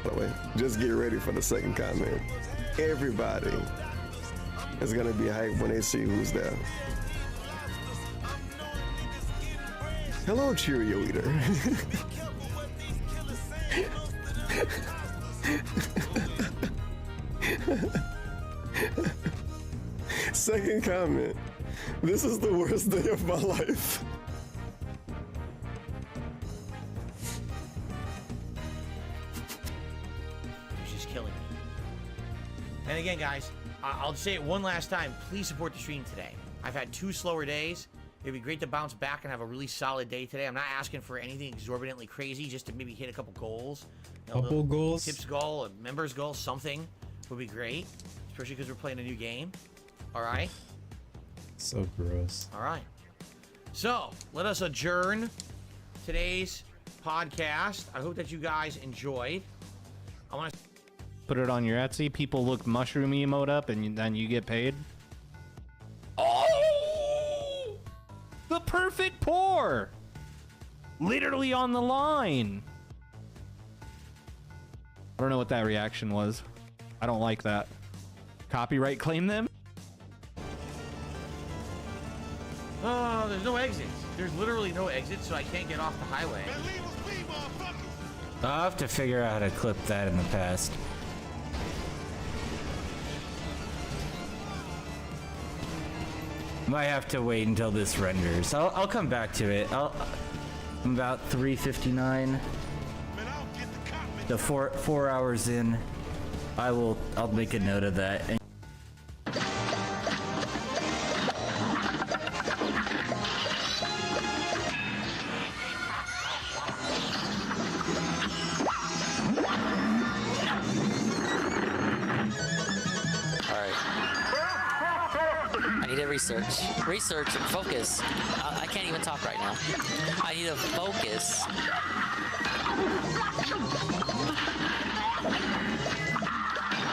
By the way, just get ready for the second comment. Everybody is gonna be hyped when they see who's there. Hello, Cheerio Eater. Second comment. This is the worst day of my life. She's just killing me. And again, guys, I'll say it one last time. Please support the stream today. I've had 2 slower days. It'd be great to bounce back and have a really solid day today. I'm not asking for anything exorbitantly crazy, just to maybe hit a couple goals. You know, couple goals? Tips goal, a members goal, something would be great. Especially because we're playing a new game. All right? So gross. All right. So, let us adjourn today's podcast. I hope that you guys enjoyed. I want to put it on your Etsy. People look mushroom emote up, and then you get paid. Oh! The perfect pour! Literally on the line. I don't know what that reaction was. I don't like that. Copyright claim them? Oh, there's no exits. There's literally no exits, so I can't get off the highway. I'll have to figure out how to clip that in the past. Might have to wait until this renders. I'll come back to it. I'm about 3:59. The 4 hours in. I'll make a note of that. Research and focus. I can't even talk right now. I need to focus.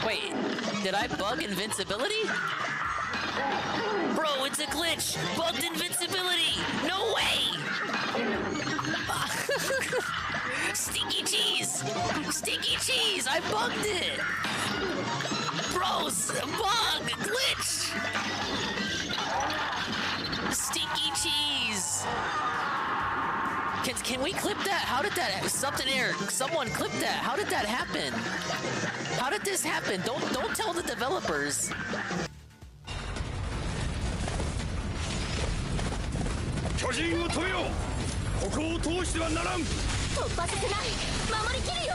Wait, did I bug invincibility? Bro, it's a glitch! Bugged invincibility! No way! Stinky cheese! Stinky cheese! I bugged it! Bros! Bug! Glitch! Stinky cheese! Can we clip that? How did that? Something there. Someone clip that. How did that happen? How did this happen? Don't tell the developers. 巨人を止めよう。ここを通してはならん。突破させない。守りきるよ。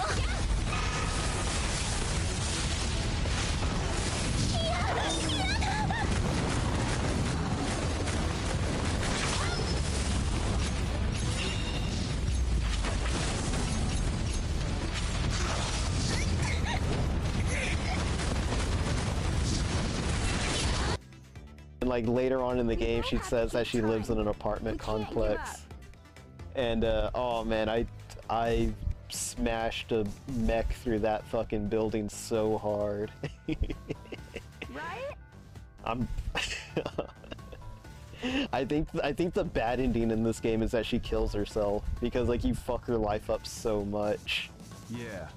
Like later on in the game, she says that she lives in an apartment complex, and oh man, I smashed a mech through that fucking building so hard. Right? I think the bad ending in this game is that she kills herself, because like you fuck her life up so much. Yeah.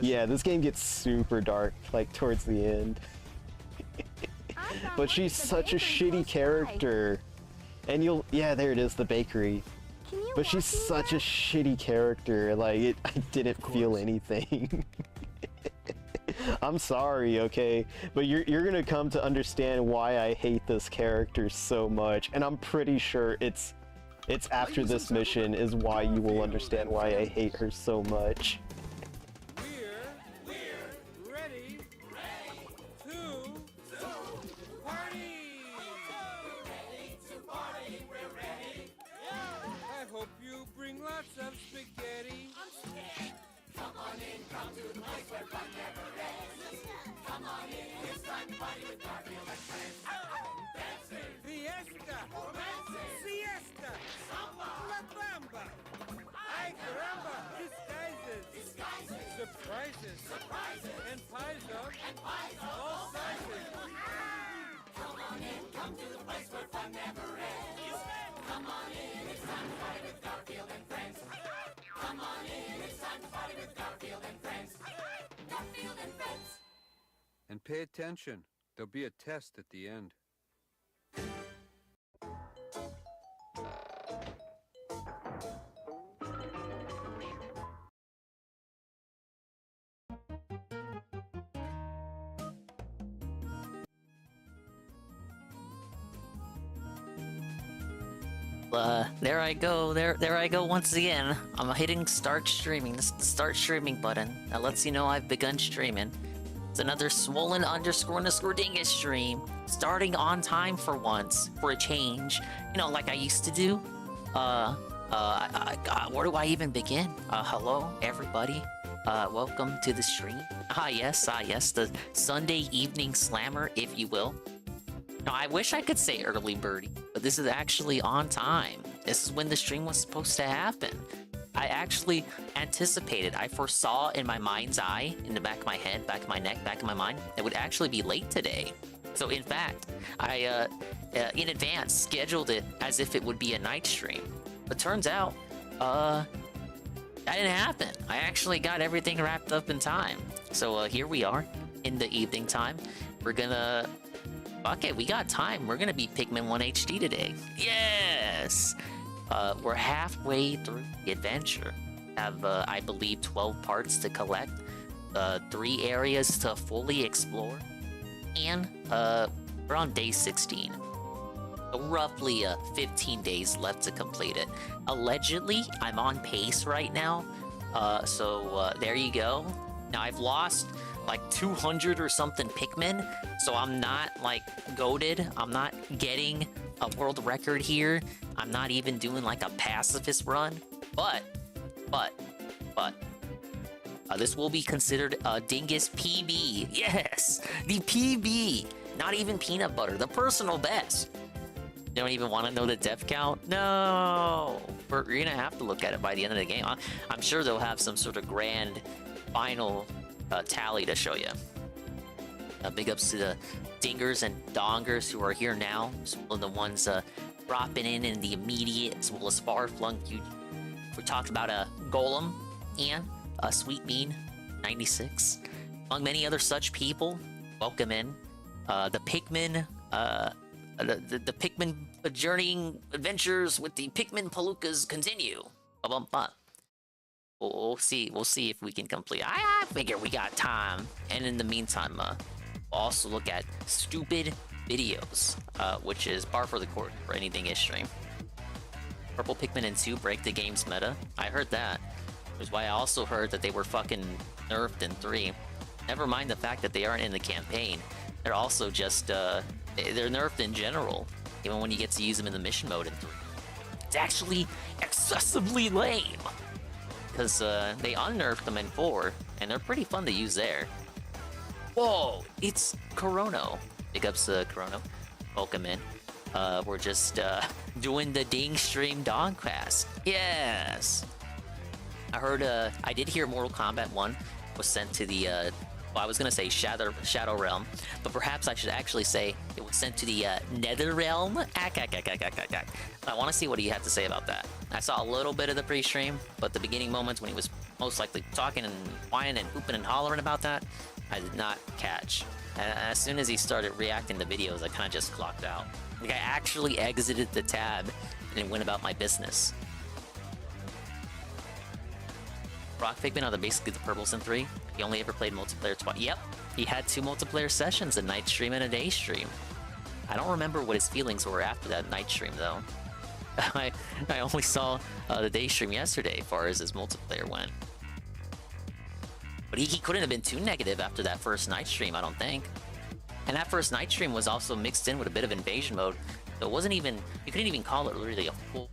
Yeah, this game gets super dark like towards the end. But she's such a shitty character, and yeah, there it is, the bakery. But she's such a shitty character, like I didn't feel anything. I'm sorry, okay, but you're gonna come to understand why I hate this character so much, and I'm pretty sure it's after this mission is why you will understand why I hate her so much. Lots of spaghetti. I'm scared. Come on in, come to the place where fun never ends. Come on in, it's time to party with Garfield and friends. Dancing, fiesta, romancing, siesta, samba, la bamba. Ay caramba, disguises, surprises, and pies of all sizes. Come on in, come to the place where fun never ends. Come on in, it's time to party with Garfield and friends. Come on in, it's time to party with Garfield and friends. And pay attention. There'll be a test at the end. There I go. There I go once again. I'm hitting start streaming. This is the start streaming button. That lets you know I've begun streaming. It's another swollen __ dingus stream. Starting on time for once, for a change. You know, like I used to do. Where do I even begin? Hello, everybody. Welcome to the stream. Yes, the Sunday evening slammer, if you will. Now, I wish I could say early birdie, but this is actually on time. This is when the stream was supposed to happen. I actually anticipated, I foresaw in my mind's eye, in the back of my head, back of my neck, back of my mind, it would actually be late today. So in fact, I, in advance, scheduled it as if it would be a night stream. But turns out, that didn't happen. I actually got everything wrapped up in time. So here we are, in the evening time. We're gonna... Fuck it, we got time. We're gonna be Pikmin 1 HD today. Yes! We're halfway through the adventure. Have, I believe, 12 parts to collect, 3 areas to fully explore, and we're on day 16. So roughly 15 days left to complete it. Allegedly, I'm on pace right now, so there you go. Now, I've lost like 200 or something Pikmin, so I'm not like goated. I'm not getting a world record here. I'm not even doing like a pacifist run, but this will be considered a dingus PB. Yes, the PB, not even peanut butter, the personal best. You don't even want to know the death count? No, you're gonna have to look at it by the end of the game. I'm sure they'll have some sort of grand final tally to show you. Big ups to the dingers and dongers who are here now, as well as the ones dropping in the immediate, as well as far-flung future. We talked about a Golem and a Sweet Bean 96, among many other such people. Welcome in. The Pikmin, the Pikmin journeying adventures with the Pikmin Palookas continue. We'll see if we can complete. I figure we got time, and in the meantime, we'll also look at stupid videos, which is par for the course for anything is stream. Purple Pikmin and 2 break the game's meta. I heard that. Which is why I also heard that they were fucking nerfed in 3. Never mind the fact that they aren't in the campaign. They're also just they're nerfed in general, even when you get to use them in the mission mode in 3. It's actually excessively lame, because they unnerfed them in 4, and they're pretty fun to use there. Whoa, it's Corono. Big ups to Corono. Welcome in. We're just doing the Ding Stream Dogcast. Yes! I heard, I did hear Mortal Kombat 1 was sent to the, well, I was gonna say Shadow Realm, but perhaps I should actually say it was sent to the Nether Realm. I want to see what he had to say about that. I saw a little bit of the pre-stream, but the beginning moments when he was most likely talking and whining and hooping and hollering about that, I did not catch. And as soon as he started reacting to videos, I kind of just clocked out. Like, I actually exited the tab and went about my business. Rock Pikmin are basically the purples in 3. He only ever played multiplayer twice. Yep, he had 2 multiplayer sessions, a night stream and a day stream. I don't remember what his feelings were after that night stream, though. I only saw the day stream yesterday, as far as his multiplayer went. But he couldn't have been too negative after that first night stream, I don't think. And that first night stream was also mixed in with a bit of invasion mode. So it wasn't even, you couldn't even call it really a full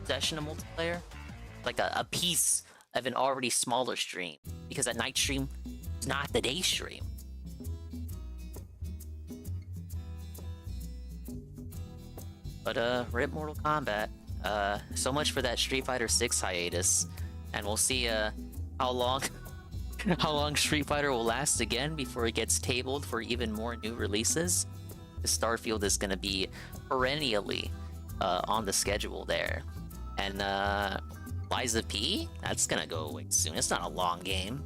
session of multiplayer. Like a piece of an already smaller stream. Because that night stream is not the day stream. But rip Mortal Kombat. So much for that Street Fighter 6 hiatus. And we'll see how long Street Fighter will last again before it gets tabled for even more new releases. The Starfield is going to be perennially on the schedule there. And Liza P, that's going to go away soon. It's not a long game.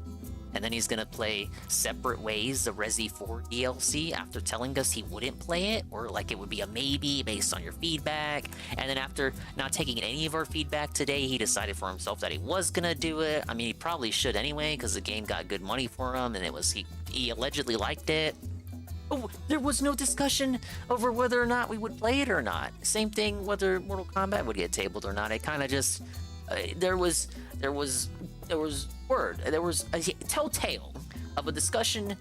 and then he's gonna play Separate Ways, the Resi 4 DLC, after telling us he wouldn't play it, or like it would be a maybe based on your feedback. And then after not taking any of our feedback today, he decided for himself that he was gonna do it. I mean, he probably should anyway, because the game got good money for him, and he allegedly liked it. Oh, there was no discussion over whether or not we would play it or not. Same thing whether Mortal Kombat would get tabled or not. It kind of just there was a telltale of a discussion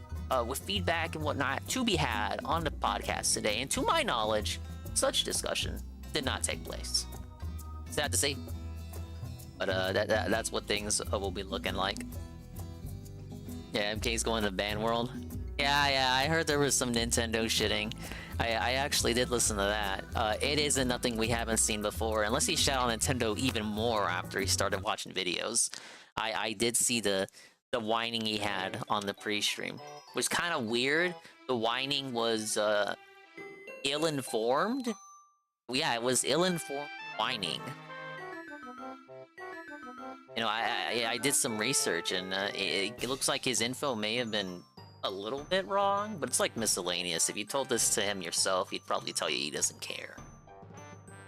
with feedback and whatnot to be had on the podcast today. And to my knowledge, such discussion did not take place. Sad to see, but that's what things will be looking like. Yeah, MK's going to ban world. Yeah, I heard there was some Nintendo shitting. I actually did listen to that. It isn't nothing we haven't seen before, unless he shot on Nintendo even more after he started watching videos. I did see the whining he had on the pre-stream, which is kind of weird. The whining was ill-informed. Yeah, it was ill-informed whining. You know, I did some research, and it looks like his info may have been a little bit wrong, but it's like miscellaneous. If you told this to him yourself, he'd probably tell you he doesn't care.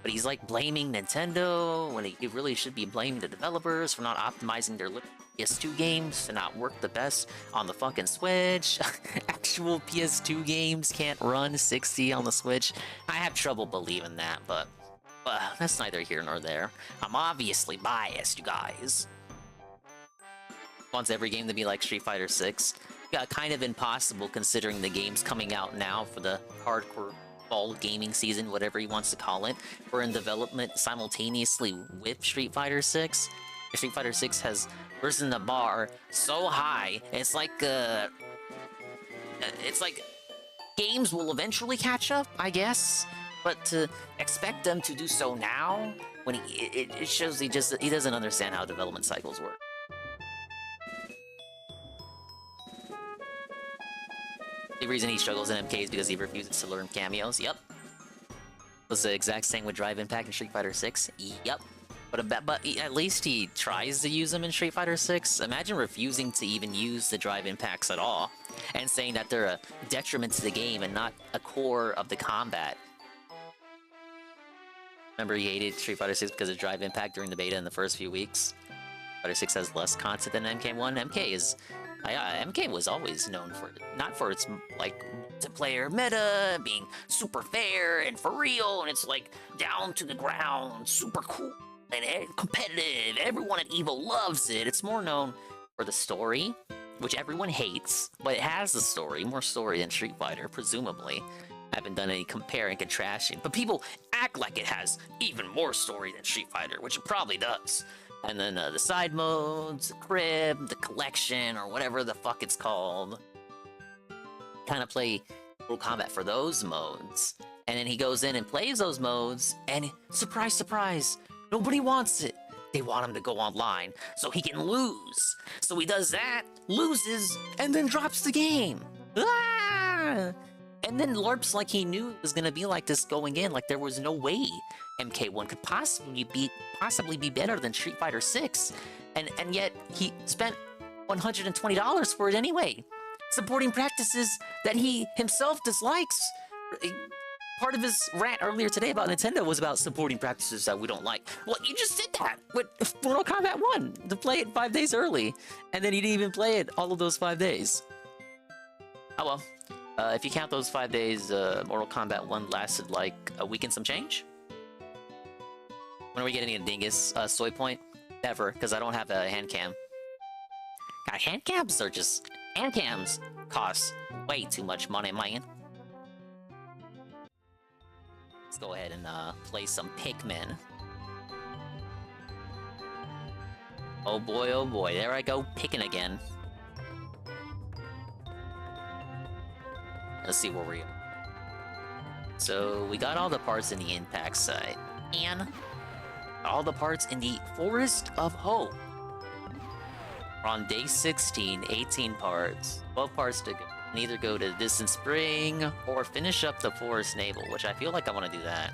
But he's like blaming Nintendo when he really should be blaming the developers for not optimizing their PS2 games to not work the best on the fucking Switch. Actual PS2 games can't run 60 on the Switch. I have trouble believing that, but that's neither here nor there. I'm obviously biased, you guys. Wants every game to be like Street Fighter 6. Kind of impossible considering the game's coming out now for the hardcore fall gaming season, whatever he wants to call it. We're in development simultaneously with Street Fighter 6. Street Fighter 6 has risen the bar so high, it's like games will eventually catch up, I guess. But to expect them to do so now, when it shows he doesn't understand how development cycles work. The reason he struggles in MK is because he refuses to learn cameos. Yep. Was the exact same with Drive Impact in Street Fighter 6. Yep. But at least he tries to use them in Street Fighter 6. Imagine refusing to even use the Drive Impacts at all, and saying that they're a detriment to the game and not a core of the combat. Remember, he hated Street Fighter 6 because of Drive Impact during the beta in the first few weeks. Fighter 6 has less content than MK1. MK was always known for not for its like multiplayer meta being super fair and for real, and it's like down to the ground, super cool and competitive. Everyone at Evo loves it. It's more known for the story, which everyone hates, but it has the story, more story than Street Fighter, presumably. I haven't done any compare and contrasting, but people act like it has even more story than Street Fighter, which it probably does. And then the side modes, the crib, the collection, or whatever the fuck it's called. Kind of play Mortal Kombat for those modes. And then he goes in and plays those modes, and surprise, surprise, nobody wants it. They want him to go online so he can lose. So he does that, loses, and then drops the game. Ah! And then LARPs like he knew it was gonna be like this going in, like there was no way MK1 could possibly be better than Street Fighter 6, and yet he spent $120 for it anyway, supporting practices that he himself dislikes. Part of his rant earlier today about Nintendo was about supporting practices that we don't like. Well, you just did that with Mortal Kombat 1 to play it 5 days early, and then he didn't even play it all of those 5 days. Oh well. If you count those 5 days, Mortal Kombat 1 lasted like a week and some change. When are we getting a dingus soy point? Never, because I don't have a hand cam. God, hand cams cost way too much money, man. Let's go ahead and play some Pikmin. Oh boy, there I go picking again. Let's see where we are. So we got all the parts in the impact site, and all the parts in the Forest of Hope. We're on day 16, 18 parts, 12 parts to go. And either go to Distant Spring or finish up the Forest Navel, which I feel like I want to do that.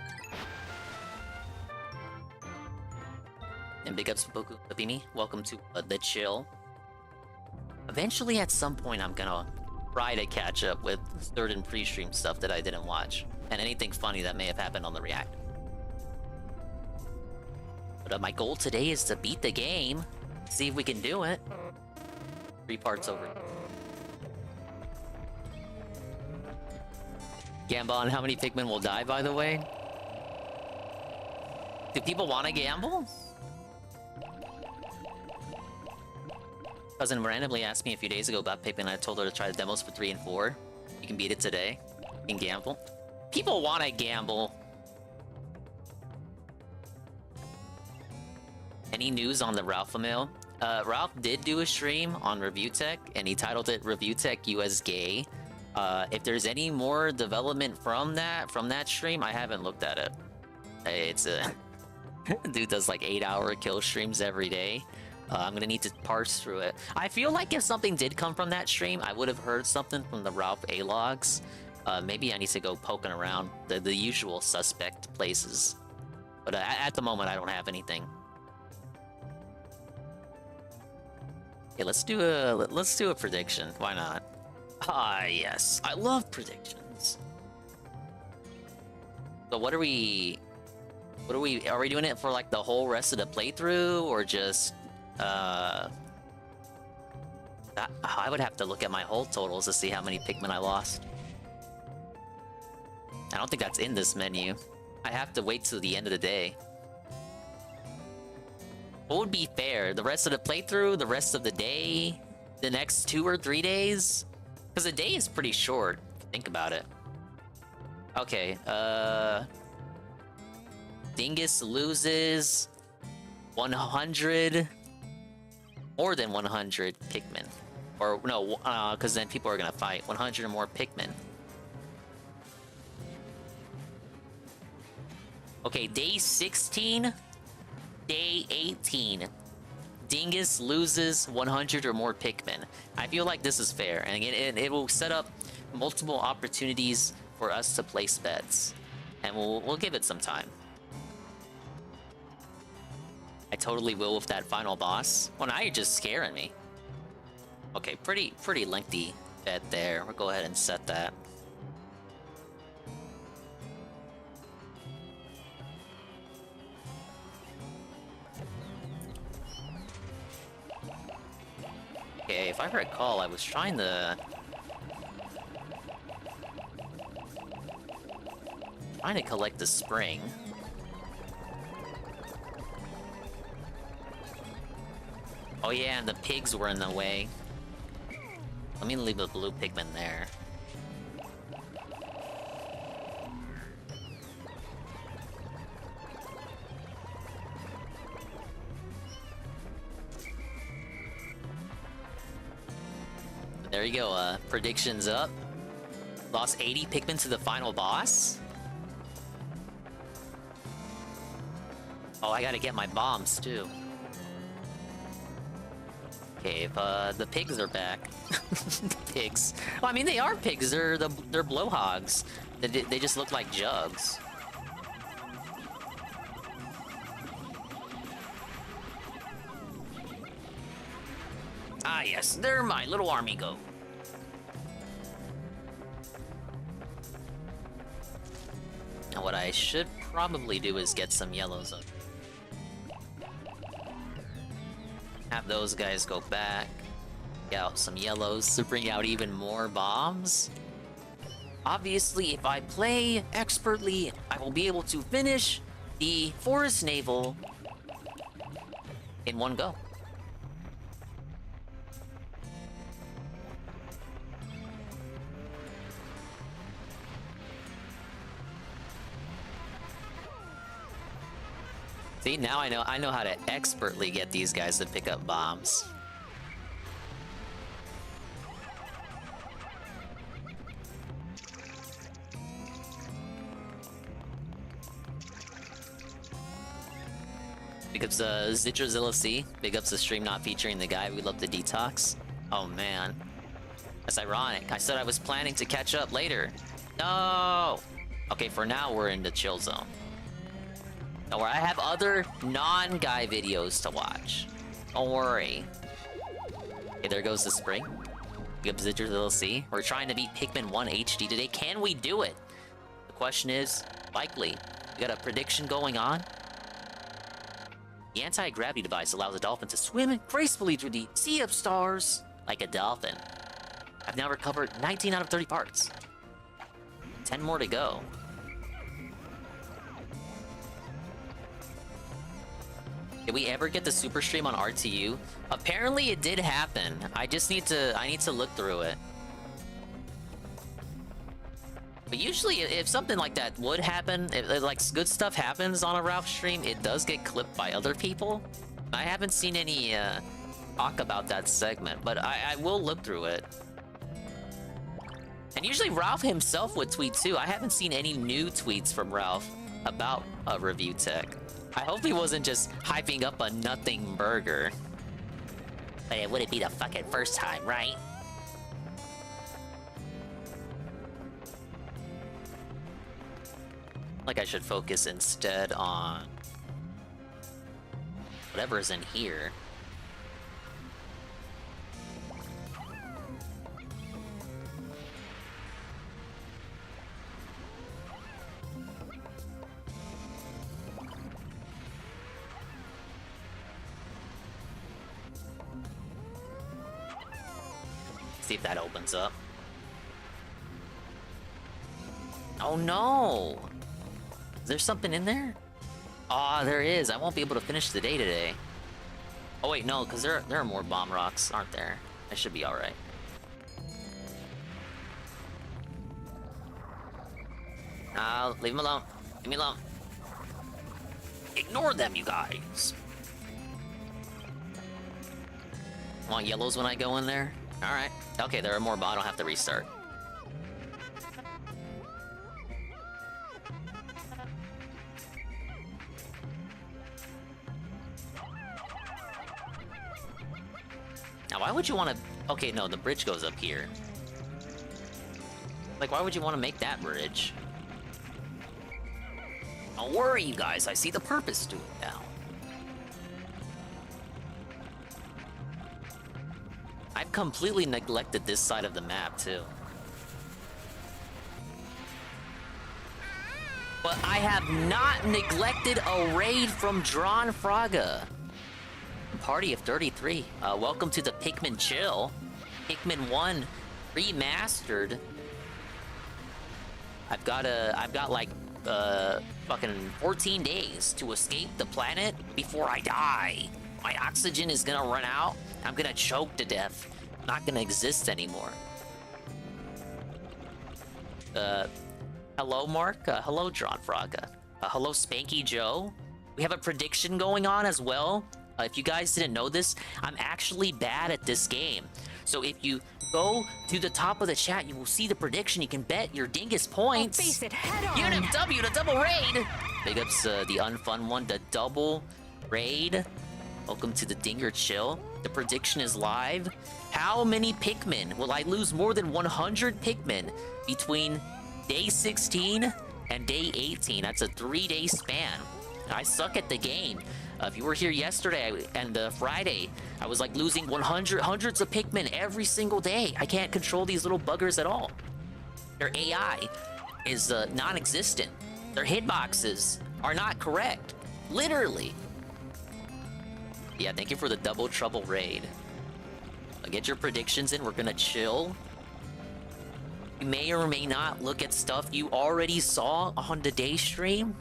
And big ups to Boku Tapimi. Welcome to the chill. Eventually, at some point, I'm gonna try to catch up with certain pre-stream stuff that I didn't watch, and anything funny that may have happened on the React. But my goal today is to beat the game. See if we can do it. 3 parts over. Gamble on how many Pikmin will die, by the way. Do people want to gamble? Cousin randomly asked me a few days ago about Pikmin. I told her to try the demos for 3 and 4. You can beat it today. You can gamble. People want to gamble. Any news on the Ralph email? Ralph did do a stream on Review Tech, and he titled it Review Tech US Gay. If there's any more development from that stream, I haven't looked at it. It's a dude does like 8-hour kill streams every day. I'm gonna need to parse through it. I feel like if something did come from that stream, I would have heard something from the Ralph A logs. Maybe I need to go poking around the usual suspect places. But at the moment, I don't have anything. Okay, let's do a prediction. Why not? Ah, yes, I love predictions. So what are we doing it for like the whole rest of the playthrough, or just I would have to look at my whole totals to see how many Pikmin I lost. I don't think that's in this menu. I have to wait till the end of the day. What would be fair? The rest of the playthrough? The rest of the day? The next 2 or 3 days? Because a day is pretty short, if you think about it. Okay, Dingus loses 100... more than 100 Pikmin. Or, no, because then people are gonna fight. 100 or more Pikmin. Okay, day 16... Day 18, Dingus loses 100 or more Pikmin. I feel like this is fair, and it will set up multiple opportunities for us to place bets, and we'll give it some time. I totally will with that final boss. Well, now you're just scaring me. Okay, pretty lengthy bet there. We'll go ahead and set that. Okay, if I recall, I was trying to collect the spring. Oh yeah, and the pigs were in the way. Let me leave the blue Pikmin there. There you go, predictions up. Lost 80 Pikmin to the final boss. Oh, I gotta get my bombs, too. Okay, if, the pigs are back. Pigs. Well, I mean, they are pigs. They're blowhogs. They just look like jugs. Ah, yes, they're my little army goat. Now, what I should probably do is get some yellows up. Have those guys go back. Get out some yellows to bring out even more bombs. Obviously, if I play expertly, I will be able to finish the Forest Naval in one go. See, now I know how to expertly get these guys to pick up bombs. Big ups Zitrazilla C. Big ups the stream not featuring the guy we love to detox. Oh man. That's ironic. I said I was planning to catch up later. No! Okay, for now we're in the chill zone. Don't worry, I have other non-guy videos to watch. Don't worry. Okay, there goes the spring. Good Zitter DLC. We're trying to beat Pikmin 1 HD today. Can we do it? The question is, likely. We got a prediction going on. The anti-gravity device allows a dolphin to swim gracefully through the sea of stars like a dolphin. I've now recovered 19 out of 30 parts. 10 more to go. Did we ever get the super stream on RTU? Apparently it did happen. I need to look through it. But usually if something like that would happen, if like good stuff happens on a Ralph stream, it does get clipped by other people. I haven't seen any talk about that segment, but I will look through it. And usually Ralph himself would tweet too. I haven't seen any new tweets from Ralph about review tech. I hope he wasn't just hyping up a nothing burger. But it wouldn't be the fucking first time, right? Like I should focus instead on whatever's in here. See if that opens up. Oh no! Is there something in there? Ah, there is. I won't be able to finish the day today. Oh wait, no, because there are more bomb rocks, aren't there? I should be alright. Leave him alone. Leave me alone. Ignore them, you guys. Want yellows when I go in there? Alright. Okay, there are more, but I don't have to restart. Now, why would you want to... Okay, no, the bridge goes up here. Like, why would you want to make that bridge? Don't worry, you guys. I see the purpose to it now. I've completely neglected this side of the map, too. But I have not neglected a raid from Drawn Fraga. Party of 33. Welcome to the Pikmin Chill. Pikmin 1 remastered. I've got like fucking 14 days to escape the planet before I die. My oxygen is gonna run out. I'm gonna choke to death. I'm not gonna exist anymore. Hello, Mark. Hello, Drawn Fraga. Hello, Spanky Joe. We have a prediction going on as well. If you guys didn't know this, I'm actually bad at this game. So if you go to the top of the chat, you will see the prediction. You can bet your dingus points. Face it head on. Unit W to double raid. Big ups the unfun one, the double raid. Welcome to the Dinger Chill. The prediction is live. How many Pikmin? Will I lose more than 100 Pikmin between day 16 and day 18? That's a 3-day span. I suck at the game. If you were here yesterday and Friday, I was like losing hundreds of Pikmin every single day. I can't control these little buggers at all. Their AI is non-existent. Their hitboxes are not correct. Literally. Yeah, thank you for the double trouble raid. Get your predictions in. We're gonna chill. You may or may not look at stuff you already saw on the day stream.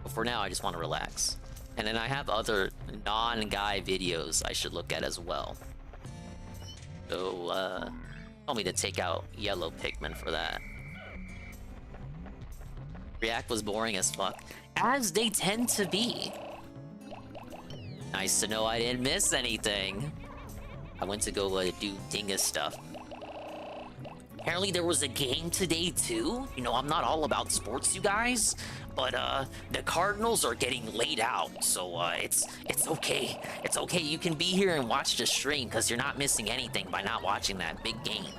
But for now, I just want to relax. And then I have other non-guy videos I should look at as well. So, told me to take out yellow Pikmin for that. React was boring as fuck. As they tend to be. Nice to know I didn't miss anything. I went to go do dingus stuff. Apparently there was a game today too. You know, I'm not all about sports, you guys. But the Cardinals are getting laid out, so it's okay. It's okay. You can be here and watch the stream because you're not missing anything by not watching that big game.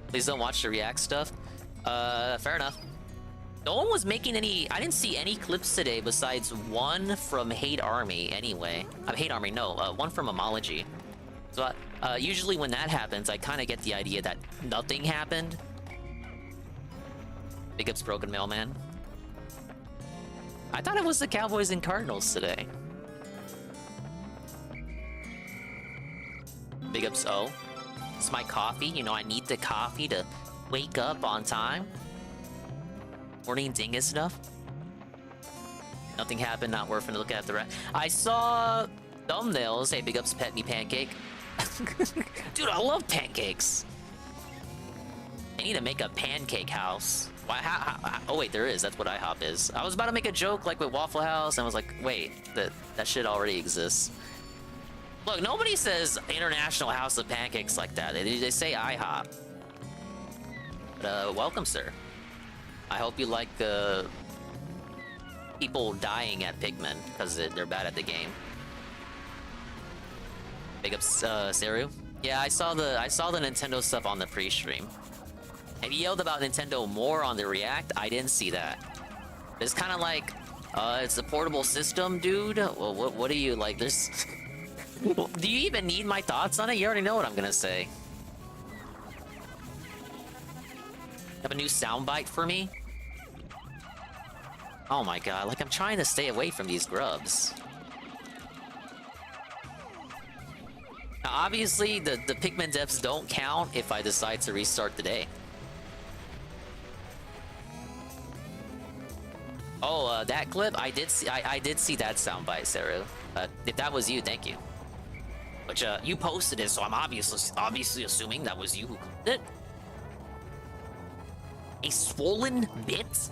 Please don't watch the React stuff. Fair enough. No one was making any... I didn't see any clips today besides one from Hate Army anyway. Hate Army, no. One from Homology. So usually when that happens, I kind of get the idea that nothing happened. Big ups Broken Mailman. I thought it was the Cowboys and Cardinals today. Big ups O. It's my coffee. You know, I need the coffee to wake up on time. Morning dingus stuff. Nothing happened, not worth it to look at the rest. I saw thumbnails. Hey, big ups Pet Me Pancake. Dude, I love pancakes. I need to make a pancake house. Why, oh wait, there is. That's what IHOP is. I was about to make a joke like with Waffle House, and I was like, wait, that shit already exists. Look, nobody says International House of Pancakes like that. They say IHOP. But, welcome, sir. I hope you like people dying at Pikmin because they're bad at the game. Big ups, Seru. Yeah, I saw the Nintendo stuff on the pre-stream. And he yelled about Nintendo more on the React. I didn't see that. It's kind of like, it's a portable system, dude. Well, what do you like? There's. Do you even need my thoughts on it? You already know what I'm gonna say. Have a new soundbite for me? Oh my god, like I'm trying to stay away from these grubs. Now, obviously, the Pikmin devs don't count if I decide to restart the day. Oh, that clip? I did see that soundbite, Saru. If that was you, thank you. But you posted it, so I'm obviously assuming that was you who clipped it. A swollen bit?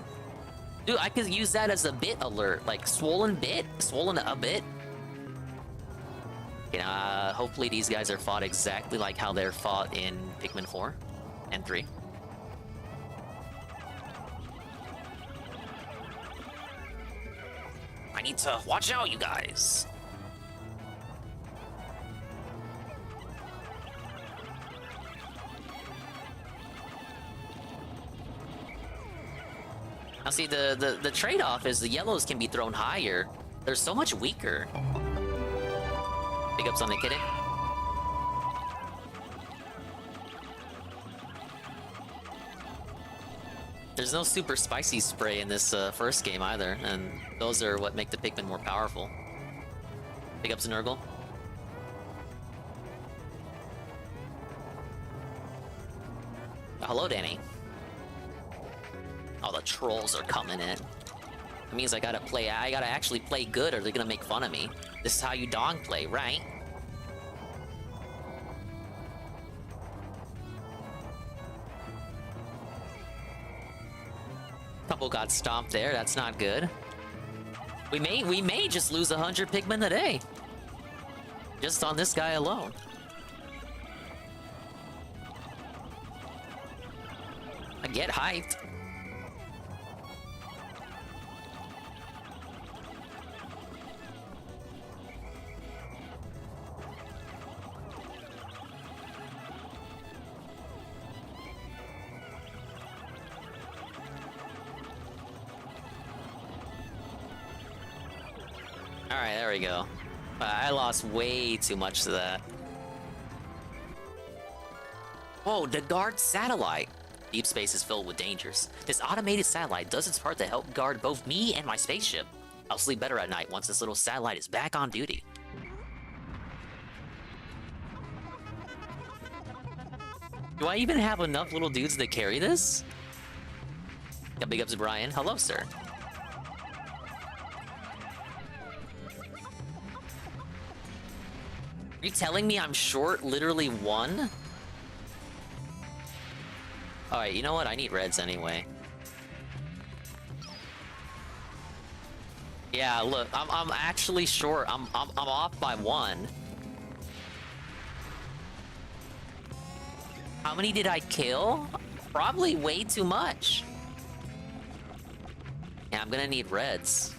Dude, I could use that as a bit alert. Like, swollen bit? Swollen a bit? Okay, hopefully these guys are fought exactly like how they're fought in Pikmin 4 and 3. I need to watch out, you guys. Now see, the trade-off is the yellows can be thrown higher. They're so much weaker. Big ups on the kidding. There's no super spicy spray in this first game either, and those are what make the Pikmin more powerful. Big ups Nurgle. Hello, Danny. Oh, the trolls are coming in. It means I gotta actually play good or they're gonna make fun of me. This is how you dong play, right? Couple got stomped there, that's not good. We may just lose 100 Pikmin today. Just on this guy alone. I get hyped. Alright, there we go. I lost way too much to that. Whoa, the guard satellite! Deep space is filled with dangers. This automated satellite does its part to help guard both me and my spaceship. I'll sleep better at night once this little satellite is back on duty. Do I even have enough little dudes to carry this? Yeah, big ups to Brian. Hello, sir. Are you telling me I'm short literally one? Alright, you know what? I need reds anyway. Yeah, look, I'm actually short. I'm off by one. How many did I kill? Probably way too much. Yeah, I'm gonna need reds.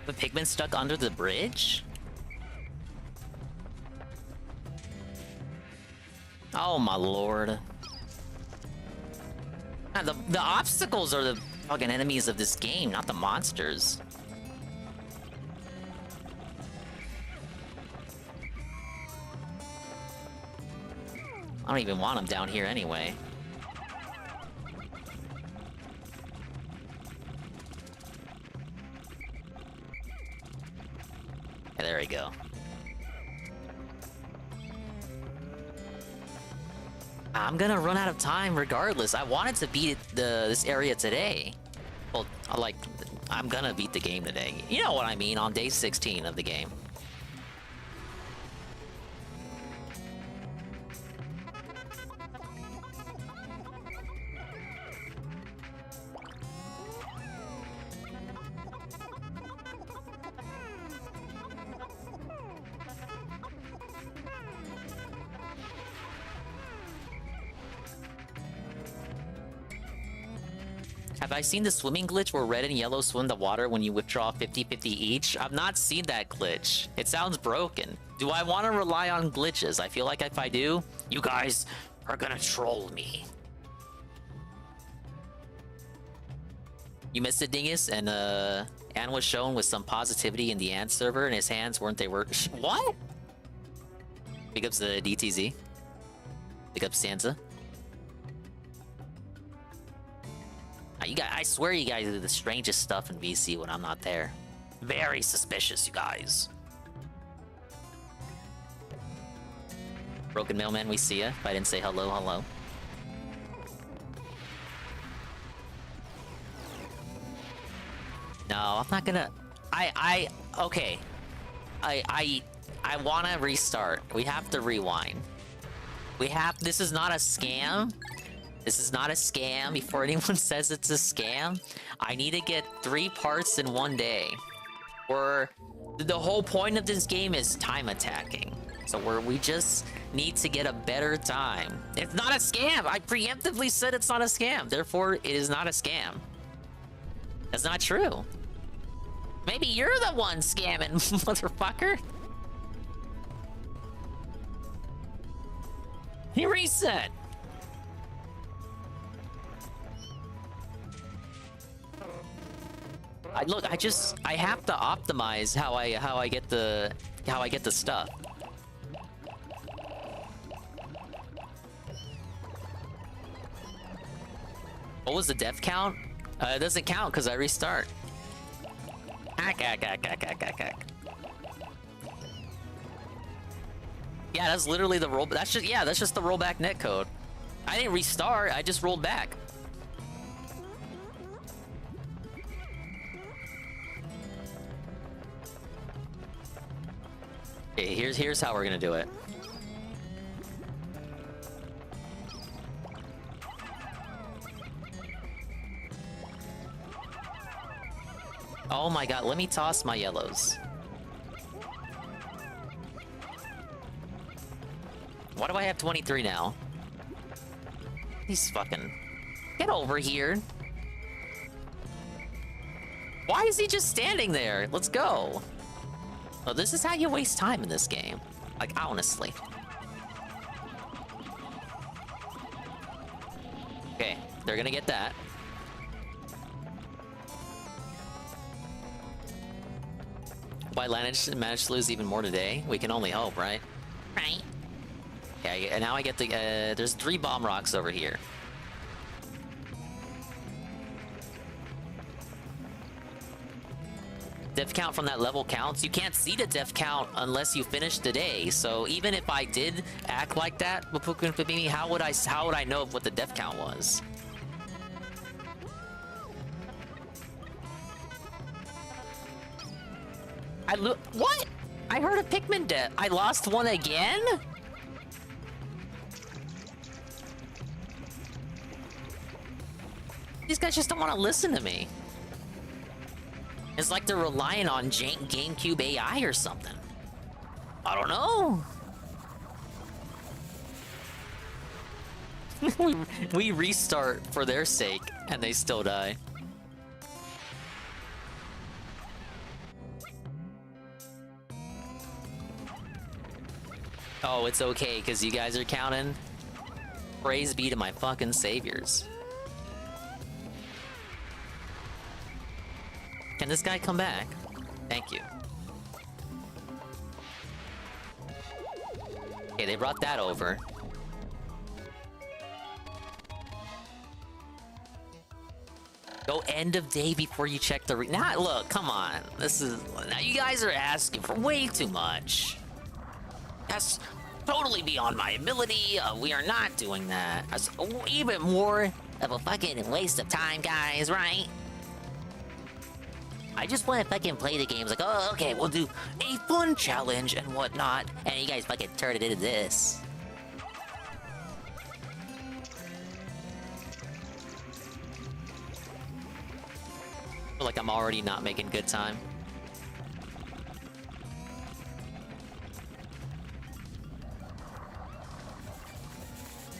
The Pikmin stuck under the bridge? Oh my lord. Ah, the obstacles are the fucking enemies of this game, not the monsters. I don't even want them down here anyway. Yeah, there we go. I'm gonna run out of time regardless. I wanted to beat this area today. Well, I'm gonna beat the game today. You know what I mean, on day 16 of the game. Have I seen the swimming glitch where red and yellow swim the water when you withdraw 50-50 each? I've not seen that glitch. It sounds broken. Do I want to rely on glitches? I feel like if I do, you guys are gonna troll me. You missed it, Dingus, and Ann was shown with some positivity in the Ant server, and his hands weren't they were. What? Big ups the DTZ. Big ups Sansa. I swear you guys do the strangest stuff in VC when I'm not there. Very suspicious, you guys. Broken Mailman, we see ya. If I didn't say hello, hello. No, I'm not gonna... Okay. I wanna restart. We have to rewind. This is not a scam. This is not a scam. Before anyone says it's a scam, I need to get 3 parts in 1 day. Or the whole point of this game is time attacking. So we just need to get a better time. It's not a scam. I preemptively said it's not a scam. Therefore, it is not a scam. That's not true. Maybe you're the one scamming, motherfucker. He reset. I have to optimize how I get the stuff. What was the death count? It doesn't count because I restart. Yeah, that's literally the roll. That's just the rollback netcode. I didn't restart. I just rolled back. Okay, here's how we're gonna do it. Oh my god, let me toss my yellows. Why do I have 23 now? He's fucking... Get over here. Why is he just standing there? Let's go. Oh, this is how you waste time in this game. Like, honestly. Okay, they're gonna get that. Why managed to lose even more today? We can only hope, right? Right. Okay, and now I get the, there's 3 bomb rocks over here. Death count from that level counts. You can't see the death count unless you finish the day. So even if I did act like that, how would I know what the death count was? What? I heard a Pikmin death. I lost one again? These guys just don't want to listen to me. It's like they're relying on GameCube AI or something. I don't know. we restart for their sake, and they still die. Oh, it's okay, because you guys are counting. Praise be to my fucking saviors. Can this guy come back? Thank you. Okay, they brought that over. Go end of day before you check the nah, look, come on. This is... Now you guys are asking for way too much. That's totally beyond my ability. We are not doing that. That's even more of a fucking waste of time, guys, right? I just want to fucking play the games like, oh, okay, we'll do a fun challenge and whatnot. And you guys fucking turn it into this. I feel like I'm already not making good time.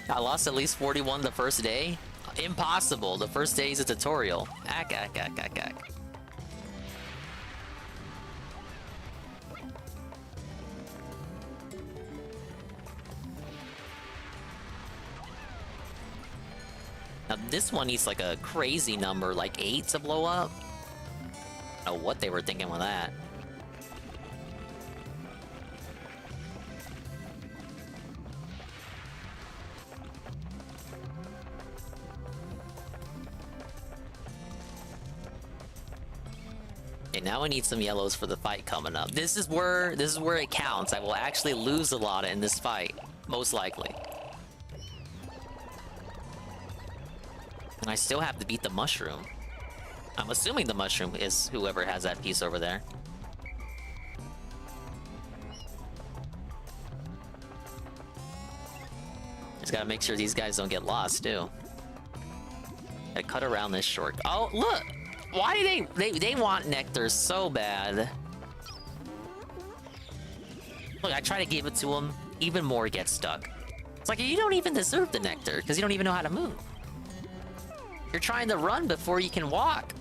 I lost at least 41 the first day? Impossible. The first day is a tutorial. Ack. Now this one needs like a crazy number, like 8 to blow up. I don't know what they were thinking with that. Okay, now I need some yellows for the fight coming up. This is where it counts. I will actually lose a lot in this fight, most likely. And I still have to beat the mushroom. I'm assuming the mushroom is whoever has that piece over there. Just gotta make sure these guys don't get lost, too. Gotta cut around this short. Oh, look! Why do they want nectar so bad? Look, I try to give it to them. Even more gets stuck. It's like, you don't even deserve the nectar, because you don't even know how to move. You're trying to run before you can walk.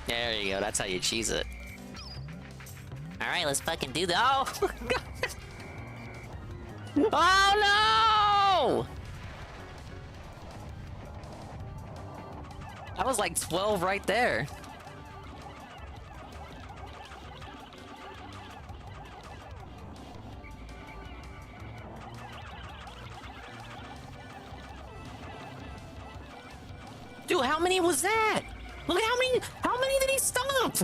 There you go, that's how you cheese it. Alright, let's fucking do that. Oh! Oh no! I was like 12 right there. Dude, how many was that? Look at how many did he stop?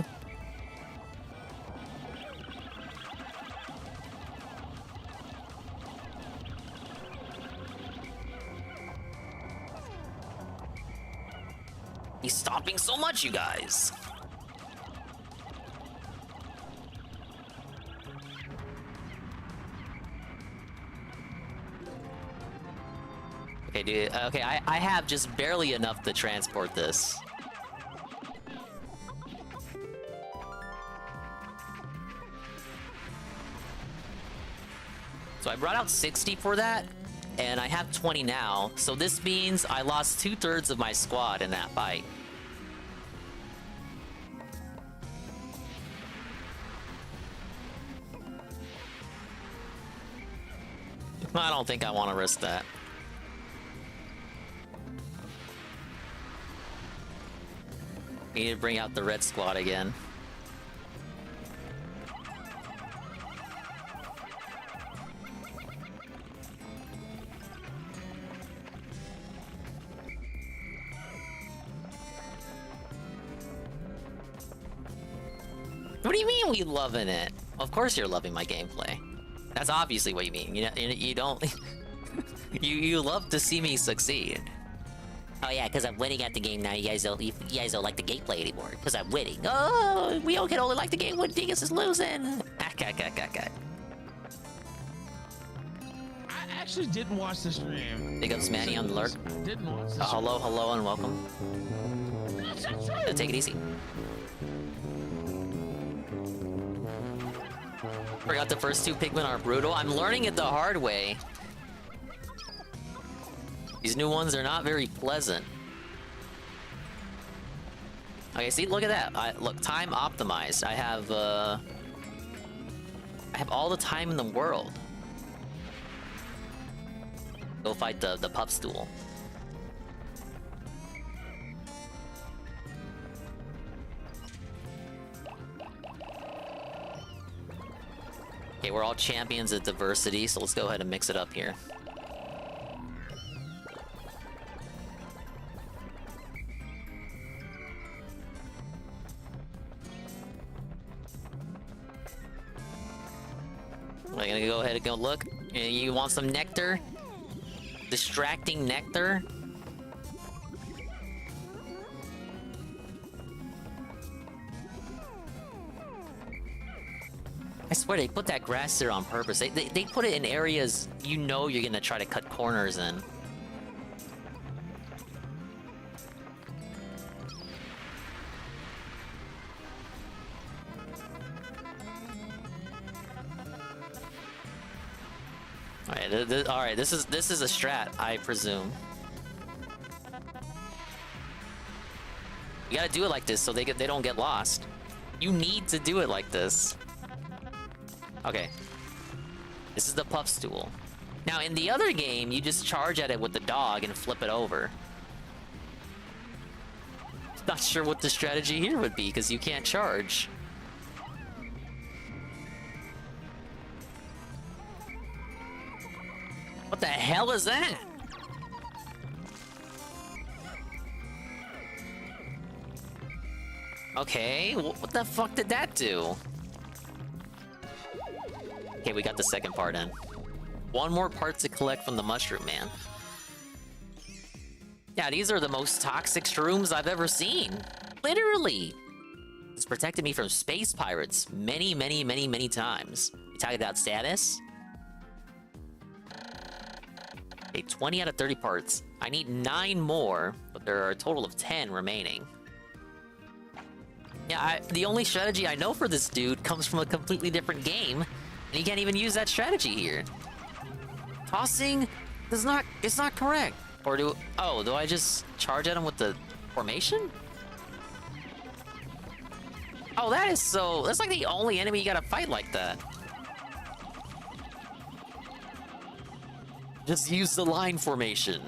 He's stopping so much, you guys. Okay, dude. Okay, I have just barely enough to transport this. So I brought out 60 for that, and I have 20 now. So this means I lost 2/3 of my squad in that fight. I don't think I want to risk that. We need to bring out the red squad again. What do you mean we loving it? Of course you're loving my gameplay. That's obviously what you mean. You don't... you love to see me succeed. Oh yeah, because I'm winning at the game now. You guys don't like the gameplay anymore. Because I'm winning. Oh, we all can only like the game when Dingus is losing. I actually didn't watch the stream. Big ups Manny on the lurk. Didn't watch the stream. Hello and welcome. Take it easy. Forgot the first two Pikmin are brutal. I'm learning it the hard way. These new ones are not very pleasant. Okay, see, look at that. Look, time optimized. I have all the time in the world. Go fight the pup stool. Okay, we're all champions at diversity, so let's go ahead and mix it up here. We're gonna go ahead and go look. You want some nectar? Distracting nectar? I swear they put that grass there on purpose. They put it in areas you know you're gonna try to cut corners in. Alright, this is a strat, I presume. You gotta do it like this so they don't get lost. You need to do it like this. Okay. This is the puff stool. Now, in the other game, you just charge at it with the dog and flip it over. Not sure what the strategy here would be, because you can't charge. What the hell is that? Okay, what the fuck did that do? Okay, we got the second part in. One more part to collect from the Mushroom Man. Yeah, these are the most toxic shrooms I've ever seen. Literally. It's protected me from space pirates many, many, many, many times. You tagged out status. Okay, 20 out of 30 parts. I need 9 more, but there are a total of 10 remaining. Yeah, the only strategy I know for this dude comes from a completely different game, and you can't even use that strategy here. Tossing it's not correct. Or do I just charge at him with the formation? Oh, that's like the only enemy you gotta fight like that. Just use the line formation.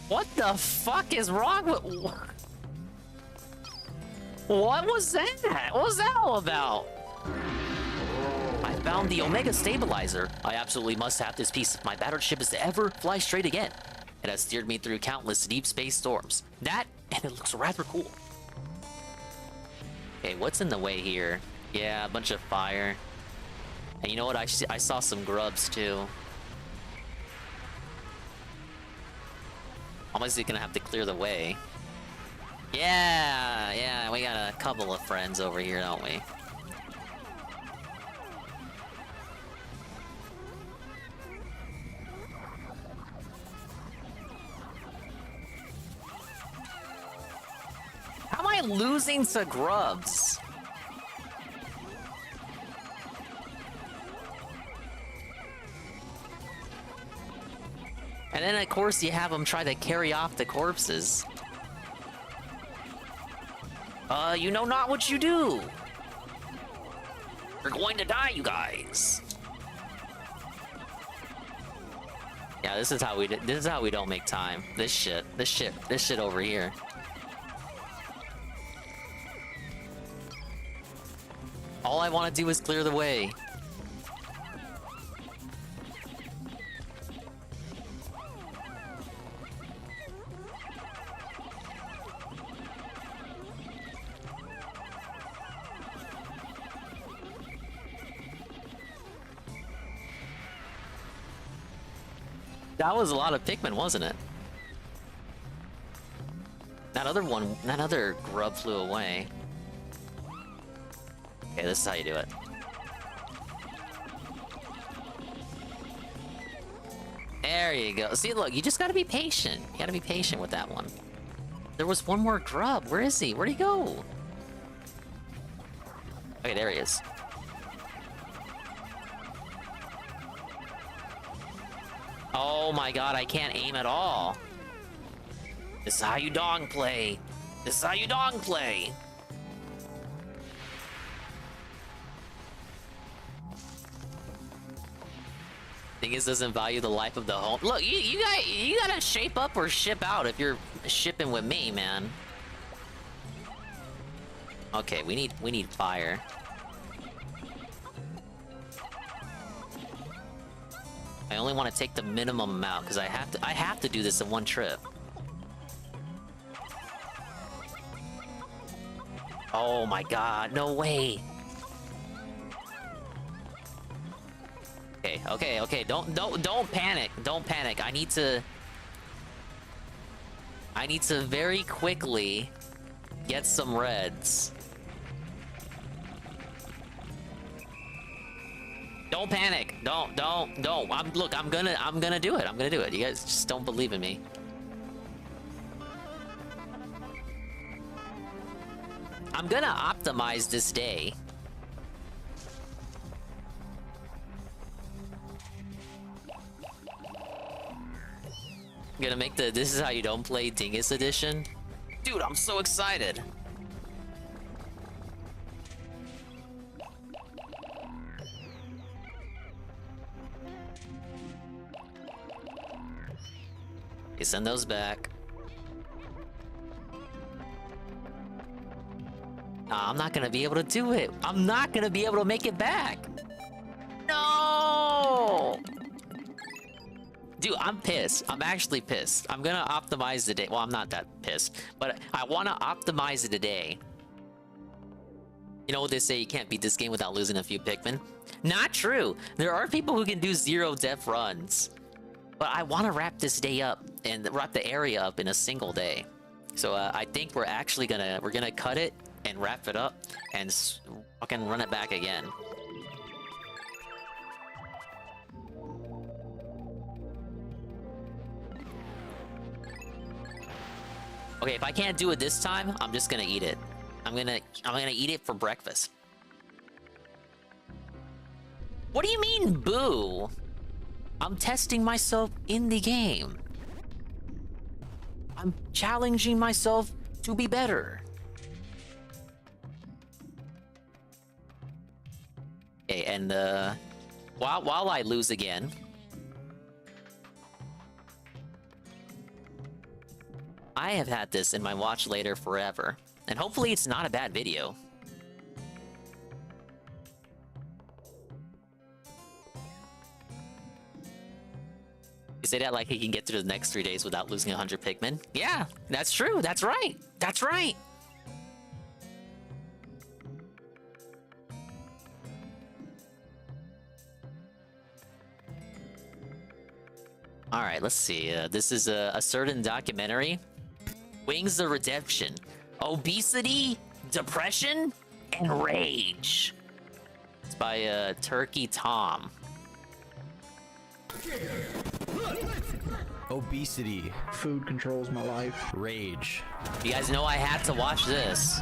What the fuck is wrong with... What was that? What was that all about? I found the Omega Stabilizer. I absolutely must have this piece if my battered ship is to ever fly straight again. It has steered me through countless deep space storms. That, and it looks rather cool. Okay, what's in the way here? Yeah, a bunch of fire. And you know what? I saw some grubs too. Obviously gonna have to clear the way. Yeah, we got a couple of friends over here, don't we? How am I losing to grubs? And then, of course, you have them try to carry off the corpses. You know not what you do. You're going to die, you guys. Yeah, this is how we don't make time. This shit over here. All I want to do is clear the way. That was a lot of Pikmin, wasn't it? That other grub flew away. Okay, this is how you do it. There you go. See, look, you just gotta be patient. You gotta be patient with that one. There was one more grub. Where is he? Where'd he go? Okay, there he is. Oh my god, I can't aim at all. This is how you dong play. This is how you dong play. Dingus doesn't value the life of the home. Look, you gotta shape up or ship out if you're shipping with me, man. Okay, we need fire. I only want to take the minimum amount because I have to do this in one trip. Oh my god, no way. Okay. Don't panic. Don't panic. I need to very quickly get some reds. Don't panic. Don't. Look, I'm gonna do it. I'm gonna do it. You guys just don't believe in me. I'm gonna optimize this day. I'm gonna make the This Is How You Don't Play Dingus edition. Dude, I'm so excited. Okay, send those back. Nah, I'm not gonna be able to do it. I'm not gonna be able to make it back. No! Dude, I'm pissed. I'm actually pissed. I'm gonna optimize the day. Well, I'm not that pissed, but I want to optimize it today. You know what they say, you can't beat this game without losing a few Pikmin? Not true. There are people who can do 0-death runs. But I want to wrap this day up and wrap the area up in a single day. So I think we're actually gonna cut it and wrap it up and fucking run it back again. Okay, if I can't do it this time, I'm just gonna eat it. I'm gonna eat it for breakfast. What do you mean, boo? I'm testing myself in the game. I'm challenging myself to be better. Okay, and while I lose again, I have had this in my watch later forever, and hopefully it's not a bad video. You say that like he can get through the next 3 days without losing 100 Pikmin? Yeah, that's true. That's right. That's right. All right, let's see. This is a certain documentary. Wings of Redemption. Obesity, depression, and rage. It's by Turkey Tom. Obesity. Food controls my life. Rage. You guys know I had to watch this.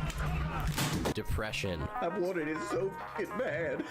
Depression. I've wanted it so fucking bad.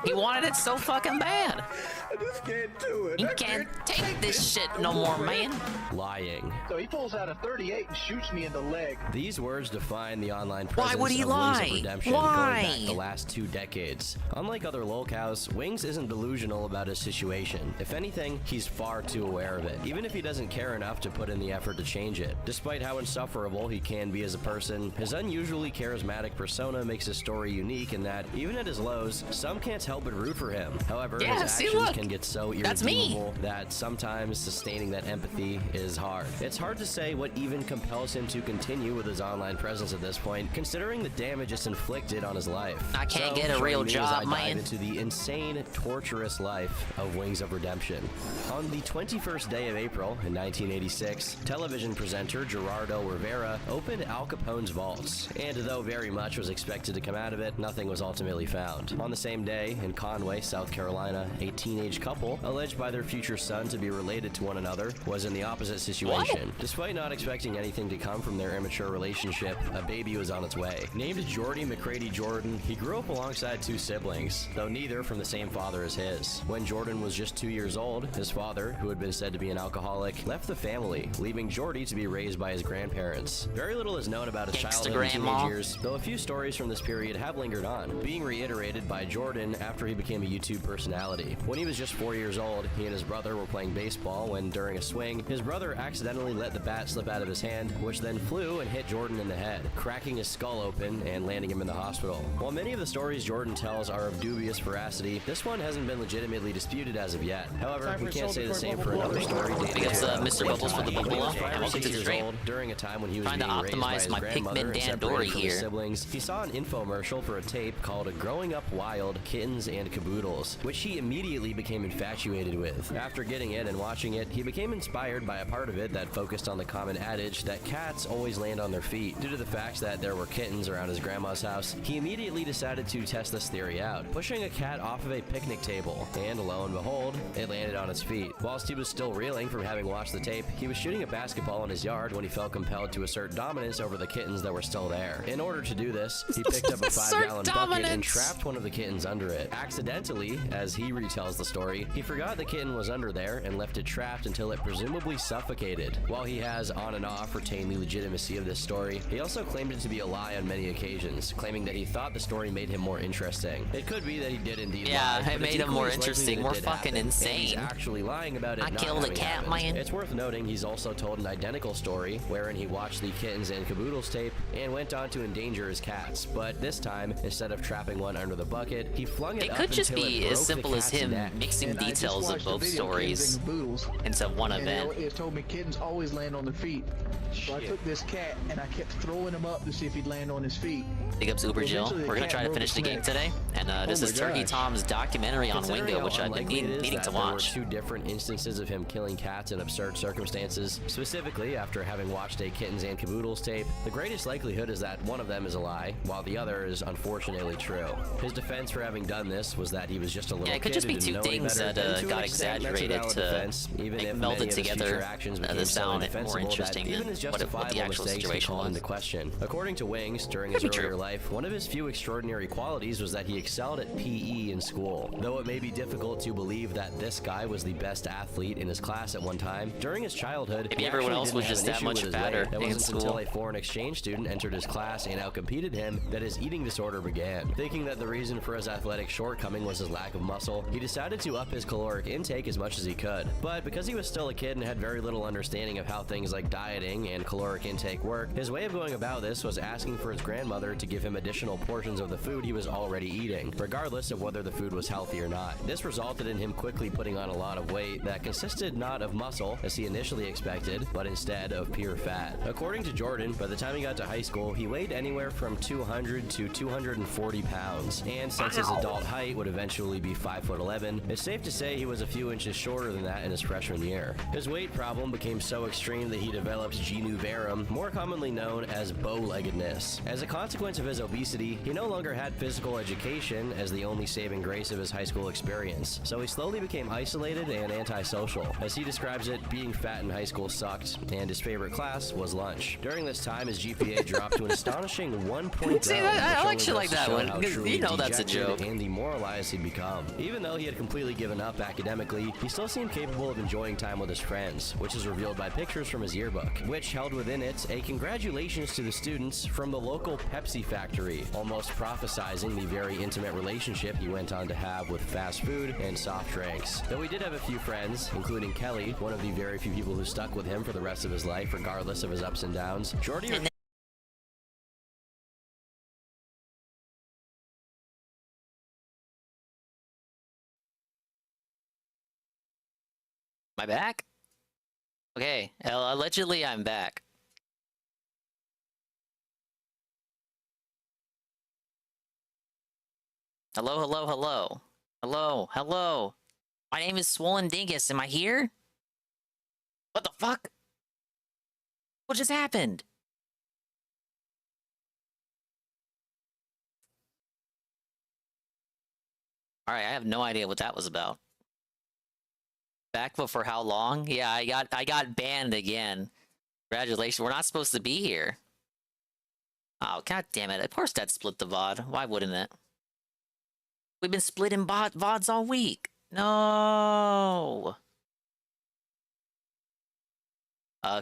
He wanted it so fucking bad. I just can't do it. You can't take this shit no more, man. Lying. So he pulls out a 38 and shoots me in the leg. These words define the online presence Why would he of lie? Wings of Redemption Why? going back the last 2 decades. Unlike other lolcows, Wings isn't delusional about his situation. If anything, he's far too aware of it, even if he doesn't care enough to put in the effort to change it. Despite how insufferable he can be as a person, his unusually charismatic persona makes his story unique in that, even at his lows, some can't help but root for him. However, his actions can get so irredeemable that sometimes sustaining that empathy is hard. It's hard to say what even compels him to continue with his online presence at this point, considering the damage it's inflicted on his life. I can't get a join real me as job, I man. dive into the insane, torturous life of Wings of Redemption. On the 21st day of April in 1986, television presenter Gerardo Rivera opened Al Capone's vaults, and though very much was expected to come out of it, nothing was ultimately found. On the same day, in Conway, South Carolina, a teenage couple, alleged by their future son to be related to one another, was in the opposite situation. What? Despite not expecting anything to come from their immature relationship, a baby was on its way. Named Jordy McCready Jordan, he grew up alongside two siblings, though neither from the same father as his. When Jordan was just 2 years old, his father, who had been said to be an alcoholic, left the family, leaving Jordy to be raised by his grandparents. Very little is known about his childhood and teenage years, though a few stories from this period have lingered on, being reiterated by Jordan after he became a YouTube personality. When he was just 4 years old, he and his brother were playing baseball when, during a swing, his brother accidentally let the bat slip out of his hand, which then flew and hit Jordan in the head, cracking his skull open and landing him in the hospital. While many of the stories Jordan tells are of dubious veracity, this one hasn't been legitimately disputed as of yet. However, we can't say the same for another story dating Mr. Bubbles for the bubble up, and welcome to the stream. During a time when he was Trying to being raised by his optimize my grandmother Pikmin and separated Dandori from his here. siblings, he saw an infomercial for a tape called Growing Up Wild, Kittens and Caboodles, which he immediately became infatuated with. After getting it and watching it, he became inspired by a part of it that focused on the common adage that cats always land on their feet. Due to the fact that there were kittens around his grandma's house, he immediately decided to test this theory out, pushing a cat off of a picnic table, and lo and behold, it landed on its feet. Whilst he was still reeling from having watched the tape, he was shooting a basketball in his yard when he felt compelled to assert dominance over the kittens that were still there. In order to do this, he picked up a 5-gallon bucket and trapped one of the kittens under it. Accidentally, as he retells the story, he forgot the kitten was under there and left it trapped until it presumably suffocated. While he has on and off retained the legitimacy of this story, he also claimed it to be a lie on many occasions, claiming that he thought the story made him more interesting. It could be that he did indeed lie, it made him more interesting, more fucking insane. He's actually lying about it. I killed a cat, man. It's worth noting he's also told an identical story wherein he watched the Kittens and Caboodles tape and went on to endanger his cats, but this time, instead of trapping one under the bucket, he flung it up could just until be it as broke simple the as cat's him neck. mixing details of both stories into one event. It told me kittens always land on their feet. So I took this cat and I kept throwing him up to see if he'd land on his feet. Big ups Uber Jill. We're gonna try to finish the game today, and this is Turkey Tom's documentary on Wingo, which I've been needing to watch. There were 2 different instances of him killing cats in absurd circumstances. Specifically, after having watched a Kittens and Caboodles tape, the greatest likelihood is that one of them is a lie, while the other is unfortunately true. His defense for having done this was that he was just a little kid. Yeah, it could just be 2 things that got exaggerated to melded together the sound more interesting than what the actual situation was. Into question. According to Wings, during his earlier life, one of his few extraordinary qualities was that he excelled at PE in school. Though it may be difficult to believe that this guy was the best athlete in his class at one time, during his childhood, maybe everyone else was just that much fatter in in school. Until a school. foreign exchange student entered his class and outcompeted him that his eating disorder began. Thinking that the reason for his athletic shortcoming was his lack of muscle, he decided to up his caloric intake as much as he could. But because he was still a kid and had very little understanding of how things like dieting and caloric intake work, his way of going about this was asking for his grandmother to give him additional portions of the food he was already eating, regardless of whether the food was healthy or not. This resulted in him quickly putting on a lot of weight that consisted not of muscle, as he initially expected, but instead of pure fat. According to Jordan, by the time he got to high school, he weighed anywhere from 200 to 240 pounds, and since his adult height would eventually be 5'11", it's safe to say he was a few inches shorter than that in his freshman year. His weight problem became so extreme that he developed genu varum, more commonly known as bow-leggedness. As a consequence of his obesity, he no longer had physical education as the only saving grace of his high school experience, so he slowly became isolated and antisocial. As he describes it, being fat in high school sucked, and his favorite class was lunch. During this time, his GPA dropped to an astonishing 1.0. See, I actually like that one, because you know that's a joke. And demoralized he'd become. Even though he had completely given up academically, he still seemed capable of enjoying time with his friends, which is revealed by pictures from his yearbook, which held within it a congratulations to the students from the local Pepsi factory, almost prophesizing the very intimate relationship he went on to have with fast food and soft drinks. Though he did have a few friends, including Kelly, one of the very few people who stuck with him for the rest of his life, regardless of his ups and downs, Jordy... Am I back? Okay, allegedly I'm back. Hello, hello, hello. Hello, hello. My name is Swollen Dingus. Am I here? What the fuck? What just happened? All right, I have no idea what that was about. Back for how long? Yeah, I got banned again. Congratulations. We're not supposed to be here. Oh, god damn it. Of course that split the VOD. Why wouldn't it? We've been splitting VODs all week. No.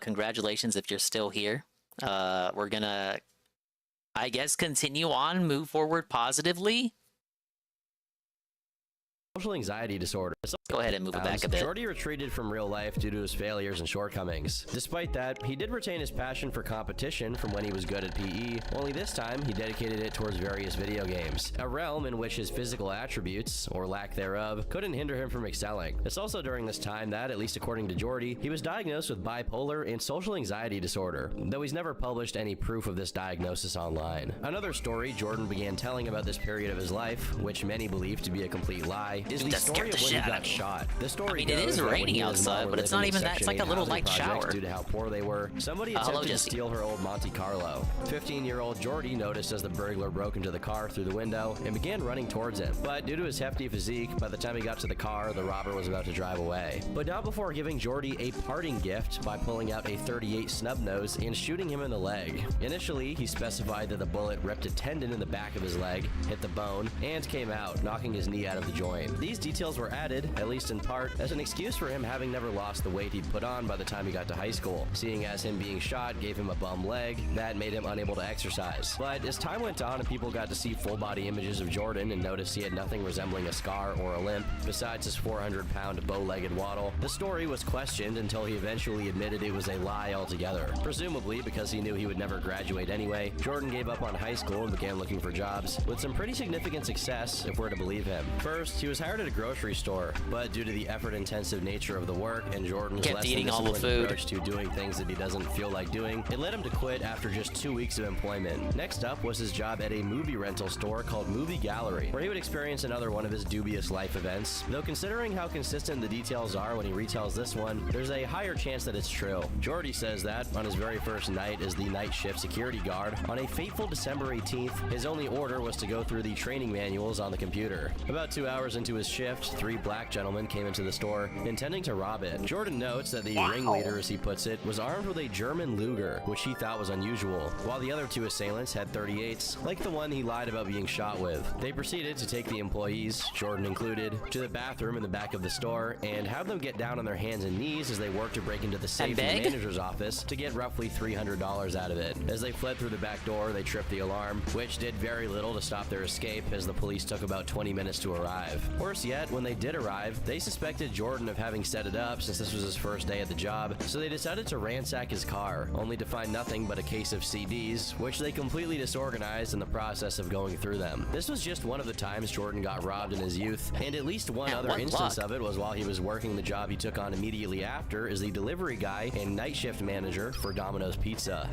Congratulations if you're still here. We're gonna, I guess, continue on, move forward positively. Social anxiety disorder. Go ahead and move it back a bit. Jordy retreated from real life due to his failures and shortcomings. Despite that, he did retain his passion for competition from when he was good at PE, only this time he dedicated it towards various video games, a realm in which his physical attributes, or lack thereof, couldn't hinder him from excelling. It's also during this time that, at least according to Jordy, he was diagnosed with bipolar and social anxiety disorder, though he's never published any proof of this diagnosis online. Another story Jordan began telling about this period of his life, which many believe to be a complete lie, is the story of when he got shot. The story it is raining outside, but it's not even that. It's like a little light shower. Due to how poor they were, somebody attempted to steal her old Monte Carlo. 15-year-old Jordy noticed as the burglar broke into the car through the window and began running towards him. But due to his hefty physique, by the time he got to the car, the robber was about to drive away. But not before giving Jordy a parting gift by pulling out a .38 snub nose and shooting him in the leg. Initially, he specified that the bullet ripped a tendon in the back of his leg, hit the bone, and came out, knocking his knee out of the joint. These details were added, at least in part, as an excuse for him having never lost the weight he'd put on by the time he got to high school, seeing as him being shot gave him a bum leg that made him unable to exercise. But as time went on and people got to see full-body images of Jordan and noticed he had nothing resembling a scar or a limp, besides his 400-pound bow-legged waddle, the story was questioned until he eventually admitted it was a lie altogether. Presumably because he knew he would never graduate anyway, Jordan gave up on high school and began looking for jobs, with some pretty significant success if we're to believe him. First, he was hired at a grocery store, but due to the effort-intensive nature of the work and Jordan's less than disciplined approach to doing things that he doesn't feel like doing, it led him to quit after just 2 weeks of employment. Next up was his job at a movie rental store called Movie Gallery, where he would experience another one of his dubious life events, though considering how consistent the details are when he retells this one, there's a higher chance that it's true. Jordy says that, on his very first night as the night shift security guard, on a fateful December 18th, his only order was to go through the training manuals on the computer. About 2 hours into his shift, 3 black gentlemen came into the store, intending to rob it. Jordan notes that the ringleader, as he puts it, was armed with a German Luger, which he thought was unusual, while the other 2 assailants had .38s, like the one he lied about being shot with. They proceeded to take the employees, Jordan included, to the bathroom in the back of the store, and have them get down on their hands and knees as they worked to break into the safe in the manager's office to get roughly $300 out of it. As they fled through the back door, they tripped the alarm, which did very little to stop their escape, as the police took about 20 minutes to arrive. Worse yet, when they did arrive, they suspected Jordan of having set it up since this was his first day at the job, so they decided to ransack his car, only to find nothing but a case of CDs, which they completely disorganized in the process of going through them. This was just one of the times Jordan got robbed in his youth, and at least one other instance of it was while he was working the job he took on immediately after as the delivery guy and night shift manager for Domino's Pizza.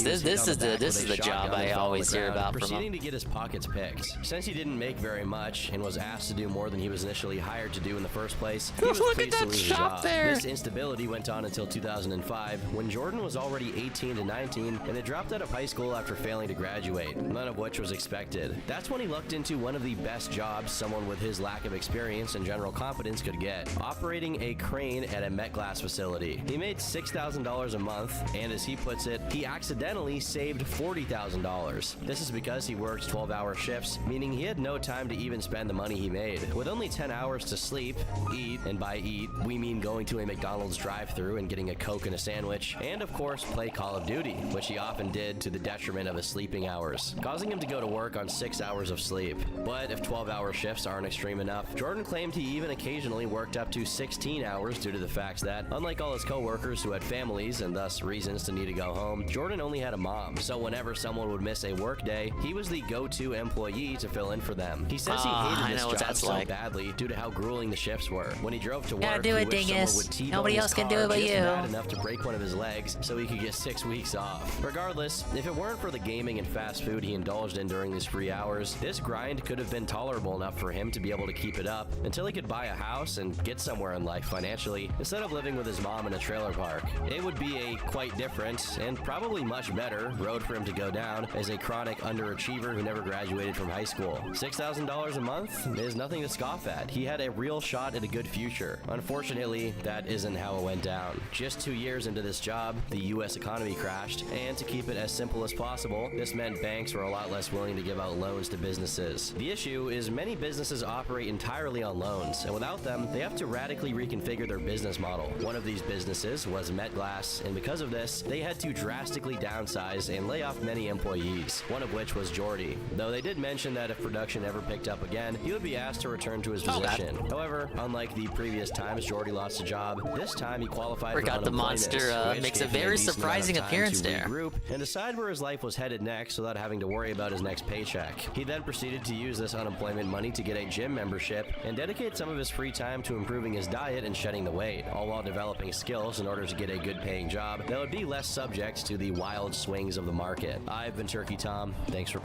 This is the job I always hear about from him. Proceeding to get his pockets picked. Since he didn't make very much and was asked to do more than he was initially hired to do in the first place, he was pleased to lose his job. This instability went on until 2005, when Jordan was already 18 to 19 and had dropped out of high school after failing to graduate, none of which was expected. That's when he looked into one of the best jobs someone with his lack of experience and general competence could get, operating a crane at a Met Glass facility. He made $6,000 a month, and as he puts it, he accidentally saved $40,000. This is because he worked 12-hour shifts, meaning he had no time to even spend the money he made. With only 10 hours to sleep, eat, and by eat, we mean going to a McDonald's drive-thru and getting a Coke and a sandwich, and of course play Call of Duty, which he often did to the detriment of his sleeping hours, causing him to go to work on 6 hours of sleep. But if 12-hour shifts aren't extreme enough, Jordan claimed he even occasionally worked up to 16 hours due to the fact that, unlike all his co-workers who had families and thus reasons to need to go home, Jordan only had a mom, so whenever someone would miss a work day, he was the go-to employee to fill in for them. He says he hated this job so badly due to how grueling filling the shifts were. When he drove to work, Gotta do he it, wished someone dingus. would T-bone Nobody his else can car do it but just you. bad enough to break one of his legs so he could get 6 weeks off. Regardless, if it weren't for the gaming and fast food he indulged in during these free hours, this grind could have been tolerable enough for him to be able to keep it up until he could buy a house and get somewhere in life financially instead of living with his mom in a trailer park. It would be a quite different and probably much better road for him to go down as a chronic underachiever who never graduated from high school. $6,000 a month is nothing to scoff at. He had a real shot at a good future. Unfortunately, that isn't how it went down. Just 2 years into this job, the US economy crashed, and to keep it as simple as possible, this meant banks were a lot less willing to give out loans to businesses. The issue is many businesses operate entirely on loans, and without them, they have to radically reconfigure their business model. One of these businesses was MetGlass, and because of this, they had to drastically downsize and lay off many employees, one of which was Jordy. Though they did mention that if production ever picked up again, he would be asked to return to his position. However, unlike the previous times Jordy lost a job, this time he qualified for Forgot the monster makes a very surprising appearance there. Regroup and decide where his life was headed next without having to worry about his next paycheck. He then proceeded to use this unemployment money to get a gym membership and dedicate some of his free time to improving his diet and shedding the weight, all while developing skills in order to get a good paying job that would be less subject to the wild swings of the market. I've been Turkey Tom. Thanks for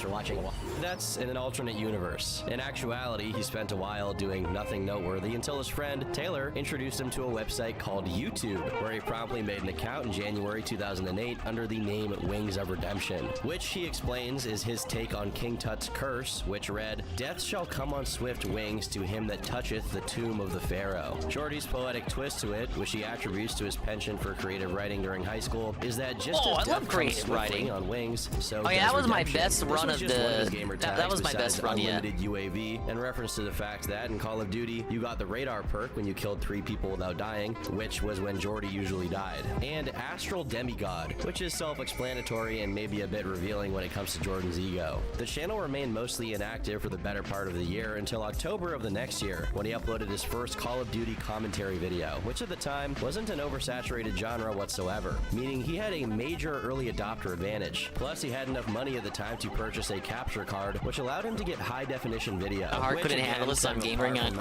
watching. That's in an alternate universe. In actuality, he spent a while doing nothing noteworthy until his friend Taylor introduced him to a website called YouTube, where he promptly made an account in January 2008 under the name Wings of Redemption, which he explains is his take on King Tut's curse, which read, "Death shall come on swift wings to him that toucheth the tomb of the Pharaoh." Jordy's poetic twist to it, which he attributes to his penchant for creative writing during high school, is that just as death comes swiftly on wings, so yeah, that was my best run of the. That was my best run yet. UAV, in reference to the fact that in Call of Duty, you got the radar perk when you killed 3 people without dying, which was when Jordy usually died, and Astral Demigod, which is self-explanatory and maybe a bit revealing when it comes to Jordan's ego. The channel remained mostly inactive for the better part of the year until October of the next year, when he uploaded his first Call of Duty commentary video, which at the time wasn't an oversaturated genre whatsoever, meaning he had a major early adopter advantage. Plus, he had enough money at the time to purchase a capture card, which allowed him to get high-definition video. The heart couldn't handle this on Game Ring on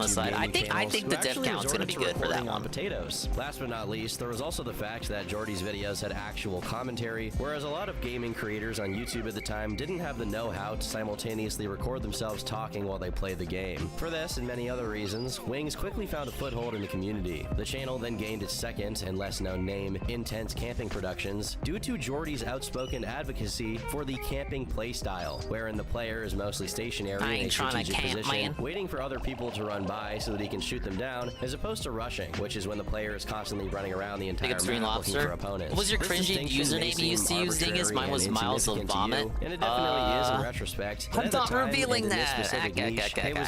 the side. I think the dev count's gonna be good for that one. Potatoes. Last but not least, there was also the fact that Jordy's videos had actual commentary, whereas a lot of gaming creators on YouTube at the time didn't have the know-how to simultaneously record themselves talking while they played the game. For this and many other reasons, Wings quickly found a foothold in the community. The channel then gained its second and less-known name, Intense Camping Productions, due to Jordy's outspoken advocacy for the camping playstyle, wherein the player is mostly stationary in a strategic position, waiting for other people to run by so that he can shoot them down, as opposed to rushing, which is when the player is constantly running around the entire map looking for opponents. What was your cringy username you used to use, Dingus? Mine was Miles of Vomit. And it definitely is in retrospect. I'm not revealing that.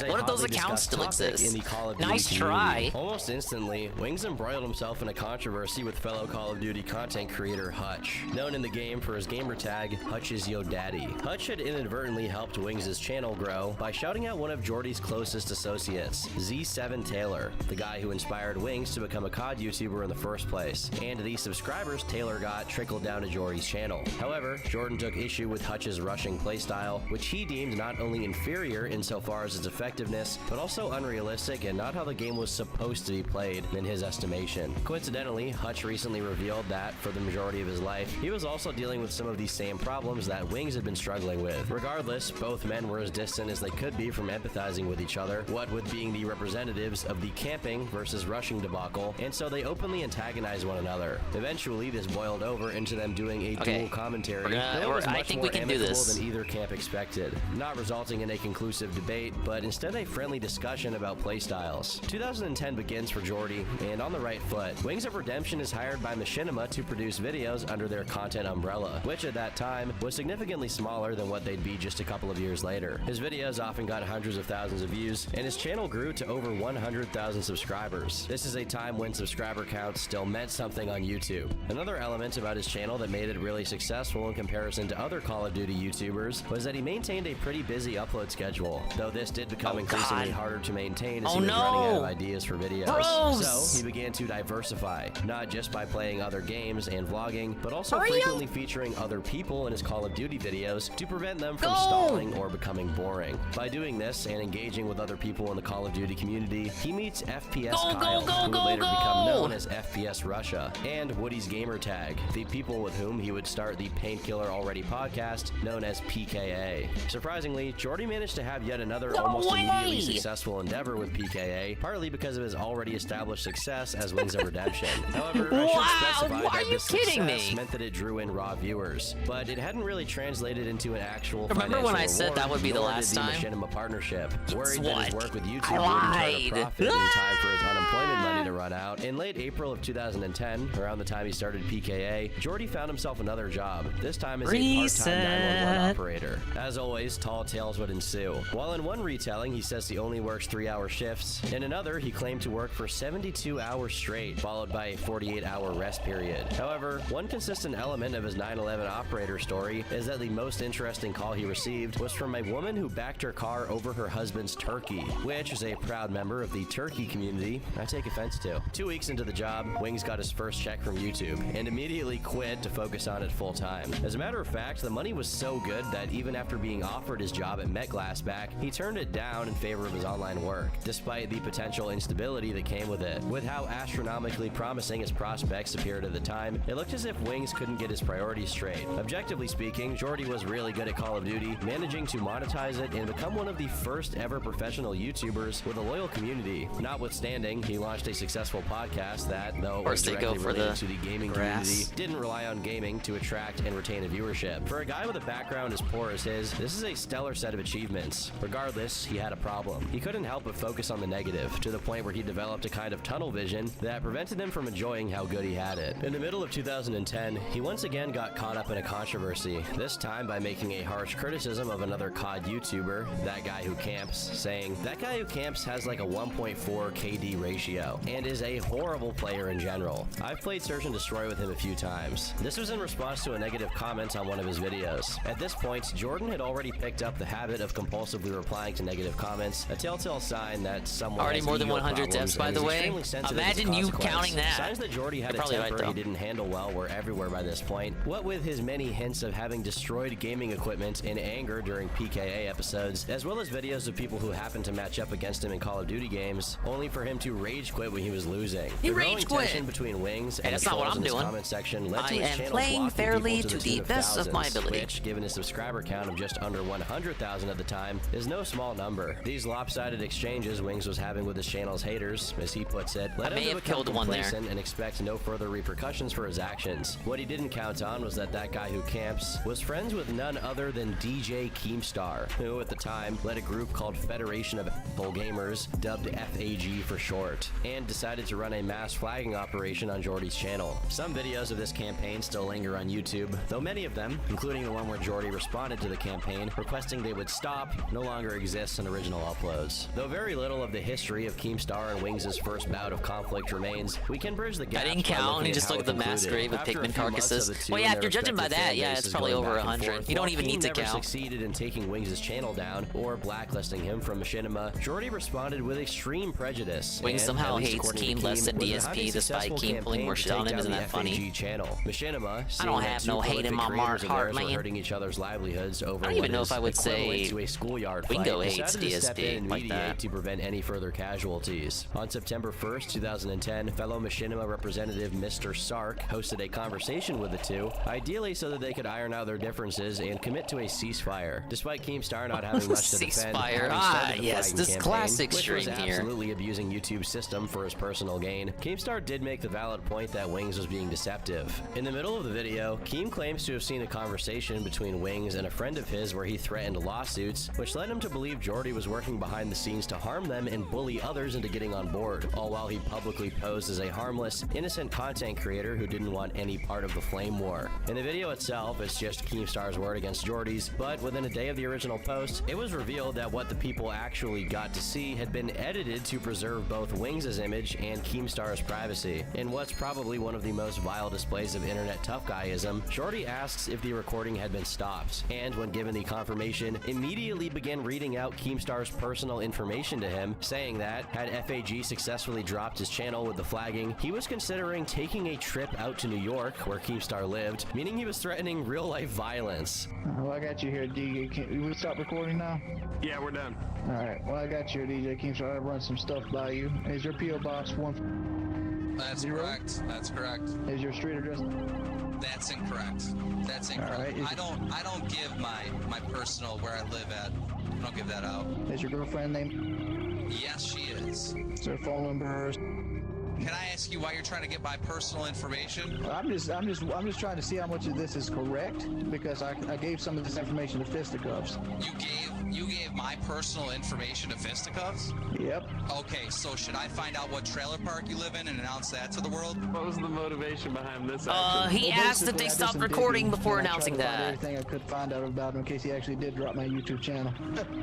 What if those accounts still exist? Nice try. Almost instantly, Wings embroiled himself in a controversy with fellow Call of Duty content creator Hutch, known in the game for his gamer tag, Hutch is Yo Daddy. Hutch had inadvertently helped Wings' channel grow by shouting out one of Jordy's closest associates, Z7 Taylor, the guy who inspired Wings to become a COD YouTuber in the first place, and the subscribers Taylor got trickled down to Jordy's channel. However, Jordan took issue with Hutch's rushing playstyle, which he deemed not only inferior insofar as its effectiveness, but also unrealistic and not how the game was supposed to be played in his estimation. Coincidentally, Hutch recently revealed that, for the majority of his life, he was also dealing with some of these same problems that Wings had been struggling with. Regardless, both men were as distant as they could be from empathizing with each other, what with being the representatives of the camping versus rushing debacle, and so they openly antagonized one another. Eventually, this boiled over into them doing a dual commentary that was much more amicable than either camp expected, not resulting in a conclusive debate, but instead a friendly discussion about playstyles. 2010 begins for Jordy, and on the right foot, Wings of Redemption is hired by Machinima to produce videos under their content umbrella, which at that time was significantly smaller than what they'd be just a couple of years later. His videos often got hundreds of thousands of views, and his channel grew to over 100,000 subscribers. This is a time when subscriber counts still meant something on YouTube. Another element about his channel that made it really successful in comparison to other Call of Duty YouTubers was that he maintained a pretty busy upload schedule, though this did become increasingly harder to maintain as he was running out of ideas for videos. So he began to diversify, not just by playing other games and vlogging, but also frequently featuring other people in his Call of Duty videos to prevent them from stalling or becoming boring. By doing this and engaging with other people in the Call of Duty community, he meets FPS Kyle, who would later become known as FPS Russia, and Woody's gamertag, the people with whom he would start the Painkiller Already podcast, known as PKA. Surprisingly, Jordy managed to have yet another almost immediately successful endeavor with PKA, partly because of his already established success as Wings of Redemption. However, I should specify that this success meant that it drew in raw viewers, but it hadn't really translated into an actual Remember when I said that would be the last time? Machinima partnership. Worried What? that his work with YouTube wouldn't turn a profit in time for his unemployment money to run out, in late April of 2010, around the time he started PKA, Jordy found himself another job, this time as a part-time 911 operator. As always, tall tales would ensue. While in one retelling, he says he only works 3-hour shifts, in another, he claimed to work for 72 hours straight, followed by a 48-hour rest period. However, one consistent element of his 9/11 operator story is that the most interesting call he received was from a woman who backed her car over her husband's turkey, which is a proud member of the turkey community I take offense to. 2 weeks into the job, Wings got his first check from YouTube and immediately quit to focus on it full time. As a matter of fact, the money was so good that even after being offered his job at MetGlass back, he turned it down in favor of his online work, despite the potential instability that came with it. With how astronomically promising his prospects appeared at the time, it looked as if Wings couldn't get his priorities straight. Objectively speaking, Jordy was really good at Call of Duty, managing to monetize it and become one of the first ever professional YouTubers with a loyal community. Notwithstanding, he launched a successful podcast that, though it was directly related to the gaming community, didn't rely on gaming to attract and retain a viewership. For a guy with a background as poor as his, this is a stellar set of achievements. Regardless, he had a problem. He couldn't help but focus on the negative, to the point where he developed a kind of tunnel vision that prevented him from enjoying how good he had it. In the middle of 2010, he once again got caught up in a controversy, this time by making a harsh criticism of another COD YouTuber, That Guy Who Camps, saying, "That guy who camps has like a 1.4 KD ratio, and is a horrible player in general. I've played Search and Destroy with him a few times." This was in response to a negative comment on one of his videos. At this point, Jordan had already picked up the habit of compulsively replying to negative comments, a telltale sign that someone Already has more than ego 100 problems deaths, by and the is way. extremely sensitive to Imagine you consequence. counting that. Signs that Jordy had a You're probably temper right, he though. didn't handle well were everywhere by this point. What with his many hints of having destroyed gaming equipment in anger during PKA episodes, as well as videos of people who happened to match up against him in Call of Duty games, only for him to rage quit when he was losing. He The growing rage quit. tension between Wings Hey, and that's the not what trolls I'm in his doing. comment section led to I his am channel playing blocking fairly people to the the tune of best of my thousands, ability. which, given his subscriber count of just under 100,000 at the time, is no small number. These lopsided exchanges Wings was having with his channel's haters, as he puts it, led I him may to have become killed one there. complacent and expect no further repercussions for his actions. What he didn't count on was that guy who camps was friends with none other than DJ Keemstar, who at the time led a group called Federation of Apple Gamers, dubbed FAG for short, and decided to run a mass flagging operation on Jordy's channel. Some videos of this campaign still linger on YouTube, though many of them, including the one where Jordy responded to the campaign requesting they would stop, no longer exist in original uploads. Though very little of the history of Keemstar and Wings' first bout of conflict remains, we can bridge the gap. I didn't count, and he just looked at the mass grave with Pikmin carcasses. Well, yeah, if you're judging by that, yeah, it's probably over 100. You don't even need to never count. Succeeded in taking Wings' channel down or blacklisting him from Machinima, Jordy responded with extreme prejudice. Wings and, somehow at least hates according to Keem less than was a DSP highly despite successful Keem pulling campaign more to shit on take him. Isn't down that the funny? FAG channel. Machinima, I don't have no hate in my heart, man. hurting each other's livelihoods over I don't even what know is if I would equivalent say to a schoolyard Wingo fight, hates decided to step in DSP and like mediate that. to prevent any further casualties. On September 1st, 2010, fellow Machinima representative Mr. Sark hosted a conversation with the two, ideally so that they could iron out their differences and commit to a ceasefire. Despite Keemstar not having much to defend, Ceasefire. having Ah, started the yes, flagging this campaign, classic which was stream here. absolutely abusing YouTube's system for his personal gain, Keemstar did make the valid point that Wings was being deceptive. In the middle of the video, Keem claims to have seen a conversation between Wings and a friend of his where he threatened lawsuits, which led him to believe Jordy was working behind the scenes to harm them and bully others into getting on board, all while he publicly posed as a harmless, innocent content creator who didn't want any part of the flame war. In the video itself, it's just Keemstar's word against Jordy's, but within a day of the original post, it was revealed that what the people actually got to see had been edited to preserve both Wings' image and Keemstar's privacy. In what's probably one of the most vile displays of internet tough guyism, Jordy asks if the recording had been stopped, and when given the confirmation, immediately began reading out Keemstar's personal information to him, saying that, had FAG successfully dropped his channel with the flagging, he was considering taking a trip out to New York, where Keemstar lived, meaning he was threatening real-life violence. Well, I got you here, D. Can we stop recording now? Yeah, we're done. All right. Alright, well I got you, DJ King, so I'll run some stuff by you. Is your P.O. Box 1? That's correct. That's correct. Is your street address? That's incorrect. That's incorrect. Right, I don't give my personal where I live at. I don't give that out. Is your girlfriend name? Yes, she is. Is there a phone number hers? Can I ask you why you're trying to get my personal information? I'm just trying to see how much of this is correct because I gave some of this information to Fisticuffs. You gave my personal information to Fisticuffs? Yep. Okay, so should I find out what trailer park you live in and announce that to the world? What was the motivation behind this He asked if they stopped recording before announcing that. Everything I could find out about him in case he actually did drop my YouTube channel.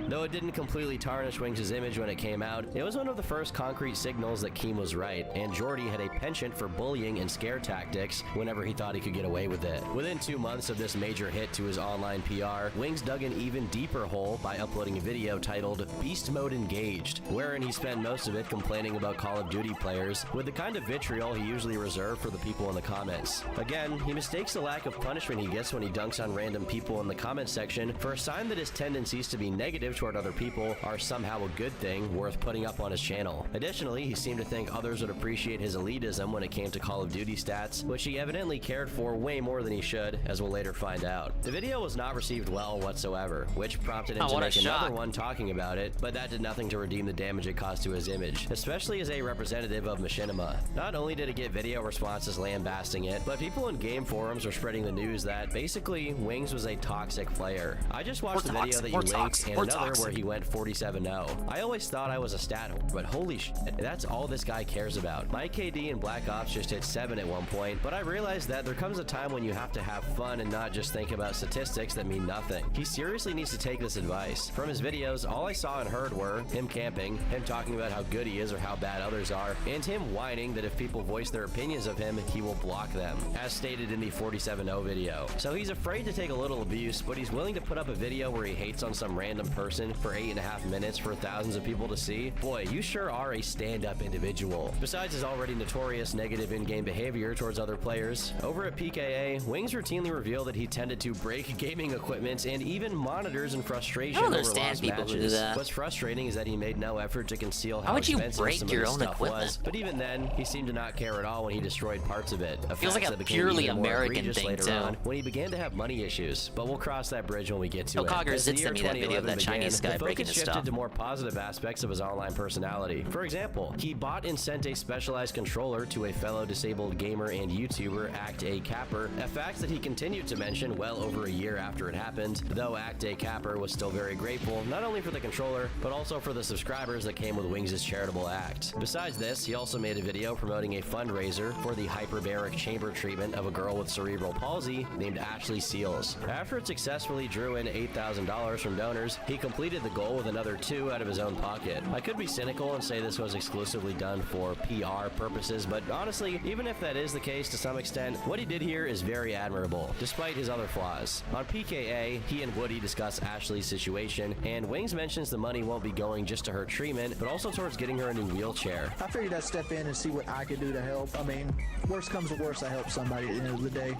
Though it didn't completely tarnish Wings' image when it came out, it was one of the first concrete signals that Keem was right, and Jordy had a penchant for bullying and scare tactics whenever he thought he could get away with it. Within 2 months of this major hit to his online PR, Wings dug an even deeper hole by uploading a video titled Beast Mode Engaged, wherein he spent most of it complaining about Call of Duty players with the kind of vitriol he usually reserved for the people in the comments. Again, he mistakes the lack of punishment he gets when he dunks on random people in the comment section for a sign that his tendencies to be negative toward other people are somehow a good thing worth putting up on his channel. Additionally, he seemed to think others would appreciate his elitism when it came to Call of Duty stats, which he evidently cared for way more than he should, as we'll later find out. The video was not received well whatsoever, which prompted him to make another one talking about it, but that did nothing to redeem the damage it caused to his image, especially as a representative of Machinima. Not only did it get video responses lambasting it, but people in game forums were spreading the news that basically Wings was a toxic player. I just watched the video that you linked and another where he went 47-0. I always thought I was a stat whore, but holy shit, that's all this guy cares about. My KD in Black Ops just hit 7 at one point, but I realized that there comes a time when you have to have fun and not just think about statistics that mean nothing. He seriously needs to take this advice. From his videos, all I saw and heard were him camping, him talking about how good he is or how bad others are, and him whining that if people voice their opinions of him, he will block them, as stated in the 47-0 video. So he's afraid to take a little abuse, but he's willing to put up a video where he hates on some random person for 8.5 minutes for thousands of people to see. Boy, you sure are a stand-up individual. Besides his already notorious negative in-game behavior towards other players, over at PKA, Wings routinely revealed that he tended to break gaming equipment and even monitors in frustration over lost matches. What's frustrating is that he made no effort to conceal how expensive some of his stuff was, but even then, he seemed to not care at all when he destroyed parts of it. Feels like a purely American thing too. On, when he began to have money issues, but we'll cross that bridge when we get to it. Cogger did send me that video of that Chinese guy breaking his stuff. The focus shifted to more positive aspects of his online personality. For example, he bought and sent a specialized controller to a fellow disabled gamer and YouTuber, Act A Capper, a fact that he continued to mention well over a year after it happened, though Act A Capper was still very grateful, not only for the controller, but also for the subscribers that came with Wings' charitable act. Besides this, he also made a video promoting a fundraiser for the hyperbaric chamber treatment of a girl with cerebral palsy named Ashley Seals. After it successfully drew in $8,000 from donors, he completed the goal with another $2,000 out of his own pocket. I could be cynical and say this was exclusively done for PR purposes, but honestly, even if that is the case to some extent, what he did here is very admirable, despite his other flaws. On PKA, he and Woody discuss Ashley's situation, and Wings mentions the money won't be going just to her treatment, but also towards getting her a new wheelchair. I figured I'd step in and see what I could do to help. I mean, worst comes to worst, I help somebody at the end of the day.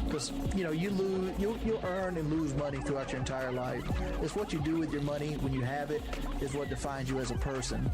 Because, you know, you'll earn and lose money throughout your entire life. It's what you do with your money when you have it is what defines you as a person.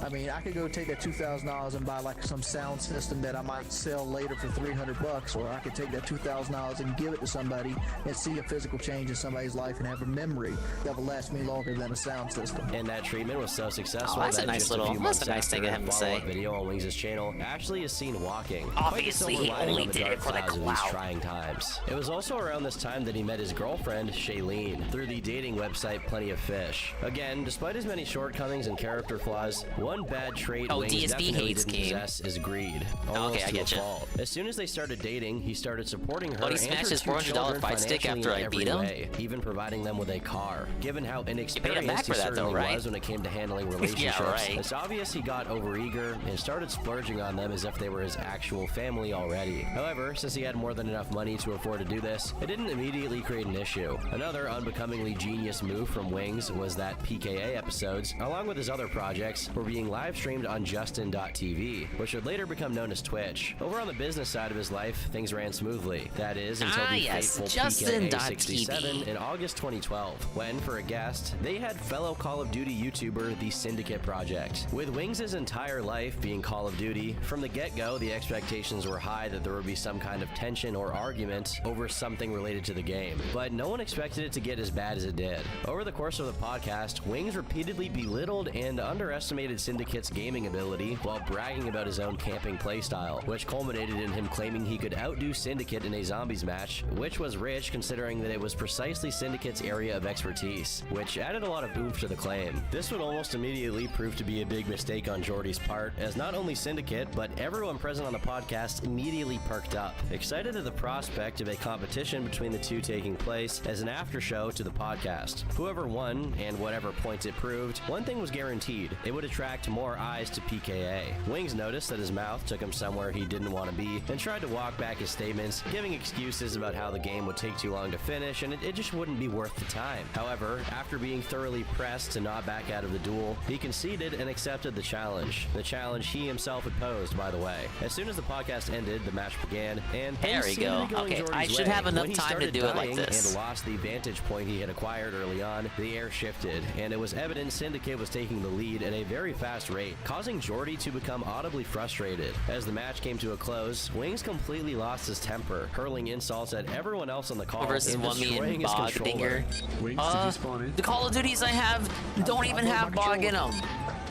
I mean, I could go take that $2,000 and buy like some sound system that I might sell later for $300, or I could take that $2,000 and give it to somebody and see a physical change in somebody's life and have a memory that will last me longer than a sound system. And that treatment was so successful that's that a nice just a few months thing after to have to say. Video on Wings' channel, Ashley is seen walking. Obviously, he only did it for the these trying times. It was also around this time that he met his girlfriend, Shailene, through the dating website Plenty of Fish. Again, despite his many shortcomings and character flaws, one bad trait Wings DSP definitely hates didn't possess is greed. Okay, I get you. As soon as they started dating, he started supporting her. Oh, he smashed his $400 fight stick after I beat him? Even providing them with a car. Given how inexperienced he certainly was when it came to handling relationships, it's obvious he got overeager and started splurging on them as if they were his actual family already. However, since he had more than enough money to afford to do this, it didn't immediately create an issue. Another unbecomingly genius move from Wings was that PKA episodes, along with his other projects, were being live streamed on Justin.tv, which would later become known as Twitch. Over on the business side of his life, things ran smoothly. That is, until the fateful PKA 67 in August 2012, when, for a guest, they had fellow Call of Duty YouTuber The Syndicate Project. With Wings' entire life being Call of Duty, from the get-go, the expectations were high that there would be some kind of tension or argument over something related to the game, but no one expected it to get as bad as it did. Over the course of the podcast, Wings repeatedly belittled and underestimated Syndicate's gaming ability while bragging about his own camping playstyle, which culminated in him claiming he could outdo Syndicate in a zombies match, which was rich considering that it was precisely Syndicate's area of expertise, which added a lot of oomph to the claim. This would almost immediately prove to be a big mistake on Jordy's part, as not only Syndicate, but everyone present on the podcast immediately perked up, excited at the prospect of a competition between the two taking place as an after show to the podcast. Whoever won, and whatever points it proved, one thing was guaranteed: it would attract more eyes to PKA. Wings noticed that his mouth took him somewhere he didn't want to be, and tried to walk back his statements, giving excuses about how the game would take too long to finish, and it just wouldn't be worth the time. However, after being thoroughly pressed to not back out of the duel, he conceded and accepted the challenge. The challenge he himself had posed, by the way. As soon as the podcast ended, the match began, and there we go. Okay, I should have enough time to do it like this. And lost the vantage point he had acquired early on, the air shifted, and it was evident Syndicate was taking the lead at a very fast rate, causing Jordy to become audibly frustrated. As the match came to a close, Wings completely lost his temper, hurling insults at everyone else on the call versus and destroying his controller. Wings, did you spawn in? The Call of Duties I have don't even have bog in them.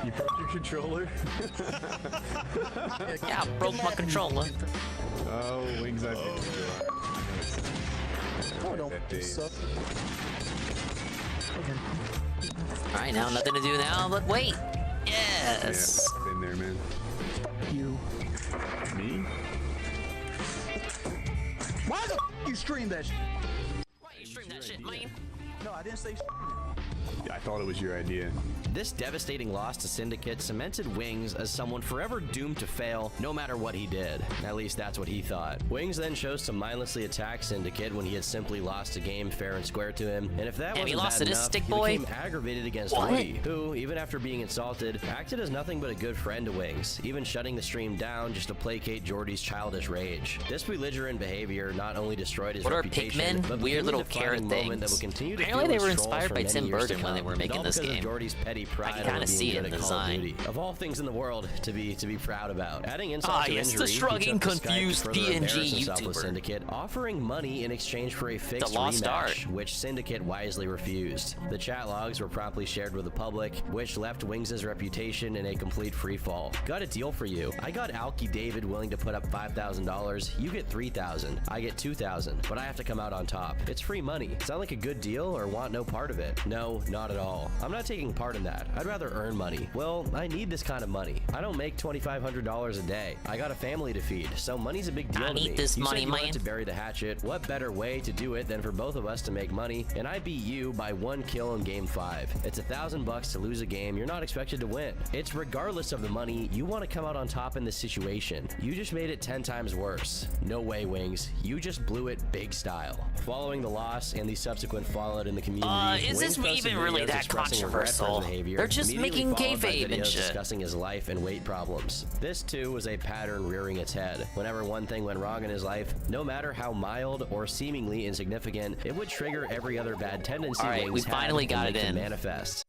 You broke your controller? Yeah, I broke my controller. Oh, Wings, I think Alright, now nothing to do now, but wait. Yes. Yeah, been there, man. You. Me? Why the you stream that shit? Why you stream that shit, man? No, I didn't say I thought it was your idea. This devastating loss to Syndicate cemented Wings as someone forever doomed to fail no matter what he did. At least that's what he thought. Wings then chose to mindlessly attack Syndicate when he had simply lost a game fair and square to him, and if that wasn't bad enough, he became aggravated against Woody, who, even after being insulted, acted as nothing but a good friend to Wings, even shutting the stream down just to placate Jordy's childish rage. This belligerent behavior not only destroyed his reputation, Pikmin? but Weird little carrot moment that things. will continue to Apparently they were inspired by Tim Burton when they were making this game. Jordy's petty pride I can kind of see it in the design. Of all things in the world to be proud about. Adding insult to yes, injury, the shrugging, confused PNG YouTuber. Syndicate, offering money in exchange for a fixed rematch, which Syndicate wisely refused. The chat logs were promptly shared with the public, which left Wings' reputation in a complete freefall. Got a deal for you. I got Alky David willing to put up $5,000. You get $3,000. I get $2,000, but I have to come out on top. It's free money. Sound like a good deal or want no part of it? No, not at all. I'm not taking part in that. I'd rather earn money. Well, I need this kind of money. I don't make $2,500 a day. I got a family to feed, so money's a big deal to me. I need this money, man. To bury the hatchet. What better way to do it than for both of us to make money? And I beat you by 1 kill in game 5. It's $1,000 to lose a game you're not expected to win. It's regardless of the money, you want to come out on top in this situation. You just made it 10 times worse. No way, Wings. You just blew it big style. Following the loss and the subsequent fallout in the community, is this even really that controversial? They're just making kayfabe and shit. Discussing his life and weight problems. This too was a pattern rearing its head. Whenever one thing went wrong in his life, no matter how mild or seemingly insignificant, it would trigger every other bad tendency. All right, we finally got it in. Manifest.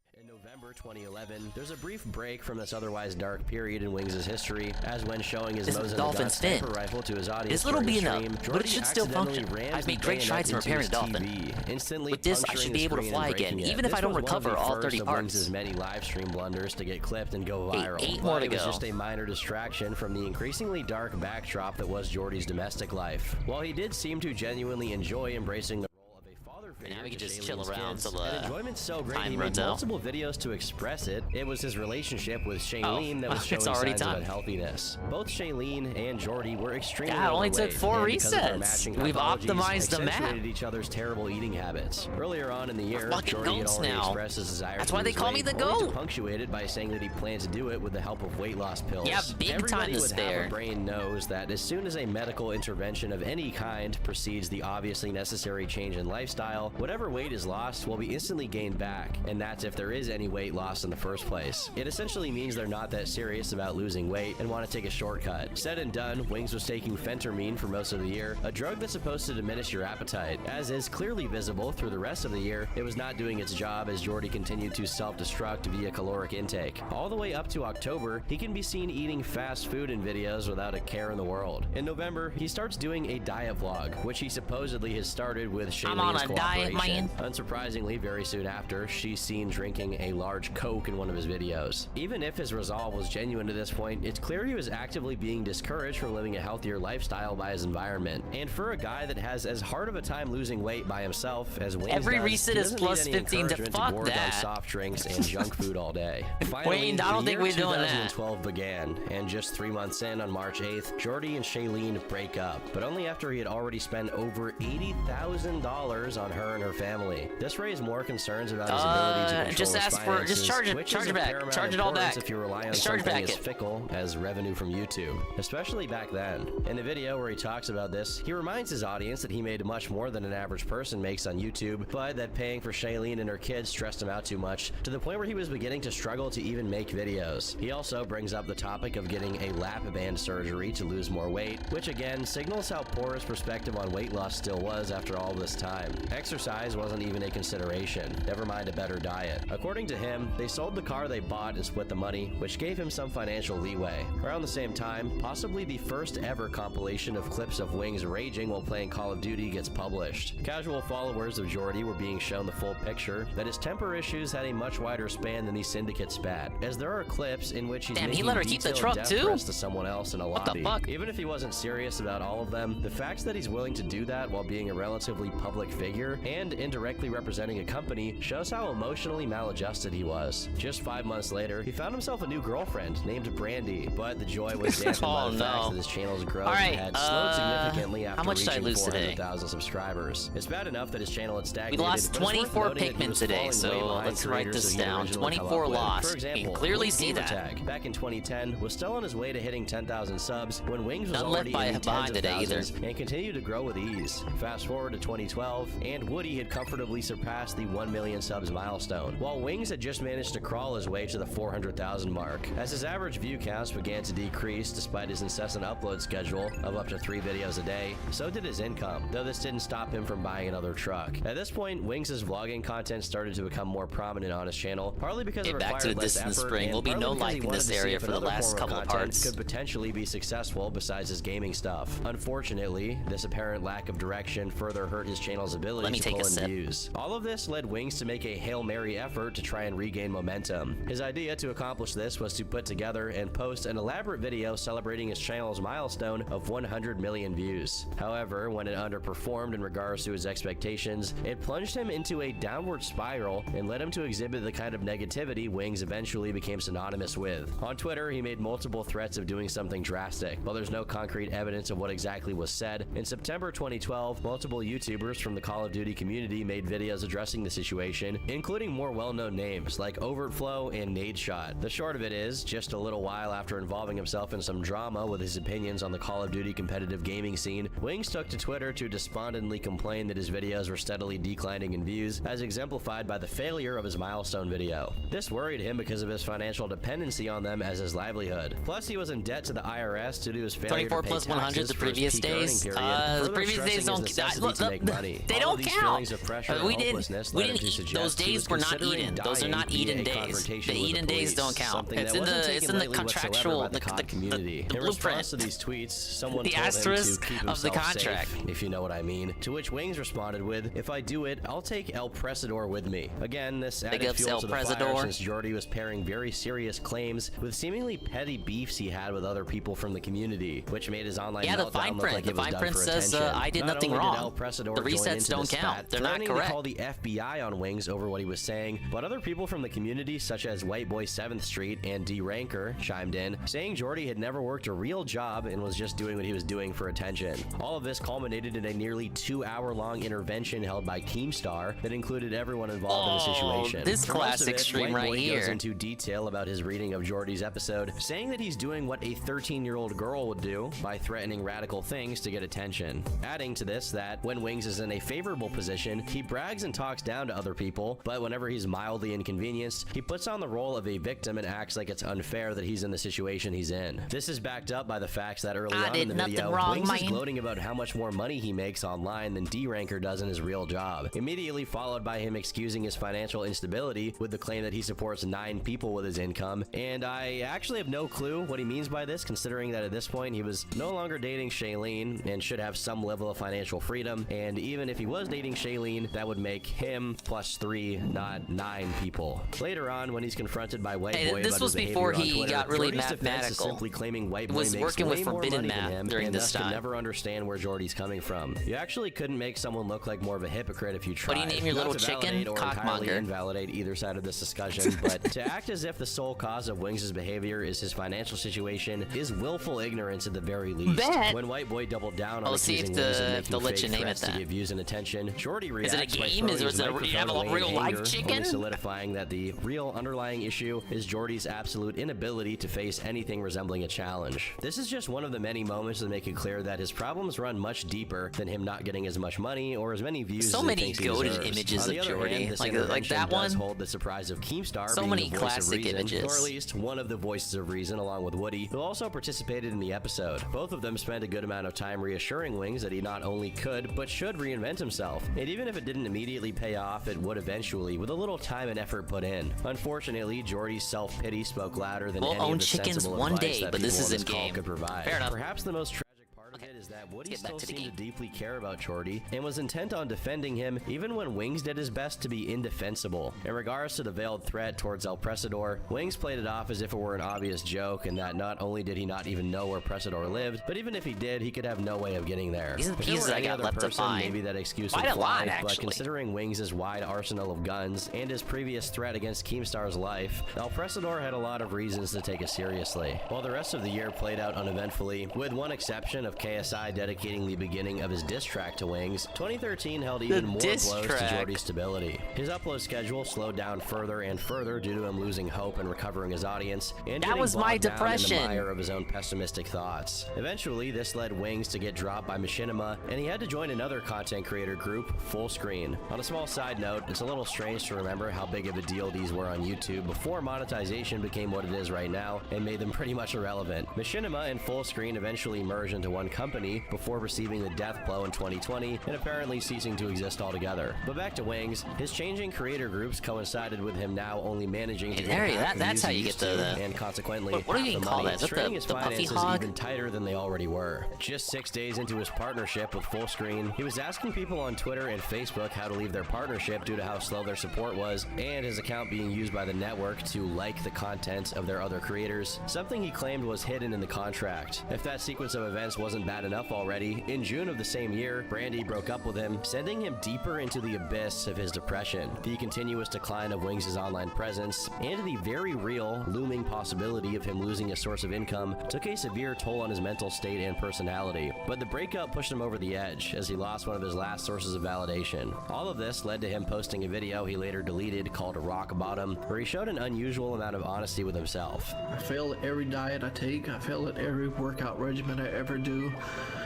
2011, there's a brief break from this otherwise dark period in Wings' history, as when showing his Mosin sniper rifle to his audience. This little be enough, but it should still function. I've made great strides in repairing the Dolphin. With this, I should be able to fly again, even if I don't recover all 30 parts. Wings' many live stream blunders to get clipped and go viral. Eight more to go. It was just a minor distraction from the increasingly dark backdrop that was Jordy's domestic life. While he did seem to genuinely enjoy embracing the now we can just chill around till enjoyment's so great time he runs made out. multiple videos to express it, It was his relationship with Shailene that was showing signs of unhealthiness. Both Shailene and Jordy were extremely overweight. It only took 4 resets. We've optimized the map. Each other's terrible eating habits. Earlier on in the year, Jordy had already expressed his desire That's to why they lose call me weight, the GOAT. punctuated by saying that he plans to do it with the help of weight loss pills. Yeah, big Everybody time to with spare. half a brain knows that as soon as a medical intervention of any kind precedes the obviously necessary change in lifestyle, whatever weight is lost will be instantly gained back, and that's if there is any weight lost in the first place. It essentially means they're not that serious about losing weight and want to take a shortcut. Said and done, Wings was taking phentermine for most of the year, a drug that's supposed to diminish your appetite. As is clearly visible through the rest of the year, it was not doing its job as Jordy continued to self-destruct via caloric intake. All the way up to October, he can be seen eating fast food in videos without a care in the world. In November, he starts doing a diet vlog, which he supposedly has started with Shailene's I'm on a diet, man. Unsurprisingly, very soon after, she's seen drinking a large Coke in one of his videos. Even if his resolve was genuine to this point, it's clear he was actively being discouraged from living a healthier lifestyle by his environment. And for a guy that has as hard of a time losing weight by himself as Wayne Every does, reset he is doesn't plus need any 15 to encouragement fuck gorge on that. soft drinks and junk food all day. Finally, Wayne, I don't the think year we're doing that. 2012 began, and just 3 months in, on March 8th, Jordy and Shailene break up, but only after he had already spent over $80,000 on her and her family. This raised more concerns about his ability to control just his ask for- finances, just charge it- which charge is it of back. paramount Charge it all importance back. if you rely on Just charge something back as it. fickle as revenue from YouTube, especially back then. In the video where he talks about this, he reminds his audience that he made much more than an average person makes on YouTube, but that paying for Shailene and her kids stressed him out too much, to the point where he was beginning to struggle to even make videos. He also brings up the topic of getting a lap band surgery to lose more weight, which again signals how poor his perspective on weight loss still was after all this time. Exercise wasn't even a consideration, never mind a better diet. According to him, they sold the car they bought and split the money, which gave him some financial leeway. Around the same time, possibly the first ever compilation of clips of Wings raging while playing Call of Duty gets published. Casual followers of Jordy were being shown the full picture, that his temper issues had a much wider span than the Syndicate spat, as there are clips in which he's Damn, he making let her keep the detailed truck death too? threats to someone else in a What the lobby. fuck? Even if he wasn't serious about all of them, the fact that he's willing to do that while being a relatively public figure and indirectly representing a company shows how emotionally maladjusted he was. Just 5 months later, he found himself a new girlfriend named Brandy, but the joy was dampened by the fact that his channel's growth had slowed significantly after how much did I reaching lose today? 400,000 subscribers. It's bad enough that his channel had We stagnated. lost but it's worth 24 noting that he Pikmin was today, falling way so behind let's write creators this that he down. originally come 24 up with. lost. For You example, can clearly Wings see that. Gamertag, back in 2010, was still on his way to hitting 10,000 subs when Wings was None already left in the behind tens of today either. thousands and continued to grow with ease. Fast forward to 2012, and Woody had comfortably surpassed the 1 million subs milestone, while Wings had just managed to crawl his way to the 400,000 mark. As his average view count began to decrease despite his incessant upload schedule of up to 3 videos a day, so did his income, though this didn't stop him from buying another truck. At this point, Wings' vlogging content started to become more prominent on his channel, partly because it required back to less this in the effort, spring. and Will be partly no because he life in wanted this to see area if for the another last form of couple of content parts. could potentially be successful besides his gaming stuff. Unfortunately, this apparent lack of direction further hurt his channel's ability Let me to take pull a in sip. views. All of this led Wings to make a Hail Mary effort to try and regain momentum. His idea to accomplish this was to put together and post an elaborate video celebrating his channel's milestone of 100 million views. However, when it underperformed in regards to his expectations, it plunged him into a downward spiral and led him to exhibit the kind of negativity Wings eventually became synonymous with. On Twitter, he made multiple threats of doing something drastic. While there's no concrete evidence of what exactly was said, in September 2012, multiple YouTubers from the Call of Duty community made videos addressing the situation, including more well-known names like Overtflow and Nadeshot. The short of it is, just a little while after involving himself in some drama with his opinions on the Call of Duty competitive gaming scene, Wings took to Twitter to despondently complain that his videos were steadily declining in views, as exemplified by the failure of his milestone video. This worried him because of his financial dependency on them as his livelihood. Plus, he was in debt to the IRS due to his failure 24 to pay plus 100 taxes the for his previous peak earning days. period, The further previous days stressing his don't necessity to make money. they All don't of these count. feelings of pressure and We hopelessness didn't led him to eat suggest those he days. was We're not considering eating. Those are not dying via eaten a days. confrontation The with eaten days police, don't count. something It's that in wasn't the taken lightly whatsoever contractual by the COD community. In response blueprint. to these tweets, someone The told him to asterisk keep of the himself contract. safe, if you know what I mean. To which Wings responded with, "If I do it, I'll take El Presador with me." Again, this added ups fuel El to the fire Presador. since Jordy was pairing very serious claims with seemingly petty beefs he had with other people from the community, which made his online Yeah, the meltdown fine look print. like The it was fine done print for says, attention. I did Not nothing only did wrong. El Presador The join resets into don't the count. spat, They're not threatening to correct. call the FBI on Wings over what he was saying, but other people from the community such as White Boy 7th Street and D Ranker chimed in, saying Jordy had never worked a real job and was just doing what he was doing for attention. All of this culminated in a nearly 2-hour-long intervention held by Keemstar that included everyone involved in the situation. This For most of classic it, stream White right Boy here. goes into detail about his reading of Jordy's episode, saying that he's doing what a 13-year-old girl would do by threatening radical things to get attention. Adding to this that when Wings is in a favorable position, he brags and talks down to other people, but whenever he's mildly inconvenienced, he puts on the role of a victim and acts like it's unfair that he's in the situation he's in. This is backed up by the facts that early on in the video, Wings is gloating about how much more money he makes online than D Ranker does in his real job, immediately followed by him excusing his financial instability with the claim that he supports 9 people with his income. And I actually have no clue what he means by this, considering that at this point he was no longer dating Shailene and should have some level of financial freedom, and even if he was dating Shailene, that would make him plus 3, not 9 people. Later on, when he's confronted by White Boy this about was his before behavior on he Twitter, got really Jordy's defense is mathematical. simply claiming White Boy Was makes working with way more forbidden money than math him during and this thus time. can never understand where Jordy's coming from. You actually couldn't make someone look like more of a hypocrite if you tried. What do you name your Not little to chicken? validate or entirely Cockmonger. invalidate either side of this discussion, but to act as if the sole cause of Wings' behavior is his financial situation is willful ignorance at the very least. Bet. When White Boy doubled down on Let's see accusing if Wings of the- making they'll let fake you name it threats to that. get views and attention, Jordy Is it a reacts by game? throwing Is his it a microphone away in real life anger, chicken? only solidifying that the real underlying issue is Jordy's absolute inability to face anything resembling a challenge. This is just one of the many moments that make it clear that his problems run much deeper than him not getting as much money or as many views So as he many thinks he goated deserves. images On the of other Jordy. hand, this Like intervention that does one. hold the surprise of Keemstar So being many the voice classic of reason, images. or at least one of the voices of reason, along with Woody, who also participated in the episode. Both of them spent a good amount of time reassuring Wings that he not only could, but should reinvent himself. And even if it didn't immediately pay off, it would eventually, with a little time and effort put in. Unfortunately, Jordy's self-pity spoke louder than We'll any own of the chickens sensible one advice day, that but this people on isn't call game. could provide. Fair enough. Perhaps the most tragic part of it is that Woody still seemed to deeply care about Jordy and was intent on defending him even when Wings did his best to be indefensible. In regards to the veiled threat towards El Presador, Wings played it off as if it were an obvious joke and that not only did he not even know where Presador lived, but even if he did, he could have no way of getting there. These are the If there pieces were I any got other left to person, find. maybe that excuse Quite would a lot, fly, but actually. considering Wings' wide arsenal of guns and his previous threat against Keemstar's life, El Presador had a lot of reasons to take it seriously. While the rest of the year played out uneventfully, with one exception of KSI dedicating the beginning of his diss track to Wings, 2013 held even more diss blows track. to Jordy's stability. His upload schedule slowed down further and further due to him losing hope and recovering his audience, and That getting was my bogged down in the depression. mire of his own pessimistic thoughts. Eventually, this led Wings to get dropped by Machinima, and he had to join another content creator group, Full Screen. On a small side note, it's a little strange to remember how big of a deal these were on YouTube before monetization became what it is right now and made them pretty much irrelevant. Machinima and Full Screen eventually merged into one company before receiving the death blow in 2020 and apparently ceasing to exist altogether. But back to Wings, his changing creator groups coincided with him now only managing to Hey, get there you- half the that's views how he you used get to, the- and consequently What do half you the call money, that? Is that straining the- his the Buffy finances hog? even tighter than they already were. Just 6 days into his partnership with Full Screen, he was asking people on Twitter and Facebook how to leave their partnership due to how slow their support was, and his account being used by the network to like the content of their other creators, something he claimed was hidden in the contract. If that sequence of events wasn't bad enough already, in June of the same year, Brandy broke up with him, sending him deeper into the abyss of his depression, the continuous decline of Wings' online presence, and the very real, looming possibility of him losing a source of income took a severe toll on his mental state and personality. But the breakup pushed him over the edge, as he lost one of his last sources of validation. All of this led to him posting a video he later deleted called Rock Bottom, where he showed an unusual amount of honesty with himself. I fail at every diet I take. I fail at every workout regimen I ever do.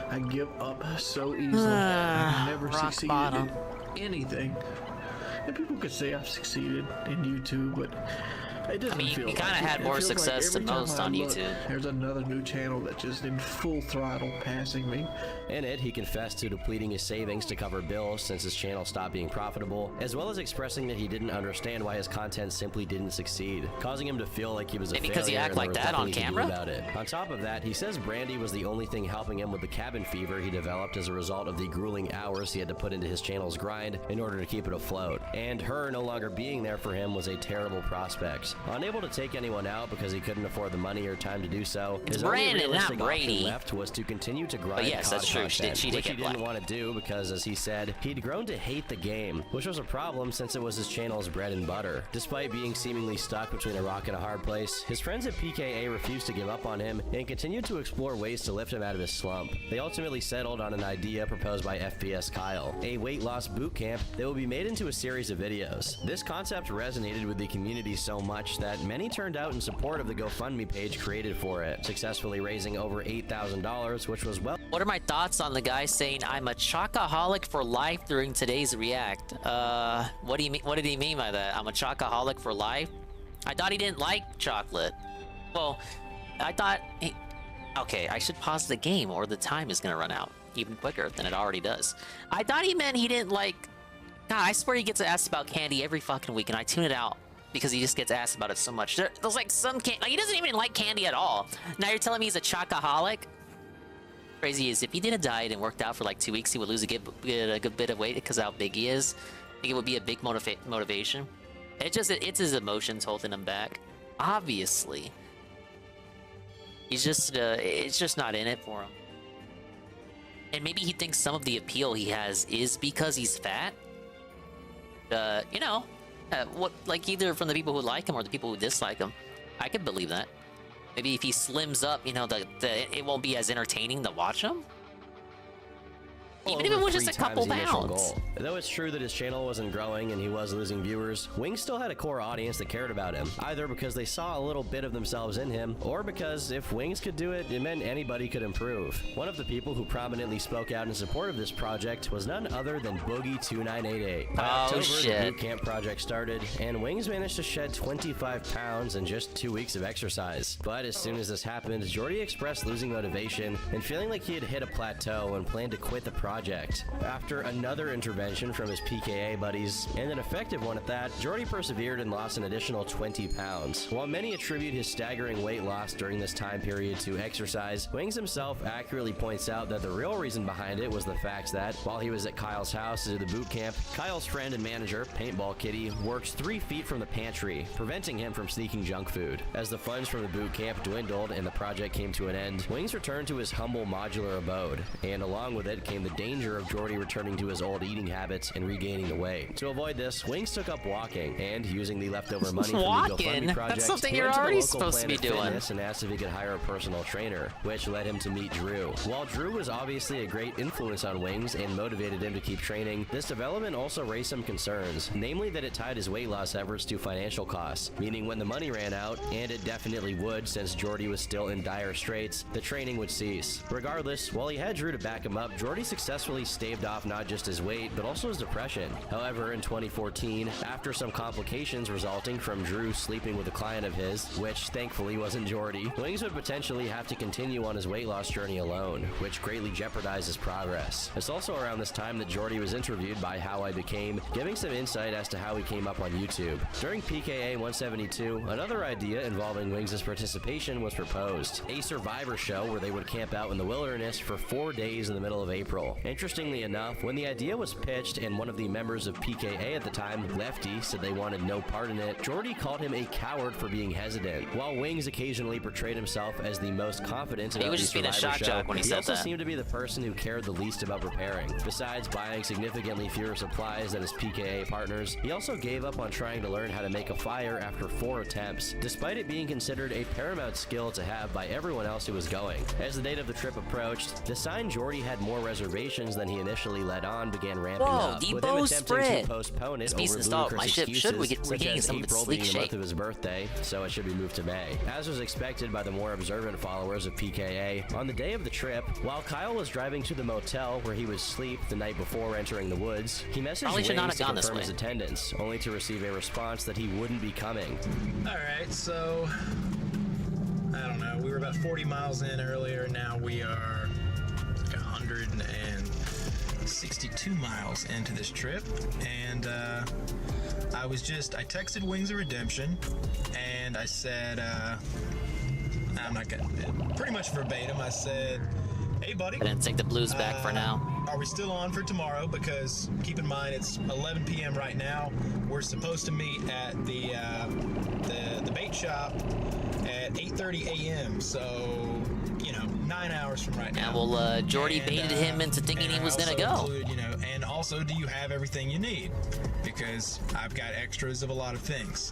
I give up so easily. I never rock succeeded bottom. in anything. And people could say I've succeeded in YouTube, but it doesn't I mean, feel you kinda like it. had It more feels like success every than time most I on look, YouTube. There's another new channel that's just in full throttle passing me. In it, he confessed to depleting his savings to cover bills since his channel stopped being profitable, as well as expressing that he didn't understand why his content simply didn't succeed, causing him to feel like he was a Maybe failure because he act and there like was that nothing on he could do camera? about it. On top of that, he says Brandy was the only thing helping him with the cabin fever he developed as a result of the grueling hours he had to put into his channel's grind in order to keep it afloat, and her no longer being there for him was a terrible prospect. years. Unable to take anyone out because he couldn't afford the money or time to do so, It's his only Brandon, not realistic option Brady. left was to continue to grind But yes, that's true. content, She did which he get didn't black. want to do because, as he said, he'd grown to hate the game, which was a problem since it was his channel's bread and butter. Despite being seemingly stuck between a rock and a hard place, his friends at PKA refused to give up on him and continued to explore ways to lift him out of his slump. They ultimately settled on an idea proposed by FPS Kyle, a weight loss boot camp that will be made into a series of videos. This concept resonated with the community so much that many turned out in support of the GoFundMe page created for it, successfully raising over $8,000, which was well. What are my thoughts on the guy saying I'm a chocoholic for life during today's React? What do you mean? What did he mean by that? I'm a chocoholic for life? I thought he didn't like chocolate. Well, I thought he... Okay, I should pause the game or the time is gonna run out even quicker than it already does. I thought he meant he didn't like... God, I swear he gets asked about candy every fucking week and I tune it out because he just gets asked about it so much. There's like some candy... Like, he doesn't even like candy at all. Now you're telling me he's a chocoholic? Crazy is if he did a diet and worked out for like 2 weeks, he would lose a good bit of weight because of how big he is. I think it would be a big motivation. It's his emotions holding him back. Obviously. He's just, it's just not in it for him. And maybe he thinks some of the appeal he has is because he's fat. You know, what, like either from the people who like him or the people who dislike him. I could believe that. Maybe if he slims up, you know, it won't be as entertaining to watch him. Even if it was just a couple pounds. Though it's true that his channel wasn't growing and he was losing viewers, Wings still had a core audience that cared about him, either because they saw a little bit of themselves in him, or because if Wings could do it, it meant anybody could improve. One of the people who prominently spoke out in support of this project was none other than Boogie2988. By October, the boot camp project started, and Wings managed to shed 25 pounds in just 2 weeks of exercise. But as soon as this happened, Jordy expressed losing motivation and feeling like he had hit a plateau and planned to quit the project. After another intervention from his PKA buddies, and an effective one at that, Jordy persevered and lost an additional 20 pounds. While many attribute his staggering weight loss during this time period to exercise, Wings himself accurately points out that the real reason behind it was the fact that, while he was at Kyle's house at the boot camp, Kyle's friend and manager, Paintball Kitty, works 3 feet from the pantry, preventing him from sneaking junk food. As the funds from the boot camp dwindled and the project came to an end, Wings returned to his humble modular abode, and along with it came the danger of Jordy returning to his old eating habits and regaining the weight. To avoid this, Wings took up walking, and using the leftover money from the GoFundMe project, that's something he you're went to the already local supposed to be Planet doing. Fitness and asked if he could hire a personal trainer, which led him to meet Drew. While Drew was obviously a great influence on Wings and motivated him to keep training, this development also raised some concerns, namely that it tied his weight loss efforts to financial costs, meaning when the money ran out, and it definitely would since Jordy was still in dire straits, the training would cease. Regardless, while he had Drew to back him up, Jordy successfully staved off not just his weight, but also his depression. However, in 2014, after some complications resulting from Drew sleeping with a client of his, which thankfully wasn't Jordy, Wings would potentially have to continue on his weight loss journey alone, which greatly jeopardized his progress. It's also around this time that Jordy was interviewed by How I Became, giving some insight as to how he came up on YouTube. During PKA 172, another idea involving Wings' participation was proposed, a survivor show where they would camp out in the wilderness for 4 days in the middle of April. Interestingly enough, when the idea was pitched and one of the members of PKA at the time, Lefty, said they wanted no part in it, Jordy called him a coward for being hesitant. While Wings occasionally portrayed himself as the most confident about He was the just being a survivor shock show, jock when he said also that. seemed to be the person who cared the least about preparing. Besides buying significantly fewer supplies than his PKA partners, he also gave up on trying to learn how to make a fire after 4 attempts, despite it being considered a paramount skill to have by everyone else who was going. As the date of the trip approached, the sign Jordy had more reservations than he initially let on began ramping up, with him attempting to postpone it over ludicrous excuses, such as April being the month of his birthday, so it should be moved to May. As was expected by the more observant followers of PKA, on the day of the trip, while Kyle was driving to the motel where he would sleep the night before entering the woods, he messaged Wings to confirm his attendance, only to receive a response that he wouldn't be coming. Alright, so I don't know, we were about 40 miles in earlier, now we are like 162 miles into this trip, and I texted Wings of Redemption, and I said, I'm not gonna, pretty much verbatim, I said, hey buddy. I didn't take the blues back for now. are we still on for tomorrow? Because keep in mind it's 11 p.m. right now. We're supposed to meet at the bait shop at 8:30 a.m. So, you know, 9 hours from right now. Yeah, well, Jordy baited him into thinking he was gonna go. You know, and also, do you have everything you need? Because I've got extras of a lot of things.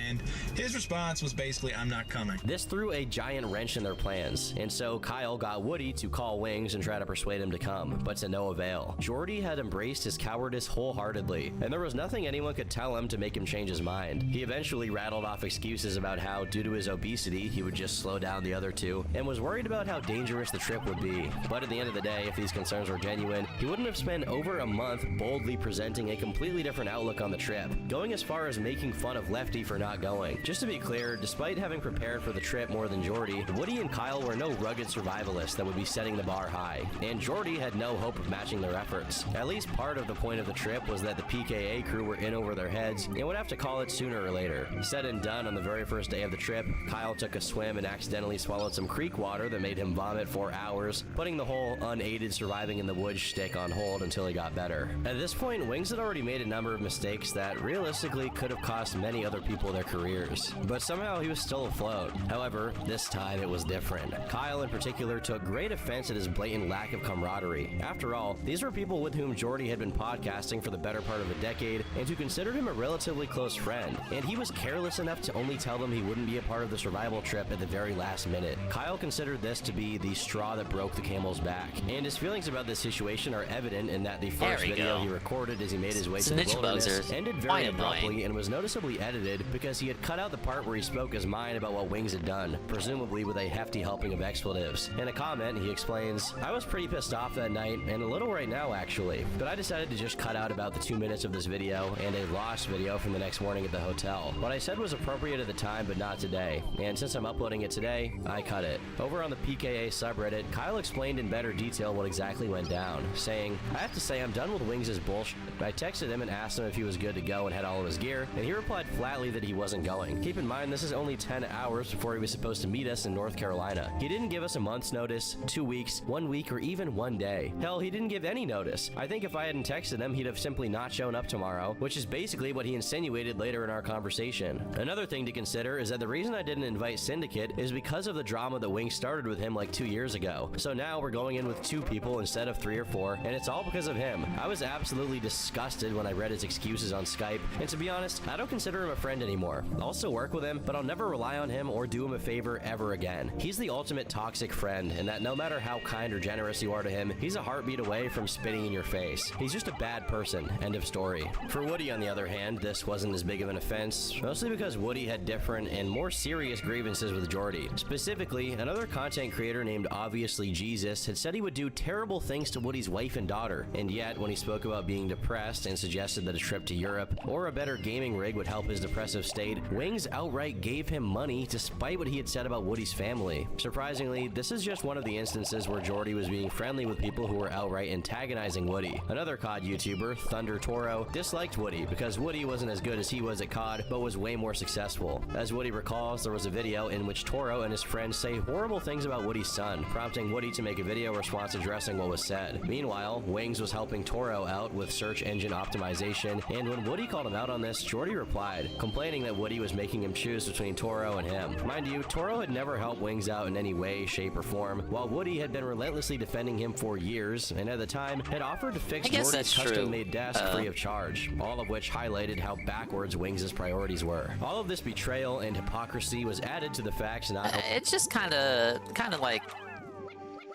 And his response was basically, I'm not coming. This threw a giant wrench in their plans, and so Kyle got Woody to call Wings and try to persuade him to come, but to no avail. Jordy had embraced his cowardice wholeheartedly, and there was nothing anyone could tell him to make him change his mind. He eventually rattled off excuses about how, due to his obesity, he would just slow down the other two, and was worried about how dangerous the trip would be. But at the end of the day, if these concerns were genuine, he wouldn't have spent over a month boldly presenting a completely different outlook on the trip, going as far as making fun of Lefty for not going. Just to be clear, despite having prepared for the trip more than Jordy, Woody and Kyle were no rugged survivalists that would be setting the bar high, and Jordy had no hope of matching their efforts. At least part of the point of the trip was that the PKA crew were in over their heads and would have to call it sooner or later. Said and done, on the very first day of the trip, Kyle took a swim and accidentally swallowed some creek water that made him vomit for hours, putting the whole unaided surviving in the woods shtick on hold until he got better. At this point, Wings had already made a number of mistakes that realistically could have cost many other people their careers, but somehow he was still afloat. However, this time it was different. Kyle in particular took great offense at his blatant lack of camaraderie. After all, these were people with whom Jordy had been podcasting for the better part of a decade and who considered him a relatively close friend, and he was careless enough to only tell them he wouldn't be a part of the survival trip at the very last minute. Kyle considered this to be the straw that broke the camel's back, and his feelings about this situation are evident in that the first video he recorded as he made his way to the wilderness ended very abruptly and was noticeably edited because he had cut out the part where he spoke his mind about what Wings had done, presumably with a hefty helping of expletives. In a comment, he explains, "I was pretty pissed off that night, and a little right now actually, but I decided to just cut out about the 2 minutes of this video and a lost video from the next morning at the hotel. What I said was appropriate at the time, but not today, and since I'm uploading it today, I cut it." Over on the PKA subreddit, Kyle explained in better detail what exactly went down, saying, "I have to say I'm done with Wings' bullshit. I texted him and asked him if he was good to go and had all of his gear, and he replied flatly that he wasn't going. Keep in mind, this is only 10 hours before he was supposed to meet us in North Carolina. He didn't give us a month's notice, 2 weeks, 1 week, or even 1 day. Hell, he didn't give any notice. I think if I hadn't texted him, he'd have simply not shown up tomorrow," which is basically what he insinuated later in our conversation. Another thing to consider is that the reason I didn't invite Syndicate is because of the drama that Wings started with him like 2 years ago. So now we're going in with 2 people instead of 3 or 4, and it's all because of him. I was absolutely disgusted when I read his excuses on Skype, and to be honest, I don't consider him a friend anymore. I'll still work with him, but I'll never rely on him or do him a favor ever again. He's the ultimate toxic friend, and that no matter how kind or generous you are to him, he's a heartbeat away from spitting in your face. He's just a bad person. End of story. For Woody, on the other hand, this wasn't as big of an offense, mostly because Woody had different and more serious grievances with Jordy. Specifically, another content creator named Obviously Jesus had said he would do terrible things to Woody's wife and daughter, and yet when he spoke about being depressed and suggested that a trip to Europe or a better gaming rig would help his depressive state, Wings outright gave him money despite what he had said about Woody's family. Surprisingly, this is just one of the instances where Jordy was being friendly with people who were outright antagonizing Woody. Another COD YouTuber, Thunder Toro, disliked Woody because Woody wasn't as good as he was at COD, but was way more successful. As Woody recalls, there was a video in which Toro and his friends say horrible things about Woody's son, prompting Woody to make a video response addressing what was said. Meanwhile, Wings was helping Toro out with search engine optimization, and when Woody called him out on this, Jordy replied, complaining that Woody was making him choose between Toro and him. Mind you, Toro had never helped Wings out in any way, shape, or form, while Woody had been relentlessly defending him for years, and at the time, had offered to fix Jordy's custom-made desk free of charge, all of which highlighted how backwards Wings' priorities were. All of this betrayal and hypocrisy was added to the facts not... It's just kind of like,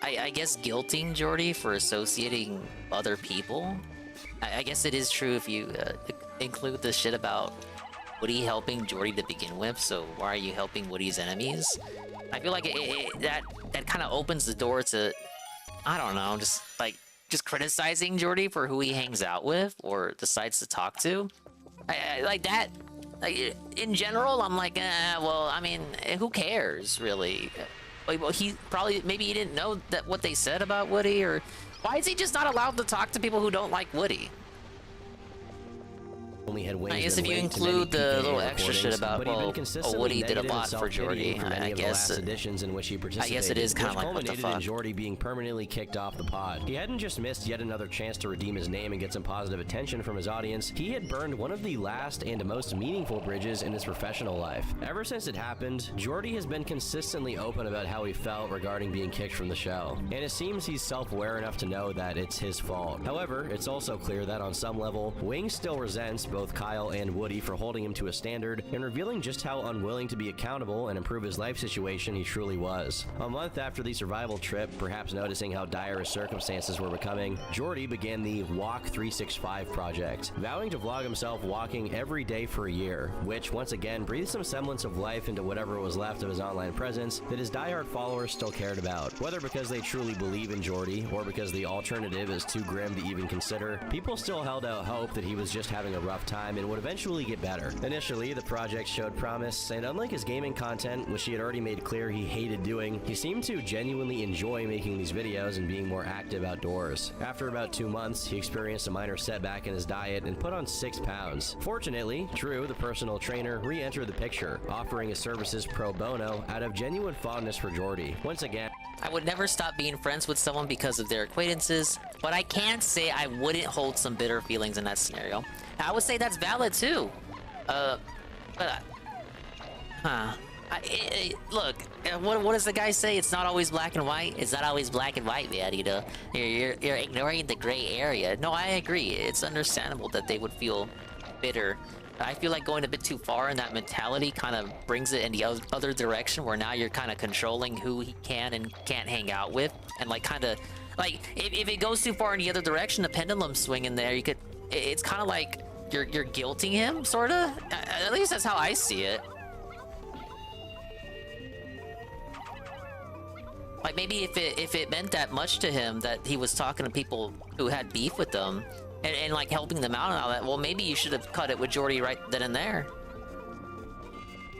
I guess, guilting Jordy for associating other people. I guess it is true if you include the shit about Woody helping Jordy to begin with, so why are you helping Woody's enemies? I feel like that kind of opens the door to, I don't know, just criticizing Jordy for who he hangs out with or decides to talk to. Like that. Like, in general, I'm like, well, I mean, who cares, really? Well, maybe he didn't know that what they said about Woody, or why is he just not allowed to talk to people who don't like Woody? only had Wings I guess been if you linked to many include the PKA little extra shit recordings, about, but he'd been well, consistently Woody did a negative lot and for Jordy. self-pitying for many I of the guess last editions in which he participated, I guess it is kind of which like, what the culminated in fuck? Jordy being permanently kicked off the pod. He hadn't just missed yet another chance to redeem his name and get some positive attention from his audience, he had burned one of the last and most meaningful bridges in his professional life. Ever since it happened, Jordy has been consistently open about how he felt regarding being kicked from the show, and it seems he's self-aware enough to know that it's his fault. However, it's also clear that on some level, Wings still resents both Kyle and Woody for holding him to a standard and revealing just how unwilling to be accountable and improve his life situation he truly was. A month after the survival trip, perhaps noticing how dire his circumstances were becoming, Jordy began the Walk 365 project, vowing to vlog himself walking every day for a year, which once again breathed some semblance of life into whatever was left of his online presence that his diehard followers still cared about. Whether because they truly believe in Jordy or because the alternative is too grim to even consider, people still held out hope that he was just having a rough time and would eventually get better. Initially, the project showed promise, and unlike his gaming content, which he had already made clear he hated doing, he seemed to genuinely enjoy making these videos and being more active outdoors. After about 2 months, he experienced a minor setback in his diet and put on 6 pounds. Fortunately, Drew, the personal trainer, re-entered the picture, offering his services pro bono out of genuine fondness for Jordy. Once again, I would never stop being friends with someone because of their acquaintances, but I can't say I wouldn't hold some bitter feelings in that scenario. I would say that's valid too. Look, what does the guy say? It's not always black and white. It's not always black and white, man. You know, you're ignoring the gray area. No, I agree. It's understandable that they would feel bitter. I feel like going a bit too far in that mentality kind of brings it in the other direction, where now you're kind of controlling who he can and can't hang out with, and like kind of like if it goes too far in the other direction, the pendulum swing in there, you could. It's kind of like you're guilting him, sort of. At least that's how I see it. Like maybe if it meant that much to him that he was talking to people who had beef with them and like helping them out and all that, well, maybe you should have cut it with Jordy right then and there.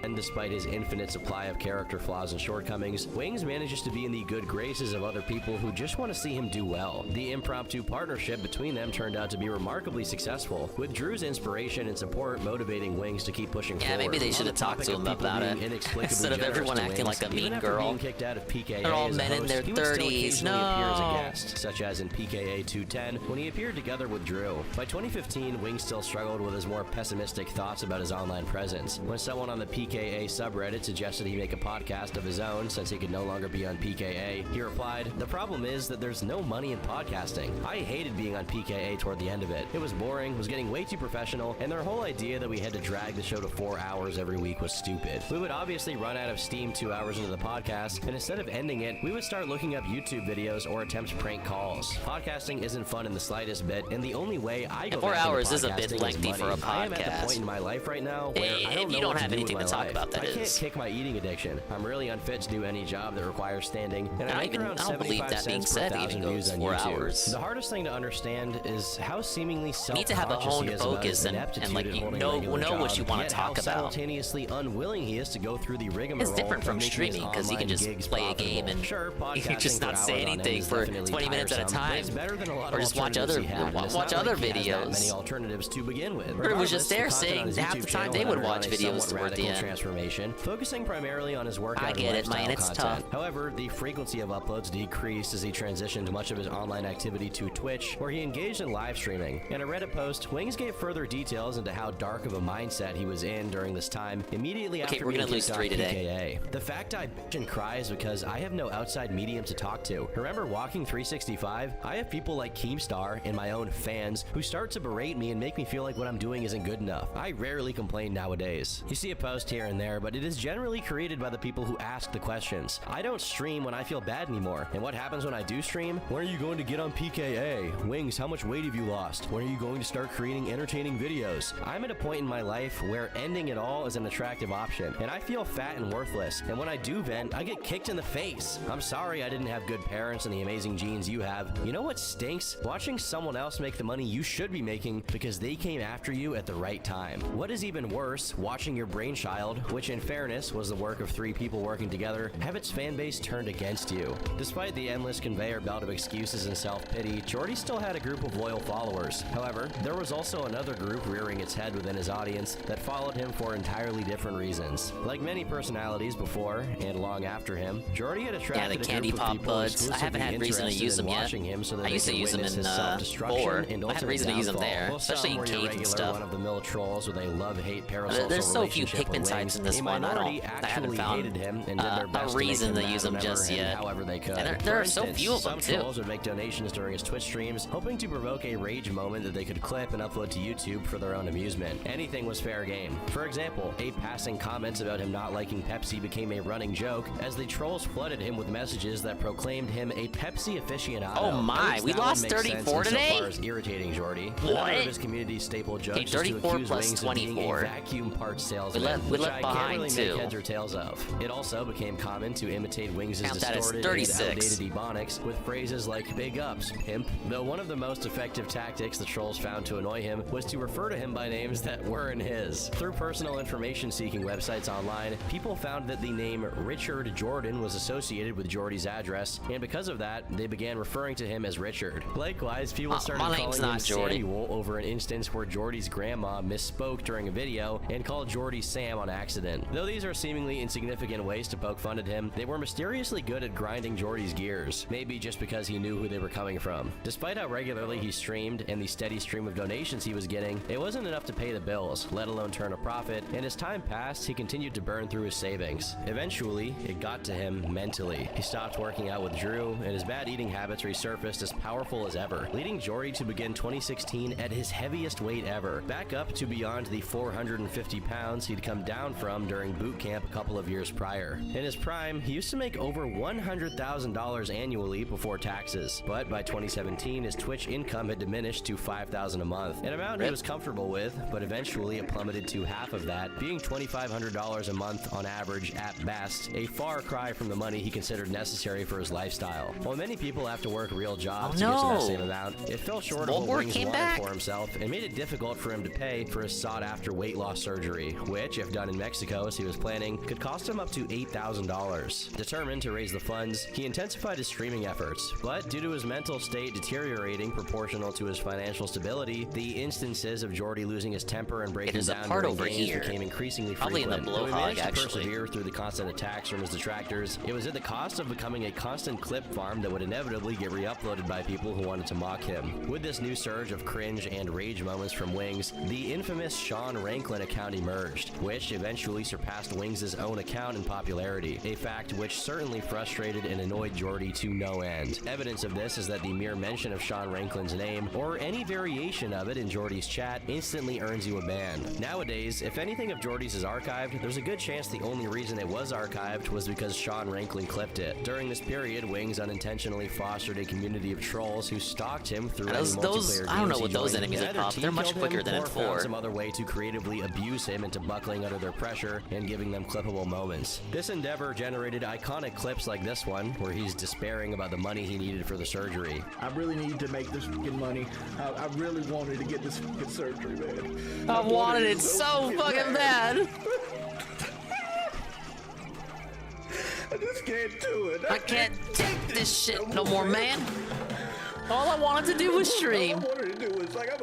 and despite his infinite supply of character flaws and shortcomings, Wings manages to be in the good graces of other people who just want to see him do well. The impromptu partnership between them turned out to be remarkably successful, with Drew's inspiration and support motivating Wings to keep pushing forward. Yeah, maybe they should have talked to him about it instead of everyone acting like a mean girl. Being kicked out of PKA They're all as a men in host, their he would still 30s. occasionally appear as a No. guest, such as in PKA 210 when he appeared together with Drew. By 2015, Wings still struggled with his more pessimistic thoughts about his online presence. When someone on the PKA subreddit suggested he make a podcast of his own since he could no longer be on PKA, he replied, "The problem is that there's no money in podcasting. I hated being on PKA toward the end of it. It was boring, was getting way too professional, and their whole idea that we had to drag the show to 4 hours every week was stupid. We would obviously run out of steam 2 hours into the podcast, and instead of ending it, we would start looking up YouTube videos or attempt prank calls. Podcasting isn't fun in the slightest bit, and the only way I go 4 back into hours is a bit podcasting lengthy for a money. I am at the podcast. point in my life right now where I don't If know you don't what have to do with anything my to talk life. about, that I can't is. kick my eating addiction. I'm really unfit to do any job that requires standing, and I make around I don't believe 75 that being cents per said 1,000 even views goes on 4 YouTube. hours. The hardest thing to understand is how seemingly You need to have a self-conscious honed he is about his focus and ineptitude like at you holding a know regular what job, you want yet to how talk about. simultaneously unwilling he is to go through the rigmarole. It's different from of making his streaming because you can online just gigs play a profitable. game and Sure, you can just podcasting not for say hours on end anything is for definitely 20 minutes at a tiresome, but time, it's better than a lot or of just watch alternatives other he had, and it's watch not other like he has that videos. many alternatives to begin with. Or it was just there Regardless, the content saying on his half the YouTube time channel they had would undergone watch a videos somewhat toward the radical end. transformation, focusing primarily on his workout and get it, lifestyle man, it's content. tough. However, the frequency of uploads decreased as he transitioned much of his online activity to Twitch, where he engaged in live streaming. In a Reddit post, Wings gave further details into how dark of a mindset he was in during this time, immediately Okay, after we're being gonna lose kicked 3 off today. PKA. The fact I bitch and cry is because I have no outside medium to talk to. Remember Walking 365? I have people like Keemstar and my own fans who start to berate me and make me feel like what I'm doing isn't good enough. I rarely complain nowadays. You see a post here and there, but it is generally created by the people who ask the questions. I don't stream when I feel bad anymore. And what happens when I do stream? When are you going to get on PKA? Wings, how much weight have you lost? When are you going to start creating entertaining videos? I'm at a point in my life where ending it all is an attractive option, and I feel fat and worthless. And when I do vent, I get kicked in the face. I'm sorry I didn't have good parents and the amazing genes you have. You know what stinks? Watching someone else make the money you should be making because they came after you at the right time. What is even worse, watching your brainchild Wild, which in fairness was the work of 3 people working together, have its fan base turned against you. Despite the endless conveyor belt of excuses and self-pity, Jordy still had a group of loyal followers. However, there was also another group rearing its head within his audience that followed him for entirely different reasons. Like many personalities before and long after him, Jordy had attracted the candy pop buds. I haven't had reason to use them yet. I used to use them in 4. I had reason to use them there, especially in caves and stuff. Run-of-the-mill trolls with a love-hate parasocial There's so few Pikmin types in this one. I haven't found a reason to use them just yet. However they could. And there are so few of them Some too. trolls would make donations during his Twitch streams, hoping to provoke a rage moment that they could clip and upload to YouTube for their own amusement. Anything was fair game. For example, a passing comments about him not liking Pepsi became a running joke as the trolls flooded him with messages that proclaimed him a Pepsi aficionado. Oh my, we lost 34 today? So far as irritating Jordy. What? Another of his community's staple jokes is to 34 accuse plus Wings 24. of being a vacuum parts salesman, We which left I behind can't really too. make heads or tails of. It also became common to imitate Wings' Count that as distorted and 36. outdated ebonics with phrases like big ups, pimp. Though one of the most effective tactics the trolls found to annoy him was to refer to him by names that weren't his. Through personal information-seeking websites online, people found that the name Richard Jordan was associated with Jordy's address, and because of that, they began referring to him as Richard. Likewise, people started calling him Samuel over an instance where Jordy's grandma misspoke during a video and called Jordy Sam on accident. Though these are seemingly insignificant ways to poke fun at him, they were mysteriously good at grinding Jordy's gears, maybe just because he knew who they were coming from. Despite how regularly he streamed and the steady stream of donations he was getting, it wasn't enough to pay the bills, let alone turn a profit, and as time passed, he continued to burn through his savings. Eventually, it got to him mentally. He stopped working out with Drew, and his bad eating habits resurfaced as powerful as ever, leading Jordy to begin 2016 at his heaviest weight ever, back up to beyond the 450 pounds he'd come down from during boot camp a couple of years prior. In his prime, he used to make over $100,000 annually before taxes, but by 2017, his Twitch income had diminished to $5,000 a month, an amount he was comfortable with, but eventually it plummeted to half of that, being $2,500 a month on average at best, a far cry from the money he considered necessary for his lifestyle. While many people have to work real jobs to get to that same amount, it fell short of what Wings wanted for himself and made it difficult for him to pay for his sought-after weight loss surgery, which, if done in Mexico as he was planning, could cost him up to $8,000. Determined to raise the funds, he intensified his streaming efforts, but due to his mental state deteriorating proportional to his financial stability, the instances of Jordy losing his temper and breaking down during games became increasingly frequent. Though he managed to persevere through the constant attacks from his detractors, it was at the cost of becoming a constant clip farm that would inevitably get re-uploaded by people who wanted to mock him. With this new surge of cringe and rage moments from Wings, the infamous Sean Ranklin account emerged, which eventually surpassed Wings' own account in popularity, a fact which certainly frustrated and annoyed Jordy to no end. Evidence of this is that the mere mention of Sean Ranklin's name, or any variation of it in Jordy's chat, instantly earns you a ban. Nowadays, if anything of Jordy's is archived, there's a good chance the only reason it was archived was because Sean Ranklin clipped it. During this period, Wings unintentionally fostered a community of trolls who stalked him through any multiplayer games I don't know he what those joined. enemies are Either called. team They're much killed quicker him than in or found 4. some other way to creatively abuse him into buckling under their pressure and giving them clippable moments. This endeavor generated iconic clips like this one, where he's despairing about the money he needed for the surgery. I really need to make this fucking money. I really wanted to get this fucking surgery, man. I wanted it so fucking bad. I just can't do it. I can't take this shit no more, man. All I wanted to do was stream. All I wanted to do was like I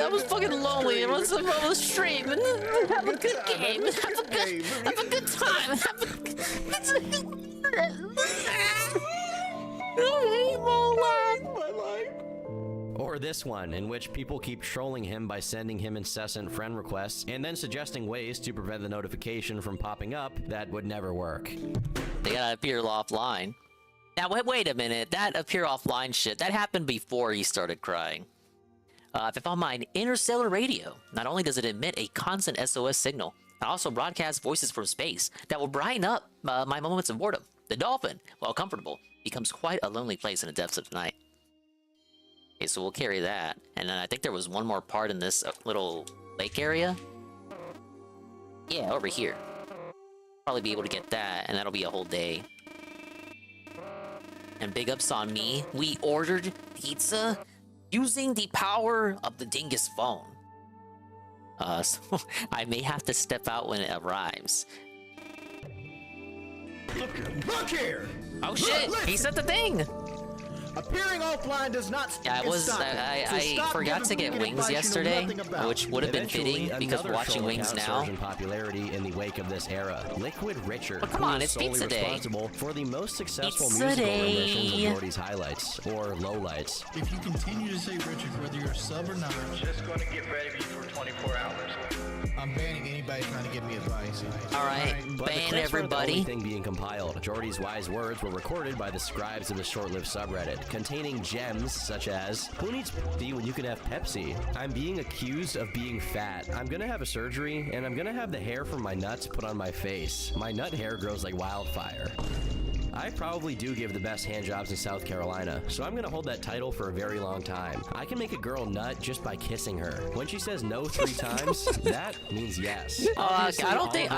was fucking lonely. I was supposed to stream and have a good game. Have a good time. Or this one, in which people keep trolling him by sending him incessant friend requests and then suggesting ways to prevent the notification from popping up that would never work. They gotta appear offline. Now, wait a minute. That appear offline shit, that happened before he started crying. If I found my interstellar radio, not only does it emit a constant SOS signal, it also broadcasts voices from space that will brighten up my moments of boredom. The dolphin, while comfortable, becomes quite a lonely place in the depths of the night. Okay, so we'll carry that. And then I think there was one more part in this little lake area. Yeah, over here. Probably be able to get that, and that'll be a whole day. And big ups on me. We ordered pizza using the power of the Dingus phone. So I may have to step out when it arrives. Look here! Oh shit! He said the thing! Appearing offline does not Yeah, I forgot to get Wings yesterday, which would have been fitting because watching Wings now. In popularity in the wake of this era, Liquid Richard, come on, who it's is solely Pizza Day. responsible for the most successful Pizza musical Day. renditions of Jordy's highlights or lowlights. If you continue to say Richard, whether you're a sub or not, Just going to get ready for 24 hours. I'm banning anybody trying to give me advice. Alright, But the ban clips weren't the everybody. only thing being compiled. Jordy's wise words were recorded by the scribes of his short-lived subreddit, containing gems such as, "Who needs Pepsi when you can have Pepsi? I'm being accused of being fat. I'm gonna have a surgery, and I'm gonna have the hair from my nuts put on my face. My nut hair grows like wildfire. I probably do give the best hand jobs in South Carolina, so I'm gonna hold that title for a very long time. I can make a girl nut just by kissing her. When she says no 3 times, that means yes." I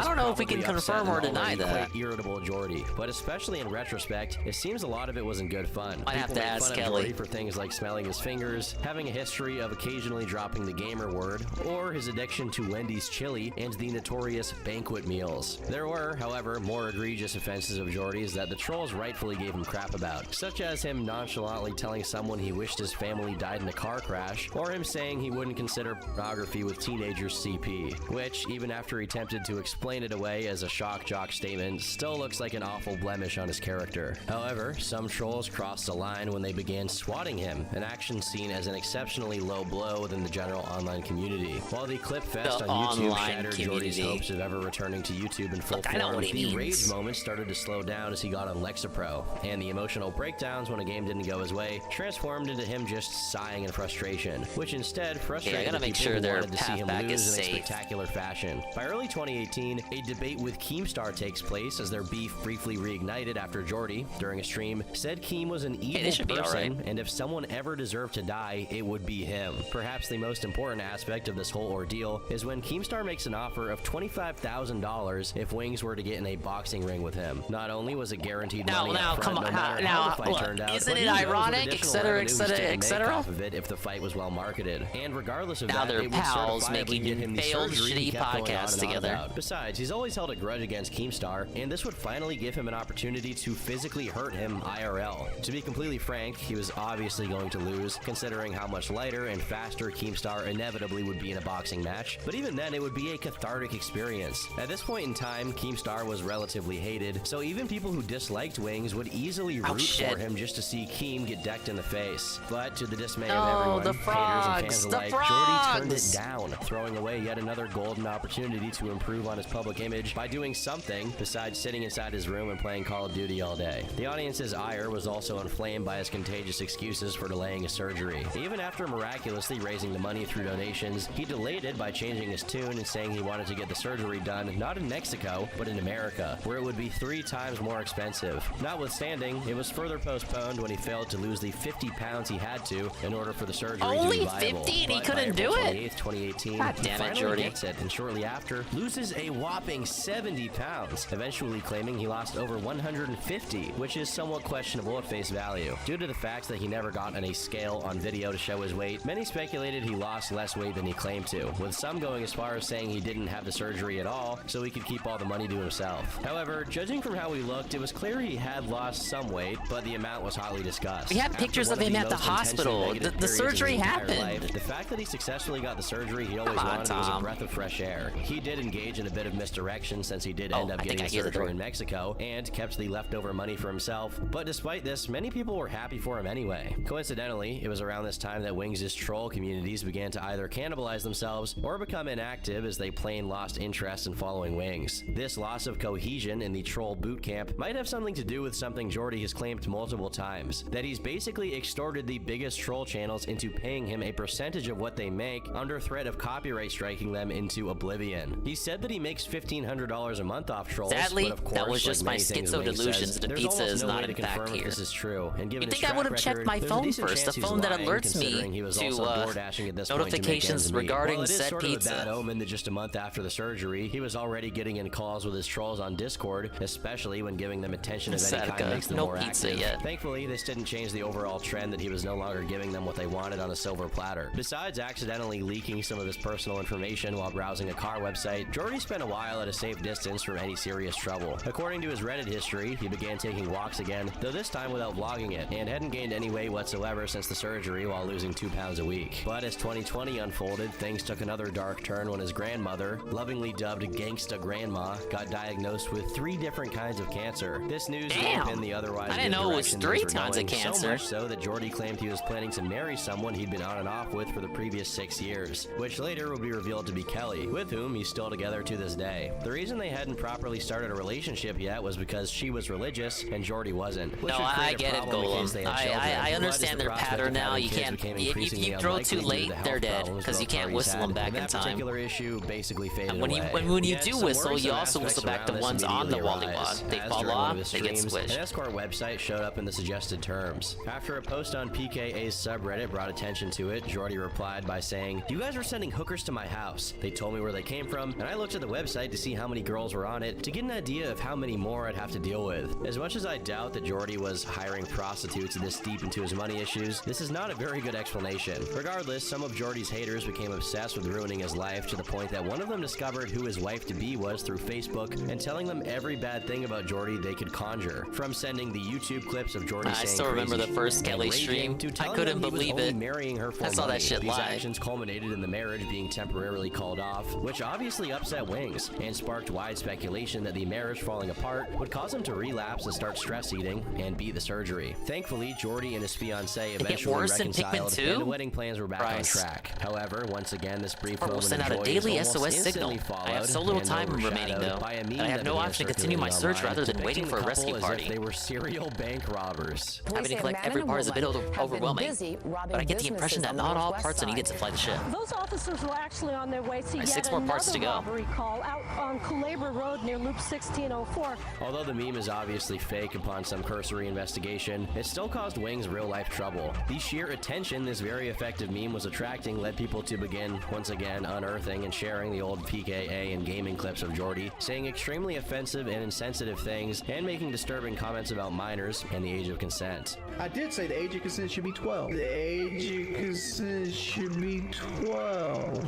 don't know if we can confirm or deny that. Quite irritable Jordy, but especially in retrospect, it seems a lot of it wasn't good fun. Might have People to made ask fun of Kelly. Jordy for things like smelling his fingers, having a history of occasionally dropping the gamer word, or his addiction to Wendy's chili and the notorious banquet meals. There were, however, more egregious offenses of Jordy's that the trolls rightfully gave him crap about, such as him nonchalantly telling someone he wished his family died in a car crash, or him saying he wouldn't consider pornography with teenagers CP, which, even after he attempted to explain it away as a shock jock statement, still looks like an awful blemish on his character. However, some trolls crossed the line when they began swatting him, an action seen as an exceptionally low blow within the general online community. While the clip fest The on YouTube online shattered community. Jordy's hopes of ever returning to YouTube in full Look, I know form, what he the means. rage moments started to slow down as he got on Lexapro, and the emotional breakdowns when a game didn't go his way transformed into him just sighing in frustration, which instead frustrated gotta the make people sure who their wanted to see path him back lose is in a safe. spectacular fashion. By early 2018, a debate with Keemstar takes place as their beef briefly reignited after Jordy, during a stream, said Keem was an evil this should be person, alright. and if someone ever deserved to die, it would be him. Perhaps the most important aspect of this whole ordeal is when Keemstar makes an offer of $25,000 if Wings were to get in a boxing ring with him. Not only was it guaranteed money up front, come on, no matter how the fight look, turned out, isn't but it who knows what ironic, additional etc., revenues etc., he could make etc.? off of it if the fight was well marketed. And regardless of Now that, they're it would pals certifiably making get him the failed surgery he shitty kept going on podcasts and on together. about. Besides, he's always held a grudge against Keemstar, and this would finally give him an opportunity to physically hurt him IRL. To be completely frank, he was obviously going to lose, considering how much lighter and faster Keemstar inevitably would be in a boxing match, but even then it would be a cathartic experience. At this point in time, Keemstar was relatively hated, so even people who disliked Wings would easily root for him just to see Keem get decked in the face. But to the dismay of everyone, the haters frogs, and fans the alike, Jordy turned it frogs. down, throwing away yet another golden opportunity to improve on his public image by doing something besides sitting inside his room and playing Call of Duty all day. The audience's ire was also inflamed by his contagious excuses for delaying his surgery. Even after miraculously raising the money through donations, he delayed it by changing his tune and saying he wanted to get the surgery done not in Mexico, but in America, where it would be 3 times more expensive. Notwithstanding, it was further postponed when he failed to lose the 50 pounds he had to in order for the surgery Only to be viable. 50 and he But couldn't by do April it? 28th, 2018, God he damn it, finally Jordy. gets it, and shortly after, loses a whopping 70 pounds, eventually claiming he lost over 150, which is somewhat questionable at face value. Due to the fact that he never got on a scale on video to show his weight, many speculated he lost less weight than he claimed to, with some going as far as saying he didn't have the surgery at all, so he could keep all the money to himself. However, judging from how he looked, it was clear he had lost some weight, but the amount was hotly discussed. We have After pictures one of him the at the most intensely hospital. negative The periods of surgery his entire happened. life, the fact that he successfully got the surgery he always Come on, wanted was a Tom. breath of fresh air. He did engage in a bit of misdirection since he did end up I think getting I the hear the surgery door. in Mexico and kept the leftover money for himself. But despite this, many people were happy for him anyway. Coincidentally, it was around this time that Wings' troll communities began to either cannibalize themselves or become inactive as they plain lost interest in following Wings. This loss of cohesion in the troll boot camp might have something to do with something Jordy has claimed multiple times, that he's basically extorted the biggest troll channels into paying him a percentage of what they make under threat of copyright striking them into oblivion. He said that he makes $1,500 a month off trolls, Sadly, but of course, that was just like my many things schizo Wings delusions. says, The there's pizza almost is no not way to in fact confirm if here. this is true. And given You'd his think I would have track checked record, my there's a phone decent first, chance the he's phone that lying, alerts considering me he was to, also DoorDashing at this point to make notifications ends meet. regarding While it is said sort of a pizza. bad omen that just a month after the surgery, he was already getting in calls with his trolls on Discord, especially when giving them attention of any Sadaka, kind makes them no more pizza active. yet. Thankfully, this didn't change the overall trend that he was no longer giving them what they wanted on a silver platter. Besides accidentally leaking some of his personal information while browsing a car website, Jordy spent a while at a safe distance from any serious trouble. According to his Reddit history, he began taking walks again, though this time without vlogging it, and hadn't gained any weight whatsoever since the surgery while losing 2 pounds a week. But as 2020 unfolded, things took another dark turn when his grandmother, lovingly dubbed Gangsta Grandma, got diagnosed with 3 different kinds of cancer. This news opened the otherwise I didn't know it was 3 kinds of cancer. So much so that Jordy claimed he was planning to marry someone he'd been on and off with for the previous 6 years, which later would be revealed to be Kelly, with whom he's still together to this day. The reason they hadn't properly started a relationship yet was because she was religious and Jordy wasn't. No, I get it, Golem. I understand their pattern now. You can't. If you throw too late, they're dead because you can't whistle them back in that time. Particular issue basically faded And when you do whistle, you also whistle back the ones on the Wallywog. They fall off, they get squished. An escort website showed up in the suggested terms. After a post on PKA's subreddit brought attention to it, Jordy replied by saying, "You guys are sending hookers to my house. They told me where they came from, and I looked at the website to see how many girls were on it to get an idea of how many more I'd have to deal with." As much as I doubt that Jordy was hiring prostitutes this deep into his money issues, this is not a very good explanation. Regardless, some of Jordy's haters became obsessed with ruining his life to the point that one of them discovered who his wife-to-be was through Facebook and telling them every bad thing about Jordy they could conjure. From sending the YouTube clips of Jordy saying I still remember the first Kelly stream. I couldn't believe it. Marrying her for I saw money. that shit These live. actions culminated in the marriage being temporarily called off, which obviously upset Wings and sparked wide speculation that the marriage falling apart would cause him to relapse and start stress eating and beat the surgery. Thankfully, Jordy and his fiancée eventually reconciled, and the wedding plans were back on track. However, once again, this brief Or we'll moment send of out a joy daily was almost SOS signal. instantly I have followed so little and time remaining overshadowed though, by a meme and I have that no began option to continue my circulating search rather online, than waiting for a depicting the rescue couple as if party. they were serial bank robbers. Having to collect every part is a bit overwhelming, but I get the impression that not all parts are needed to fly the ship. Those officers were actually on their way to yet 6 more parts to another go. robbery call out on Culebra Road near Loop 1604. Although the meme is obviously fake upon some cursory investigation, it still caused Wings real-life trouble. The sheer attention this very effective meme was attracting led people to begin, once again, unearthing and sharing the old PKA and gaming clips of Jordy, saying extremely offensive and insensitive things, and making disturbing comments about minors and the age of consent. I did say the age of consent should be 12. The age of consent should be 12.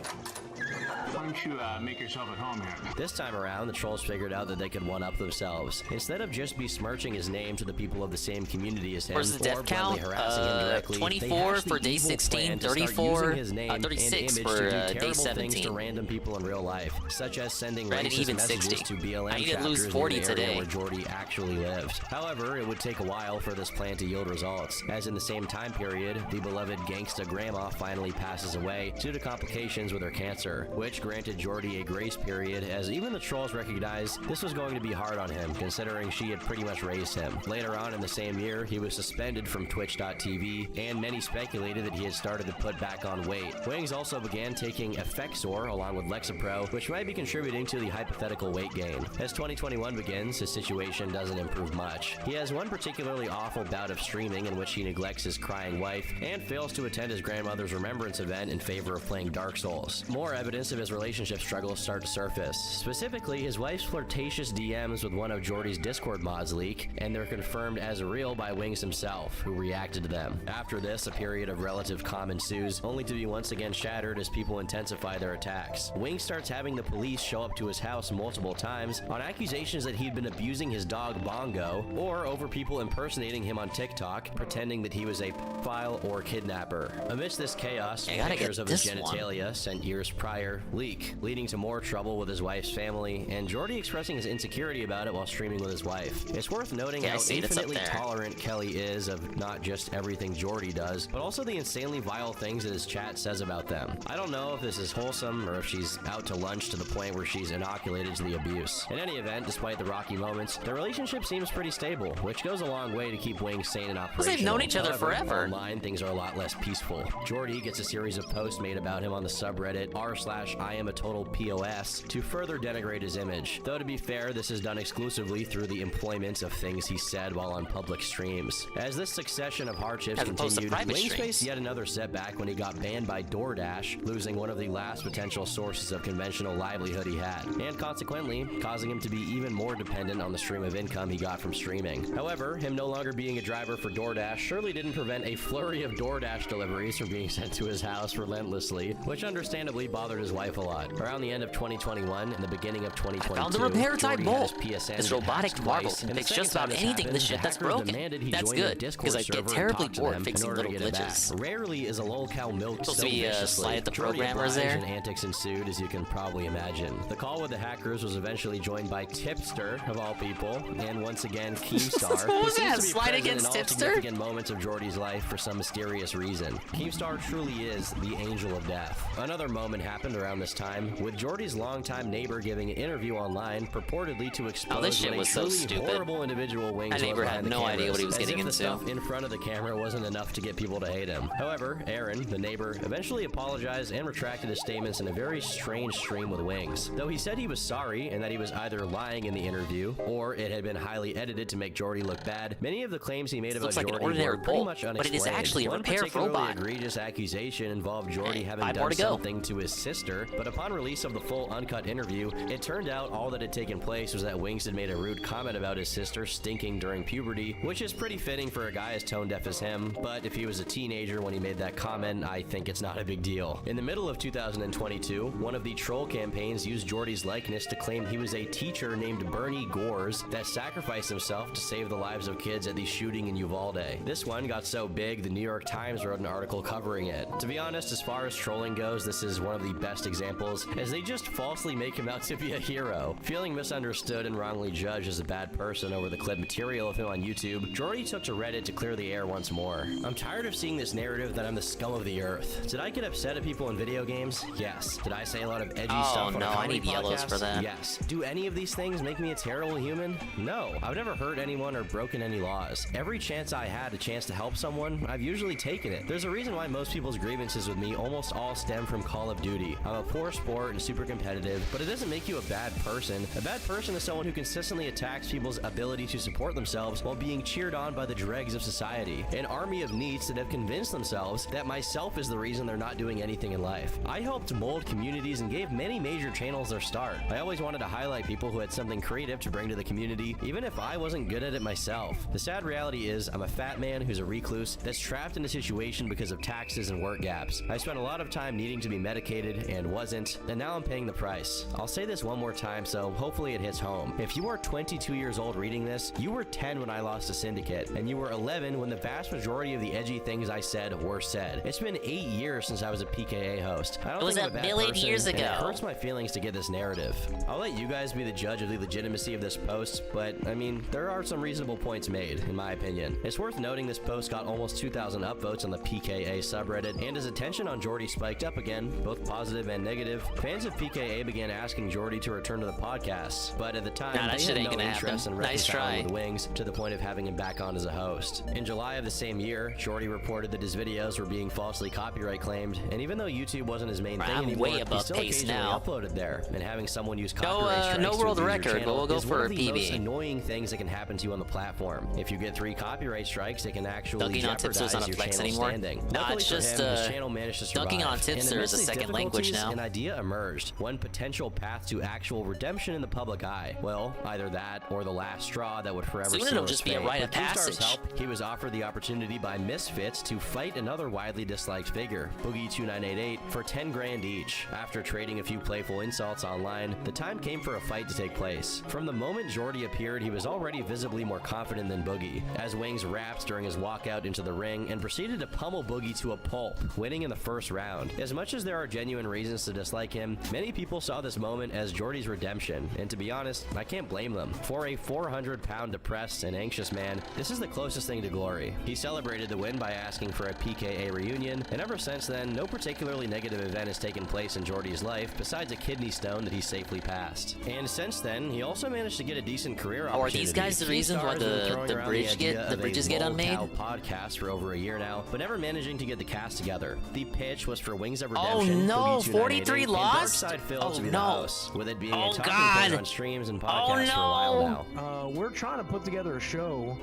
Why don't you make yourself at home here? This time around, the trolls figured out that they could one-up themselves. Instead of just besmirching his name to the people of the same community as him, Where's the death or count? bluntly harassing him directly, 24 they hatched for the day evil 16, plan to start 34, using his name 36 and image for to do day terrible 17. things to random people in real life, such as sending Granted, racist even messages 60. to BLM I need to chapters lose near 40 the area today. where Jordy actually lived. However, it would take a while for this plan to yield results, as in the same time period, the beloved gangsta grandma finally passes away due to complications with her cancer, which granted Jordy a grace period, as even the trolls recognized this was going to be hard on him, considering she had pretty much raised him. Later on in the same year, he was suspended from Twitch.tv, and many speculated that he had started to put back on weight. Wings also began taking Effexor along with Lexapro, which might be contributing to the hypothetical weight gain. As 2021 begins, his situation doesn't improve much. He has one particularly awful bout of streaming in which he neglects his crying wife and fails to attend his grandmother's remembrance event in favor of playing Dark Souls. More evidence of his relationship struggles start to surface. Specifically, his wife's flirtatious DMs with one of Jordy's Discord mods leak, and they're confirmed as real by Wings himself, who reacted to them. After this, a period of relative calm ensues, only to be once again shattered as people intensify their attacks. Wings starts having the police show up to his house multiple times on accusations that he'd been abusing his dog Bongo, or over people impersonating him on TikTok, pretending that he was a pedophile or kidnapper. Amidst this chaos, pictures of his genitalia sent years prior leak, leading to more trouble with his wife's family, and Jordy expressing his insecurity about it while streaming with his wife. It's worth noting how infinitely tolerant Kelly is of not just everything Jordy does, but also the insanely vile things that his chat says about them. I don't know if this is wholesome or if she's out to lunch to the point where she's inoculated to the abuse. In any event, despite the rocky moments, their relationship seems pretty stable, which goes a long way to keep Wings sane and operational. They've known each other forever. Online, things are a lot less peaceful. Jordy gets a series of posts made about him on the subreddit I am a total POS to further denigrate his image. Though to be fair, this is done exclusively through the employment of things he said while on public streams. As this succession of hardships continued, Wings faced yet another setback when he got banned by DoorDash, losing one of the last potential sources of conventional livelihood he had, and consequently causing him to be even more dependent on the stream of income he got from streaming. However, him no longer being a driver for DoorDash surely didn't prevent a flurry of DoorDash deliveries from being sent to his house relentlessly, which understandably bothered his wife a lot. Around the end of 2021 and the beginning of 2022, I found a repair type bolt. PSN This robotic marble can fix just about anything the shit that's broken. That's good, because I get terribly bored fixing little glitches. Rarely is a lolcow milked so viciously. Slide at the programmers there. And antics ensued, as you can probably imagine. The call with the hackers was eventually joined by Tipster, of all people, and once again Keemstar. What was that? Slide against Tipster? Significant moments of Jordy's life for some mysterious reason. Keemstar truly is the angel of death. Another moment happened around this time, with Jordy's longtime neighbor giving an interview online, purportedly to expose this shit what was a so truly stupid. horrible individual Wings My neighbor was had behind the no idea what he was cameras, getting as if the into. stuff in front of the camera wasn't enough to get people to hate him. However, Aaron, the neighbor, eventually apologized and retracted his statements in a very strange stream with Wings. Though he said he was sorry and that he was either lying in the interview or it had been highly edited to make Jordy look bad, many of the claims he made about looks like an Jordy ordinary were pretty bolt, much but unexplained. it is actually a One repair particularly robot. egregious accusation involved Jordy having 5 done more to go. something to his sister, but upon release of the full uncut interview, it turned out all that had taken place was that Wings had made a rude comment about his sister stinking during puberty, which is pretty fitting for a guy as tone deaf as him, but if he was a teenager when he made that comment, I think it's not a big deal. In the middle of 2022, one of the troll campaigns used Jordy's likeness to claim he was a teacher named Bernie Gores that sacrificed himself to save the lives of kids at the shooting in Uvalde. This one got so big, the New York Times wrote an article covering it. To be honest, as far as trolling goes, this is one of the best examples, as they just falsely make him out to be a hero. Feeling misunderstood and wrongly judged as a bad person over the clip material of him on YouTube, Jordy took to Reddit to clear the air once more. I'm tired of seeing this narrative that I'm the scum of the earth. Did I get upset at people in video games? Yes. Did I say a lot of edgy stuff on a comedy I need yellows podcast? for that. Yes. Do any of these things make me a terrible human? No. I've never hurt anyone or broken any laws. Every chance I had a chance to help someone, I've usually taken it. There's a reason why most people's grievances with me almost all stem from Call of Duty. I'm a poor sport and super competitive, but it doesn't make you a bad person. A bad person is someone who consistently attacks people's ability to support themselves while being cheered on by the dregs of society. An army of neats that have convinced themselves that myself is the reason they're not doing anything in life. I helped mold communities and gave many major channels their start. I always wanted to highlight people who had something creative to bring to the community, even if I wasn't good at it myself. The sad reality is I'm a fat man who's a recluse that's trapped in a situation because of taxes and work gaps. I spent a lot of time needing to be medicated and wasn't, and now I'm paying the price. I'll say this one more time so hopefully it hits home. If you are 22 years old reading this, you were 10 when I lost a syndicate, and you were 11 when the vast majority of the edgy things I said were said. It's been 8 years since I was a PKA host. I don't It was think I'm a a bad million person, years and it ago. hurts my feelings to get this narrative. I'll let you guys be the judge of the legitimacy of this post, but I mean, there are some reasonable points made, in my opinion. It's worth noting this post got almost 2,000 upvotes on the PKA subreddit, and as attention on Jordy spiked up again, both positive and negative, fans of PKA began asking Jordy to return to the podcast, but at the time, Nah, that they shit had ain't no gonna interest happen. in Nice reconciling try. with Wings to the point of having him back on as a host. In July of the same year, Jordy reported that his videos were being falsely copyright claimed, and even though YouTube wasn't his main thing I'm anymore, way he above still pace occasionally now. uploaded there, and having someone use No, copyright strikes no to world abuse your record, but channel we'll go is for one a of the most PB. annoying things that can happen to you on the platform. If you get 3 copyright strikes, it can actually Dunking on jeopardize Tipster's not a your flex channel anymore. standing. Nah, Luckily it's for just, him, his channel managed to survive. dunking on And Tipster is a amidst the second language difficulties, now. An idea emerged, one potential path to actual redemption in the public eye. Well, either that or the last straw that would forever Soon seal it'll his just be a fate. rite of With Keemstar's passage. help, he was offered the opportunity by Misfits to fight another widely disliked figure, Boogie2988, for 10 grand each. After trading a few playful insults online, the time came for a fight to take place. From the moment Jordy appeared, he was already visibly more confident than Boogie, as Wings rapped during his walkout into the ring and proceeded to pummel Boogie to a pulp, winning in the first round. As much as there are genuine reasons to dislike him, many people saw this moment as Jordy's redemption, and to be honest, I can't blame them. For a 400-pound depressed and anxious man, this is the closest thing to glory. He celebrated the win by asking for a PKA reunion, and ever since then, no particularly negative event has taken place in Jordy's life besides a kidney stone that he safely passed. And since then, he also managed to get a decent career Oh, are opportunity. these guys the reasons why Keemstar has been the throwing around bridges get idea of a unmade? Lolcow podcast for over a year now, but never managing to get the cast together. The pitch was for Wings of Oh, Redemption, no! no, 43 and lost? Darkside failed Oh, to be the no. host, with it being a Oh, talking God. point on streams and Oh, podcasts for a while no. now. We're trying to put together a show.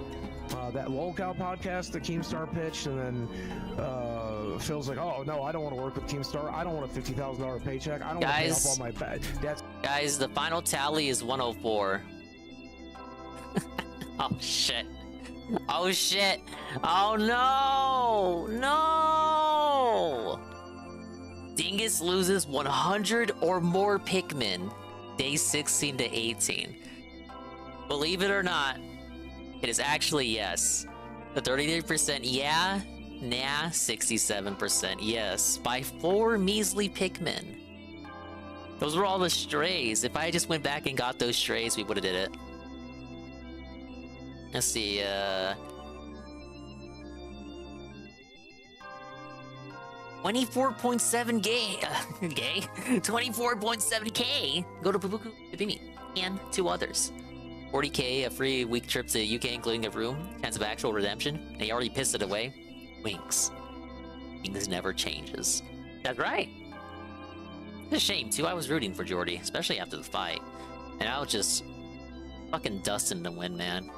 That Lolcow podcast that Keemstar pitched, and then Phil's like, "Oh no, I don't want to work with Keemstar. I don't want a $50,000 paycheck. I don't want to pay off all my debts." Guys, the final tally is 104. Oh shit. Oh shit. Oh no! No! Dingus loses 100 or more Pikmin, days 16 to 18. Believe it or not, it is actually yes. The 33% yeah, nah, 67% yes. By 4 measly Pikmin. Those were all the strays. If I just went back and got those strays, we would have did it. Let's see, 24.7 gay, 24.7k. Go to Pupuku, Pipimi, and 2 others. 40k, a free week trip to UK, including a room, chance of actual redemption, and he already pissed it away. Winks. Things never changes. That's right. It's a shame too. I was rooting for Jordy, especially after the fight, and I was just fucking dusting to win, man.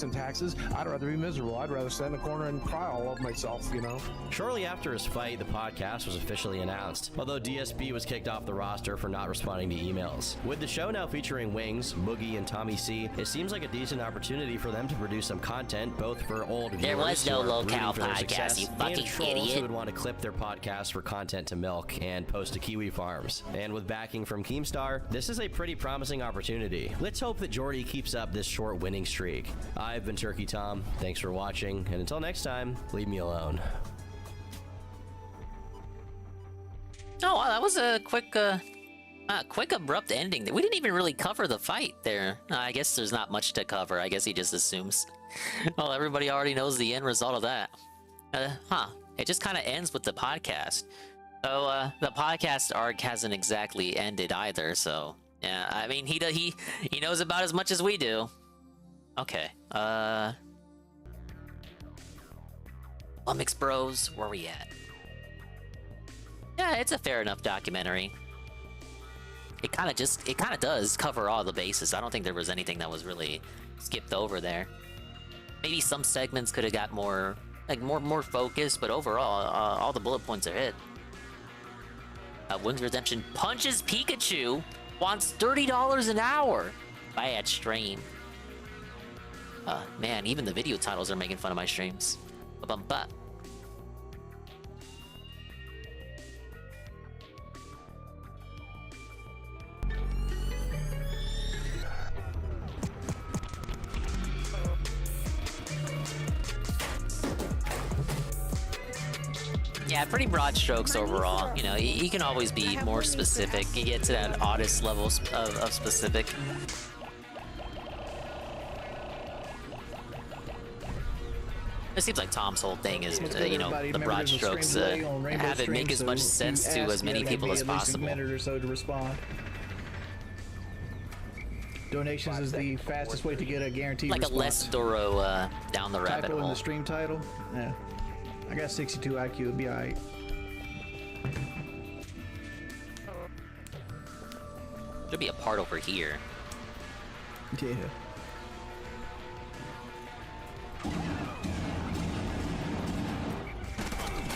And taxes. I'd rather be miserable. I'd rather sit in the corner and cry all over myself, you know? Shortly after his fight, the podcast was officially announced, although DSP was kicked off the roster for not responding to emails. With the show now featuring Wings, Boogie, and Tommy C, it seems like a decent opportunity for them to produce some content, both for old viewers There was no who are Locale rooting for their podcast, success, you and fucking trolls idiot. who would want to clip their podcast for content to milk and post to Kiwi Farms. And with backing from Keemstar, this is a pretty promising opportunity. Let's hope that Jordy keeps up this short winning streak. I've been Turkey Tom. Thanks for watching, and until next time, leave me alone. Oh, wow, that was a quick abrupt ending. We didn't even really cover the fight there. I guess there's not much to cover. I guess he just assumes. Well, everybody already knows the end result of that. It just kind of ends with the podcast. So, the podcast arc hasn't exactly ended either, so... Yeah, I mean, he knows about as much as we do. Okay, Lumix Bros, where we at? Yeah, it's a fair enough documentary. It kind of does cover all the bases. I don't think there was anything that was really skipped over there. Maybe some segments could have got more, like, more focused, but overall, all the bullet points are hit. Wings Redemption punches Pikachu, wants $30 an hour. Buy at stream. Man, even the video titles are making fun of my streams. Ba-bum-ba. Yeah, pretty broad strokes overall. You know, you can always be more specific. You get to that oddest levels of specific. It seems like Tom's whole thing is, you know, the broad strokes, have it make as much sense to as many people as possible. A minute or so to respond. Donations is the fastest way to get a guaranteed like response. A less thorough down the rabbit Typo hole. in the stream title? Yeah. I got 62 IQ, it'll be alright. There'll be a part over here. Yeah.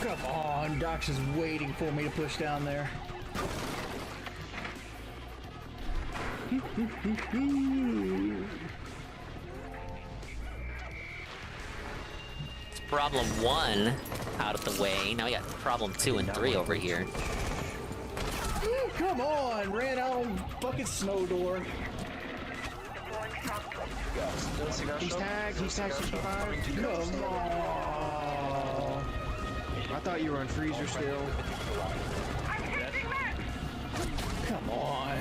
Come on, Doc's is waiting for me to push down there. It's problem 1 out of the way. Now we got problem 2 and 3 over here. Come on, ran out on fucking snow door. He's tagged 65. Come on. I thought you were on freezer still. Come on.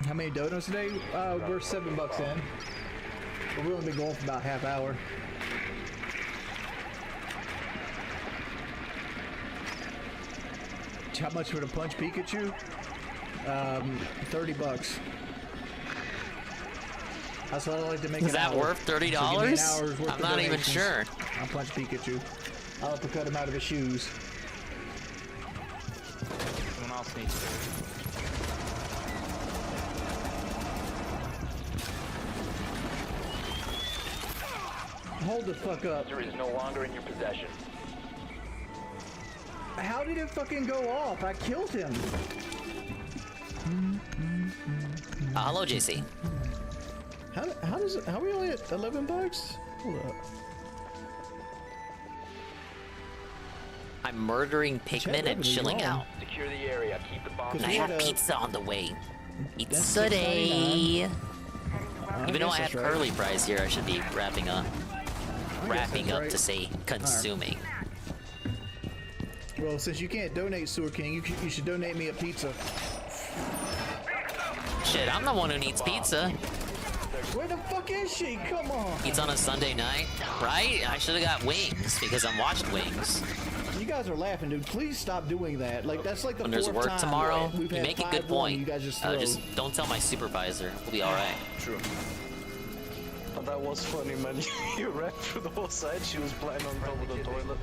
How many donuts today? We're $7 in. We've only been going for about half hour. How much for the punch Pikachu? $30. That's what I like to make. Is that worth $30? I'm not even sure. I'll punch Pikachu. I'll uppercut him out of his shoes. Someone else needs to. Hold the fuck up. Is no longer in your possession. How did it fucking go off? I killed him. Hello, JC. How does it? How are we only at $11? Hold up. I'm murdering Pikmin and chilling out. Secure the area. Keep the bomb. And I have pizza on the way. Pizza day. Even though I have curly fries here, I should be wrapping up to say consuming. Well, since you can't donate, Sewer King, you should donate me a pizza. Shit, I'm the one who needs pizza. Where the fuck is she? Come on. It's on a Sunday night, right? I should have got wings because I'm watching Wings. You guys are laughing, dude. Please stop doing that. Like that's like the When there's fourth work time tomorrow, we've you had make a good 5-1, point. You guys just Just don't tell my supervisor. We'll be all right. True. But that was funny, man. You ran through the whole side. She was blind on top of the toilet.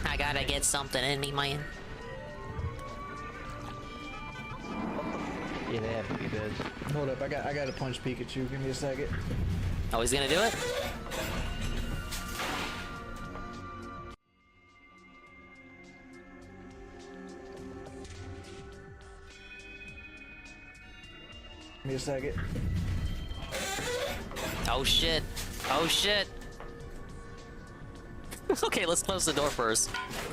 I gotta get something in me, man. Yeah, they have to be dead. Hold up, I got to punch Pikachu. Give me a second. Oh, he's gonna do it? Give me a second. Oh shit. Oh shit. Okay, let's close the door first.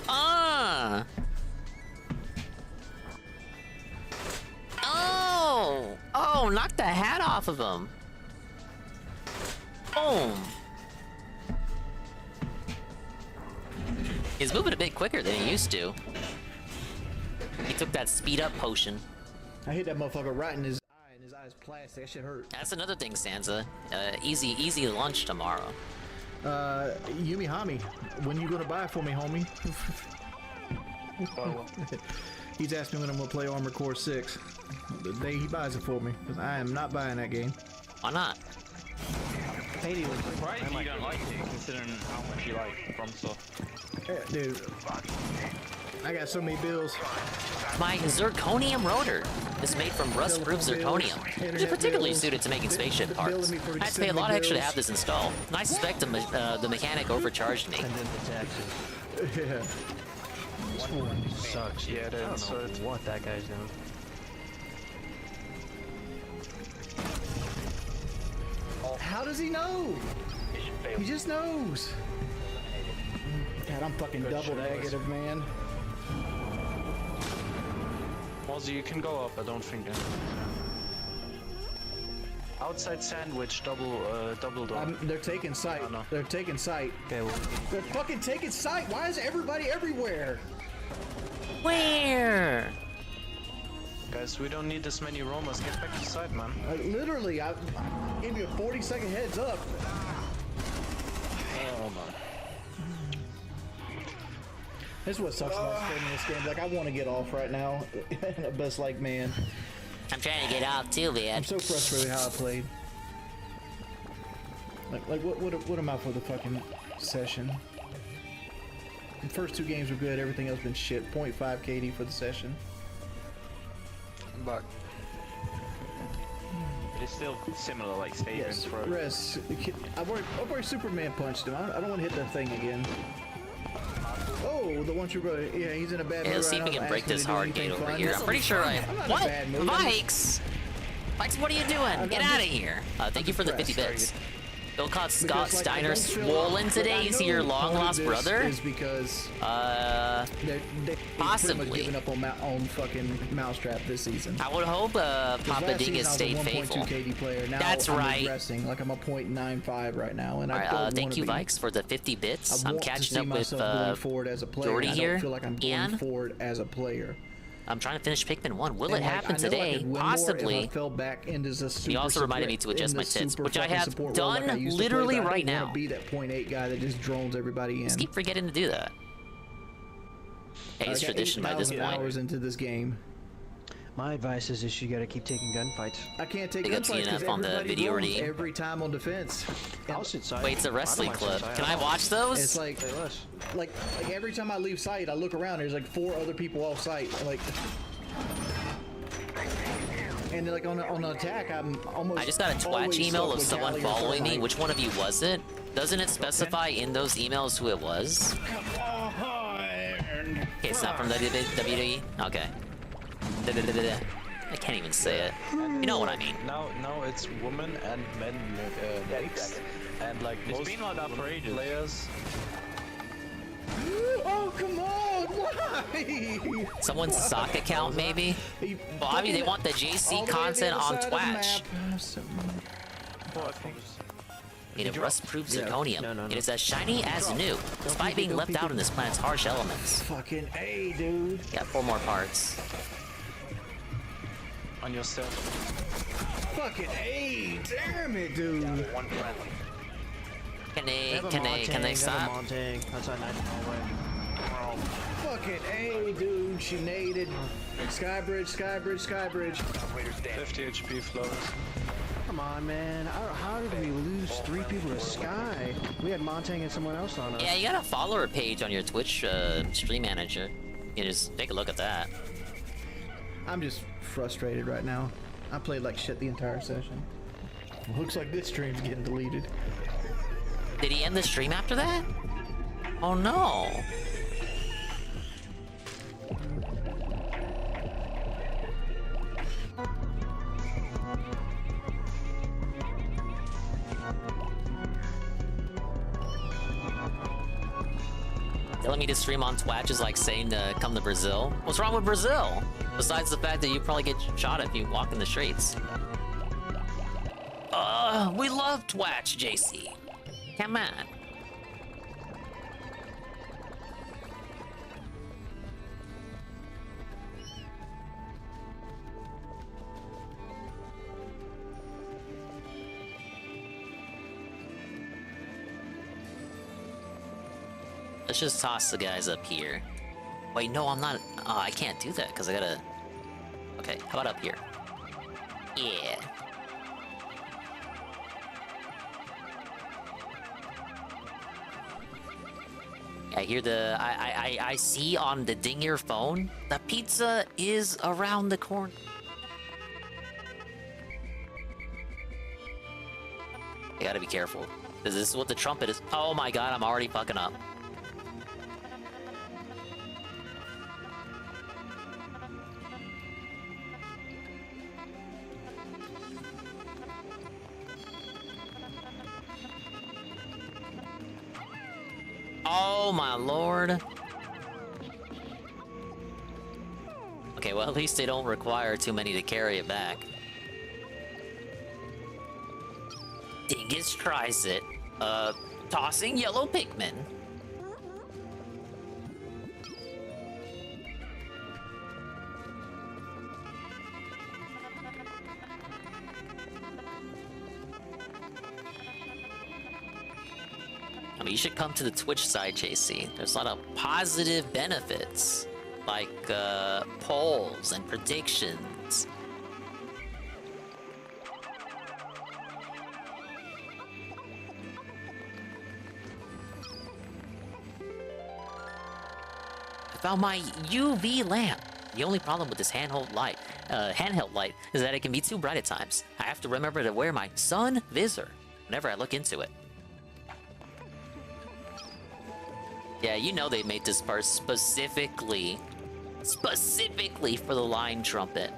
Ah! Oh! Oh, knock the hat off of him. Boom. He's moving a bit quicker than he used to. He took that speed up potion. I hit that motherfucker right in his eye, and his eye's plastic. That shit hurt. That's another thing, Sansa. Easy lunch tomorrow. Yumi Hami, when you gonna buy it for me, homie? He's asking me when I'm gonna play Armored Core 6. The day he buys it for me, because I am not buying that game. Why not? Katie was surprised you don't like it, considering how much you like From stuff. Yeah, dude. I got so many bills. My zirconium rotor is made from rust-proof zirconium, which is particularly suited to making spaceship parts. I had to pay a lot extra to have this installed, and I suspect the mechanic overcharged me. And then the taxes. Yeah. This one sucks. Yeah, it is. I don't know what that guy's doing. How does he know? He just knows. God, I'm fucking double negative, man. Mozzie, you can go up, I don't think. Outside sandwich, double door. They're taking sight. Oh, no. They're taking sight. Okay, well. They're fucking taking sight. Why is everybody everywhere? Where? Guys, we don't need this many roamers. Get back to side, man. Literally, I gave you a 40-second heads up. Oh man. This is what sucks about playing this game. Like, I want to get off right now. But like, man. I'm trying to get out too, man. I'm so frustrated how I played. Like what am I for the fucking session? The first two games were good. Everything else been shit. 0.5 KD for the session. But it is still similar, like save Yes, and throw. rest. I've already Superman punched him. I don't want to hit that thing again. Oh, the one you go. Yeah, he's in a bad mood. Yeah, let's see if we can break this hard gate over here. I'm pretty sure What? Vikes? Vikes, what are you doing? Get out of here. Thank you for the 50 bits. Bill caught Scott Steiner swollen today. Is he your long-lost brother? Is because they possibly given up on fucking Mousetrap this season. I would hope Papa Dingus stayed faithful. KD player. Now That's right. Regressing. Like I'm a 0.95 right now, and thank you, Vikes, for the 50 bits. I'm catching up with Jordy here. I don't feel like I'm going forward as a player. I'm trying to finish Pikmin 1. Will it happen today? Possibly. Fell back into the He also reminded me to adjust my tits, which I have done literally right now. I don't want to be that 0.8 guy that just drones everybody in. Just keep forgetting to do that. Hey, it's tradition by this point. Hours into this game. My advice is just you gotta keep taking gunfights. I can't take I think I've gunfights seen enough because on the everybody video roams already. every time on defense. I'll sit side. Wait, it's a wrestling clip. Can I watch those? It's like every time I leave sight, I look around. There's like 4 other people off sight. Like, and then, like on an attack, I'm almost. I just got a Twitch email of someone following me. Which one of you was it? Doesn't it specify in those emails who it was? Okay, it's not from WWE? Okay. I can't even say it. You know what I mean. Now it's women and men mixed, and like It's most been like that for ages. players. Oh, come on! Why? Someone's sock account, maybe? Well, I mean, they want the JC content on Twitch. Made of rust-proof zirconium. It is as shiny as new, despite being left out in this planet's harsh elements. Fucking A, dude. Got 4 more parts. On yourself. Fucking A, damn it, dude. One friendly. Can they stop? That's a nice hallway. Fucking A, dude. She naded. Skybridge. 50 HP flows. Come on, man. How did we lose 3 people to Sky? We had Montang and someone else on us. Yeah, you got a follower page on your Twitch stream manager. You just take a look at that. I'm just frustrated right now. I played like shit the entire session. Looks like this stream's getting deleted. Did he end the stream after that? Oh no. Telling me to stream on Twitch is like saying to come to Brazil. What's wrong with Brazil? Besides the fact that you probably get shot if you walk in the streets. We love Twitch, JC. Come on. Let's just toss the guys up here. Wait, no, I'm not. I can't do that because I gotta. Okay, how about up here? Yeah. I hear the. I see on the ding your phone. The pizza is around the corner. I gotta be careful. Because this is what the trumpet is. Oh my god, I'm already fucking up. Oh my lord. Okay, well at least they don't require too many to carry it back. Dingus tries it. Tossing yellow Pikmin. I mean, you should come to the Twitch side, JC. There's a lot of positive benefits, like polls and predictions. I found my UV lamp. The only problem with this handheld light is that it can be too bright at times. I have to remember to wear my sun visor whenever I look into it. Yeah, you know they made this part specifically for the line trumpet.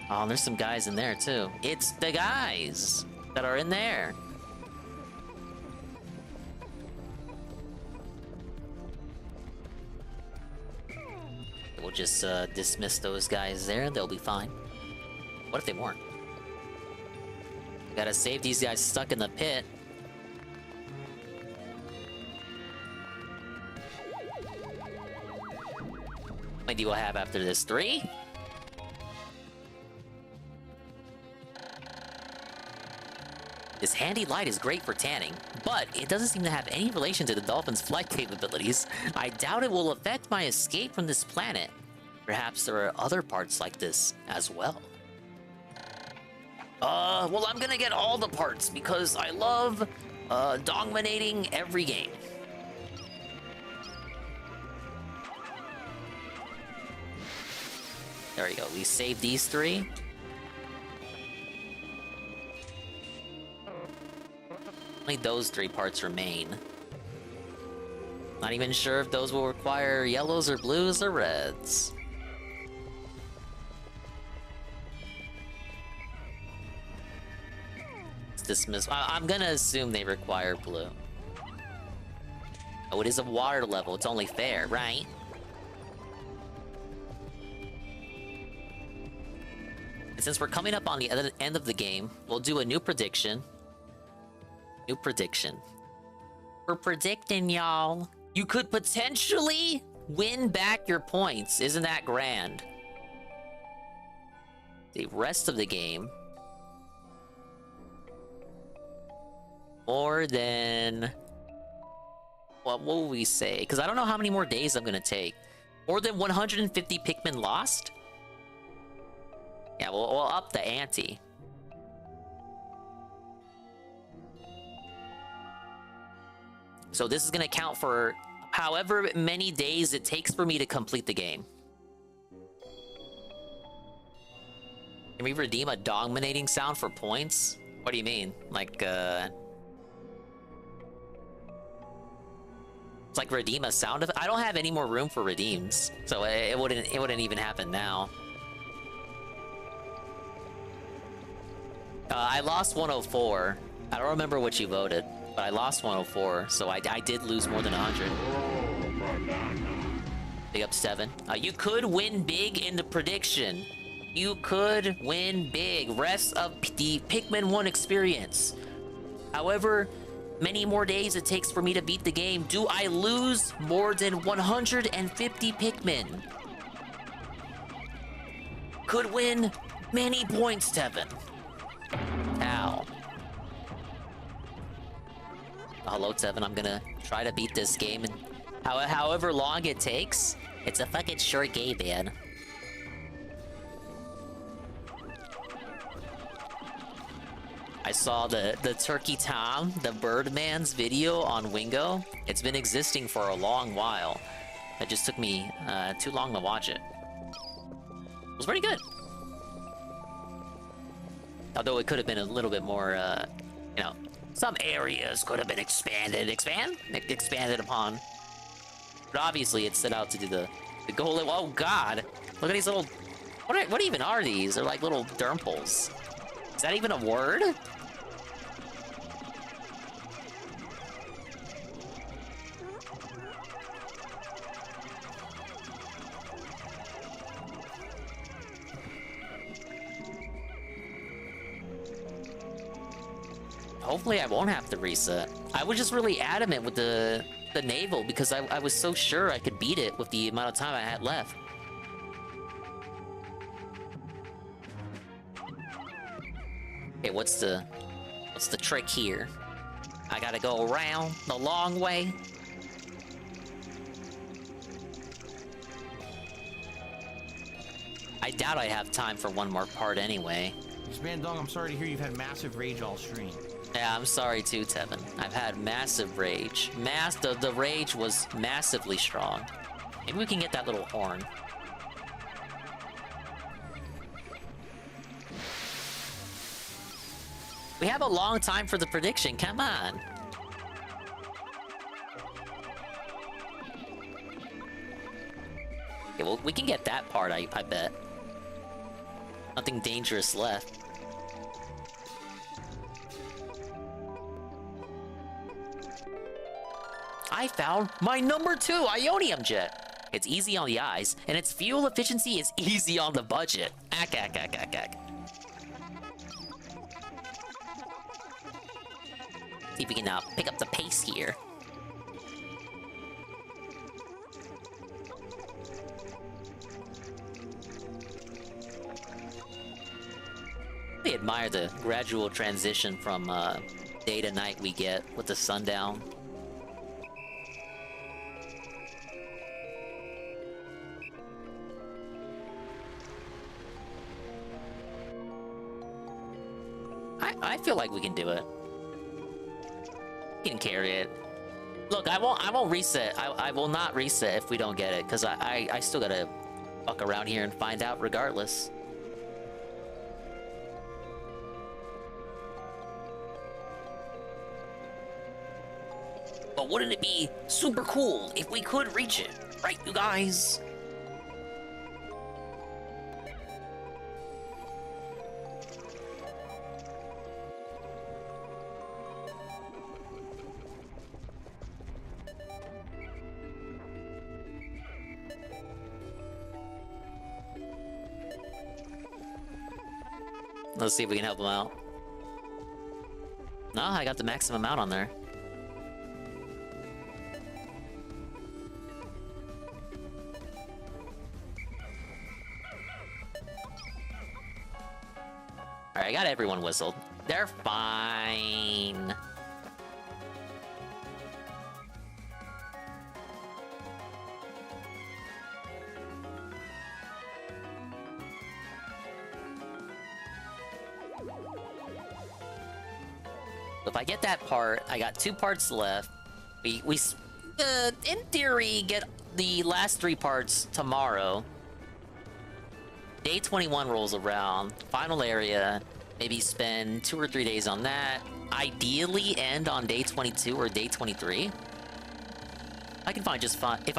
Oh, and there's some guys in there too. It's the guys that are in there. We'll just dismiss those guys there. They'll be fine. What if they weren't? Gotta save these guys stuck in the pit. How many do I have after this? 3? This handy light is great for tanning, but it doesn't seem to have any relation to the dolphin's flight capabilities. I doubt it will affect my escape from this planet. Perhaps there are other parts like this as well. Well, I'm gonna get all the parts because I love dominating every game. There we go. We saved these 3. Only those 3 parts remain. Not even sure if those will require yellows or blues or reds. Let's dismiss. I'm gonna assume they require blue. Oh, it is a water level. It's only fair, right? And since we're coming up on the end of the game, we'll do a new prediction. New prediction. We're predicting, y'all. You could potentially win back your points. Isn't that grand? The rest of the game. More than... What will we say? Because I don't know how many more days I'm going to take. More than 150 Pikmin lost? Yeah, we'll up the ante. So this is going to count for however many days it takes for me to complete the game. Can we redeem a dominating sound for points? What do you mean? Like, It's like redeem a sound of it? I don't have any more room for redeems, so it wouldn't even happen now. I lost 104. I don't remember what you voted, but I lost 104, so I did lose more than 100. Big up 7. You could win big in the prediction. You could win big. Rest of the Pikmin 1 experience. However many more days it takes for me to beat the game, do I lose more than 150 Pikmin? Could win many points, Tevin. Ow. Hello, Tevin. I'm gonna try to beat this game, and however long it takes, it's a fucking short game, man. I saw the Turkey Tom, the Birdman's video on Wingo. It's been existing for a long while. It just took me too long to watch it. It was pretty good. Although it could have been a little bit more, you know, some areas could have been expanded upon. But obviously it set out to do the goal. Oh God, look at these little, what even are these? They're like little dermples. Is that even a word? Hopefully I won't have to reset. I was just really adamant with the naval because I was so sure I could beat it with the amount of time I had left. Okay, what's the trick here? I gotta go around the long way. I doubt I have time for one more part anyway. Spandong, I'm sorry to hear you've had massive rage all stream. Yeah, I'm sorry too, Tevin. I've had massive rage. The rage was massively strong. Maybe we can get that little horn. We have a long time for the prediction, come on. Okay, well, we can get that part, I bet. Nothing dangerous left. I found my number 2 Ionium Jet. It's easy on the eyes, and its fuel efficiency is easy on the budget. Ack. See if we can pick up the pace here. I admire the gradual transition from day to night we get with the sundown. I feel like we can do it. We can carry it. Look, I won't reset. I will not reset if we don't get it, because I still gotta fuck around here and find out regardless. But wouldn't it be super cool if we could reach it? Right, you guys? Let's see if we can help him out. No, I got the maximum amount on there. Alright, I got everyone whistled. They're fine. If I get that part, I got 2 parts left. We in theory, get the last 3 parts tomorrow. Day 21 rolls around, final area, maybe spend 2 or 3 days on that. Ideally end on day 22 or day 23. If I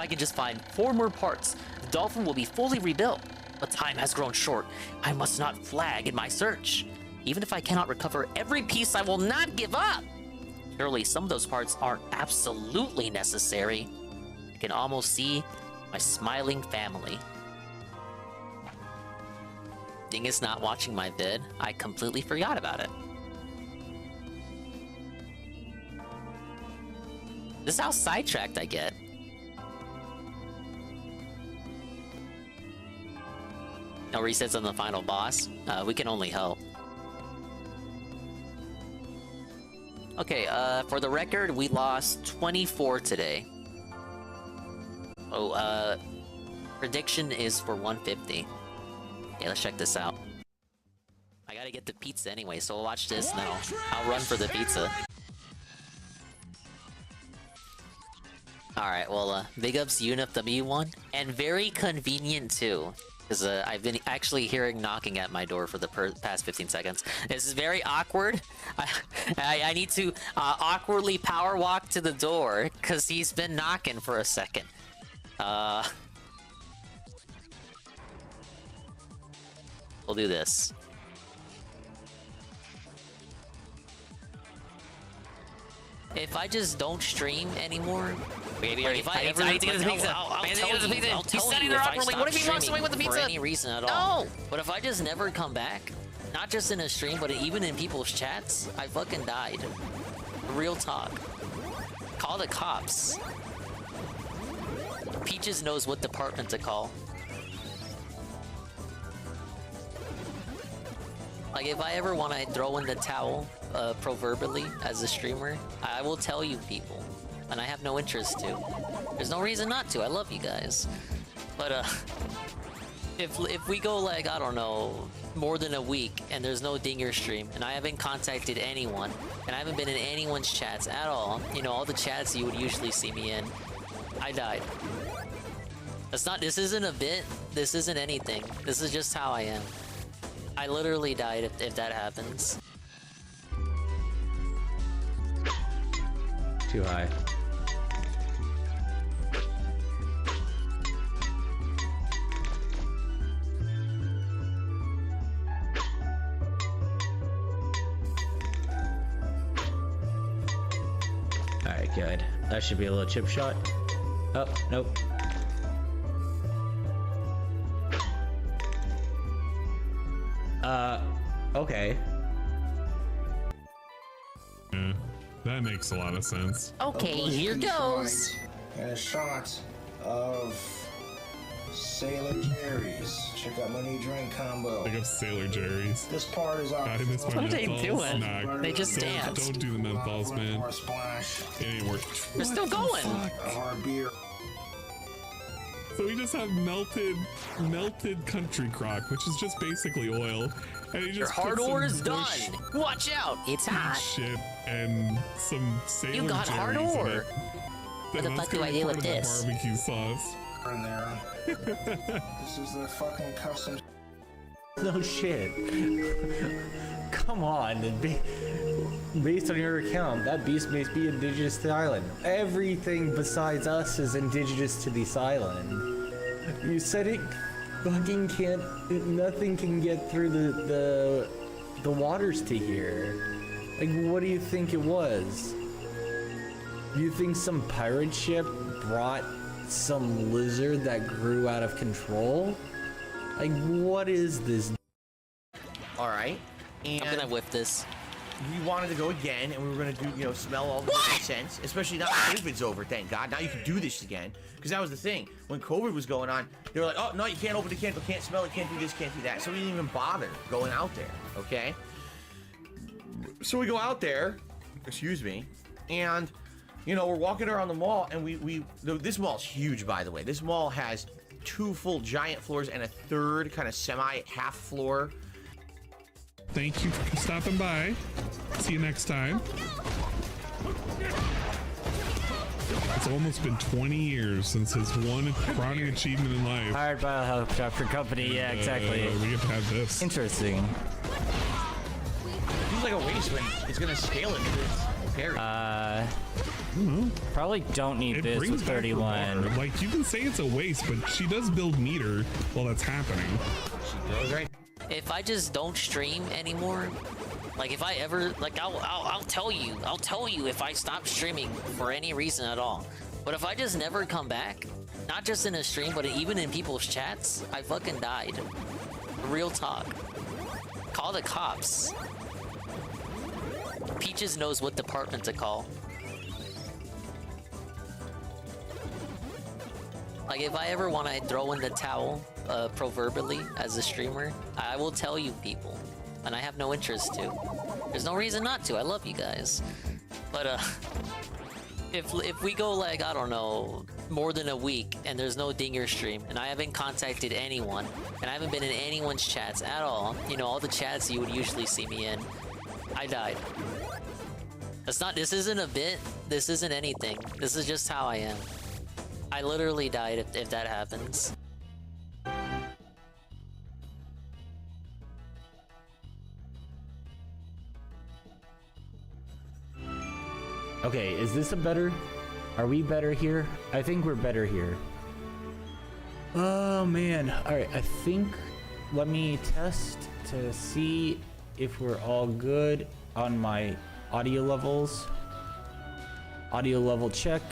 can just find 4 more parts, the dolphin will be fully rebuilt. But time has grown short. I must not flag in my search. Even if I cannot recover every piece, I will not give up! Surely some of those parts aren't absolutely necessary. I can almost see my smiling family. Ding is not watching my vid. I completely forgot about it. This is how sidetracked I get. No resets on the final boss. We can only hope. Okay, for the record, we lost 24 today. Oh, prediction is for 150. Yeah, let's check this out. I gotta get the pizza anyway, so we'll watch this now. I'll run for the pizza. Alright, well, big ups Unif W1, and very convenient too. Because I've been actually hearing knocking at my door for the past 15 seconds. This is very awkward. I need to awkwardly power walk to the door because he's been knocking for a second. We'll do this. If I just don't stream anymore, maybe if I need to get the pizza. He's standing there awkwardly. What if he walks away with the pizza? For any reason at all. No! But if I just never come back, not just in a stream, but even in people's chats, I fucking died. Real talk. Call the cops. Peaches knows what department to call. Like, if I ever want to throw in the towel, proverbially, as a streamer, I will tell you people. And I have no interest to. There's no reason not to. I love you guys. But, if we go, like, I don't know, more than a week, and there's no Dinger stream, and I haven't contacted anyone, and I haven't been in anyone's chats at all, you know, all the chats you would usually see me in, I died. This isn't a bit, this isn't anything. This is just how I am. I literally died if that happens. Too high. Alright, good. That should be a little chip shot. Oh, nope. Okay. Yeah, that makes a lot of sense. Okay, here goes. And a shot of Sailor Jerry's. Check out my new drink combo. Pick up Sailor Jerry's. This part is God, I miss my What are they doing? Nah, They just danced. Don't do the menthols, man. It ain't worth. We're still going. A hard beer. So we just have melted country crock, which is just basically oil. And he Your just hard puts ore is some done. bush Watch out, it's hot. shit and some Sailor You got hard Jerry's in ore. it. What the That's fuck do gonna I be do part with of the this? barbecue sauce. In there. This is the fucking custom. No shit. Come on, based on your account, that beast must be indigenous to the island. Everything besides us is indigenous to this island. You said it fucking can't. Nothing can get through the waters to here. Like, what do you think it was? You think some pirate ship brought some lizard that grew out of control? Like, what is this? All right. And I'm gonna whip this. we wanted to go again, and we were gonna do, you know, smell all the different scents. Especially now that COVID's over, thank God. Now you can do this again, because that was the thing. When COVID was going on, they were like, "Oh no, you can't open the candle, can't smell it, can't do this, can't do that." So we didn't even bother going out there. Okay. So we go out there, excuse me, and you know we're walking around the mall, and this mall's huge, by the way. This mall has 2 full giant floors and a third kind of semi half floor. Thank you for stopping by. See you next time. It's almost been 20 years since his one crowning achievement in life. Hired by a helicopter company, yeah, exactly. We get to have this. Interesting. Seems like a waste when it's gonna scale it to its carry. Probably don't need It this brings with back her 31. bar. Like, you can say it's a waste, but she does build meter while that's happening. Right. If I just don't stream anymore, like if I ever, like I'll tell you if I stop streaming for any reason at all. But if I just never come back, not just in a stream, but even in people's chats, I fucking died. Real talk. Call the cops. Peaches knows what department to call. Like if I ever want to throw in the towel, proverbially, as a streamer, I will tell you people, and I have no interest to. There's no reason not to. I love you guys, but if we go like, I don't know, more than a week and there's no Dinger stream, and I haven't contacted anyone, and I haven't been in anyone's chats at all, you know, all the chats you would usually see me in, I died. This isn't a bit. This isn't anything. This is just how I am. I literally died if that happens. Okay, is this a better? Are we better here? I think we're better here. Oh man. Alright, I think let me test to see if we're all good on my audio levels. Audio level check.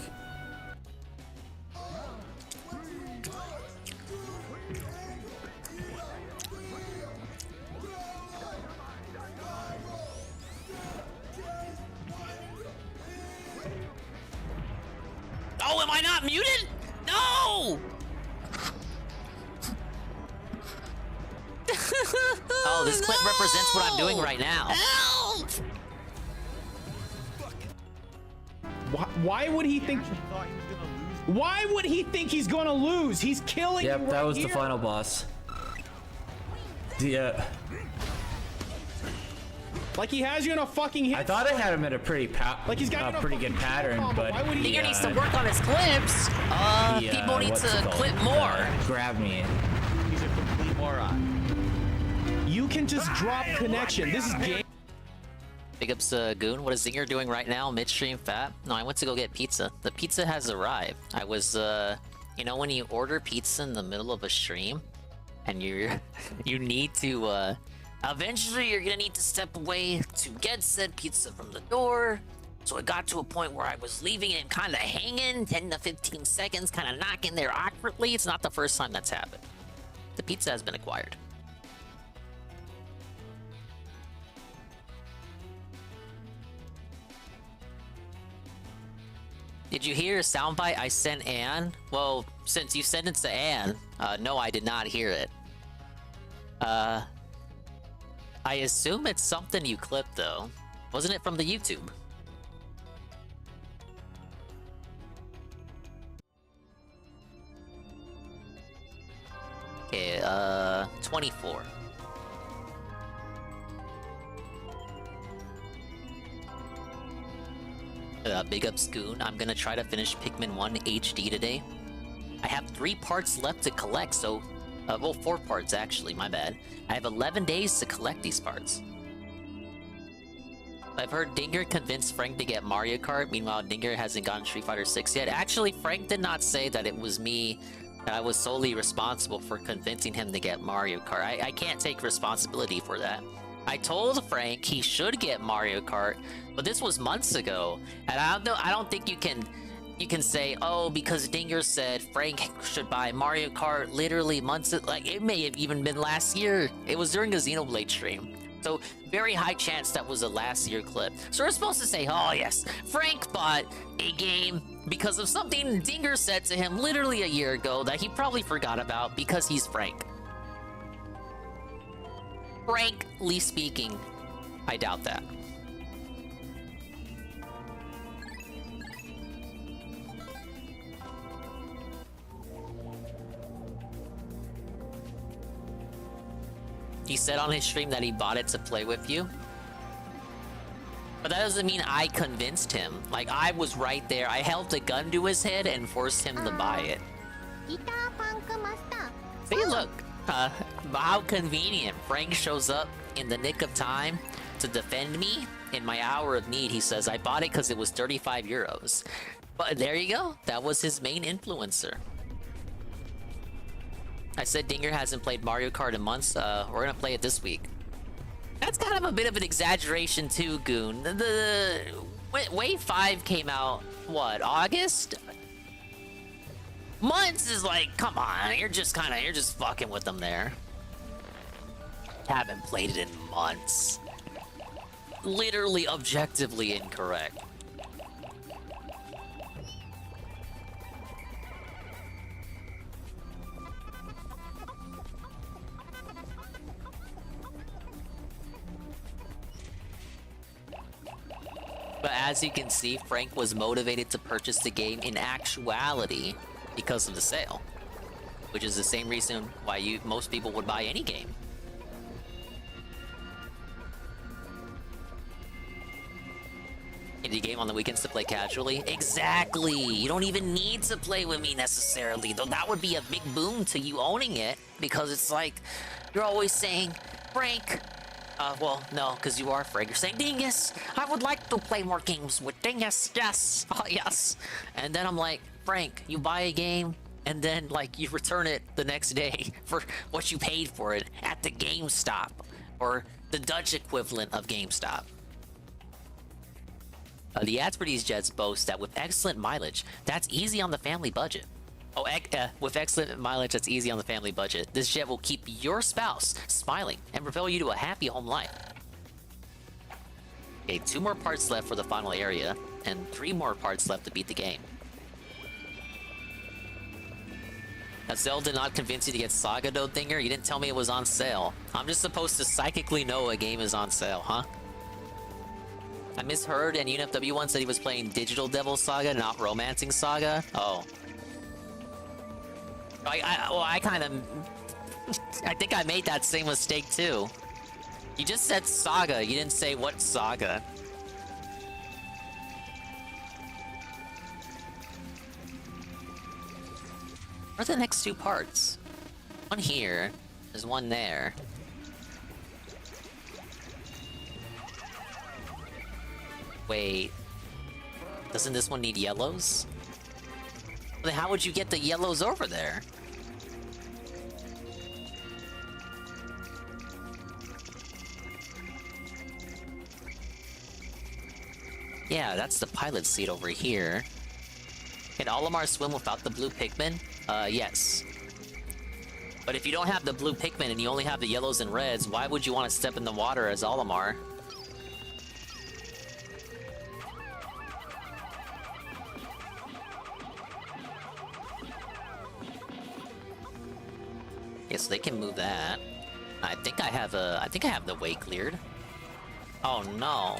Oh, am I not muted? No! Oh, this clip represents what I'm doing right now. Help! Why would he think? Why would he think he's gonna lose? He's killing you Yep, right that was here. the final boss. Yeah. Like he has you in a fucking hit. I thought I had him at a pretty Like he's got you in a pretty good pattern, but Dinger needs to work on his clips. People need to clip more. Grab me. He's a complete moron. You can just drop connection. This is game. Big ups, Goon. What is Zinger doing right now? Midstream fat? No, I went to go get pizza. The pizza has arrived. I was, you know, when you order pizza in the middle of a stream, and you need to, eventually you're gonna need to step away to get said pizza from the door. So it got to a point where I was leaving it kind of hanging, 10 to 15 seconds, kind of knocking there awkwardly. It's not the first time that's happened. The pizza has been acquired. Did you hear a soundbite I sent Anne? Well, since you sent it to Anne, no, I did not hear it. I assume it's something you clipped, though. Wasn't it from the YouTube? Okay, 24. Big up Scoon. I'm gonna try to finish Pikmin 1 HD today. I have 3 parts left to collect, so... well, 4 parts actually, my bad. I have 11 days to collect these parts. I've heard Dinger convinced Frank to get Mario Kart, meanwhile Dinger hasn't gotten Street Fighter 6 yet. Actually, Frank did not say that it was me, that I was solely responsible for convincing him to get Mario Kart. I can't take responsibility for that. I told Frank he should get Mario Kart, but this was months ago, and I don't think you can say, oh, because Dinger said Frank should buy Mario Kart literally months, like it may have even been last year. It was during a Xenoblade stream. So very high chance that was a last year clip. So we're supposed to say, oh yes, Frank bought a game because of something Dinger said to him literally a year ago that he probably forgot about because he's Frank. Frankly speaking, I doubt that. He said on his stream that he bought it to play with you. But that doesn't mean I convinced him. Like, I was right there. I held a gun to his head and forced him to buy it. See, look. How convenient. Frank shows up in the nick of time to defend me. In my hour of need, he says, I bought it because it was 35 euros. But there you go. That was his main influencer. I said Dinger hasn't played Mario Kart in months. We're gonna play it this week. That's kind of a bit of an exaggeration too, Goon. The Wave 5 came out, what, August? Months is like, come on, you're just fucking with them there. Haven't played it in months. Literally objectively incorrect. But as you can see, Frank was motivated to purchase the game in actuality because of the sale, which is the same reason why most people would buy any game. Indie game on the weekends to play casually? Exactly! You don't even need to play with me necessarily, though that would be a big boon to you owning it, because it's like, you're always saying, Frank, well, no, because you are Frank. You're saying, Dingus, I would like to play more games with Dingus, yes, oh yes. And then I'm like, Frank, you buy a game, and then, like, you return it the next day for what you paid for it at the GameStop, or the Dutch equivalent of GameStop. The ads for these jets boast that with excellent mileage, that's easy on the family budget. Oh, with excellent mileage, that's easy on the family budget. This jet will keep your spouse smiling and propel you to a happy home life. Okay, 2 more parts left for the final area, and 3 more parts left to beat the game. Now, Zell did not convince you to get Saga, though, Dinger. You didn't tell me it was on sale. I'm just supposed to psychically know a game is on sale, huh? I misheard, and UNFW1 said he was playing Digital Devil Saga, not Romancing Saga. Oh. I kind of... I think I made that same mistake, too. You just said Saga, you didn't say what Saga. Where are the next 2 parts? One here. There's one there. Wait. Doesn't this one need yellows? Then how would you get the yellows over there? Yeah, that's the pilot seat over here. Can Olimar swim without the blue Pikmin? Yes. But if you don't have the blue Pikmin and you only have the yellows and reds, why would you want to step in the water as Olimar? Yeah, so they can move that. I think I have the way cleared. Oh no.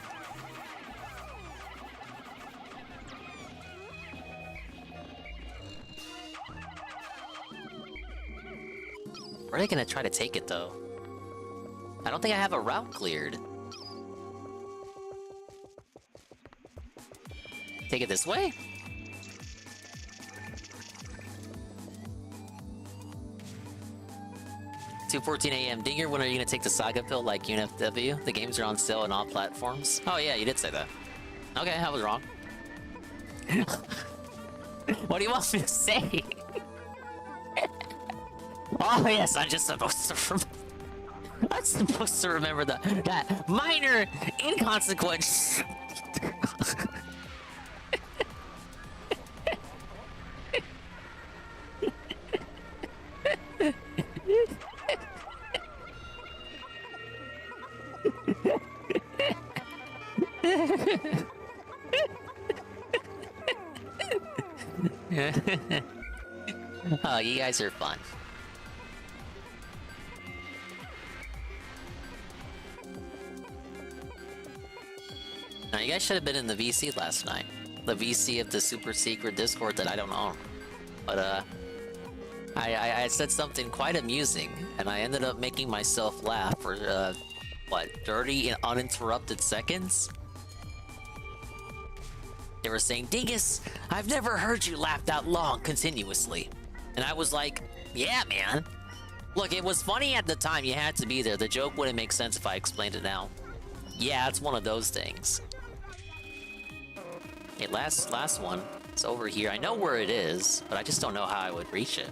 Where are they gonna try to take it, though? I don't think I have a route cleared. Take it this way? $2:14 a.m. Dinger, when are you gonna take the Saga pill like UNFW? The games are on sale on all platforms. Oh yeah, you did say that. Okay, I was wrong. What do you want me to say? Oh yes, I'm just supposed to I'm supposed to remember that minor inconsequence. Oh, you guys are fun. Now, you guys should have been in the VC last night. The VC of the super secret Discord that I don't own. But, I said something quite amusing, and I ended up making myself laugh for, what, 30 uninterrupted seconds? They were saying, Dingus, I've never heard you laugh that long continuously. And I was like, yeah, man. Look, it was funny at the time, you had to be there. The joke wouldn't make sense if I explained it now. Yeah, it's one of those things. Okay, last one. It's over here. I know where it is, but I just don't know how I would reach it.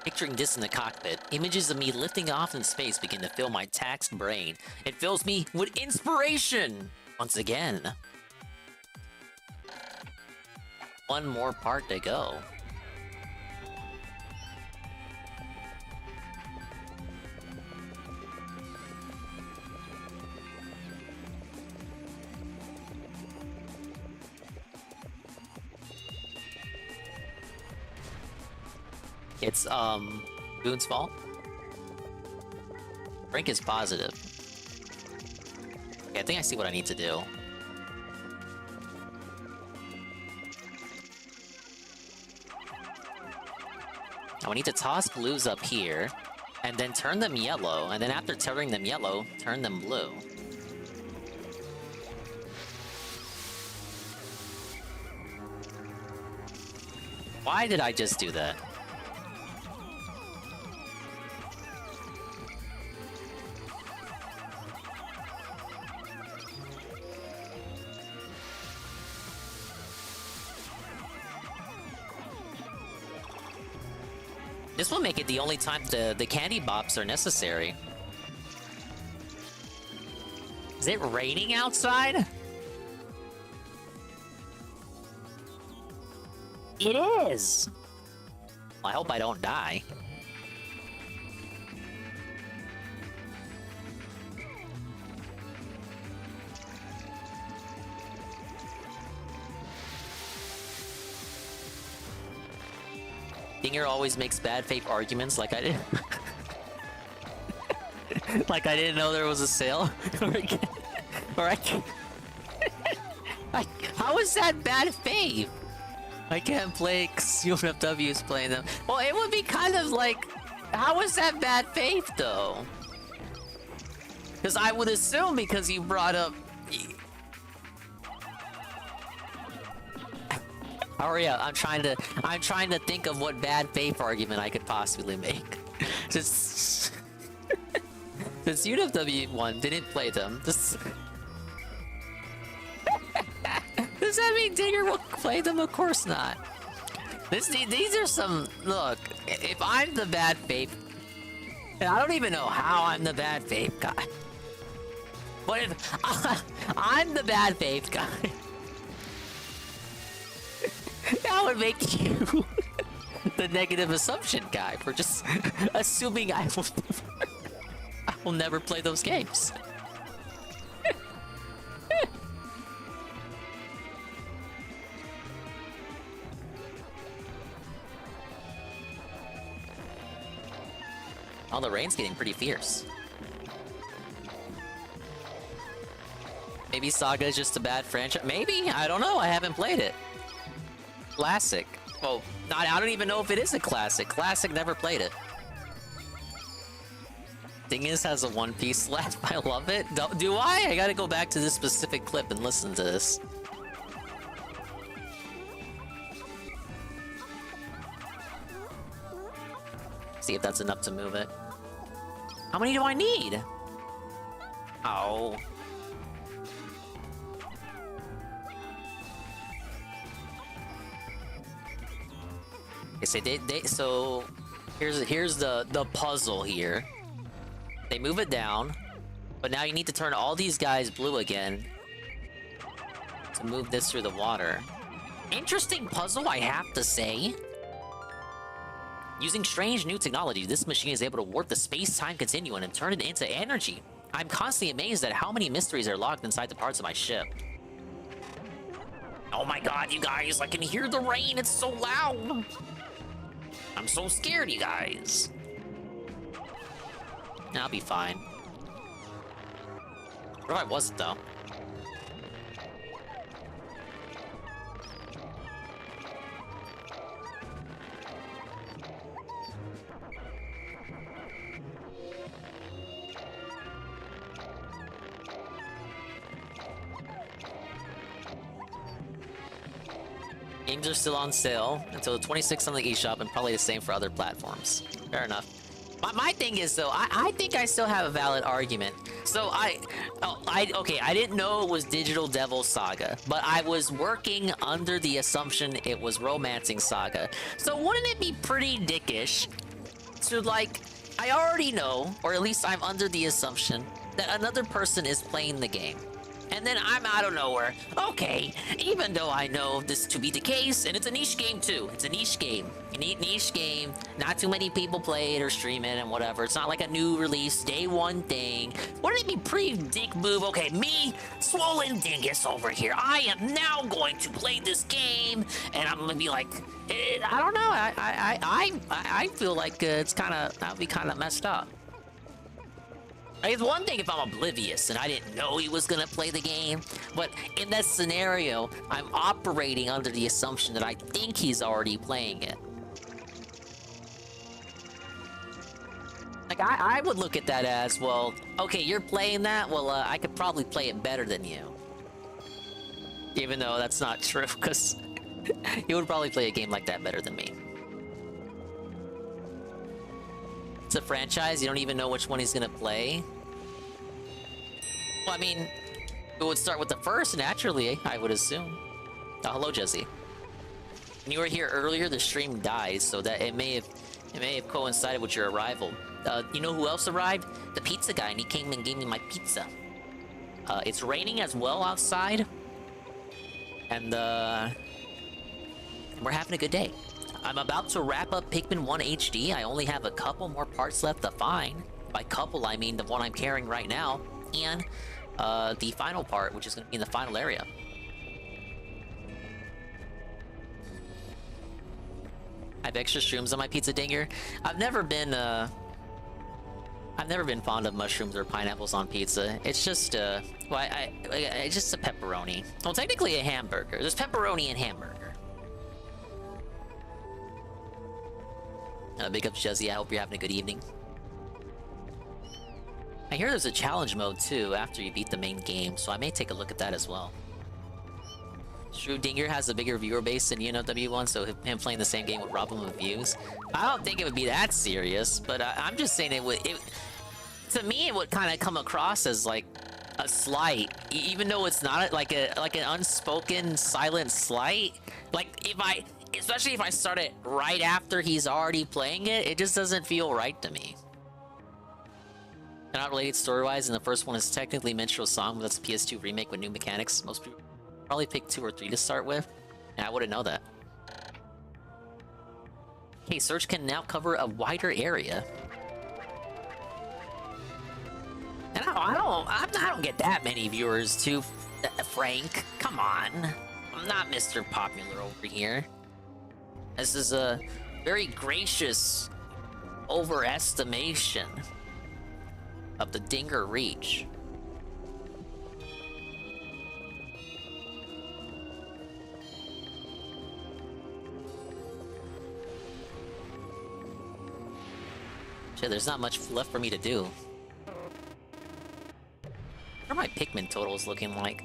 Picturing this in the cockpit, images of me lifting off in space begin to fill my taxed brain. It fills me with inspiration! Once again. One more part to go. It's, Boone's fault. Frank is positive. Okay, I think I see what I need to do. Now we need to toss blues up here, and then turn them yellow, and then after turning them yellow, turn them blue. Why did I just do that? This will make it the only time the candy bops are necessary. Is it raining outside? It is! Well, I hope I don't die. Dinger always makes bad faith arguments like I did. Like I didn't know there was a sale. How is that bad faith? I can't play because UNFW is playing them. Well, it would be kind of like, how is that bad faith though? Because I would assume because you brought up. Hurry up! I'm trying to think of what bad faith argument I could possibly make. Since UNFW one didn't play them, does that mean Dinger will play them? Of course not. These are some. Look, if I'm the bad faith, and I don't even know how I'm the bad faith guy. But if I'm the bad faith guy. That would make you the negative assumption guy for just assuming I will never play those games. Oh, the rain's getting pretty fierce. Maybe Saga is just a bad franchise. Maybe? I don't know. I haven't played it. Classic. Well, I don't even know if it is a classic. Classic, never played it. Dingus has a One Piece slap. I love it. Do I? I gotta go back to this specific clip and listen to this. See if that's enough to move it. How many do I need? Oh. Okay, so here's the puzzle here. They move it down, but now you need to turn all these guys blue again to move this through the water. Interesting puzzle, I have to say. Using strange new technology, this machine is able to warp the space-time continuum and turn it into energy. I'm constantly amazed at how many mysteries are locked inside the parts of my ship. Oh my god, you guys, I can hear the rain, it's so loud! I'm so scared, you guys. I'll be fine. What if I wasn't, though? Games are still on sale until the 26th on the eShop, and probably the same for other platforms. Fair enough. My thing is, though, I think I still have a valid argument. So okay, I didn't know it was Digital Devil Saga, but I was working under the assumption it was Romancing Saga. So wouldn't it be pretty dickish to, like, I already know, or at least I'm under the assumption, that another person is playing the game. And then I'm out of nowhere. Okay, even though I know this to be the case, and it's a niche game too. It's a niche game. A niche game. Not too many people play it or stream it and whatever. It's not like a new release, day one thing. Wouldn't it be pretty dick move? Okay, me, Swollen Dingus over here. I am now going to play this game, and I'm gonna be like, I don't know. I feel like it's kind of, that would be kind of messed up. It's one thing if I'm oblivious and I didn't know he was gonna play the game, but in that scenario, I'm operating under the assumption that I think he's already playing it. Like, I would look at that as, well, okay, you're playing that? Well, I could probably play it better than you. Even though that's not true, because he would probably play a game like that better than me. It's a franchise, you don't even know which one he's gonna play. Well, I mean, it would start with the first, naturally, I would assume. Oh, hello, Jesse. When you were here earlier, the stream died, so that it may have coincided with your arrival. You know who else arrived? The pizza guy, and he came and gave me my pizza. It's raining as well outside, and we're having a good day. I'm about to wrap up Pikmin 1 HD. I only have a couple more parts left to find. By couple, I mean the one I'm carrying right now, and the final part, which is going to be in the final area. I have extra shrooms on my pizza dinger. I've never been fond of mushrooms or pineapples on pizza. It's just it's just a pepperoni. Well, technically a hamburger. There's pepperoni and hamburger. Big ups, Jesse. I hope you're having a good evening. I hear there's a challenge mode too after you beat the main game, so I may take a look at that as well. Dinger has a bigger viewer base than UNW1, so him playing the same game would rob him of views. I don't think it would be that serious, but I'm just saying it would. To me, it would kind of come across as like a slight, even though it's not like an unspoken silent slight. Like especially if I start it right after he's already playing it, it just doesn't feel right to me. They're not related story-wise, and the first one is technically Minstrel Song, but that's a PS2 remake with new mechanics. Most people probably pick 2 or 3 to start with, and I wouldn't know that. Okay, search can now cover a wider area. And I don't get that many viewers too, Frank. Come on, I'm not Mr. Popular over here. This is a very gracious overestimation of the Dinger reach. Shit, there's not much left for me to do. What are my Pikmin totals looking like?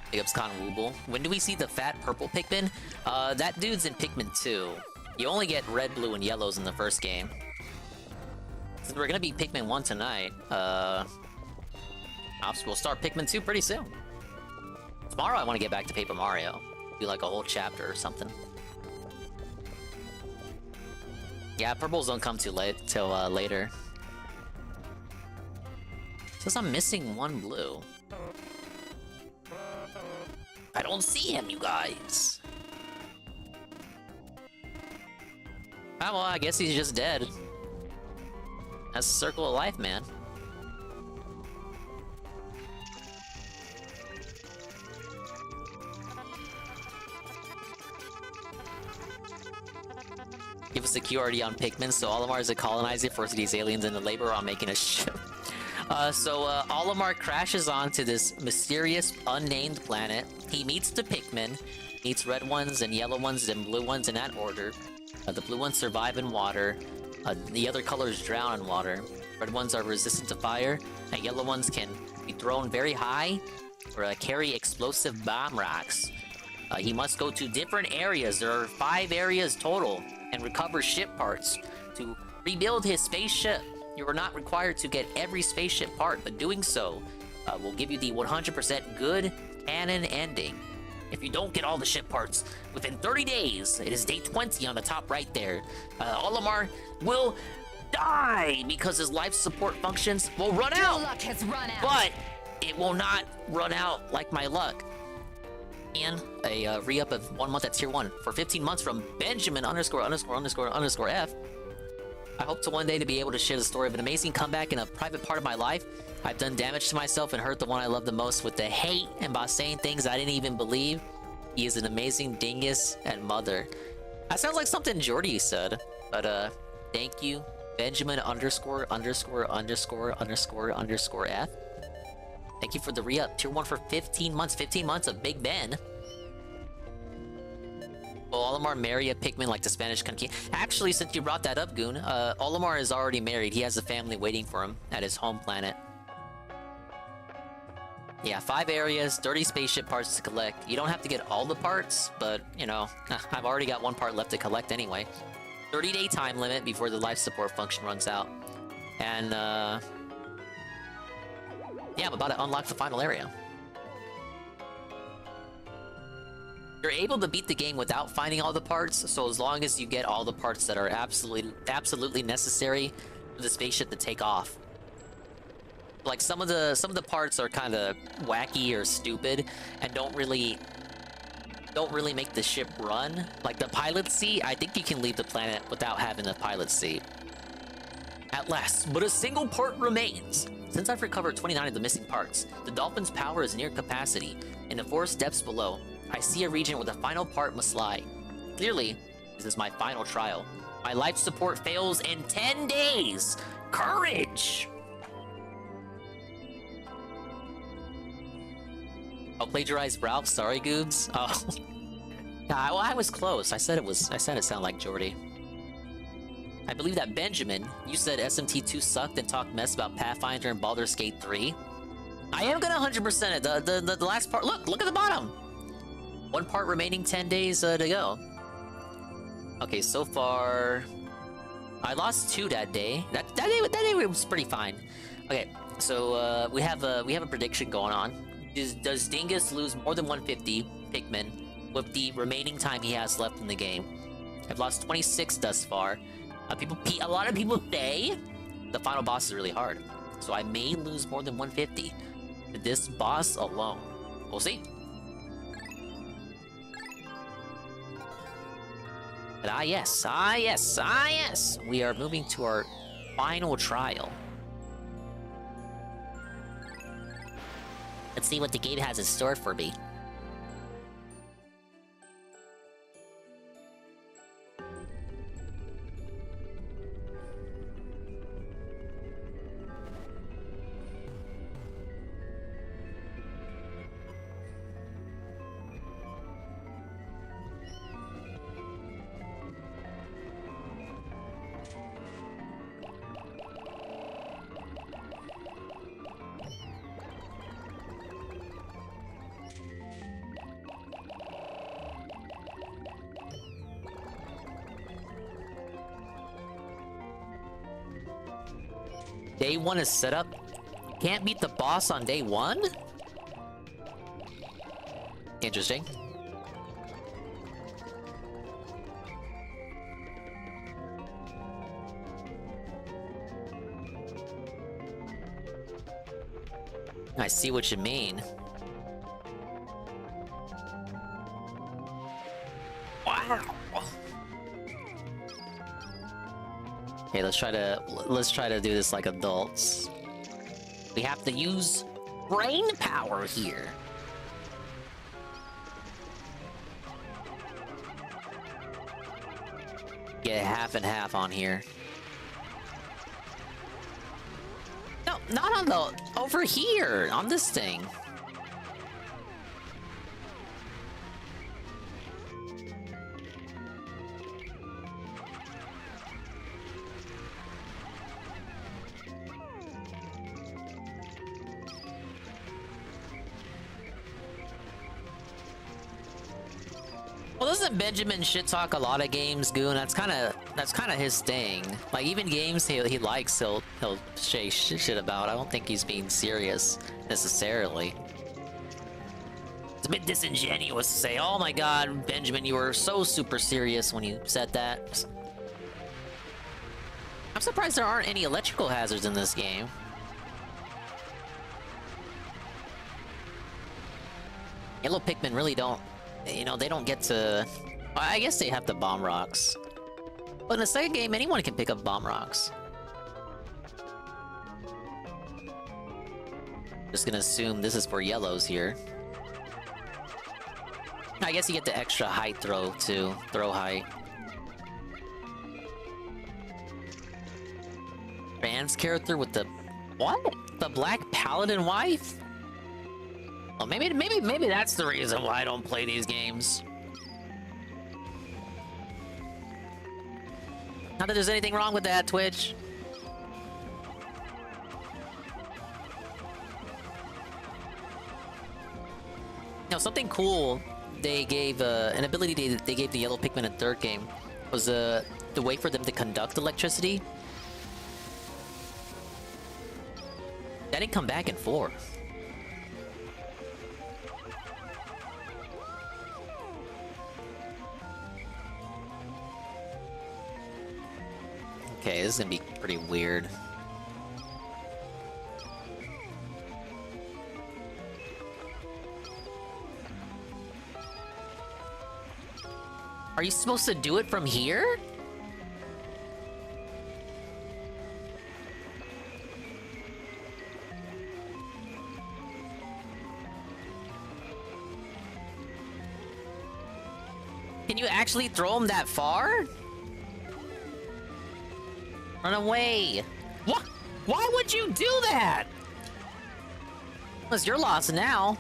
Big ups Con Wooble. When do we see the fat purple Pikmin? That dude's in Pikmin 2. You only get red, blue, and yellows in the first game. Since we're gonna be Pikmin 1 tonight, we'll start Pikmin 2 pretty soon. Tomorrow I want to get back to Paper Mario. Do like a whole chapter or something. Yeah, purples don't come too late till later. Says I'm missing one blue. I don't see him, you guys. Ah, well, I guess he's just dead. That's the circle of life, man. Give us a QRD on Pikmin, so Olimar is a colonizer, forcing these aliens into labor on making a ship. Olimar crashes onto this mysterious, unnamed planet. He meets the Pikmin, meets red ones and yellow ones and blue ones in that order. The blue ones survive in water. The other colors drown in water. Red ones are resistant to fire, and yellow ones can be thrown very high or carry explosive bomb rocks. He must go to different areas. There are 5 areas total, and recover ship parts to rebuild his spaceship. You are not required to get every spaceship part, but doing so will give you the 100% good canon ending. If you don't get all the ship parts within 30 days, it is day 20 on the top right there, Olimar will die because his life support functions will run out. Your luck has run out. But it will not run out like my luck. And a re-up of 1 month at tier 1 for 15 months from Benjamin _____F. I hope to one day to be able to share the story of an amazing comeback in a private part of my life. I've done damage to myself and hurt the one I love the most with the hate and by saying things I didn't even believe. He is an amazing dingus and mother. That sounds like something Jordy said, but thank you, Benjamin _____F. Thank you for the re-up. Tier 1 for 15 months. 15 months of Big Ben. Will Olimar marry a Pikmin like the Spanish Conquista? Actually, since you brought that up, Goon, Olimar is already married. He has a family waiting for him at his home planet. Yeah, 5 areas, 30 spaceship parts to collect. You don't have to get all the parts, but, you know, I've already got 1 part left to collect anyway. 30-day time limit before the life support function runs out. And, yeah, I'm about to unlock the final area. You're able to beat the game without finding all the parts, so as long as you get all the parts that are absolutely necessary for the spaceship to take off. Like some of the parts are kind of wacky or stupid and don't really make the ship run. Like the pilot seat, I think you can leave the planet without having the pilot seat. At last, but a single part remains. Since I've recovered 29 of the missing parts, the dolphin's power is near capacity. In the forest depths below, I see a region where the final part must lie. Clearly, this is my final trial. My life support fails in 10 days. Courage! I'll plagiarize Ralph. Sorry, Goobs. Oh, yeah. Well, I was close. I said it sounded like Jordy. I believe that Benjamin, you said SMT2 sucked and talked mess about Pathfinder and Baldur's Gate 3. I am gonna 100% it. The last part. Look at the bottom. 1 part remaining, 10 days to go. Okay, so far, I lost 2 that day. That day was pretty fine. Okay, so we have a prediction going on. Does Dingus lose more than 150 Pikmin with the remaining time he has left in the game? I've lost 26 thus far. A lot of people say the final boss is really hard, so I may lose more than 150. this boss alone. We'll see. But yes. We are moving to our final trial. Let's see what the game has in store for me. Day 1 is set up. Can't beat the boss on day 1? Interesting. I see what you mean. Wow. Okay, let's try to do this like adults. We have to use brain power here. Get half and half on here. No, not on the... over here! On this thing. Well, doesn't Benjamin shit talk a lot of games, Goon? That's kind of his thing. Like even games he likes, he'll say shit about. I don't think he's being serious necessarily. It's a bit disingenuous to say, "Oh my God, Benjamin, you were so super serious when you said that." I'm surprised there aren't any electrical hazards in this game. Yellow Pikmin really don't. You know, they don't get to... I guess they have the bomb rocks. But in the second game, anyone can pick up bomb rocks. Just gonna assume this is for yellows here. I guess you get the extra height throw, too. Throw height. Rand's character with the... what? The Black Paladin wife? Well, maybe that's the reason why I don't play these games. Not that there's anything wrong with that, Twitch. Now, something cool they gave, an ability they gave the Yellow Pikmin in the third game was the way for them to conduct electricity. That didn't come back in 4. Okay, this is gonna be pretty weird. Are you supposed to do it from here? Can you actually throw him that far? Run away! What? Why would you do that? Unless you're lost now.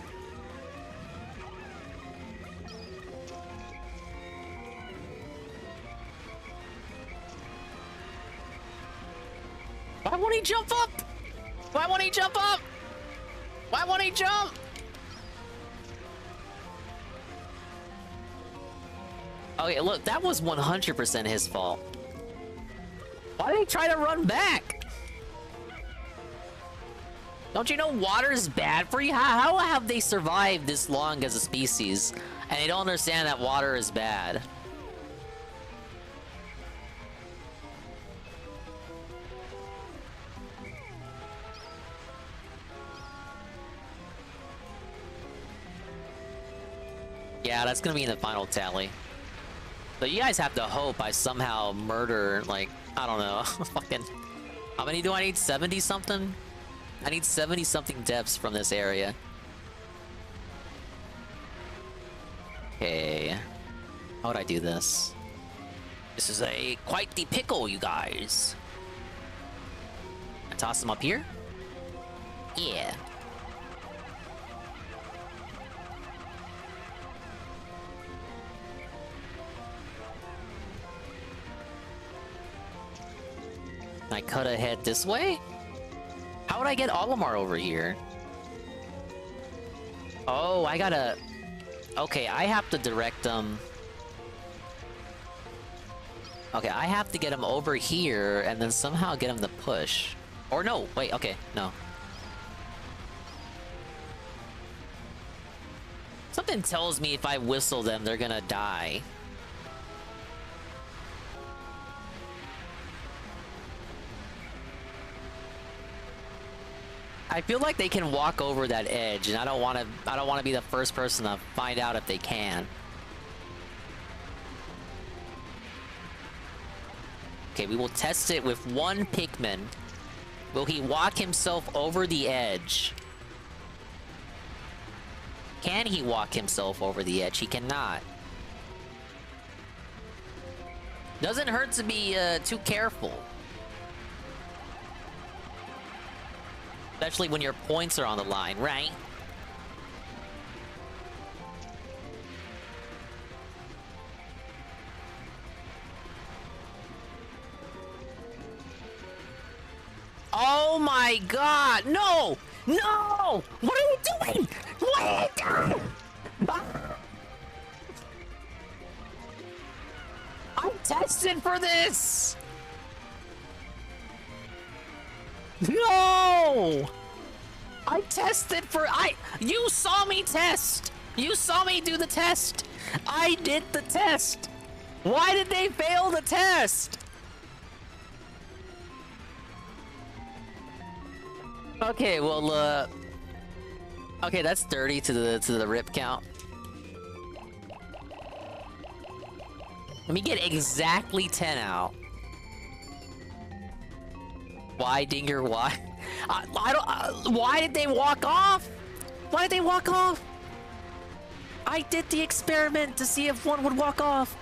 Why won't he jump up? Why won't he jump up? Why won't he jump? Okay, look, that was 100% his fault. Why did he try to run back? Don't you know water is bad for you? How have they survived this long as a species? And they don't understand that water is bad. Yeah, that's gonna be in the final tally. So you guys have to hope I somehow murder, like, I don't know, fucking... How many do I need? 70 something? I need 70 something deaths from this area. Okay. How would I do this? This is quite the pickle, you guys. I toss them up here? Yeah. I cut ahead this way? How would I get Olimar over here? Oh, I gotta... Okay, I have to direct them... Okay, I have to get him over here and then somehow get him to push. Or no, wait, okay, no. Something tells me if I whistle them, they're gonna die. I feel like they can walk over that edge, and I don't want to be the first person to find out if they can. Okay, we will test it with one Pikmin. Will he walk himself over the edge? Can he walk himself over the edge? He cannot. Doesn't hurt to be too careful. Especially when your points are on the line, right? Oh my god! No! No! What are you doing? What are you doing? I'm tested for this! No! I tested for... You saw me test! You saw me do the test! I did the test! Why did they fail the test? Okay, well, okay, that's 30 to the rip count. Let me get exactly 10 out. Why, Dinger? Why? I don't. Why did they walk off? Why did they walk off? I did the experiment to see if one would walk off,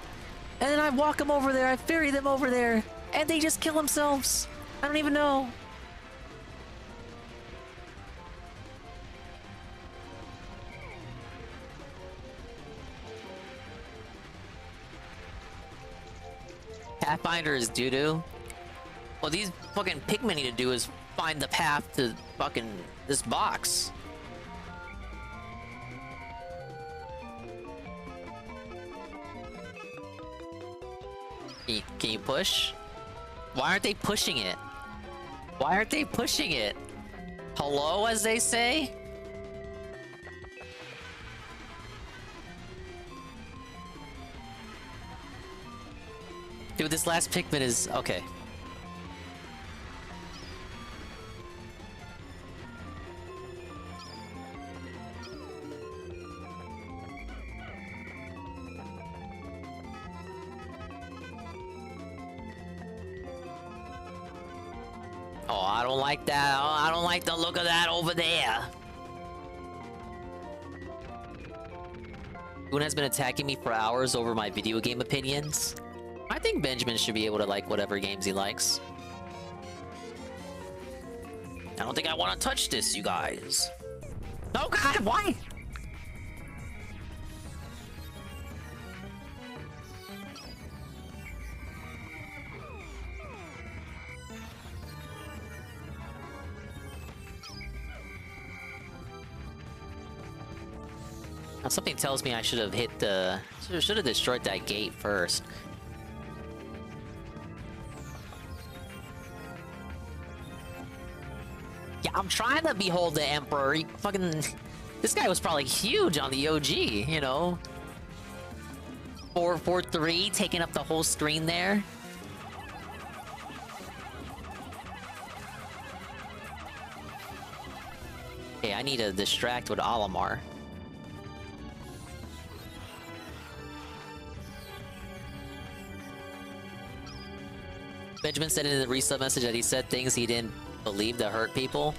and then I walk them over there. I ferry them over there, and they just kill themselves. I don't even know. Pathfinder is doo-doo. What these fucking Pikmin need to do is find the path to fucking this box. Can you push? Why aren't they pushing it? Why aren't they pushing it? Hello, as they say? Dude, this last Pikmin is... okay. Oh, I don't like that. Oh, I don't like the look of that over there. Boone has been attacking me for hours over my video game opinions. I think Benjamin should be able to like whatever games he likes. I don't think I want to touch this, you guys. Oh god, why? Now, something tells me I should have hit the... should have destroyed that gate first. Yeah, I'm trying to behold the Emperor. He fucking... This guy was probably huge on the OG, you know? 443, taking up the whole screen there. Okay, I need to distract with Olimar. Benjamin said in the resub message that he said things he didn't believe that hurt people.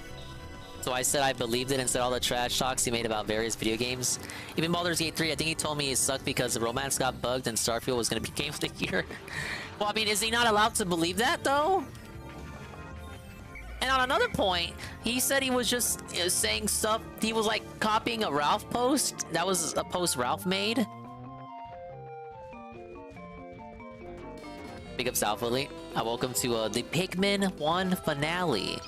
So I said I believed it and said all the trash talks he made about various video games. Even Baldur's Gate 3, I think he told me it sucked because the romance got bugged and Starfield was going to be Game of the Year. Well, I mean, is he not allowed to believe that, though? And on another point, he said he was just saying stuff. He was like copying a Ralph post. That was a post Ralph made. Big up South Elite. Welcome to the Pikmin 1 finale.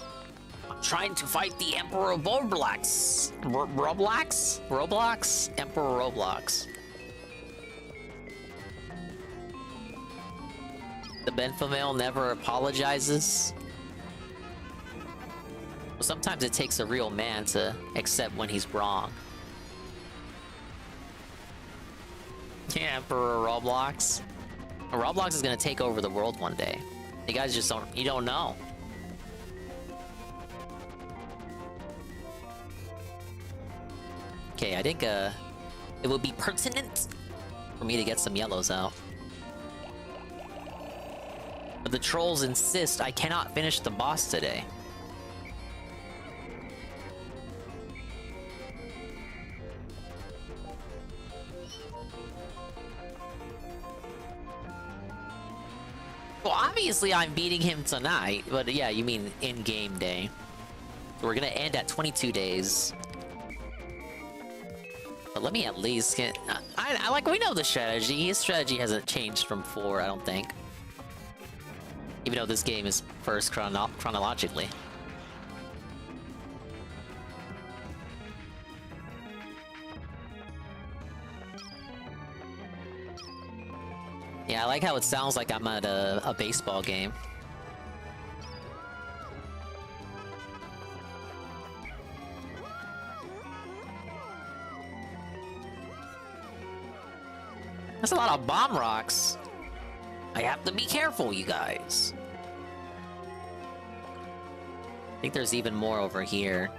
I'm trying to fight the Emperor of Roblox. Roblox? Roblox? Emperor Roblox. The Benfamil never apologizes. Well, sometimes it takes a real man to accept when he's wrong. Yeah, Emperor Roblox. Roblox is gonna take over the world one day. You guys just you don't know. Okay, I think it would be pertinent for me to get some yellows out. But the trolls insist I cannot finish the boss today. Well, obviously I'm beating him tonight, but yeah, you mean in-game day. We're gonna end at 22 days. But let me at least get... I like, we know the strategy. His strategy hasn't changed from 4, I don't think. Even though this game is first chronologically. Yeah, I like how it sounds like I'm at a baseball game. That's a lot of bomb rocks. I have to be careful, you guys. I think there's even more over here.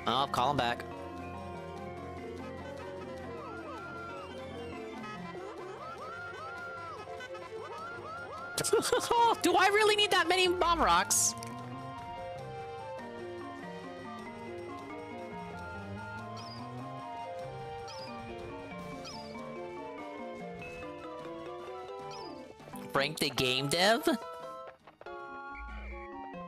Oh, call him back. Do I really need that many bomb rocks? Frank the game dev?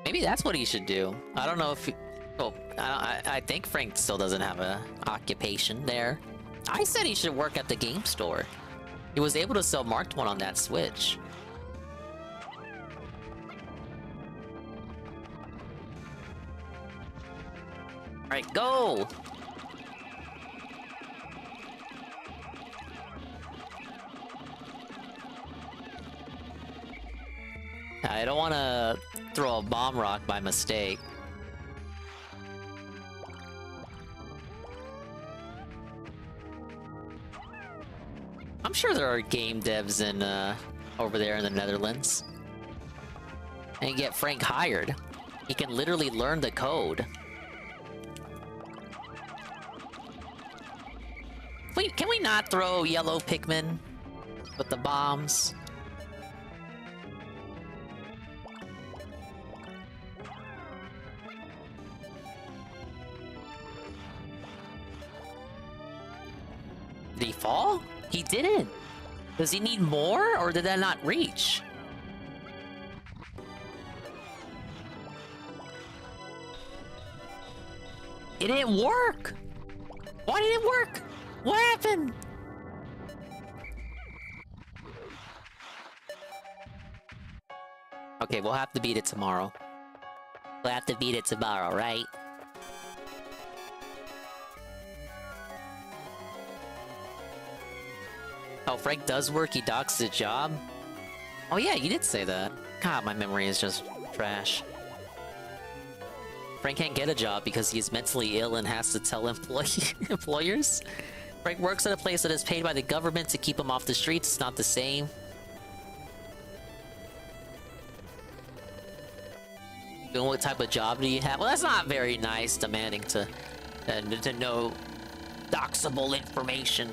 Maybe that's what he should do. I don't know if he... Oh, I think Frank still doesn't have a occupation there. I said he should work at the game store. He was able to sell Marked One on that Switch. Alright, go! I don't want to throw a bomb rock by mistake. I'm sure there are game devs in over there in the Netherlands. And get Frank hired. He can literally learn the code. Wait, can we not throw yellow Pikmin with the bombs? Did he fall? He didn't. Does he need more, or did that not reach? It didn't work! Why did it work? What happened? Okay, we'll have to beat it tomorrow. We'll have to beat it tomorrow, right? Oh, Frank does work, he docks his job? Oh yeah, you did say that. God, my memory is just trash. Frank can't get a job because he is mentally ill and has to tell employers. Frank works at a place that is paid by the government to keep him off the streets. It's not the same. What type of job do you have? Well, that's not very nice, demanding to know doxable information.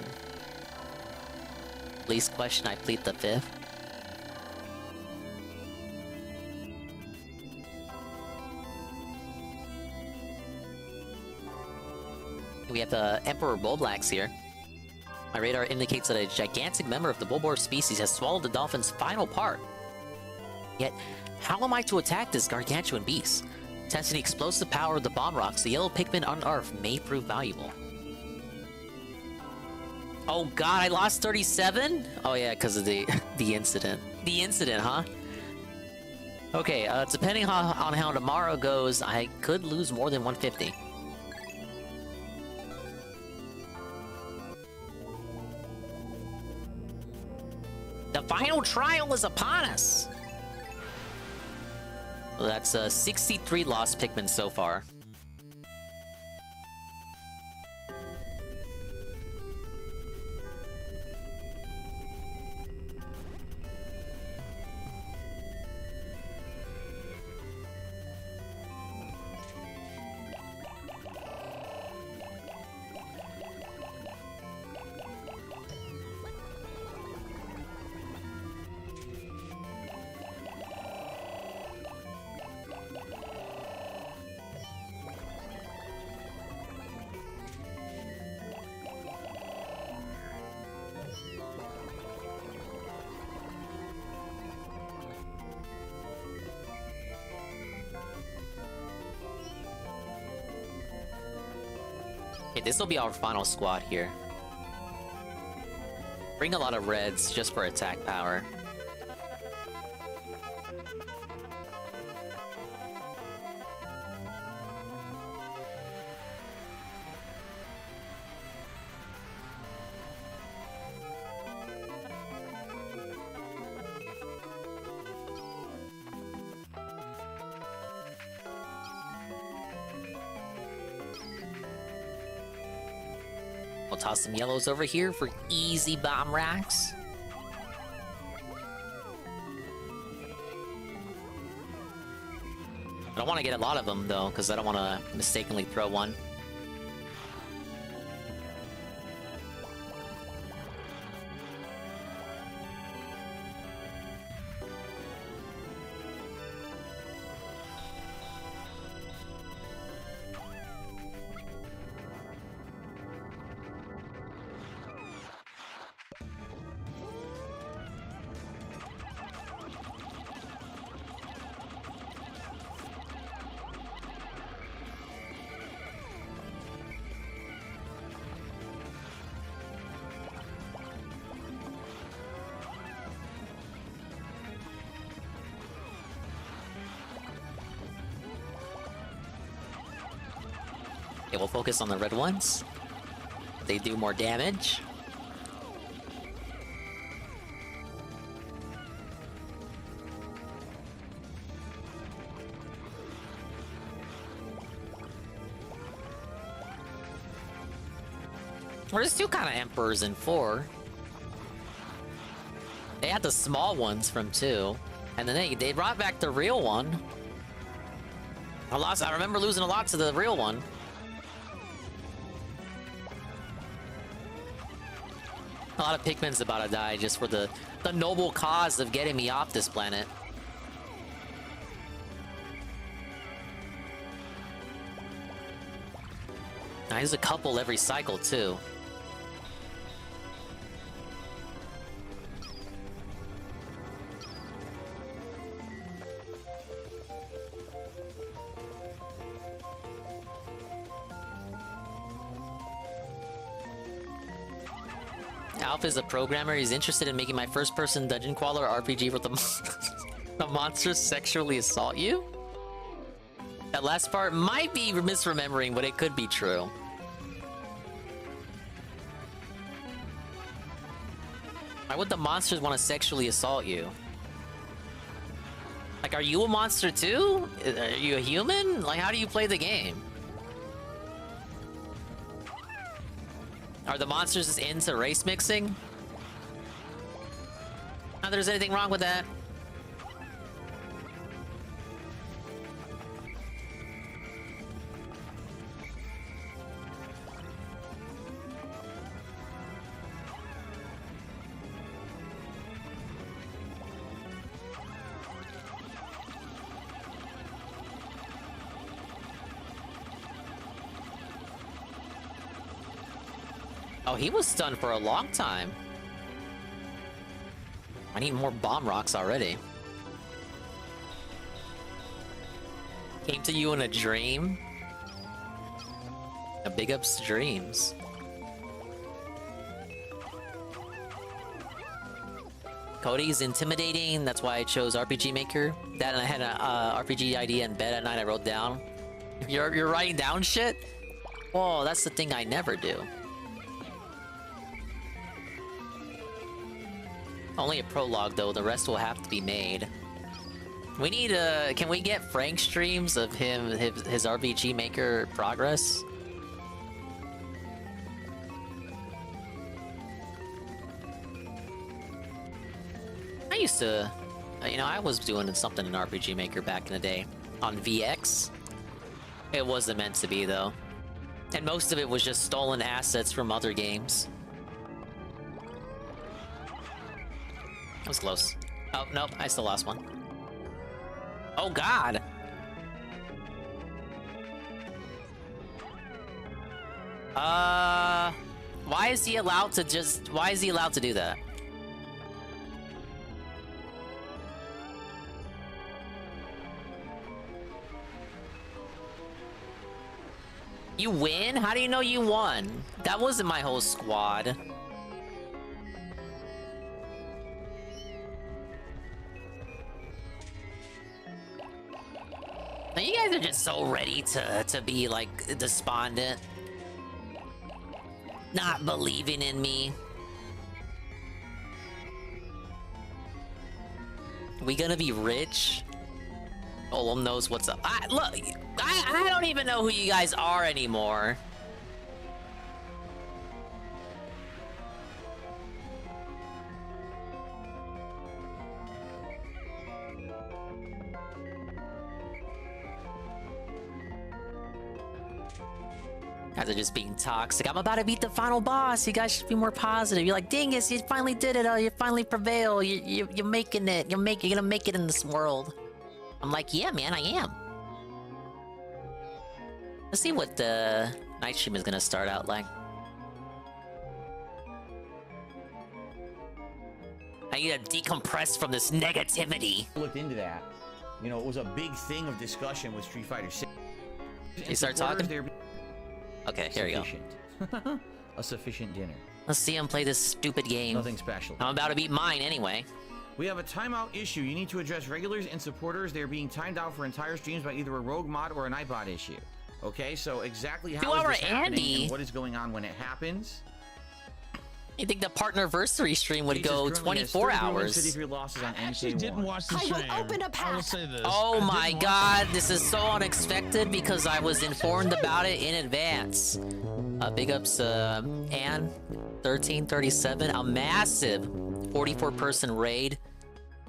least question, I plead the fifth. We have the Emperor Bulblax here. My radar indicates that a gigantic member of the Bulbor species has swallowed the dolphin's final part. Yet, how am I to attack this gargantuan beast? Testing the explosive power of the bomb rocks, the yellow Pikmin unearthed may prove valuable. Oh god, I lost 37? Oh yeah, because of the incident. The incident, huh? Okay, depending on how tomorrow goes, I could lose more than 150. The final trial is upon us! Well, that's 63 lost Pikmin so far. Okay, this will be our final squad here. Bring a lot of reds just for attack power. We'll toss some yellows over here for easy bomb racks. I don't want to get a lot of them though, because I don't want to mistakenly throw one. Okay, we'll focus on the red ones. They do more damage. Well, there's two kind of emperors in 4. They had the small ones from 2, and then they brought back the real one. I remember losing a lot to the real one. A lot of Pikmin's about to die just for the noble cause of getting me off this planet. Now, there's a couple every cycle, too. Alpha is a programmer. He's interested in making my first-person dungeon crawler RPG with the monsters sexually assault you? That last part might be misremembering, but it could be true. Why would the monsters want to sexually assault you? Like, are you a monster too? Are you a human? Like, how do you play the game? Are the monsters just into race mixing? Not that there's anything wrong with that. Oh, he was stunned for a long time. I need more bomb rocks already. Came to you in a dream? A big ups to dreams. Cody's intimidating, that's why I chose RPG Maker. That and I had an RPG idea in bed at night I wrote down. You're writing down shit? Whoa, that's the thing I never do. Only a prologue though, the rest will have to be made. We need can we get Frank streams of his RPG Maker progress? I used to, you know, I was doing something in RPG Maker back in the day on VX. It wasn't meant to be though. And most of it was just stolen assets from other games. That was close. Oh, nope, I still lost one. Oh god! Why is he allowed to do that? You win? How do you know you won? That wasn't my whole squad. Now you guys are just so ready to be like despondent. Not believing in me. We gonna be rich? Olem knows what's up. Look, I don't even know who you guys are anymore. Guys are just being toxic. I'm about to beat the final boss. You guys should be more positive. You're like, dingus, you finally did it. Oh, you finally prevail. You're making it. You're gonna make it in this world. I'm like, yeah, man, I am. Let's see what the night stream is gonna start out like. I need to decompress from this negativity. Looked into that. You know, it was a big thing of discussion with Street Fighter 6. You start talking? Okay, here we go. A sufficient dinner. Let's see him play this stupid game. Nothing special. I'm about to beat mine anyway. We have a timeout issue. You need to address regulars and supporters. They're being timed out for entire streams by either a rogue mod or an iBot issue. Okay, so exactly how is this happening and what is going on when it happens? You think the partnerversary stream would go 24 hours? I actually didn't watch the stream. I will say this. Oh my god, this is so unexpected because I was informed about it in advance. Big ups, Ann, 1337, a massive 44-person raid.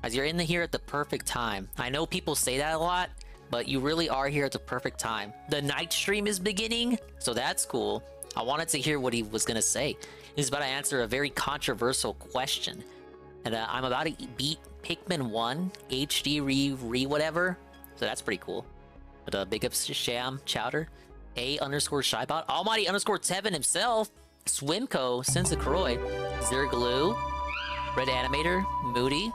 As you're in here at the perfect time. I know people say that a lot, but you really are here at the perfect time. The night stream is beginning, so that's cool. I wanted to hear what he was gonna say. He's about to answer a very controversial question. And I'm about to beat Pikmin 1, HD re whatever. So that's pretty cool. But big ups to Sham, Chowder, A_Shybot, Almighty _Tevin himself, Swimco, Sensacroy, Zerglue, Red Animator, Moody,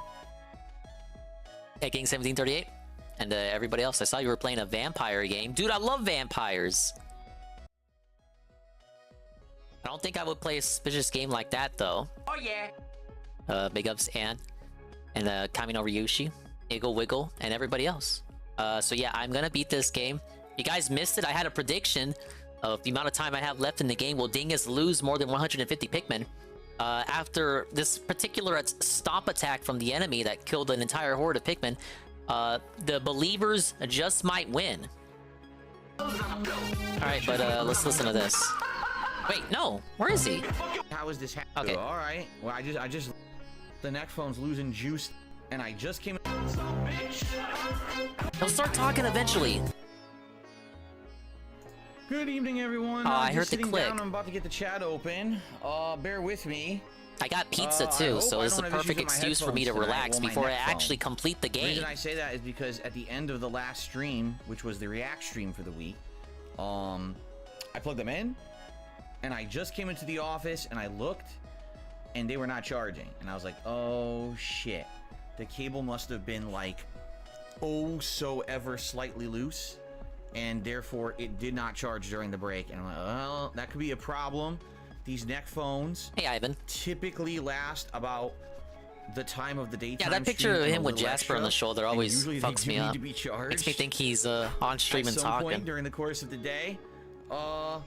Pikking 1738, and everybody else. I saw you were playing a vampire game. Dude, I love vampires. I don't think I would play a suspicious game like that, though. Oh, yeah. Big ups, Ann. And Kamino Ryushi, Iggle Wiggle, and everybody else. So yeah, I'm gonna beat this game. You guys missed it. I had a prediction of the amount of time I have left in the game. Will Dingus lose more than 150 Pikmin? After this particular stomp attack from the enemy that killed an entire horde of Pikmin, the believers just might win. Alright, but let's listen to this. Wait, no. Where is he? How is this happening? Okay. All right. Well, I just the neck phone's losing juice, and I just came. He'll start talking eventually. Good evening, everyone. Oh, I heard the sitting click. Down. I'm about to get the chat open. Bear with me. I got pizza too, so it's a perfect excuse for me to relax before I actually complete the The reason game. I say that is because at the end of the last stream, which was the React stream for the week, I plugged them in. And I just came into the office and I looked and they were not charging. And I was like, oh shit. The cable must have been like, oh so ever slightly loose. And therefore it did not charge during the break. And I'm like, well, that could be a problem. These neck phones, hey Ivan, typically last about the time of the daytime. Yeah, that picture of him with Jasper on the shoulder always fucks me up. To be charged Makes me think he's on stream and at some talking. point during the course of the day. I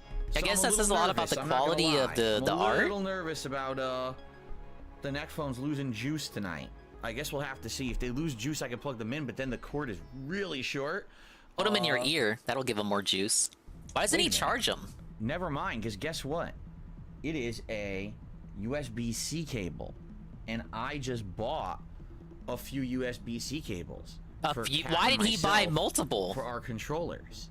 guess that says a lot about the quality of the art. I'm a little nervous about the neck phones losing juice tonight. I guess we'll have to see. If they lose juice, I can plug them in, but then the cord is really short. Put them in your ear. That'll give them more juice. Why doesn't he charge them? Never mind, because guess what? It is a USB-C cable, and I just bought a few USB-C cables. Why did he buy multiple? For our controllers.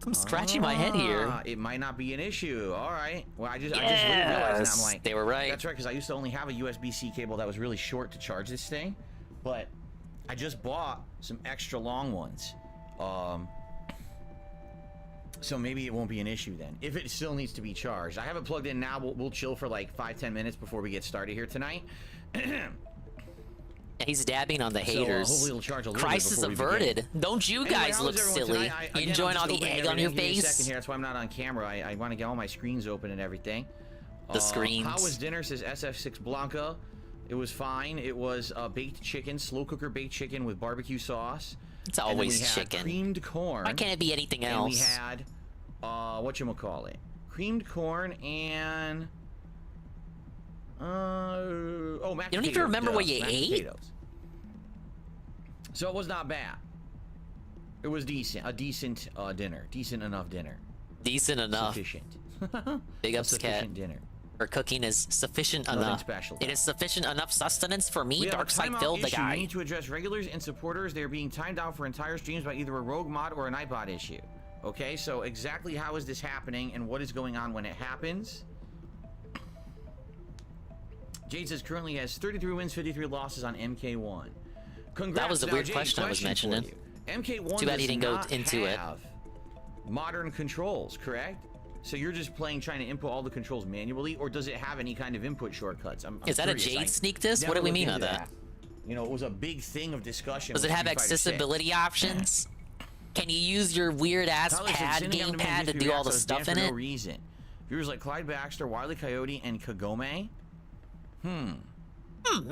I'm scratching my head here. It might not be an issue. All right. Well, I just realized that. I'm like, they were right. That's right, because I used to only have a USB-C cable that was really short to charge this thing, but I just bought some extra long ones. So maybe it won't be an issue then. If it still needs to be charged. I have it plugged in now. We'll chill for like 5-10 minutes before we get started here tonight. He's dabbing on the haters. Hopefully it'll charge a little Crisis bit averted. Don't you guys look silly? You enjoying all the egg on your face? Second here. That's why I'm not on camera. I want to get all my screens open and everything. The screens. How was dinner? Says SF6 Blanca. It was fine. It was baked chicken, slow cooker baked chicken with barbecue sauce. It's always chicken. Creamed corn. Why can't it be anything else? And we had whatchamacallit? Creamed corn and mashed You don't potatoes. even remember what you Mashed ate? Potatoes. So it was not bad. It was decent. A decent dinner. Decent enough dinner. Decent enough. Sufficient. Big ups, Cat. Sufficient dinner. Or cooking is sufficient Nothing enough. special. It is sufficient enough sustenance for me, We have a Darkside timeout Phil, the issue. guy. We need to address regulars and supporters. They're being timed out for entire streams by either a rogue mod or an iPod issue. Okay, so exactly how is this happening and what is going on when it happens? Jade says currently has 33 wins, 53 losses on MK1. Congrats. That was the Now, weird Jade, question I was for mentioning. you. MK1 Too bad he does didn't go not into it. have modern controls, correct? So you're just trying to input all the controls manually, or does it have any kind of input shortcuts? I'm Is that a curious. Jade sneak diss? What do we mean by that? You know, it was a big thing of discussion. Does it with have Street Fighter 6. accessibility options? Can you use your weird ass Tyler said, pad, sending out gamepad to to do all the reacts stuff for in no it? reason. Viewers like Clyde Baxter, Wile E. Coyote, and Kagome.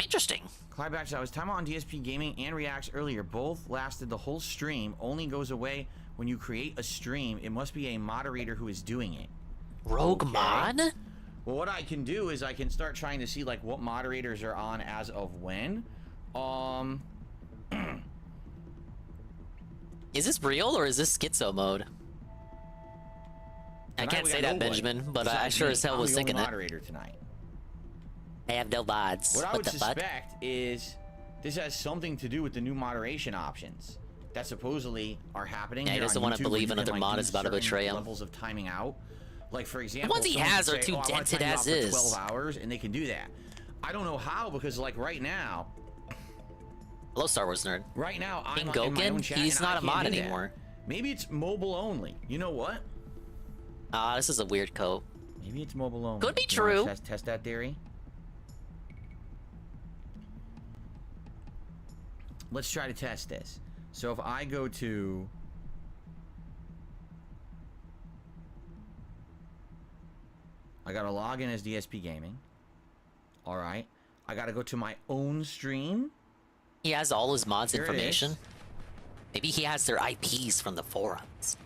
Interesting. Clyde Baxter, I was time on DSP Gaming and Reacts earlier. Both lasted the whole stream. Only goes away when you create a stream. It must be a moderator who is doing it. Rogue mod? Well, what I can do is I can start trying to see like what moderators are on as of when. Is this real or is this schizo mode? I Tonight can't we say got that, nobody Benjamin, but I besides sure me. as hell I'm was the only thinking it. moderator tonight. I have no mods. What I What would the fuck? suspect is this has something to do with the new moderation options that supposedly are happening. Yeah, he here doesn't on want to YouTube, where believe you another can, mod do is about to certain betray him. levels of timing out. Like for example, ones he someone has could are say, too "Oh, I wanna dented time you out as for is." 12 hours, and they can do that. I don't know how, because like right now. Hello, Star Wars nerd. Right now, I'm King in my own Goken? chat, He's and I not a can't mod do that. anymore. Maybe it's mobile only. You know what? This is a weird coat. Maybe it's mobile only. Could be You wanna true. Test that theory. Let's try to test this. So if I go to I gotta log in as DSP Gaming. All right. I gotta go to my own stream. He has all his mods Here it information. is. Maybe he has their IPs from the forums.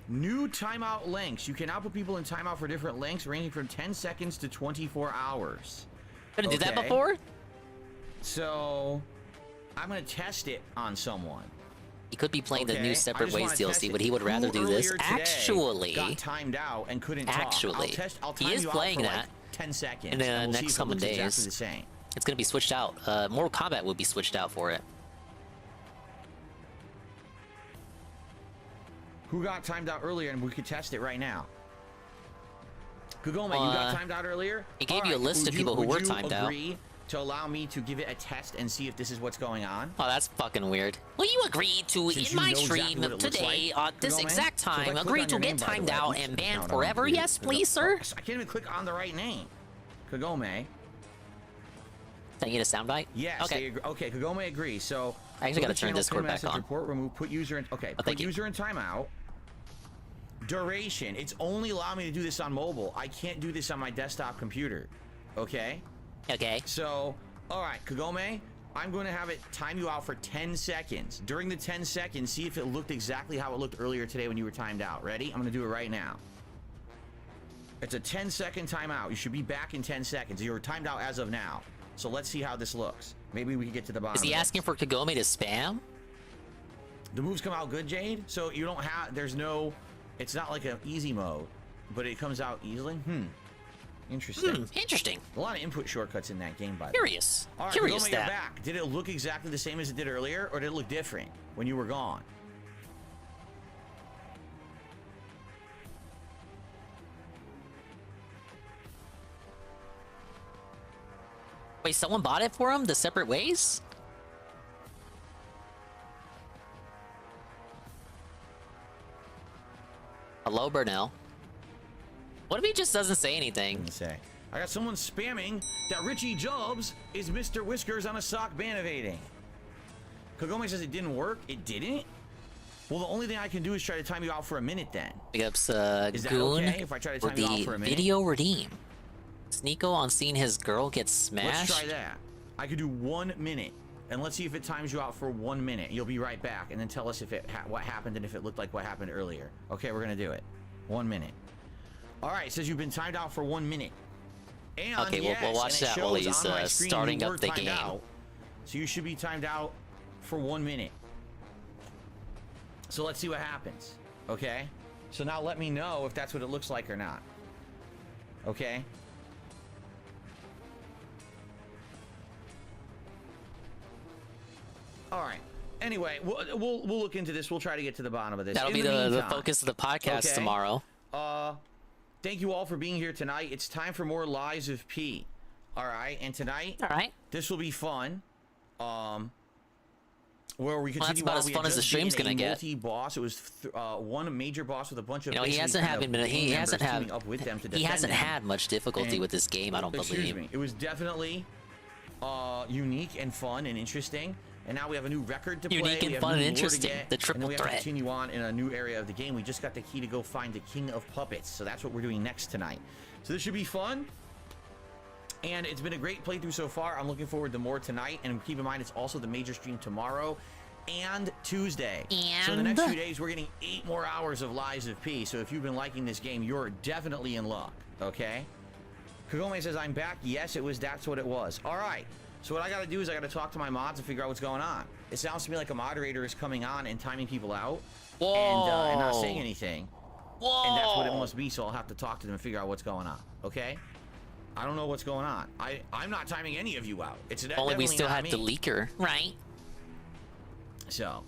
New timeout lengths. You can now put people in timeout for different lengths, ranging from 10 seconds to 24 hours. Couldn't do that Okay. before? So, I'm gonna test it on someone. He could be playing the Okay, new I Separate just Ways wanna test DLC, it. but he would Who rather do this. earlier today Actually, got timed out and couldn't actually, talk. I'll he time is you out playing for that like 10 seconds. in the and we'll see next if it couple looks days. exactly the same. It's gonna be switched out. Mortal Kombat will be switched out for it. Who got timed out earlier, and we could test it right now? Kagome, you got timed out earlier? He gave you a list of people who were timed out. Would you agree to allow me to give it a test and see if this is what's going on? Oh, that's fucking weird. Well, you agreed to, Since in you my know stream exactly what it looks today, like. this Kagome? exact So if I time, click agreed on to your get name, by the timed way, out you and should banned count on forever. it. Yes, please, sir. I can't even click on the right name. Kagome. Did I get a soundbite? Yes. Okay. Okay, Kagome agrees. So I actually go got to turn channel, Discord pin back message, on. Report, remove, put user in. Okay, put user in timeout. Duration. It's only allowing me to do this on mobile. I can't do this on my desktop computer. Okay? Okay. So, all right, Kagome, I'm going to have it time you out for 10 seconds. During the 10 seconds, see if it looked exactly how it looked earlier today when you were timed out. Ready? I'm going to do it right now. It's a 10-second timeout. You should be back in 10 seconds. You're timed out as of now. So let's see how this looks. Maybe we can get to the bottom. Is he asking for Kagome to spam? The moves come out good, Jade. So you don't have, there's no, it's not like an easy mode, but it comes out easily. Interesting. Interesting. A lot of input shortcuts in that game, by the way. Curious. All right, Curious Kagome, you're back. Did it look exactly the same as it did earlier, or did it look different when you were gone? Wait, someone bought it for him? The separate ways? Hello, Burnell. What if he just doesn't say anything? Say. I got someone spamming that Richie Jobs is Mr. Whiskers on a sock ban evading. Kagome says it didn't work. It didn't? Well, the only thing I can do is try to time you out for a minute then. Big ups, Is that Goon okay if I try to for time you out for a the minute? video redeem. Sneeko on seeing his girl get smashed. Let's try that. I could do 1 minute, and let's see if it times you out for 1 minute. You'll be right back, and then tell us if it what happened and if it looked like what happened earlier. Okay, we're gonna do it. 1 minute. All right, it says you've been timed out for 1 minute. And Okay, yes, we'll watch and it that while shows he's on my screen starting you up were the timed game. out. So you should be timed out for 1 minute. So let's see what happens. Okay. So now let me know if that's what it looks like or not. Okay. All right. Anyway, we'll look into this. We'll try to get to the bottom of this. That'll In be the meantime, focus of the podcast tomorrow. Thank you all for being here tonight. It's time for more Lies of P. All right, and tonight, this will be fun. Where we continue. That's about as fun as the stream's gonna get. Multi-boss. It was one major boss with a bunch of. You know, he hasn't had up with them to he hasn't him. had much difficulty And- with this game. I don't excuse believe. me. It was definitely unique and fun and interesting. And now we have a new record to play. Unique and We have fun new and lore to interesting. get, The triple and then we have threat. to continue on in a new area of the game. We just got the key to go find the King of Puppets. So that's what we're doing next tonight. So this should be fun. And it's been a great playthrough so far. I'm looking forward to more tonight. And keep in mind, it's also the major stream tomorrow and Tuesday. So in the next few days, we're getting 8 more hours of Lies of P. So if you've been liking this game, you're definitely in luck. Okay? Kagome says, I'm back. Yes, that's what it was. All right. So what I got to do is I got to talk to my mods and figure out what's going on. It sounds to me like a moderator is coming on and timing people out. And not saying anything. And that's what it must be, so I'll have to talk to them and figure out what's going on. Okay? I don't know what's going on. I'm not timing any of you out. It's Only we still had me. the leaker, right? So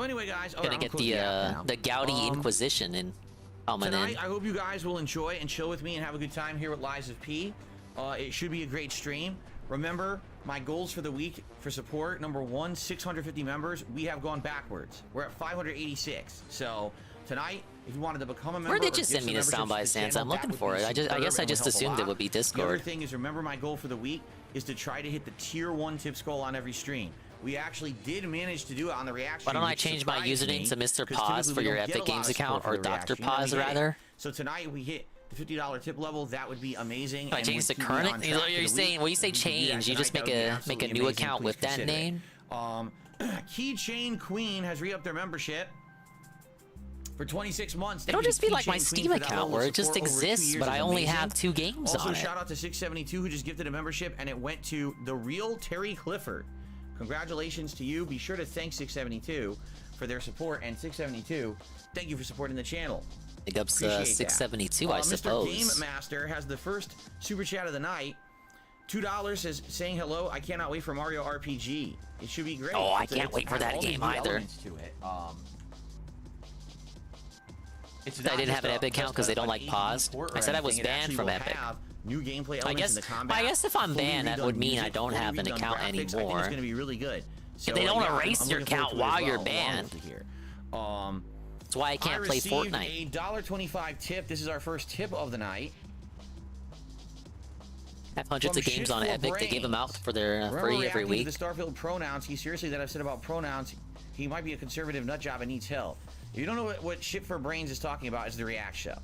anyway, guys, Gonna get the Gaudi Inquisition in coming tonight, in. I hope you guys will enjoy and chill with me and have a good time here with Lies of P. It should be a great stream. Remember, my goals for the week for support, number 1, 650 members. We have gone backwards. We're at 586. So tonight, if you wanted to become a member, Where did you send me the soundbite, Sans? I'm looking for it. I guess I just assumed it would be The other Discord. thing is, remember, my goal for the week is to try to hit the tier 1 tips goal on every stream. We actually did manage to do it on the reaction. Why don't I change my username to Mr. Paz for your Epic Games account, or Dr. Paz rather? So tonight we hit the $50 tip level. That would be amazing. If I change the current, you're saying when you say change, you just make a new account with that name. Keychain Queen has re-upped their membership for 26 months. It'll just be like my Steam account where it just exists, but I only have 2 games on it. Also, shout out to 672 who just gifted a membership, and it went to the real Terry Clifford. Congratulations to you. Be sure to thank 672 for their support, and 672, thank you for supporting the channel. Big ups 672, I suppose. Mr. Game Master has the first super chat of the night. $2 is saying hello. I cannot wait for Mario RPG. It should be great. Oh, I can't wait for that game either. It's I didn't have an Epic account because they don't like pause. I said I was banned from Epic. new gameplay elements in the combat. I guess if I'm fully banned, that redone would mean music, I don't fully have an redone account graphics. I think anymore. it's going to be really good. So, They don't yeah, erase I'm your looking forward account to it as while you're well, banned. along with here. That's why I can't play Fortnite. I received a $1.25 tip. This is our first tip of the night. Have hundreds of games on Epic. They give them out for their free every week. The Starfield pronouns. He seriously that I've said about pronouns. He might be a conservative nut job and needs help. If you don't know what Shit for Brains is talking about, is the React show,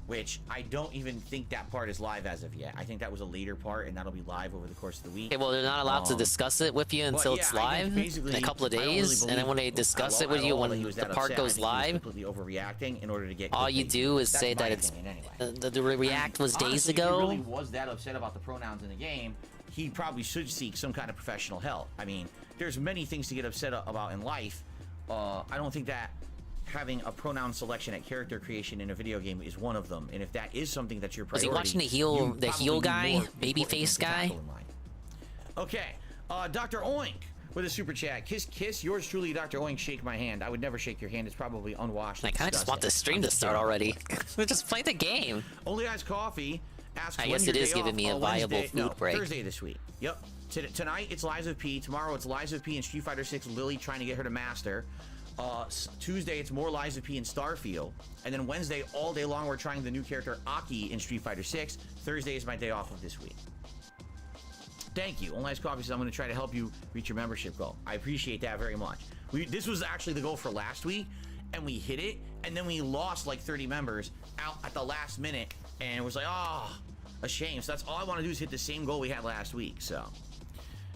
which I don't even think that part is live as of yet. I think that was a later part, and that'll be live over the course of the week. Okay, well, they're not allowed to discuss it with you until it's live in a couple of days, and then when they discuss it with you when the part goes live, completely overreacting in order to get. all you do is say that it's the React was days ago. If he really was that upset about the pronouns in the game, he probably should seek some kind of professional help. I mean, there's many things to get upset about in life. I don't think that having a pronoun selection at character creation in a video game is one of them. And if that is something that's your priority, was he watching the heel guy, babyface guy? Okay, Dr. Oink with a super chat. Kiss, yours truly, Dr. Oink. Shake my hand. I would never shake your hand. It's probably unwashed. I kind of just want the stream to start already. Just play the game. Only Eyes Coffee asks. I guess it is giving me a viable food break. Thursday this week. Yep. Tonight it's Lives of P. Tomorrow it's Lives of P and Street Fighter 6. Lily trying to get her to master. Tuesday it's more Lives of P in Starfield, and then Wednesday all day long we're trying the new character Aki in Street Fighter 6. Thursday is my day off of this week. Thank you. Only Ice Coffee says I'm going to try to help you reach your membership goal. I appreciate that very much. This was actually the goal for last week, and we hit it, and then we lost like 30 members out at the last minute, and it was like, oh, a shame. So that's all I want to do is hit the same goal we had last week. So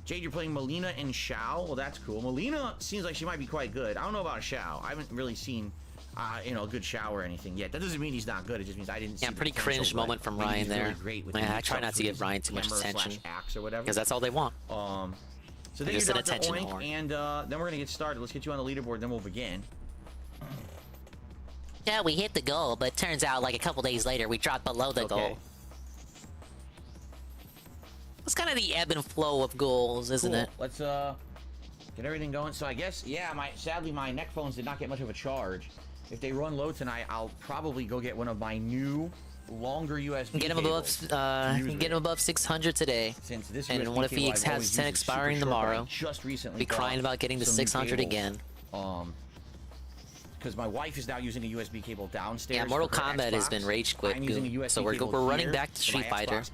Jade, you're playing Melina and Shao. Well, that's cool. Melina seems like she might be quite good. I don't know about Shao. I haven't really seen, a good Shao or anything yet. That doesn't mean he's not good. It just means I didn't see. Yeah, pretty cringe moment from Ryan there. I try not to give Ryan too much attention because that's all they want. So thank you, Dr. Oink, and then we're gonna get started. Let's get you on the leaderboard, then we'll begin. Yeah, we hit the goal, but it turns out like a couple days later we dropped below the goal. It's kind of the ebb and flow of goals, isn't it? Let's get everything going. So I guess, yeah, sadly my neck phones did not get much of a charge. If they run low tonight, I'll probably go get one of my new longer USB get him above 600 today. Since this and what if he has 10 expiring tomorrow? Just recently be crying about getting to 600 again. Because my wife is now using a USB cable downstairs. Yeah, Mortal Kombat has been rage quit, so we're running back to Street Fighter,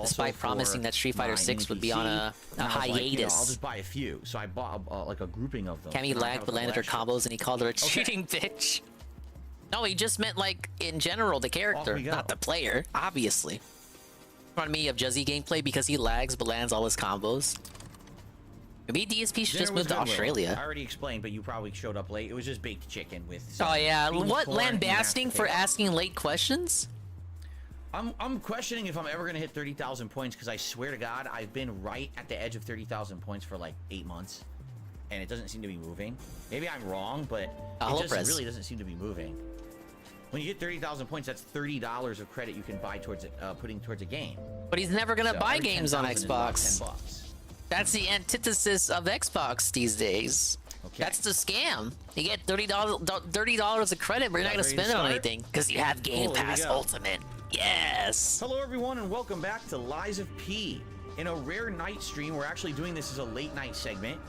despite promising that Street Fighter 6 would be on a hiatus. I'll just buy a few, so I bought like a grouping of them. Cammy lagged but landed her combos, and he called her a cheating bitch. No, he just meant like in general the character, not the player, obviously. Remind me of Juzzy gameplay because he lags but lands all his combos. Maybe DSP should just move to Australia. I already explained, but you probably showed up late. It was just baked chicken with. Oh yeah, what lambasting for asking late questions? I'm questioning if I'm ever gonna hit 30,000 points because I swear to God I've been right at the edge of 30,000 points for like 8 months, and it doesn't seem to be moving. Maybe I'm wrong, but it just really doesn't seem to be moving. When you get 30,000 points, that's $30 of credit you can buy towards it, putting towards a game. But he's never gonna buy games on Xbox. $10. That's the antithesis of Xbox these days. Okay. That's the scam. You get $30 of credit, but you're not gonna spend it on anything because you have Game Pass Ultimate. Yes. Hello, everyone, and welcome back to Lies of P. In a rare night stream, we're actually doing this as a late night segment.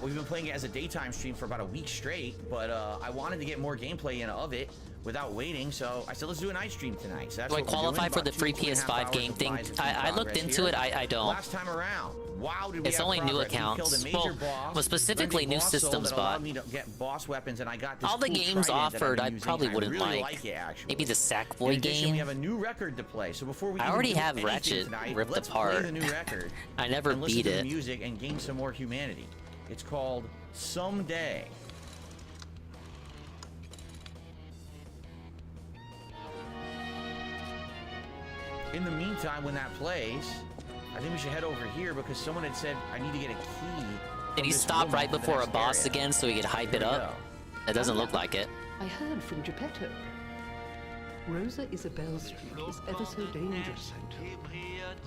We've been playing it as a daytime stream for about a week straight, but I wanted to get more gameplay in of it without waiting, so I said let's do a night stream tonight. So that's do I qualify for the free PS5 game thing? I looked into it. I don't. Last time around, wow, did we it's only new accounts. Well, specifically new systems bot. Me to get boss weapons, and I got this all the games offered. I probably wouldn't like. Maybe the Sackboy game. We have a new record to play. So before we I already have Ratchet ripped apart. Play the new record. I never beat it. Music and gain some more humanity. It's called Someday. In the meantime, when that plays, I think we should head over here because someone had said I need to get a key. Did he stop right before a boss again so he could hype it up? It doesn't look like it. I heard from Geppetto. Rosa Isabelle Street is ever so dangerous.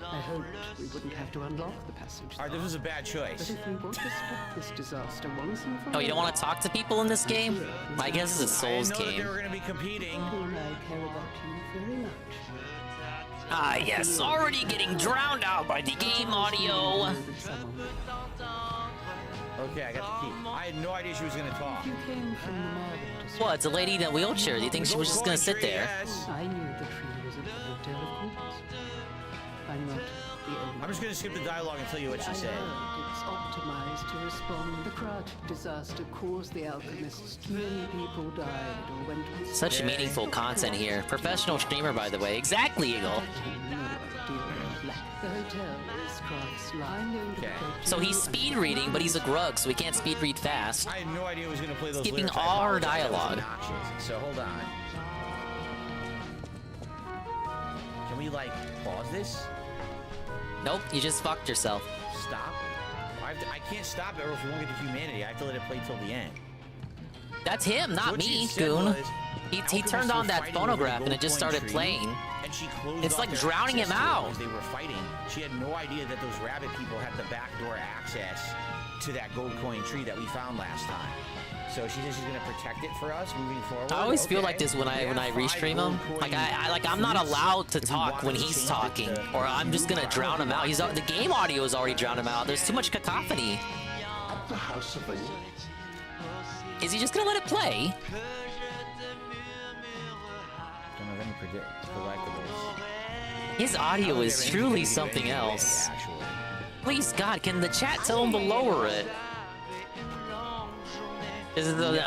I hoped we wouldn't have to unlock the passage. Alright, this was a bad choice. But if we want to stop this disaster once and for all... Oh, you don't want to talk to people in this game? I guess it's a Souls game. I didn't know that they were going to be competing. I care about you very much. Ah, yes, already getting drowned out by the game audio. Okay, I got the key. I had no idea she was gonna talk. What, it's a lady in a wheelchair. Do you think she was just gonna sit there? I knew the tree was a hotel of course. I'm not the only. I'm just gonna skip the dialogue and tell you what she said. It's optimized to respond. The Krat disaster caused the alchemists. Many people died or went missing. Such meaningful content here. Professional streamer, by the way. Exactly, Eagle. The hotel is Krat's line. Okay. So he's speed reading, but he's a grug, so he can't speed read fast. I had no idea it was gonna play those Skipping lyrics. I all her apologize, that was dialogue. obnoxious. So hold on. Can we like pause this? Nope, you just fucked yourself. Stop. I can't stop it, or if we won't get to humanity, I have to let it play till the end. That's him, not What she me, said Goon. was, He alchemists turned were on that fighting over the phonograph and it gold just coin started tree, playing. And she closed It's off like their drowning him access to it out. as they were fighting. She had no idea that those rabbit people had the backdoor access to that gold coin tree that we found last time. So she says she's gonna protect it for us moving forward. I always feel like this when I restream him. Like I'm not allowed to talk when he's talking, or I'm just gonna drown him out. The game audio is already drowned him out. There's too much cacophony. The house of a... Is he just gonna let it play? Don't have any collectibles. His audio is truly something else. Please, God, can the chat tell him to lower it?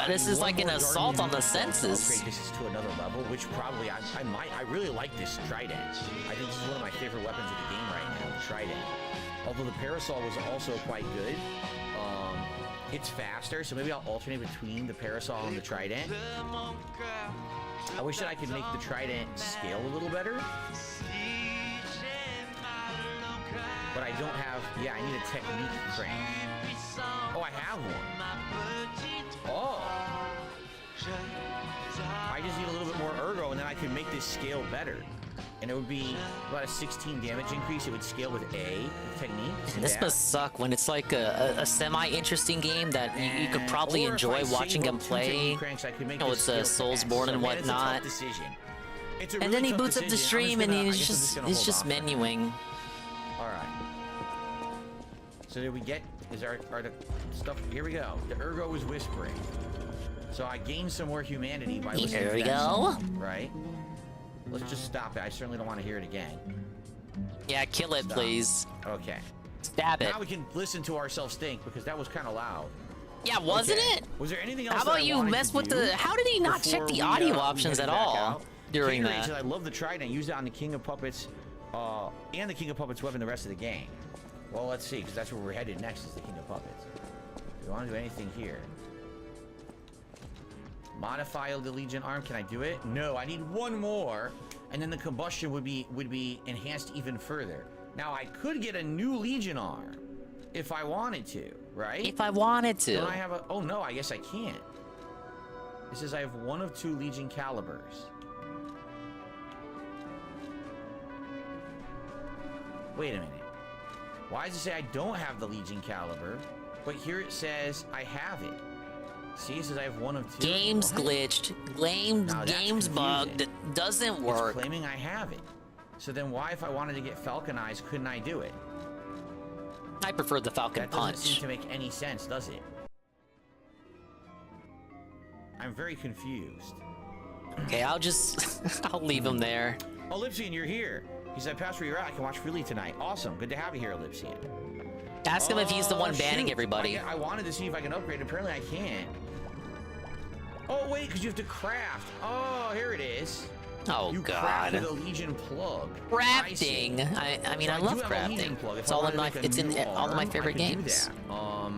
This is like an assault on the senses. Upgrade this is to another level, which probably I really like this trident. I think this is one of my favorite weapons of the game right now, the trident. Although the parasol was also quite good. It's faster, so maybe I'll alternate between the parasol and the trident. I wish that I could make the trident scale a little better. But I don't have... Yeah, I need a technique crank. Oh, I have one. Oh. I just need a little bit more ergo, and then I can make this scale better. And it would be about a 16 damage increase. It would scale with A technique. This must suck when it's like a semi-interesting game that you could probably enjoy watching him play. You know, it's a Soulsborne and whatnot. And then he boots up the stream and he's just menuing. All right. So did we get? Is our the stuff? Here we go. The ergo is whispering. So I gained some more humanity by listening Here to we that go. song, right? Let's just stop it. I certainly don't want to hear it again. Yeah, kill it, please. Okay. Stab it. Now we can listen to ourselves think, because that was kind of loud. Yeah, wasn't it? Was there anything else? How about you mess with the... How did he not check the audio options at all during that? I love the trident. Use it on the King of Puppets and the King of Puppets weapon the rest of the game. Well, let's see, because that's where we're headed next is the King of Puppets. Do you want to do anything here? Modify the Legion arm. Can I do it? No, I need one more, and then the combustion would be enhanced even further. Now I could get a new Legion arm if I wanted to, right? If I wanted to. Don't I have a? Oh no, I guess I can't. It says I have one of 2 Legion calibers. Wait a minute. Why does it say I don't have the Legion caliber, but here it says I have it? See, it says I have one of 2. Game's glitched. Game's bugged. Doesn't work. It's claiming I have it. So then why, if I wanted to get Falconized, couldn't I do it? I prefer the Falcon That Punch. doesn't seem to make any sense, does it? I'm very confused. Okay, I'll just... I'll leave him there. Ellipsian, you're here. He said, pass where you're at. I can watch freely tonight. Awesome. Good to have you here, Ellipsian. Ask him if he's the one banning everybody. I wanted to see if I can upgrade. Apparently I can't. Oh, wait, because you have to craft. Oh, here it is. Oh, you God. crafted a Legion plug. Crafting. I mean, So I do love have a Legion crafting. plug. If It's I all in wanted my. like a It's in new all of my arm, I favorite could do games. that.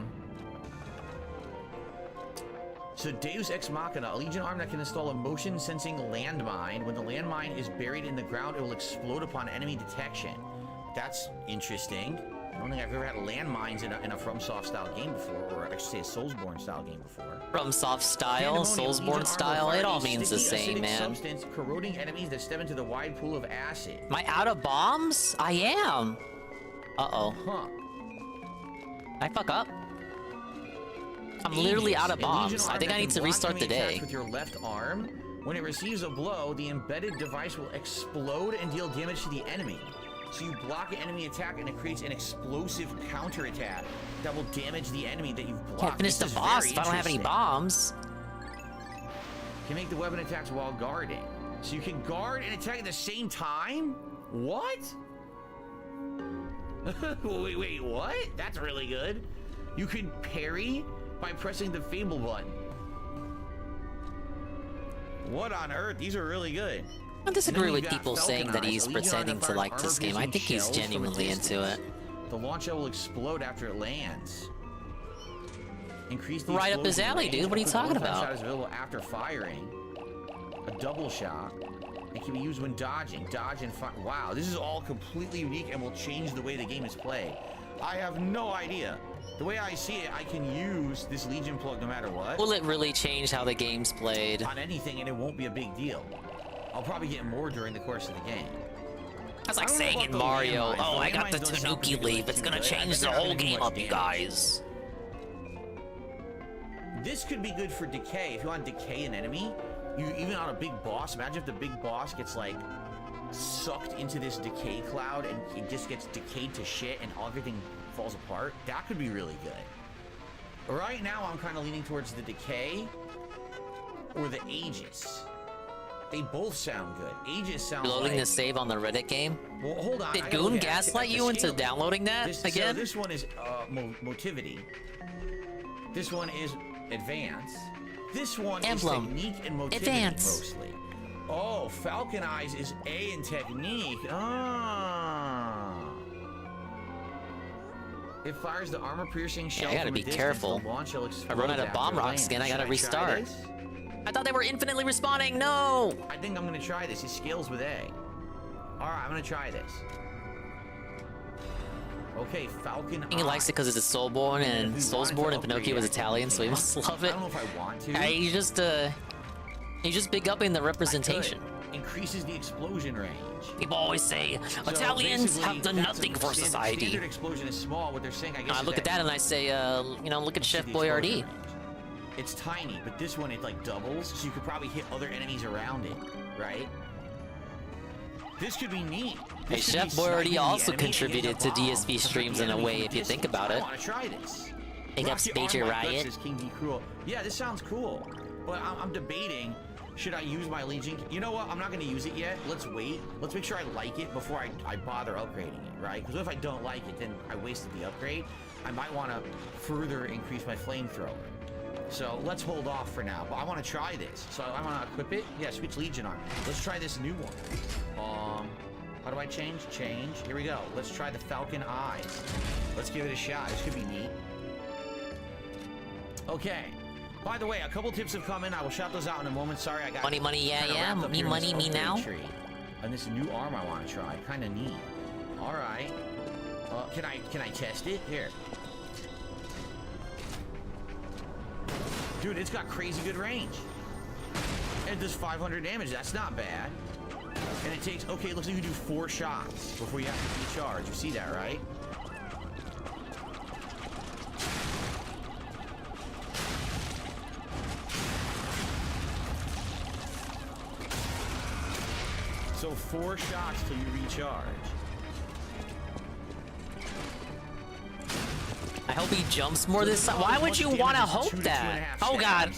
So Deus Ex Machina, a Legion arm that can install a motion sensing landmine. When the landmine is buried in the ground, it will explode upon enemy detection. That's interesting. I don't think I've ever had landmines in a FromSoft style game before, or I should say a Soulsborne style game before. FromSoft style, Soulsborne style, it all means the same, man. Substance corroding enemies that step into the wide pool of acid. Am I out of bombs? I am. Uh-oh. Huh. I fuck up? I'm literally out of bombs. I think I need to restart the day. With your left arm, When it receives a blow, the embedded device will explode and deal damage to the enemy. So you block an enemy attack and it creates an explosive counterattack that will damage the enemy that you've blocked. Can't finish the boss if I don't have any bombs. Can make the weapon attacks while guarding. So you can guard and attack at the same time? What? wait, what? That's really good. You can parry by pressing the Fable button. What on earth? These are really good. I disagree with people saying that he's pretending to like this game. I think he's genuinely into it. The launch shell will explode after it lands. Increase the right up his alley, dude. What are you talking about? Shot is available after firing. A double shot. It can be used when dodging. Dodge and fire. Wow, this is all completely unique and will change the way the game is played. I have no idea. The way I see it, I can use this Legion plug no matter what. Will it really change how the game's played? On anything, and it won't be a big deal. I'll probably get more during the course of the game. That's like saying in Mario, oh, I got the Tanuki leaf. It's gonna change the whole game up, you guys. This could be good for decay. If you want to decay an enemy, even on a big boss, imagine if the big boss gets like sucked into this decay cloud and it just gets decayed to shit and everything falls apart. That could be really good. Right now, I'm kind of leaning towards the decay or the Aegis. They both sound good. Aegis sounds Loading like... the save on the Reddit game? Well, hold on. Did Goon gaslight you into downloading that again? So this one is Motivity. This one is Advance. This one Emblem. is Technique and Motivity Advance. mostly. Oh, Falcon Eyes is A in Technique. Ah. It fires the armor-piercing shell. Yeah, I gotta be careful. If I run out of bomb rocks again, I gotta restart. I thought they were infinitely respawning. No! I think I'm gonna try this. It scales with A. Alright, I'm gonna try this. Okay, Falcon He likes it because it's a Soulborn, and Soulsborne and Pinocchio was Italian, so he must love it. I don't know if I want to. He's just big up in the representation. Increases the explosion range. People always say Italians have done nothing for society. Standard explosion is small. What they're saying, I guess. I look at that and I say, you know, look at Chef Boyardee. It's tiny, but this one it like doubles, so you could probably hit other enemies around it, right? This could be neat. Hey, Chef Boyardee also contributed to DSP streams in a way, if you think about it. I want to try this. Big up Major Riot. King D. Cruel. Yeah, this sounds cool, but I'm debating. Should I use my Legion? You know what? I'm not going to use it yet. Let's wait. Let's make sure I like it before I bother upgrading it, right? Because if I don't like it, then I wasted the upgrade. I might want to further increase my flamethrower. So let's hold off for now. But I want to try this. So I want to equip it. Yeah, switch Legion armor. Let's try this new one. How do I change? Change. Here we go. Let's try the Falcon Eyes. Let's give it a shot. This could be neat. Okay. By the way, a couple tips have come in. I will shout those out in a moment. Sorry, I got money, yeah. Me money, me now. And this new arm I want to try. Kind of neat. All right. Can I test it? Here. Dude, it's got crazy good range. It does 500 damage. That's not bad. And it takes, okay, it looks like you do 4 shots before you have to recharge. You see that, right? So 4 shots till you recharge. I hope he jumps more this time. Why would you want to hope that? Oh god.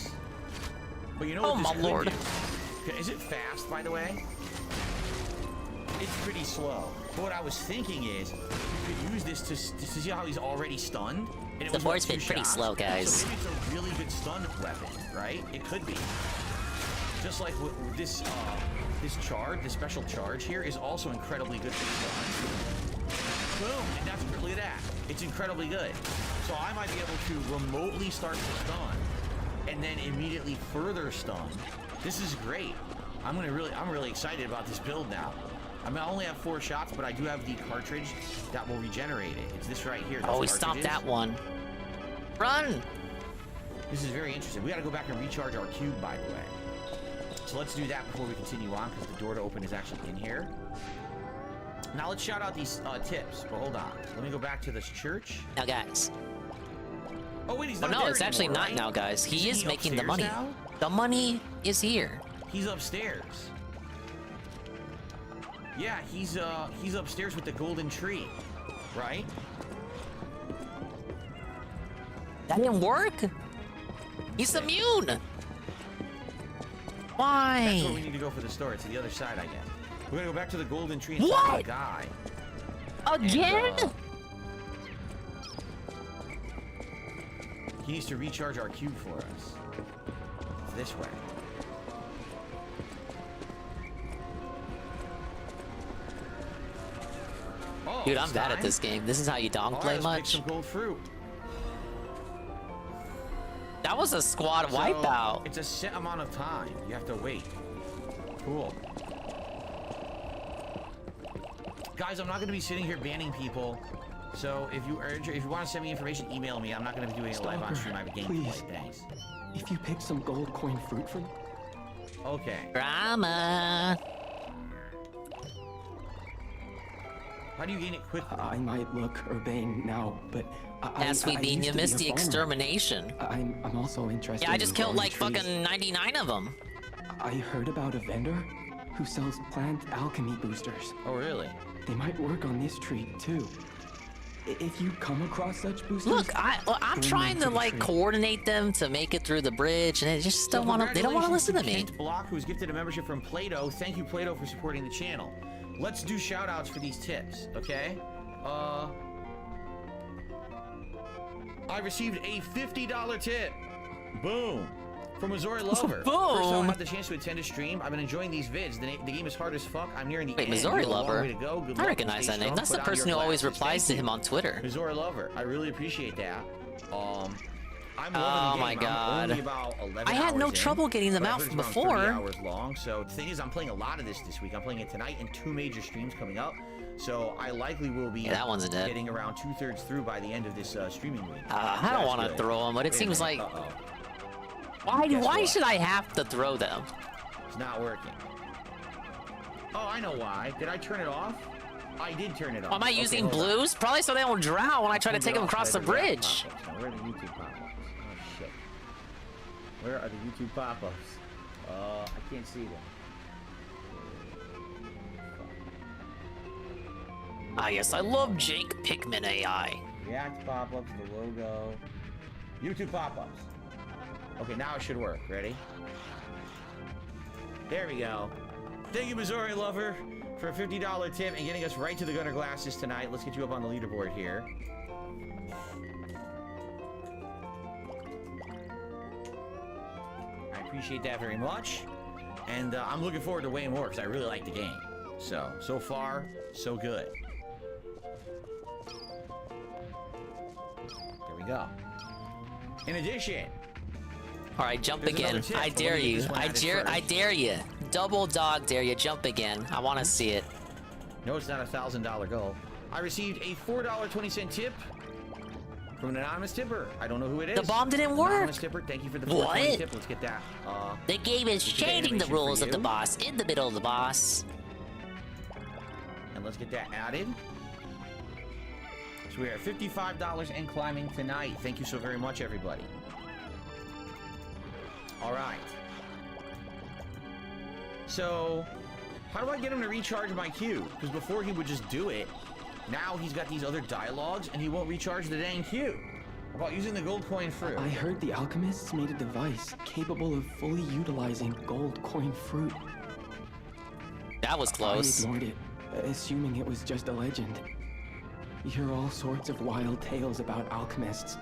But you know oh my lord. Is it fast, by the way? It's pretty slow. But what I was thinking is, you could use this to see how he's already stunned. And it the board's been pretty slow, guys. So maybe it's a really good stun weapon, right? It could be. Just like with this, this charge, this special charge here is also incredibly good for stun. Boom, and that's, look at that. It's incredibly good. So I might be able to remotely start to stun and then immediately further stun. This is great. I'm really excited about this build now. I mean, I only have 4 shots, but I do have the cartridge that will regenerate it. It's this right here. Oh, we stopped that one. Run! This is very interesting. We got to go back and recharge our cube, by the way. So let's do that before we continue on, because the door to open is actually in here. Now let's shout out these tips, but hold on. Let me go back to this church. Now, guys. Oh, wait, he's not there it's anymore, actually not now, guys. He is making the money. Now? The money is here. He's upstairs. Yeah, he's upstairs with the golden tree, right? That didn't work? He's immune! Why? That's where we need to go for the store. It's the other side, I guess. We're gonna go back to the golden tree and what? talk to the guy. Again? And, he needs to recharge our cube for us. It's this way. Oh, Dude, I'm bad at this game. This is how you don't play much. Pick some gold fruit. That was a squad wipeout. It's a set amount of time. You have to wait. Cool. Guys, I'm not going to be sitting here banning people. So if you want to send me information, email me. I'm not going to be doing it live on stream. I have a gameplay. Thanks. If you pick some gold coin fruit for me. Okay. Drama. How do you gain it quickly? I might look urbane now, but As we being, you missed the extermination. I'm also interested. Yeah, I just in killed growing like trees. fucking 99 of them. I heard about a vendor who sells plant alchemy boosters. Oh, really? They might work on this tree too. If you come across such boosters, Look, I'm trying to like coordinate them to make it through the bridge, and they just don't want to. They don't want to listen to me. Kent Block, who's gifted a membership from Plato. Thank you, Plato, for supporting the channel. Let's do shout outs for these tips, okay? I received a $50 tip. Boom. From Missouri Lover. Boom. First time I had the chance to attend a stream. I've been enjoying these vids. The game is hard as fuck. I'm nearing the Wait, end. Missouri You have a long Lover? way to go. Good I luck. recognize Stay that name. strong. That's the Put on person your who always glasses. replies Thank to you. him on Twitter. Missouri Lover. I really appreciate that. I'm Oh loving the my game. God. I'm only about 11 I had no hours in, trouble getting them but I out heard from it's around before. 30 hours long. So the thing is, I'm playing a lot of this week. I'm playing it tonight and 2 major streams coming up. So I likely will be that one's dead. getting around 2/3 through by the end of this streaming week. I don't want to throw them, but it Wait a seems minute. like Guess why what? should I have to throw them? It's not working. Oh, I know why. Did I turn it off? I did turn it off. Am I Okay, using hold on. blues? Probably so they don't drown when I try to take them across the bridge. Now, where are the YouTube pop-ups? Oh, shit. Where are the YouTube pop-ups? I can't see them. Ah, yes, I love Jake Pikmin AI. React pop-ups, the logo. YouTube pop-ups. Okay, now it should work. Ready? There we go. Thank you, Missouri Lover, for a $50 tip and getting us right to the Gunner Glasses tonight. Let's get you up on the leaderboard here. I appreciate that very much. And I'm looking forward to way more because I really like the game. So far, so good. There we go. In addition, all right, jump there's again. another tip. I Let me dare get you. this one added I first. dare you. Double dog dare you. Jump again. I want to see it. No, it's not a $1,000 goal. I received a $4.20 tip from an anonymous tipper. I don't know who it is. The bomb didn't work. Anonymous tipper, thank you for the What? $4.20 tip. Let's get that. The game is let's get that changing the animation for rules of the you. boss in the middle of the boss. And let's get that added. So we are at $55 and climbing tonight. Thank you so very much, everybody. All right. So, how do I get him to recharge my Q? Because before he would just do it. Now he's got these other dialogues and he won't recharge the dang Q. How about using the gold coin fruit? I heard the alchemists made a device capable of fully utilizing gold coin fruit. That was close. I ignored it, assuming it was just a legend. You hear all sorts of wild tales about alchemists.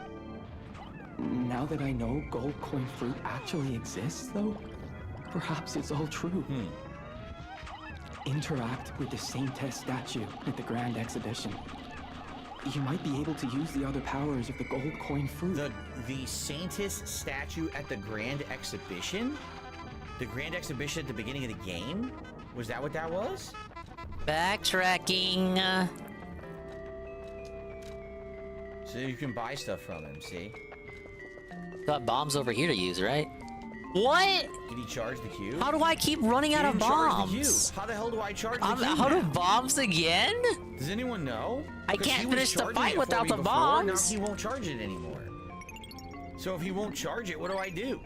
Now that I know gold coin fruit actually exists, though, perhaps it's all true. Interact with the Saintess statue at the Grand Exhibition. You might be able to use the other powers of the gold coin fruit. The Saintess statue at the Grand Exhibition? The Grand Exhibition at the beginning of the game? Was that what that was? Backtracking. So you can buy stuff from him, see? Got bombs over here to use, right? What? Did he charge the Q? How do I keep running out of bombs? How the hell do I charge the Q? How do now? bombs again? Does anyone know? I 'Cause can't he was finish the charging fight it for without me the before, bombs. Now he won't charge it anymore. So if he won't charge it, what do I do?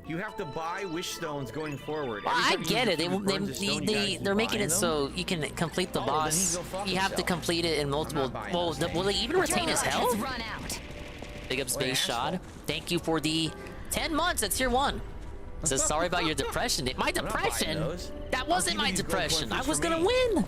You have to buy wish stones going forward. Well, I get it. They're making it so you can complete the boss. You have to complete it in multiple. Well, will they even retain his health? Big up Space Shot. Thank you for the 10 months at tier 1. Says sorry about your depression. My depression? That wasn't my depression. I was gonna win.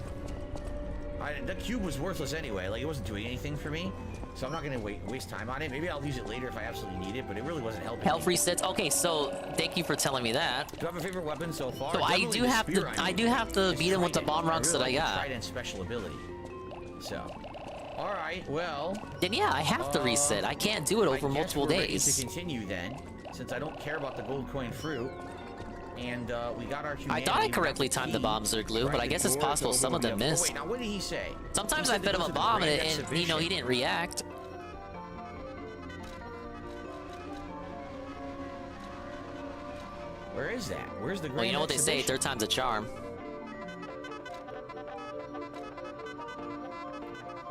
The cube was worthless anyway. Like, it wasn't doing anything for me. So I'm not gonna waste time on it. Maybe I'll use it later if I absolutely need it, but it really wasn't helping. Health resets. Okay, so thank you for telling me that. Do you have a favorite weapon so far? So I do have to beat him with the bomb rocks that I got. Trident special ability. So, all right, well. Then yeah, I have to reset. I can't do it over multiple days. To continue then, since I don't care about the gold coin fruit, and we got our. I thought I correctly timed the bombs or glue, but I guess it's possible some of them missed. Wait, now what did he say? Sometimes I fed him a bomb and you know he didn't react. Where is that? Where's the grand Well, you know what they say, third time's a charm.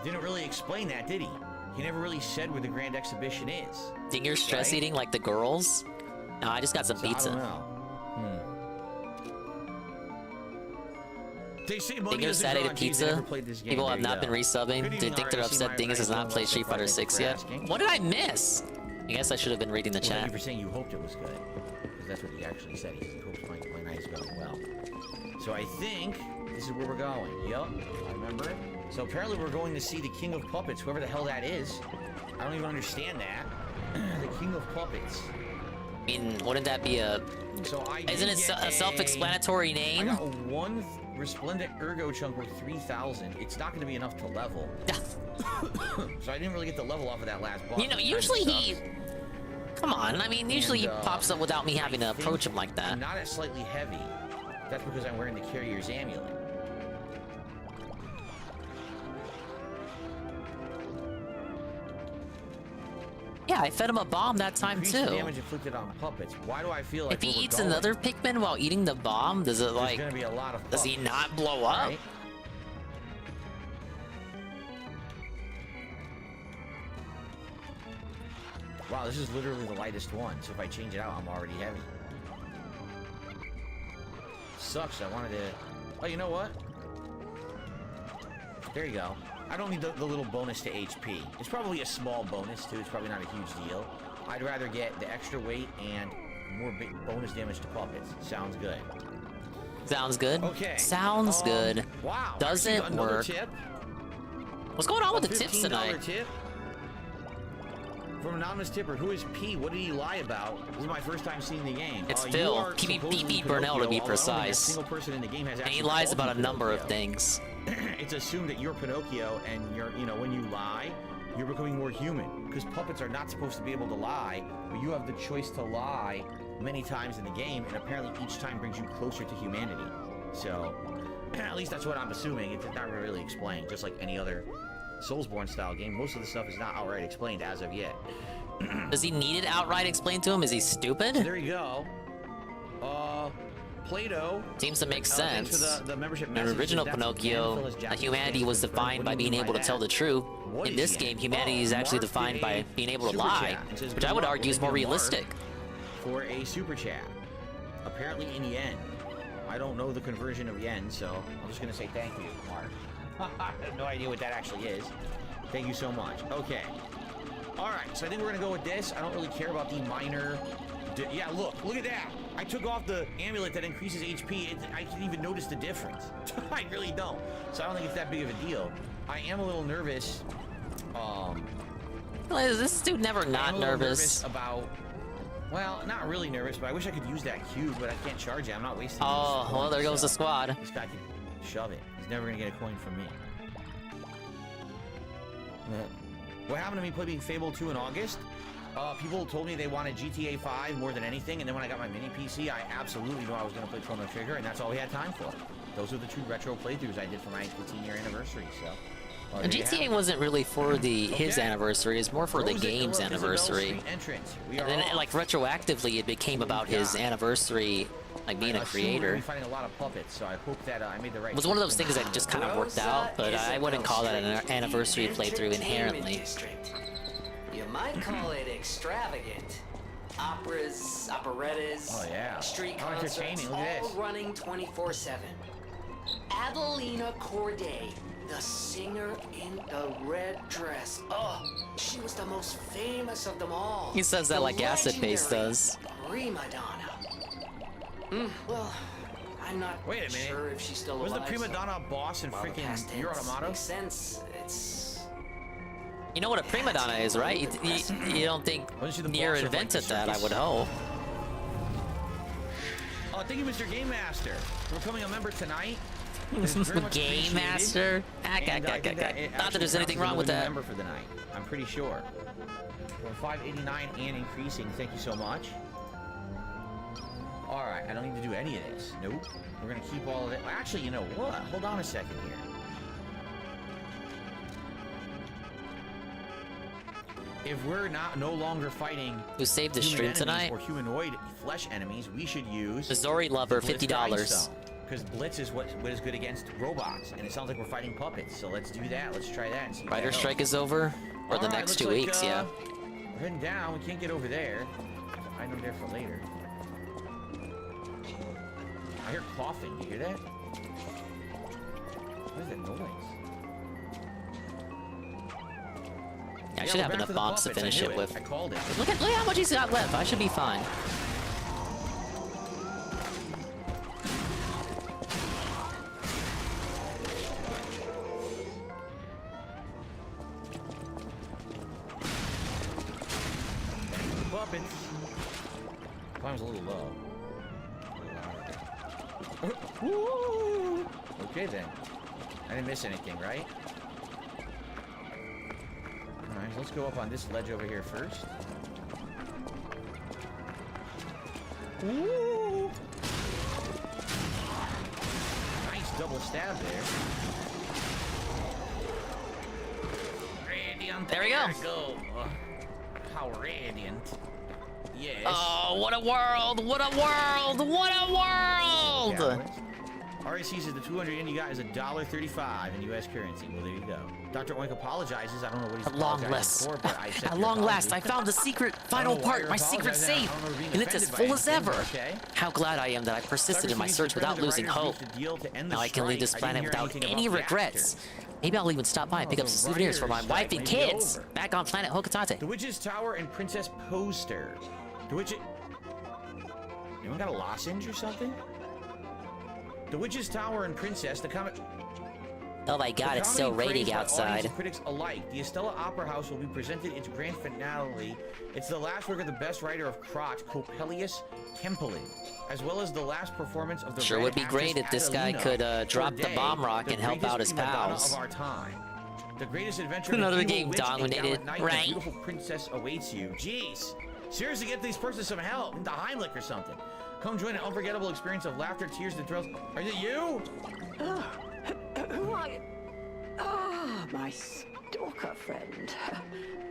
Didn't really explain that, did he? He never really said where the grand exhibition is. Think you're stress eating like the girls? No, I just got some pizza. I don't know. They say Think you're sad ate pizza? People have not been resubbing. They think they're upset Dingus has not played Street Fighter 6 yet. What did I miss? I guess I should have been reading the chat. Thank you for saying you hoped it was good. Because that's what he actually said. He hopes my night is going well. So I think this is where we're going. Yup, I remember it. So apparently we're going to see the King of Puppets, whoever the hell that is. I don't even understand that. The King of Puppets. I mean, wouldn't that be a... Isn't it a self-explanatory name? I got one Resplendent Ergo chunk worth 3,000. It's not going to be enough to level. So I didn't really get the level off of that last boss. You know, usually he... Come on, I mean, usually he pops up without me having to approach him like that. I'm not at slightly heavy. That's because I'm wearing the Carrier's Amulet. Yeah, I fed him a bomb that time too. Damage inflicted on puppets. Why do I feel like if he eats another Pikmin while eating the bomb, does it like? There's gonna be a lot of does he not blow up? Right? Wow, this is literally the lightest one. So if I change it out, I'm already heavy. Sucks. I wanted to. Oh, you know what? There you go. I don't need the little bonus to HP. It's probably a small bonus, too. It's probably not a huge deal. I'd rather get the extra weight and more bonus damage to puppets. Sounds good. Sounds good? Okay. Sounds good. Wow. Doesn't work. Tip. What's going on with the tips tonight? Tip from an anonymous tipper. Who is P? What did he lie about? This is my first time seeing the game. It's Phil. PB Burnell to be precise. Single person in the game has and he lies about a number of things. It's assumed that you're Pinocchio, and when you lie, you're becoming more human. Because puppets are not supposed to be able to lie, but you have the choice to lie many times in the game, and apparently each time brings you closer to humanity. So, at least that's what I'm assuming. It's not really explained, just like any other Soulsborne style game. Most of the stuff is not outright explained as of yet. Does he need it outright explained to him? Is he stupid? There you go. Plato seems to make sense. The membership in the original Pinocchio, humanity was defined by being able to tell the truth. In this game, humanity is actually defined by being able to lie, which I would argue is more realistic. For a super chat, apparently in yen. I don't know the conversion of yen, so I'm just gonna say thank you, Mark. I have no idea what that actually is. Thank you so much. Okay. All right. So I think we're gonna go with this. I don't really care about the minor. Yeah, look at that. I took off the amulet that increases HP. I didn't even notice the difference. I really don't. So I don't think it's that big of a deal. I am a little nervous. Is this dude never not nervous? About, well, not really nervous, but I wish I could use that cube, but I can't charge it. I'm not wasting. Oh, well, there goes the squad. This guy can shove it. He's never gonna get a coin from me. What happened to me playing Fable 2 in August? People told me they wanted GTA 5 more than anything, and then when I got my mini PC, I absolutely knew I was going to play Chrono Trigger, and that's all we had time for. Those are the 2 retro playthroughs I did for my 15-year anniversary, so... GTA wasn't really for his anniversary, it's more for the game's anniversary. And then, like, retroactively, it became about his anniversary, like, being a creator. Fighting a lot of puppets, so I hope that I made the right... It was one of those things that just kind of worked out, but I wouldn't call that an anniversary playthrough inherently. You might call it extravagant. operas, operettas, Oh, yeah. street How concerts, entertaining. Look all at this. running 24/7. Adelina Corday, the singer in the red dress. Oh, she was the most famous of them all. He says that The like Acid Face legendary does. Prima donna. Well, I'm not Wait a minute. sure if she's still Was the alive. prima donna boss in While the freaking past Your tense Automata? makes sense. It's You know what a prima donna is, right? You don't think Nier invented that, I would hope. Oh, thank you, Mr. Game Master, for becoming a member tonight. It's very much Game appreciated. Master? And I think that it Not that actually there's anything counts as wrong with a new that. member for the night. I'm pretty sure. We're 589 and increasing. Thank you so much. All right, I don't need to do any of this. Nope. We're gonna keep all of it. Actually, you know what? Hold on a second here. If we're no longer fighting Who saved the stream tonight? or humanoid flesh enemies, we should use Missouri Lover, $50. Because Blitz is what is good against robots, and it sounds like we're fighting puppets. So let's do that. Let's try that and see. Rider Strike is over? Or the next 2 weeks, yeah. We're heading down. We can't get over there. I know there for later. I hear coughing. You hear that? What is that noise? Yeah, I should have enough bombs to finish it with. I called it. Look at how much he's got left. I should be fine. Puppets. Climb's a little low. Okay then. I didn't miss anything, right? Alright, so let's go up on this ledge over here first. Ooh. Nice double stab there. Radiant. There we go. Oh, how radiant. Yes. Oh, what a world! What a world! What a world! RAC says the 200 yen you got is $1.35 in U.S. currency. Well, there you go. Dr. Oink apologizes. I don't know what he's At long apologizing for, but I accept At your long last, I apology. found the secret final part, my secret safe, and it's as full as ever. How glad I am that I persisted in my search without losing hope. Now I can leave this planet without any regrets. Maybe I'll even stop by and pick up some souvenirs for my wife and kids back on planet Hokotate. The Witch's Tower and Princess Poster. The Witch... Anyone got a lozenge or something? The Witch's Tower and Princess, the comic... Oh my god, it's so raining outside. Critics alike. The Estella Opera House will be presented its grand finale. It's the last work of the best writer of Crotch, Coppelius Kempelin, as well as the last performance of the Sure would be great if this guy could drop the bomb rock and help out his pals. Of our time. The greatest adventure Another of an evil game witch dominated, and gallant knight, right? A beautiful princess awaits you. Jeez. Seriously, get these persons some help. The Heimlich or something. Come join an unforgettable experience of laughter, tears, and thrills. Are it you? Who are you? Ah, my stalker friend.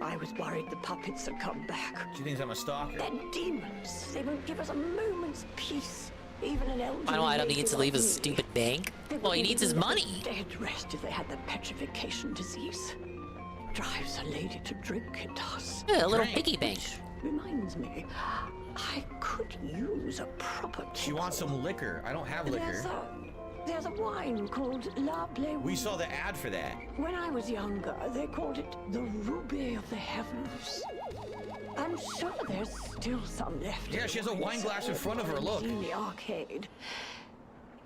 I was worried the puppets had come back. She thinks I'm a stalker. They're demons. They won't give us a moment's peace. Even an elderly Final item lady needs to like leave his me. stupid bank. They Well, he wouldn't needs his even let money. the dead rest if they had the petrification disease. Drives a lady to drink, it does. Yeah, a little piggy bank. Reminds me, I could use a proper She wants some liquor. I don't have liquor. There's a wine called La Bleu. We saw the ad for that. When I was younger, they called it the Ruby of the Heavens. I'm sure there's still some left. Yeah, she has a wine glass in front of her, look. In the arcade.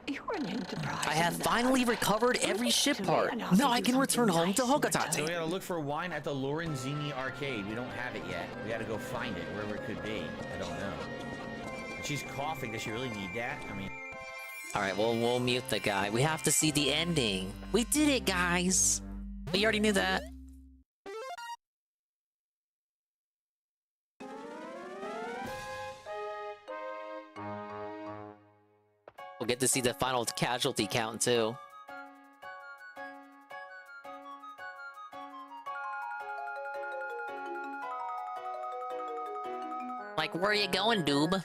You're an enterprise. I have finally recovered every ship part. Now I can return home to So we Hokotate. gotta look for wine at the Lorenzini arcade. We don't have it yet. We gotta go find it, wherever it could be. I don't know. And she's coughing. Does she really need that? I mean... Alright, well, we'll mute the guy. We have to see the ending. We did it, guys. We already knew that. We'll get to see the final casualty count, too. Like, where are you going, doob?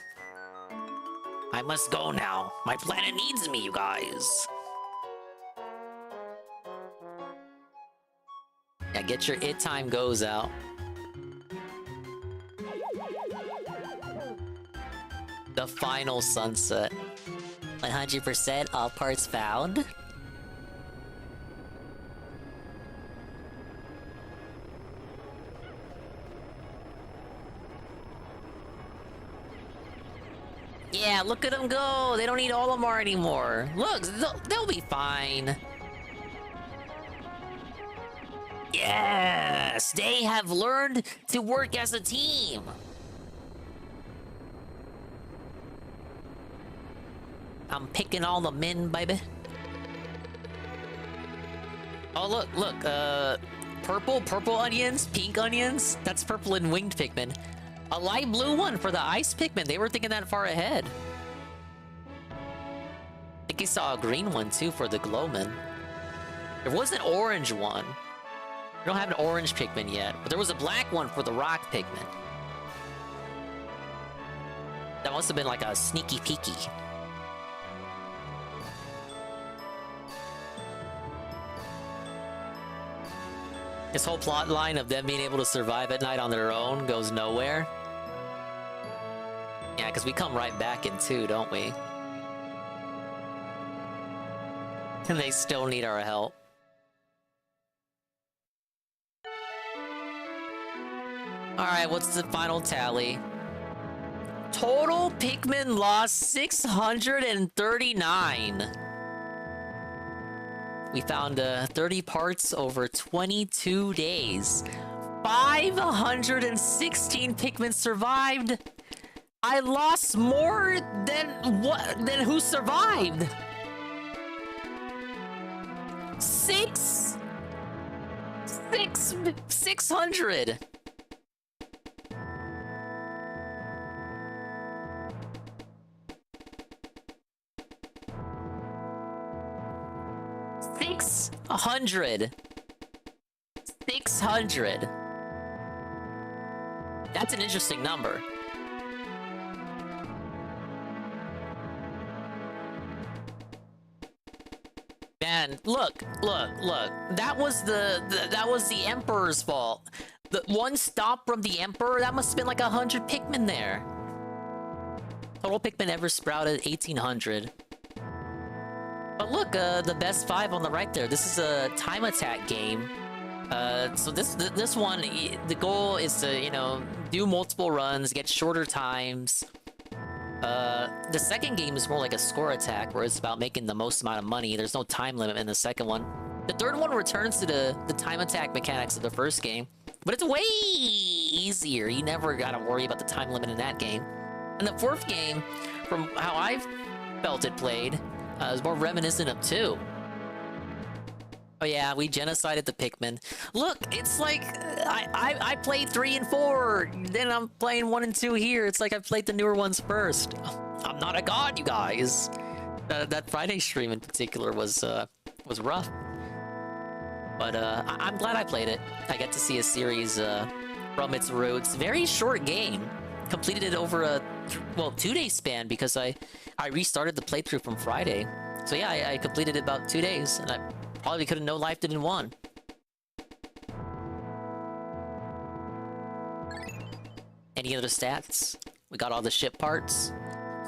I must go now. My planet needs me, you guys. Yeah, get your It Time Goes out. The final sunset. 100% all parts found? Yeah, look at them go! They don't need Olimar anymore. Look, they'll be fine. Yes! They have learned to work as a team! I'm picking all the men, baby. Oh, look, purple onions, pink onions. That's purple and winged Pikmin. A light blue one for the ice Pikmin. They were thinking that far ahead. I think I saw a green one too for the glowman. There was an orange one. We don't have an orange Pikmin yet, but there was a black one for the rock Pikmin. That must have been like a sneaky peeky. This whole plot line of them being able to survive at night on their own goes nowhere. Yeah, because we come right back in too, don't we? And they still need our help. Alright, what's the final tally? Total Pikmin lost 639. We found 30 parts over 22 days. 516 Pikmin survived. I lost more than who survived. 600. Six hundred. That's an interesting number. Man, look. That was the Emperor's fault. The one stop from the Emperor, that must have been like 100 Pikmin there. Total Pikmin ever sprouted 1,800. But look, the best 5 on the right there. This is a time attack game. So this one, the goal is to, you know, do multiple runs, get shorter times. The second game is more like a score attack, where it's about making the most amount of money. There's no time limit in the second one. The third one returns to the time attack mechanics of the first game, but it's way easier. You never gotta worry about the time limit in that game. And the fourth game, from how I've felt it played, is more reminiscent of 2. Oh yeah, we genocided the Pikmin. Look, it's like I played 3 and 4, then I'm playing 1 and 2 here. It's like I played the newer ones first. I'm not a god, you guys. That Friday stream in particular was rough. But I'm glad I played it. I get to see a series from its roots. Very short game. Completed it over a 2-day span because I restarted the playthrough from Friday. So yeah, I completed it about 2 days, and I probably could have no-lifed it in 1. Any other stats? We got all the ship parts.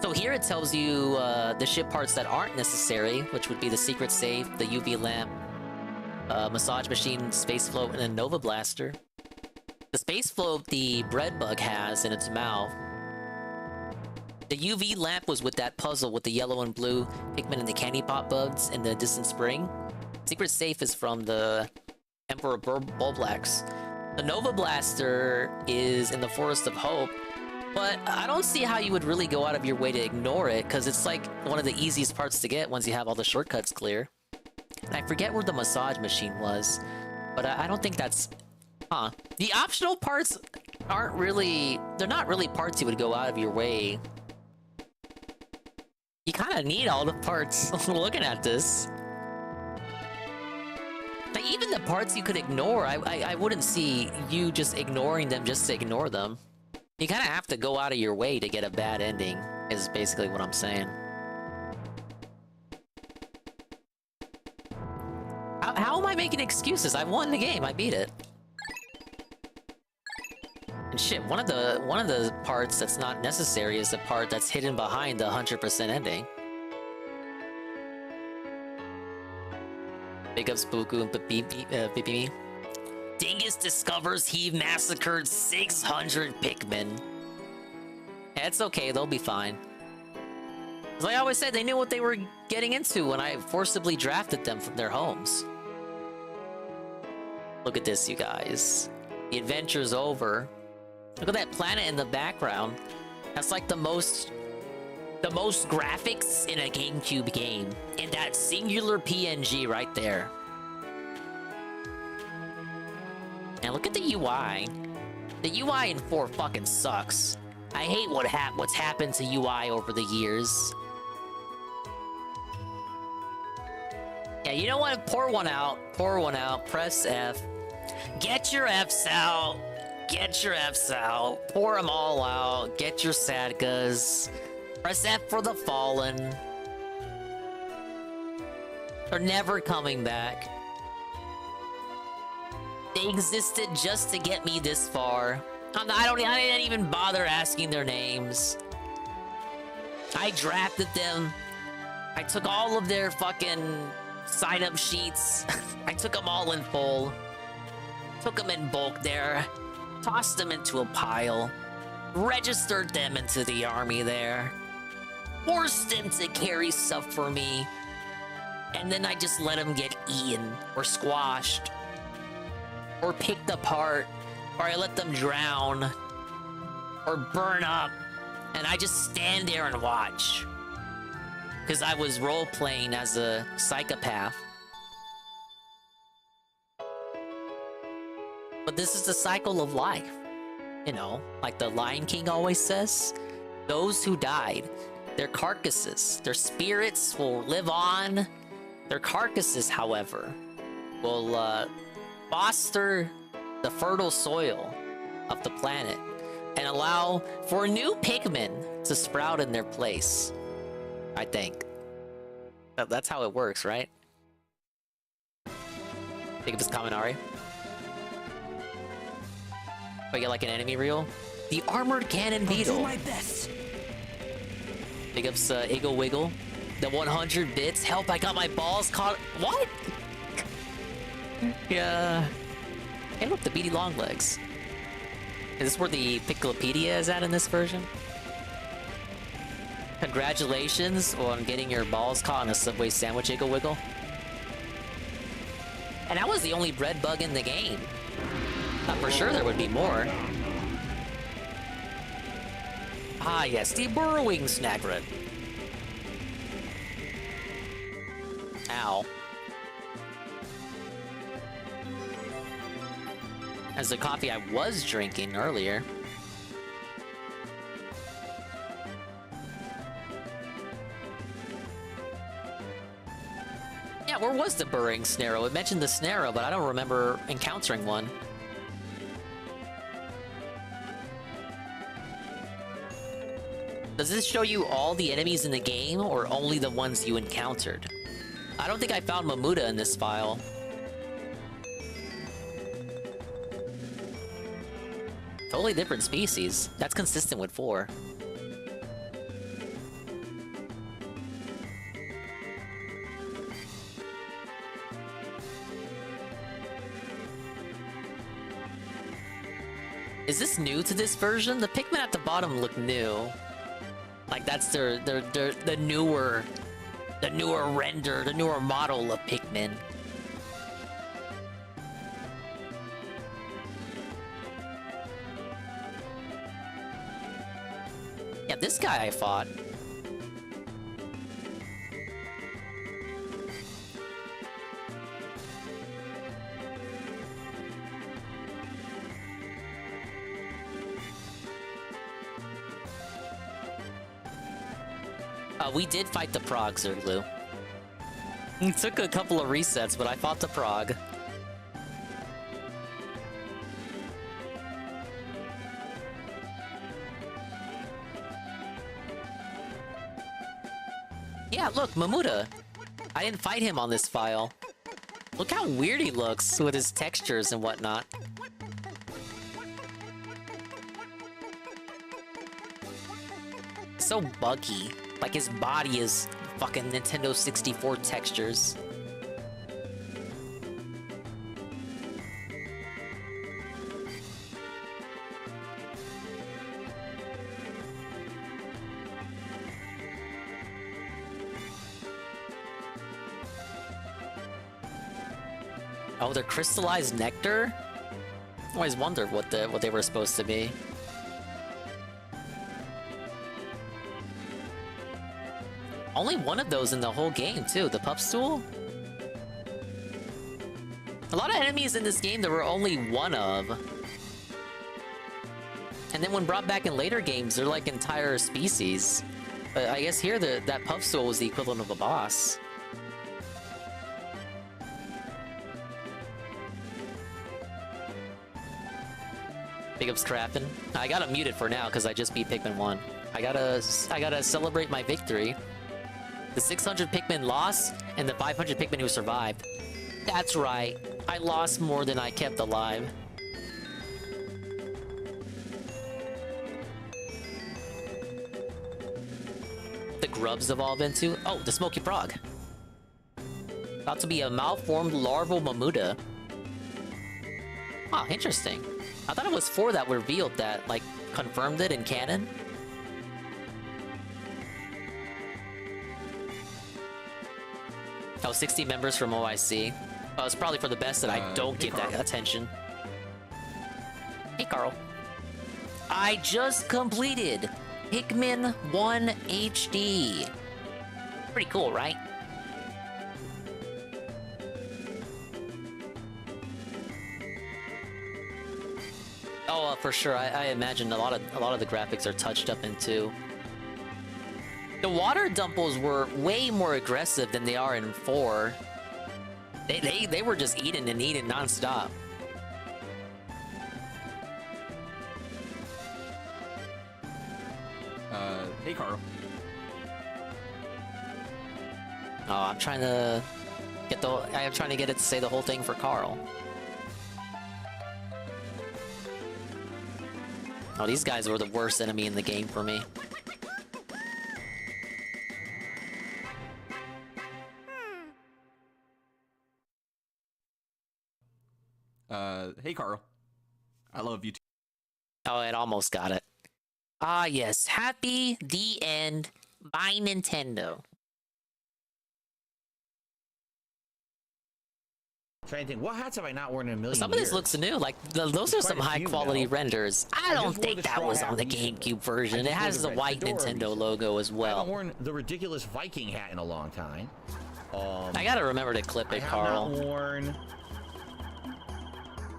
So here it tells you the ship parts that aren't necessary, which would be the secret safe, the UV lamp, massage machine, space float, and a Nova Blaster. The space float the bread bug has in its mouth. The UV lamp was with that puzzle with the yellow and blue Pikmin and the candy pop bugs in the distant spring. Secret safe is from the Emperor Bulblax. The Nova Blaster is in the Forest of Hope, but I don't see how you would really go out of your way to ignore it, because it's like one of the easiest parts to get once you have all the shortcuts clear. And I forget where the massage machine was, but I don't think that's... Huh. The optional parts aren't really... They're not really parts you would go out of your way. You kind of need all the parts looking at this. Like, even the parts you could ignore, I wouldn't see you just ignoring them just to ignore them. You kind of have to go out of your way to get a bad ending, is basically what I'm saying. How am I making excuses? I won the game, I beat it. And shit, one of the parts that's not necessary is the part that's hidden behind the 100% ending. Big ups Buku and Pipimi. Dingus discovers he massacred 600 Pikmin. Yeah, it's okay, they'll be fine. As I always said, they knew what they were getting into when I forcibly drafted them from their homes. Look at this, you guys. The adventure's over. Look at that planet in the background. That's like the most graphics in a GameCube game. In that singular PNG right there. And look at the UI. The UI in 4 fucking sucks. I hate what's happened to UI over the years. Yeah, you know what? Pour one out. Pour one out. Press F. Get your Fs out. Get your Fs out. Pour them all out. Get your Sadgas. Press F for the Fallen. They're never coming back. They existed just to get me this far. I didn't even bother asking their names. I drafted them. I took all of their fucking sign-up sheets. I took them all in full. Took them in bulk there. Tossed them into a pile. Registered them into the army there. Forced them to carry stuff for me. And then I just let them get eaten. Or squashed. Or picked apart. Or I let them drown. Or burn up. And I just stand there and watch. Because I was role-playing as a psychopath. But this is the cycle of life. You know, like the Lion King always says. Those who died, their carcasses, their spirits will live on. Their carcasses, however, will foster the fertile soil of the planet and allow for new Pikmin to sprout in their place. I think. That's how it works, right? Think of his Kaminari. I get like an enemy reel. The Armored Cannon Beetle. I'll do my best. Big ups Iggle Wiggle. The 100 bits. Help, I got my balls caught. What? Yeah. Hey, look, the beady long legs. Is this where the Picklepedia is at in this version? Congratulations on getting your balls caught in a Subway sandwich, Iggle Wiggle. And that was the only bread bug in the game. For sure there would be more. Ah yes, the burrowing snagret. Ow. As the coffee I was drinking earlier. Yeah, where was the burrowing snarrow? It mentioned the snarrow, but I don't remember encountering one. Does this show you all the enemies in the game, or only the ones you encountered? I don't think I found Mamuda in this file. Totally different species. That's consistent with 4. Is this new to this version? The Pikmin at the bottom look new. Like that's the newer render, the newer model of Pikmin. Yeah, this guy I fought. We did fight the Prog, Zerglu. It took a couple of resets, but I fought the Prog. Yeah, look, Mamuda. I didn't fight him on this file. Look how weird he looks with his textures and whatnot. so buggy. Like his body is fucking Nintendo 64 textures. Oh, they're crystallized nectar? I always wondered what they were supposed to be. Only one of those in the whole game, too. The pup stool? A lot of enemies in this game there were only one of. And then when brought back in later games, they're like entire species. But I guess here, that pup stool was the equivalent of a boss. Big ups Crappin'. I got it muted for now because I just beat Pikmin 1. I gotta celebrate my victory. The 600 Pikmin lost, and the 500 Pikmin who survived. That's right. I lost more than I kept alive. The grubs evolve into? Oh, the Smoky Frog. About to be a malformed larval Mamuda. Oh, interesting. I thought it was 4 that were revealed that, like, confirmed it in canon. Oh, 60 members from OIC. Well, it's probably for the best that I don't give that attention. Hey, Carl. I just completed Pikmin 1 HD. Pretty cool, right? Oh, for sure. I imagine a lot of the graphics are touched up into. The water dumples were way more aggressive than they are in 4. They were just eating and eating nonstop. Hey, Carl. Oh, I'm trying to get it to say the whole thing for Carl. Oh, these guys were the worst enemy in the game for me. Hey, Carl. I love you too. Oh, it almost got it. Ah, yes. Happy the end by Nintendo. Trying to think, what hats have I not worn in a million Some of years? this looks new. Like, those are some high-quality renders. I don't think that was on the GameCube version. It has the white Nintendo logo as I well. haven't worn the ridiculous Viking hat in a long time. I gotta remember to clip it, Carl. I have not worn...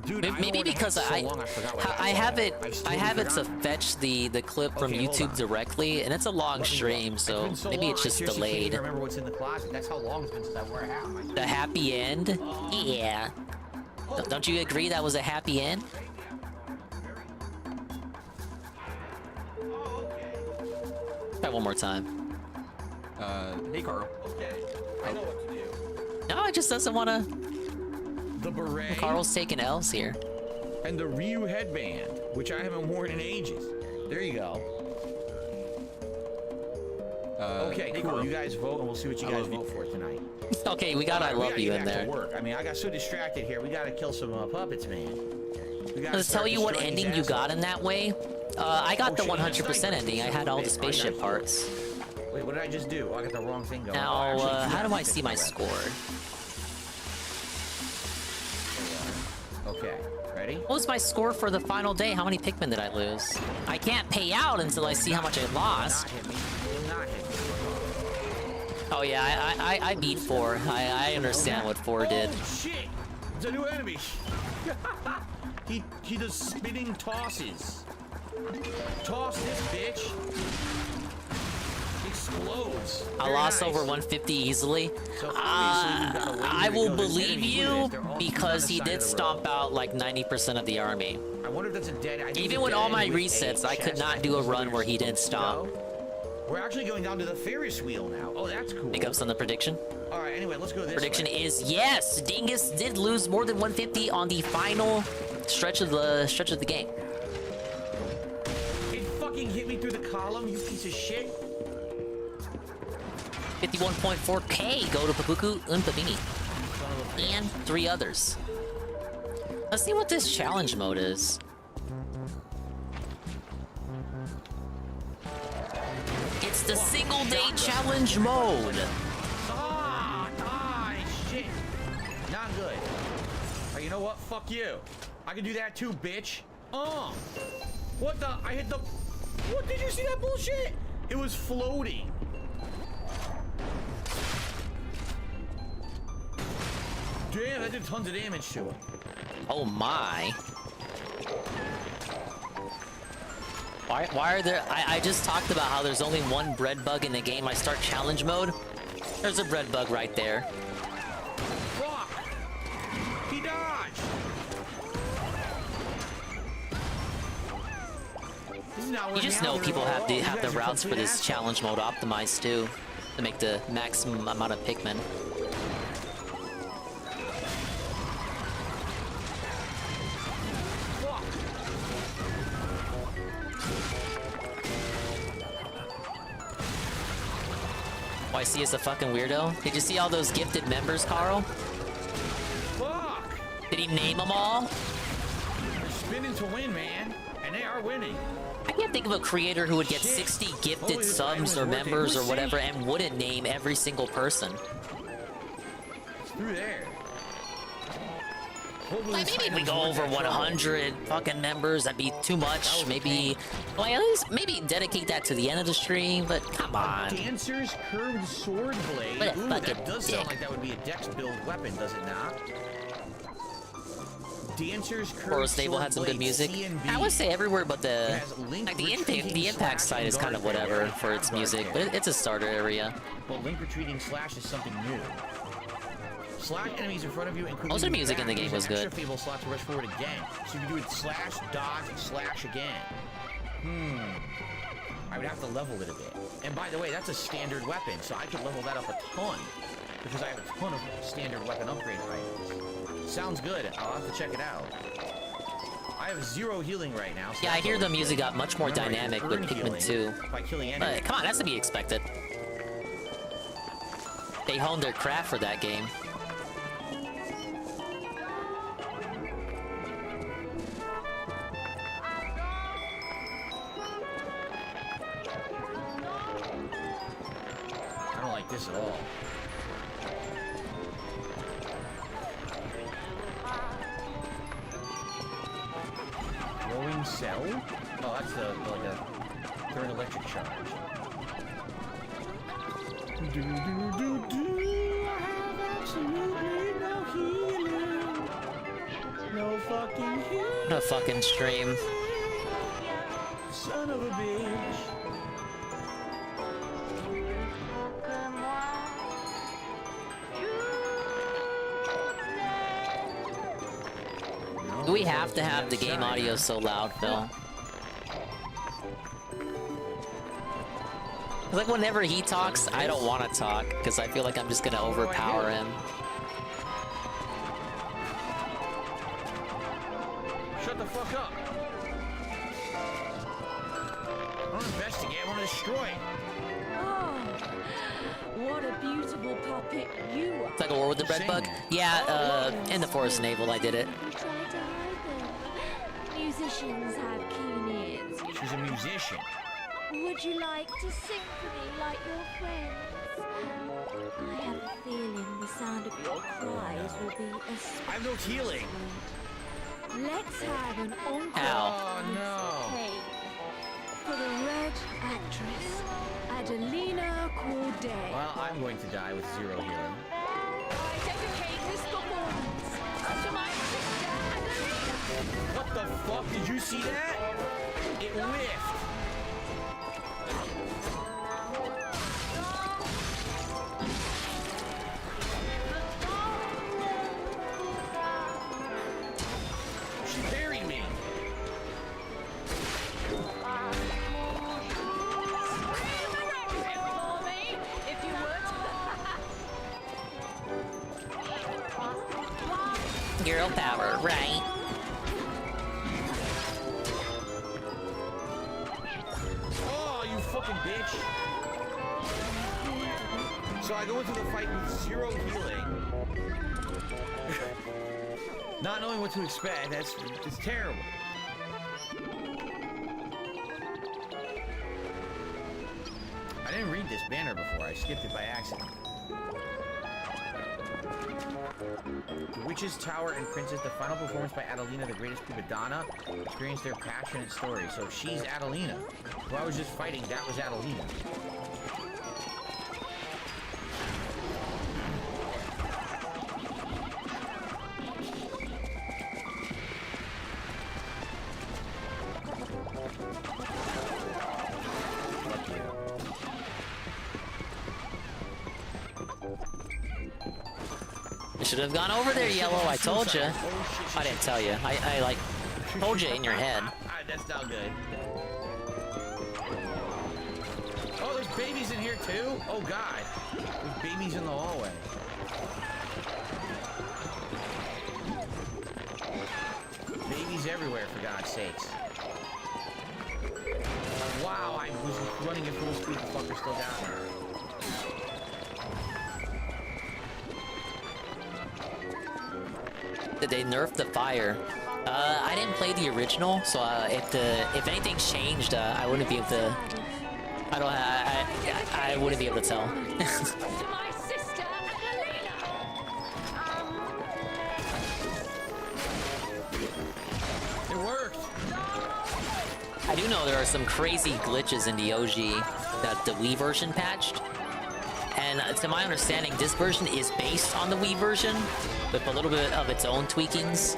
Dude, Maybe because I have it to fetch the clip from YouTube directly, and it's a long stream, so maybe it's just delayed. I remember what's in the closet. That's how long it's been since I wore a hat. The happy end? Yeah. Don't you agree that was a happy end? Try one more time. Hey, Carl. I know what to do. No, it just doesn't want to. The beret. Carl's taking L's here. And the Ryu headband, which I haven't worn in ages. There you go. Okay, hey, cool. Carl. You guys vote, and we'll see what you guys vote for tonight. Okay, we got I love you in there. Work. I mean, I got so distracted here. We got to kill some puppets, man. Let's tell you what ending you got in that way. I got the 100% ending. I had all the spaceship parts. Wait, what did I just do? Oh, I got the wrong thing going. Now, how do I see my score? Okay, ready? What was my score for the final day? How many Pikmin did I lose? I can't pay out until I see how much I lost. Oh yeah, I beat 4. I understand what 4 did. Oh shit! It's a new enemy. he does spinning tosses. Toss this bitch. Explodes. I lost over 150 easily. I will believe you because he did stomp out like 90% of the army. I wonder if that's a dead. Even with all my resets, I could not do a run where he didn't stomp. We're actually going down to the Ferris wheel now. Oh, that's cool. Big ups on the prediction. All right. Anyway, let's go this Prediction way. is yes. Dingus did lose more than 150 on the final stretch of the game. fucking hit me through the column, you piece of shit? 51.4K go to Papuku Unpavini. And 3 others. Let's see what this challenge mode is. It's the single day challenge mode. Shit. Not good. Oh, you know what? Fuck you. I can do that too, bitch. What the? I hit the... What? Did you see that bullshit? It was floating. Damn, that did tons of damage to it. Oh my. Why are there... I just talked about how there's only one bread bug in the game. I start challenge mode. There's a bread bug right there. Fuck! He dodged! You just know people have the routes for this challenge mode optimized too, to make the maximum amount of Pikmin. Oh, I see as a fucking weirdo. Did you see all those gifted members, Carl? Fuck! Did he name them all? They're spinning to win, man. And they are winning. I can't think of a creator who would get 60 gifted subs or members or whatever and wouldn't name every single person. It's through there. Like maybe if we go over 100 fucking members, that'd be too much. Maybe, well, at least maybe dedicate that to the end of the stream. But come on. Dancer's curved sword blade. What a Ooh, fucking that does sound like that would be a dex build weapon, does it not? Dancer's curved Horror Stable had some good music. I would say everywhere but the like the impact side is kind of whatever for its music, but it's a starter area. Well, link retreating slash is something new. Slash enemies in front of you, including most of the music in the game was good. Extra feeble slot to rush forward again, so you can do it slash, dodge, slash again. I would have to level it a bit. And by the way, that's a standard weapon, so I could level that up a ton because I have a ton of standard weapon upgrade items. Sounds good. I'll have to check it out. I have 0 healing right now. So yeah, I hear the music got much more dynamic with Pikmin 2. But come on, that's to be expected. They honed their craft for that game. I don't like this at all. Glowing cell? Oh, that's like a third electric charge. I have absolutely no healing. No fucking healing. What a fucking stream. Son of a bitch. Do we have to have the game audio so loud, Phil? Like whenever he talks, I don't want to talk because I feel like I'm just gonna overpower him. Shut the fuck up. I want to investigate, I want to destroy. Oh, what a beautiful puppet you are. It's like a war with the bread bug? Yeah, in the Forest Naval I did it. Musicians have keen ears. She's a musician. Would you like to sing for me like your friends? I have a feeling the sound of your cries will be I have no healing. Let's have an encore. Oh no. For the red actress, Adelina Corday. Well, I'm going to die with 0 healing. I dedicate this performance to my sister Adelina. What the fuck? Did you see that? It whiffed. She buried me. Girl power, right? fucking bitch. So I go into the fight with 0 healing. Not knowing what to expect. It's terrible. I didn't read this banner before. I skipped it by accident. The Witch's Tower and Princess, the final performance by Adelina, the greatest prima donna, experienced their passionate story. So she's Adelina. Who I was just fighting, that was Adelina. Should have gone over there, Yellow. I told you. I didn't tell you. I like told you in your head. That's not good. Oh, there's babies in here too? Oh God. There's babies in the hallway. Babies everywhere, for God's sakes. Wow, I was running at full speed. The fucker's still down there. They nerfed the fire. I didn't play the original, so if anything changed, I wouldn't be able to. I wouldn't be able to tell. It worked. I do know there are some crazy glitches in the OG that the Wii version patched. And to my understanding, this version is based on the Wii version, with a little bit of its own tweakings.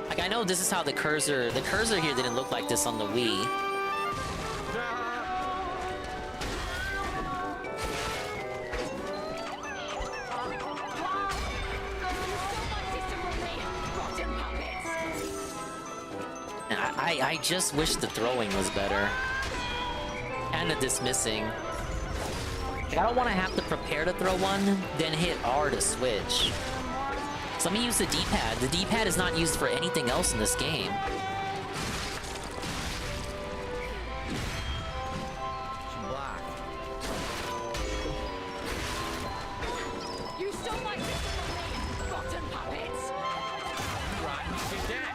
Like, I know this is how the cursor here didn't look like this on the Wii. I just wish the throwing was better. And the dismissing. I don't want to have to prepare to throw one, then hit R to switch. So let me use the D-pad. The D-pad is not used for anything else in this game. You stole my sister from me, rotten puppets! Rotten shit.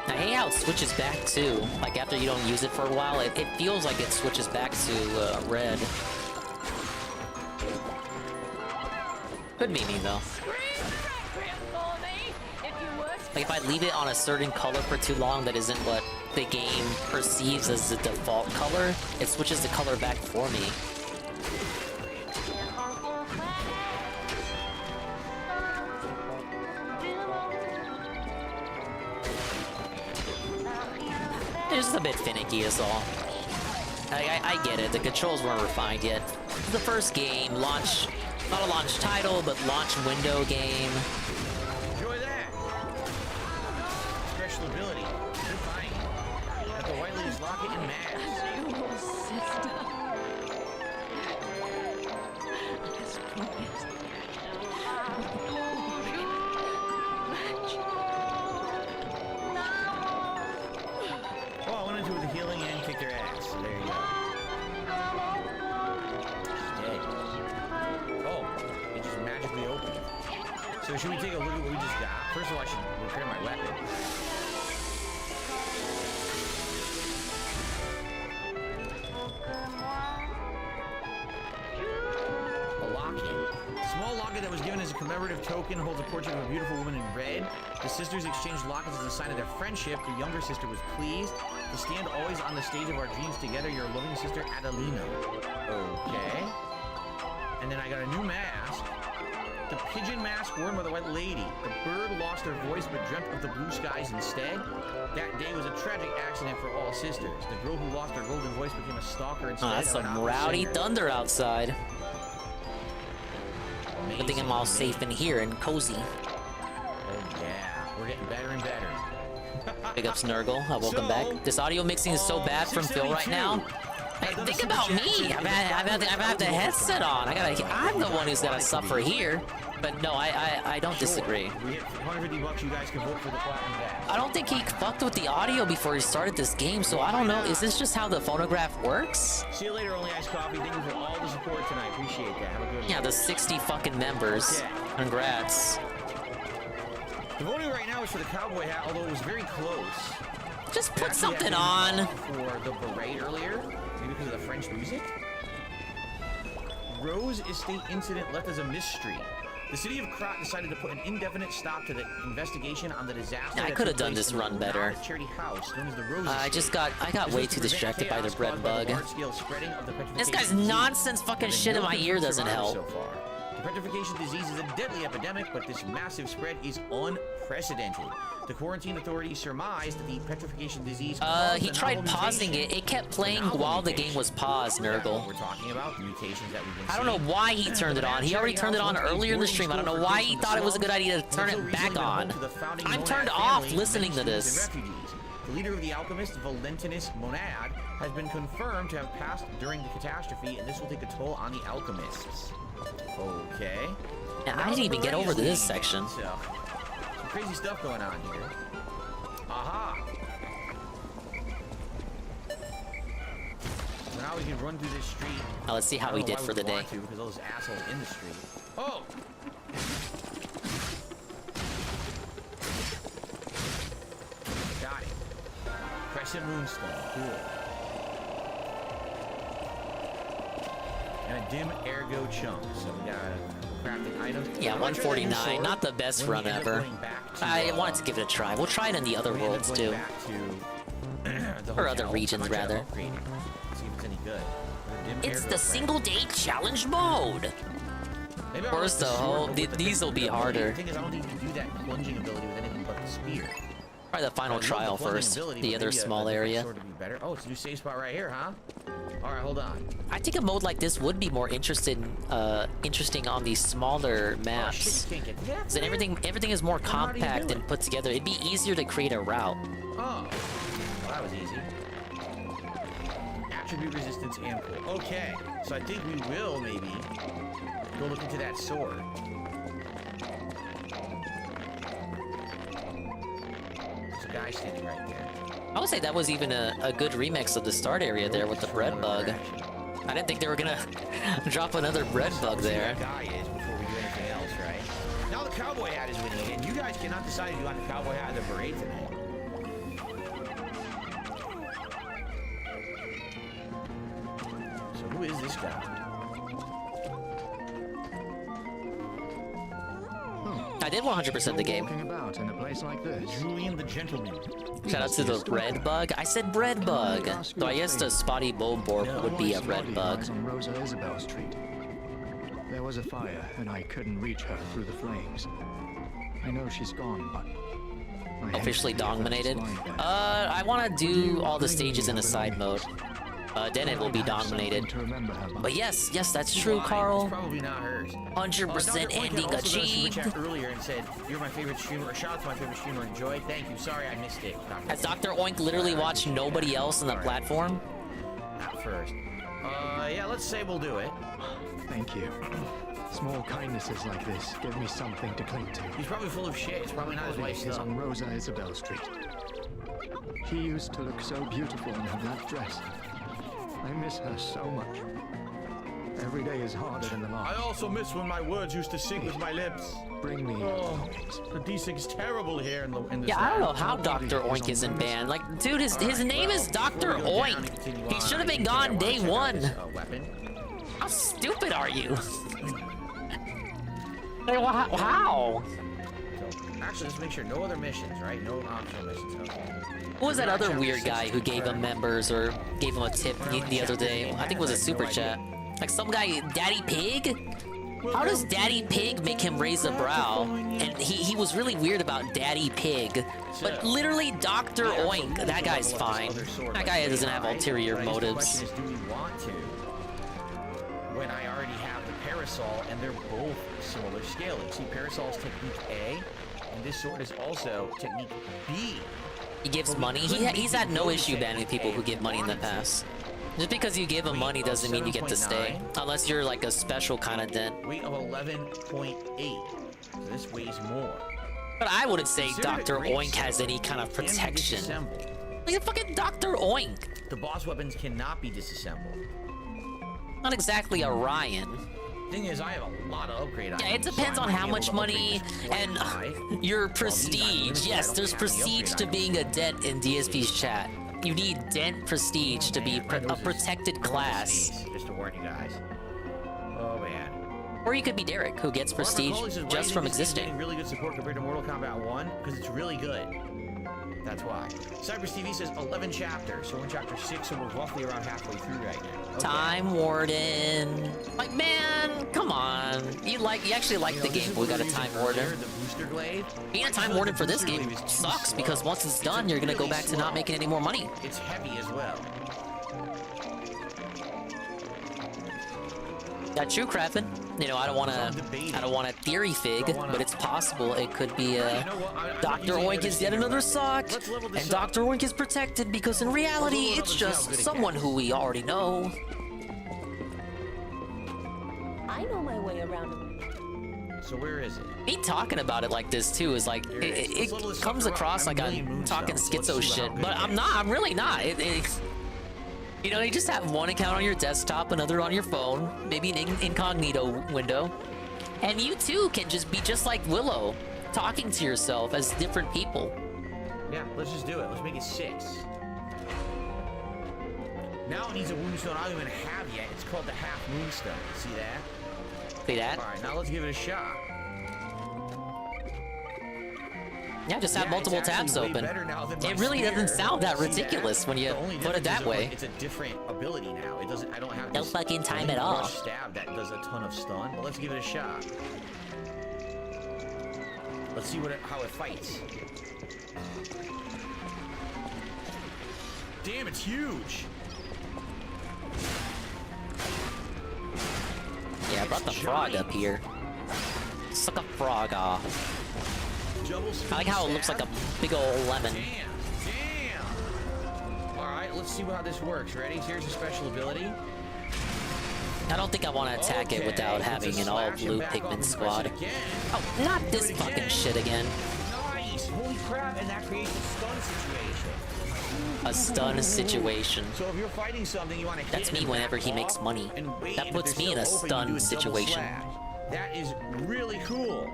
I hate how it switches back too. Like after you don't use it for a while, it feels like it switches back to red. Could be me though. Like if I leave it on a certain color for too long that isn't what the game perceives as the default color, it switches the color back for me. It's just a bit finicky is all. I get it, the controls weren't refined yet. The first game, launch, not a launch title, but launch window game. Enjoy that. Special ability. You're fine. At the White Lady's Locket and Mask. Oh, I went into it with the healing and kicked their ass. So there you go. She's dead. Oh, it just magically opened. So should we take a look at what we just got? First of all, I should repair my weapon. A locket. Small locket that was given as a commemorative token holds a portrait of a beautiful woman in red. The sisters exchanged lockets as a sign of their friendship. The younger sister was pleased to stand always on the stage of our dreams together. Your loving sister, Adelina. Okay. And then I got a new mask. The pigeon mask worn by the White Lady. The bird lost her voice but dreamt of the blue skies instead. That day was a tragic accident for all sisters. The girl who lost her golden voice became a stalker instead. Oh, that's of an some opera rowdy singer. thunder outside. Good thing I'm all safe in here and cozy. Oh yeah, we're getting better and better. Big up Snurgle, welcome back. This audio mixing is so bad from Phil right now. Hey, think about me. I've had the headset on. I'm the one who's gotta suffer here. But no, I don't disagree. We hit $150. You guys can vote for the platinum badge. I don't think he fucked with the audio before he started this game, so I don't know. Is this just how the phonograph works? See you later, Only Iced Coffee. Thank you for all the support tonight. Appreciate that. Have a good one. Yeah, the 60 fucking members. Okay. Congrats. The voting right now is for the cowboy hat, although it was very close. Just put something on. For the beret earlier, maybe because of the French music. Rose Estate incident left as a mystery. The city of Krat decided to put an indefinite stop to the investigation on the disaster. I could have done this run better. Charity house known as the Rose I got way too distracted by the bread bug. This guy's nonsense fucking shit in my ear doesn't help. So far. The petrification disease is a deadly epidemic, but this massive spread is unprecedented. The quarantine authorities surmised that the petrification disease. He tried pausing it. It kept playing while the game was paused, Nurgle. We're talking about the mutations that we've been I don't know why he turned it on. He already turned it on earlier in the stream. I don't know why he thought it was a good idea to turn it back on. I'm turned off listening to this. The leader of the alchemist, Valentinus Monad, has been confirmed to have passed during the catastrophe, and this will take a toll on the alchemists. Okay. Yeah, I didn't even get over to this section. So, some crazy stuff going on here. Aha! So now we can run through this street. Now let's see how we did for the day. Because all those assholes in the street. Oh! Got it. Crescent Moonstone. Cool. And a dim ergo chunk. So we got crafting items. Yeah, 149. Not the best run ever. I wanted to give it a try. We'll try it in the other worlds too. Or other regions, rather. See if it's any good. It's the single day challenge mode. Where's the whole? These will be harder. The thing is, I don't think you can do that plunging ability with anything but the spear. Try the final trial first. The other small area. Oh, it's a new save spot right here, huh? All right, hold on. I think a mode like this would be more interesting on these smaller maps. So everything is more compact and put together. It'd be easier to create a route. Oh, well, that was easy. Attribute resistance and pull. Okay, so I think we will maybe go look into that sword. There's a guy standing right there. I would say that was even a good remix of the start area there with the bread bug. I didn't think they were gonna drop another bread bug there. Guy is before we do anything else, right? Now the cowboy hat is winning, and you guys cannot decide if you want the cowboy hat or the beret tonight. So who is this guy? I did 100% the game. About in a place like this. Julian the Gentleman. Shout out to the red bug. I said bread bug. Though I guess the spotty bulborb would be a red bug. On Rosa Isabel Street. There was a fire, and I couldn't reach her through the flames. I know she's gone, but officially dominated. I want to do all the stages in a side mode. Then it will be dominated. But yes, that's true, Carl. It's probably not hers. 100% ending achieved. Earlier and said, "You're my favorite streamer." Shout out to my favorite streamer. Enjoy. Thank you. Sorry, I missed it. Has Dr. Oink literally watched nobody else on the platform? Not first. Yeah, let's say we'll do it. Thank you. Small kindnesses like this give me something to cling to. He's probably full of shit. It's probably not his wife's stuff. stuff. On Rosa Isabel Street. She used to look so beautiful in her black dress. I miss her so much. Every day is harder than the last. I also miss when my words used to sing with my lips. Bring me. Oh, these things terrible here in the. Yeah, I don't know how Dr. Oink isn't banned. Like, dude, his name is Dr. Oink. He should have been gone day one. How stupid are you? Hey, how? Actually, let's make sure no other missions, right? No optional missions. Okay. Who was that other weird guy who gave him members or gave him a tip the other day? I think it was a super chat. Like some guy, Daddy Pig? How does Daddy Pig make him raise a brow? And he was really weird about Daddy Pig. But literally Dr. Oink, that guy's fine. That guy doesn't have ulterior motives. Do we want to? When I already have the parasol and they're both similar scaling. See, parasol's technique A, and this sword is also technique B. He gives money. He's had no issue banning people who give money in the past. Just because you give them money doesn't mean you get to stay. Unless you're like a special kind of dent. Weight of 11.8. So this weighs more. But I wouldn't say Dr. Oink has any kind of protection. Like a fucking Dr. Oink. The boss weapons cannot be disassembled. Not exactly a Ryan. Thing is, I have a lot of upgrade items. Yeah, it depends on how much money and your prestige. Yes, there's prestige to being a dent in DSP's chat. You need dent prestige to be a protected class. Just to warn you guys. Oh man. Or you could be Derek, who gets prestige just from existing. Really good support compared to Mortal Kombat 1 because it's really good. That's why. Cypress TV says 11 chapters, so we're in chapter 6, so we're roughly around halfway through right now. Okay. Time Warden. Like, man, come on. You actually like the game, but we got a Time Warden. The booster glaive. Being a Time Warden for this game sucks because once it's done, you're gonna go back to not making any more money. It's heavy as well. Got you, Kraven. You know, I don't want to theory fig, but it's possible it could be Dr. Oink is yet another sock, and Dr. Oink is protected because in reality, it's just someone who we already know. I know my way around. So where is it? Me talking about it like this too is like it comes across like I'm talking schizo shit, but I'm not. I'm really not. You know, you just have one account on your desktop, another on your phone, maybe an incognito window, and you too can just be just like Willow, talking to yourself as different people. Yeah, let's just do it. Let's make it 6. Now it needs a moonstone I don't even have yet. It's called the half moonstone. See that? See that? All right, now let's give it a shot. Yeah, just have multiple tabs open. It really doesn't sound that ridiculous when you put it that way. It's a different ability now. It doesn't. I don't have no this fucking time at all. Stab that does a ton of stun. But let's give it a shot. Let's see how it fights. Damn, it's huge. Yeah, I brought the frog up here. Suck a frog off. I like how it looks like a big old lemon. Damn. All right, let's see how this works. Ready? Here's your special ability. I don't think I want to attack it without having an all-blue Pikmin squad. Oh, not this fucking shit again. Nice. Holy crap! And that creates a stun situation. A stun situation. So if you're fighting something, you want to hit. That's me whenever he makes money. That puts me in a stun situation. That is really cool.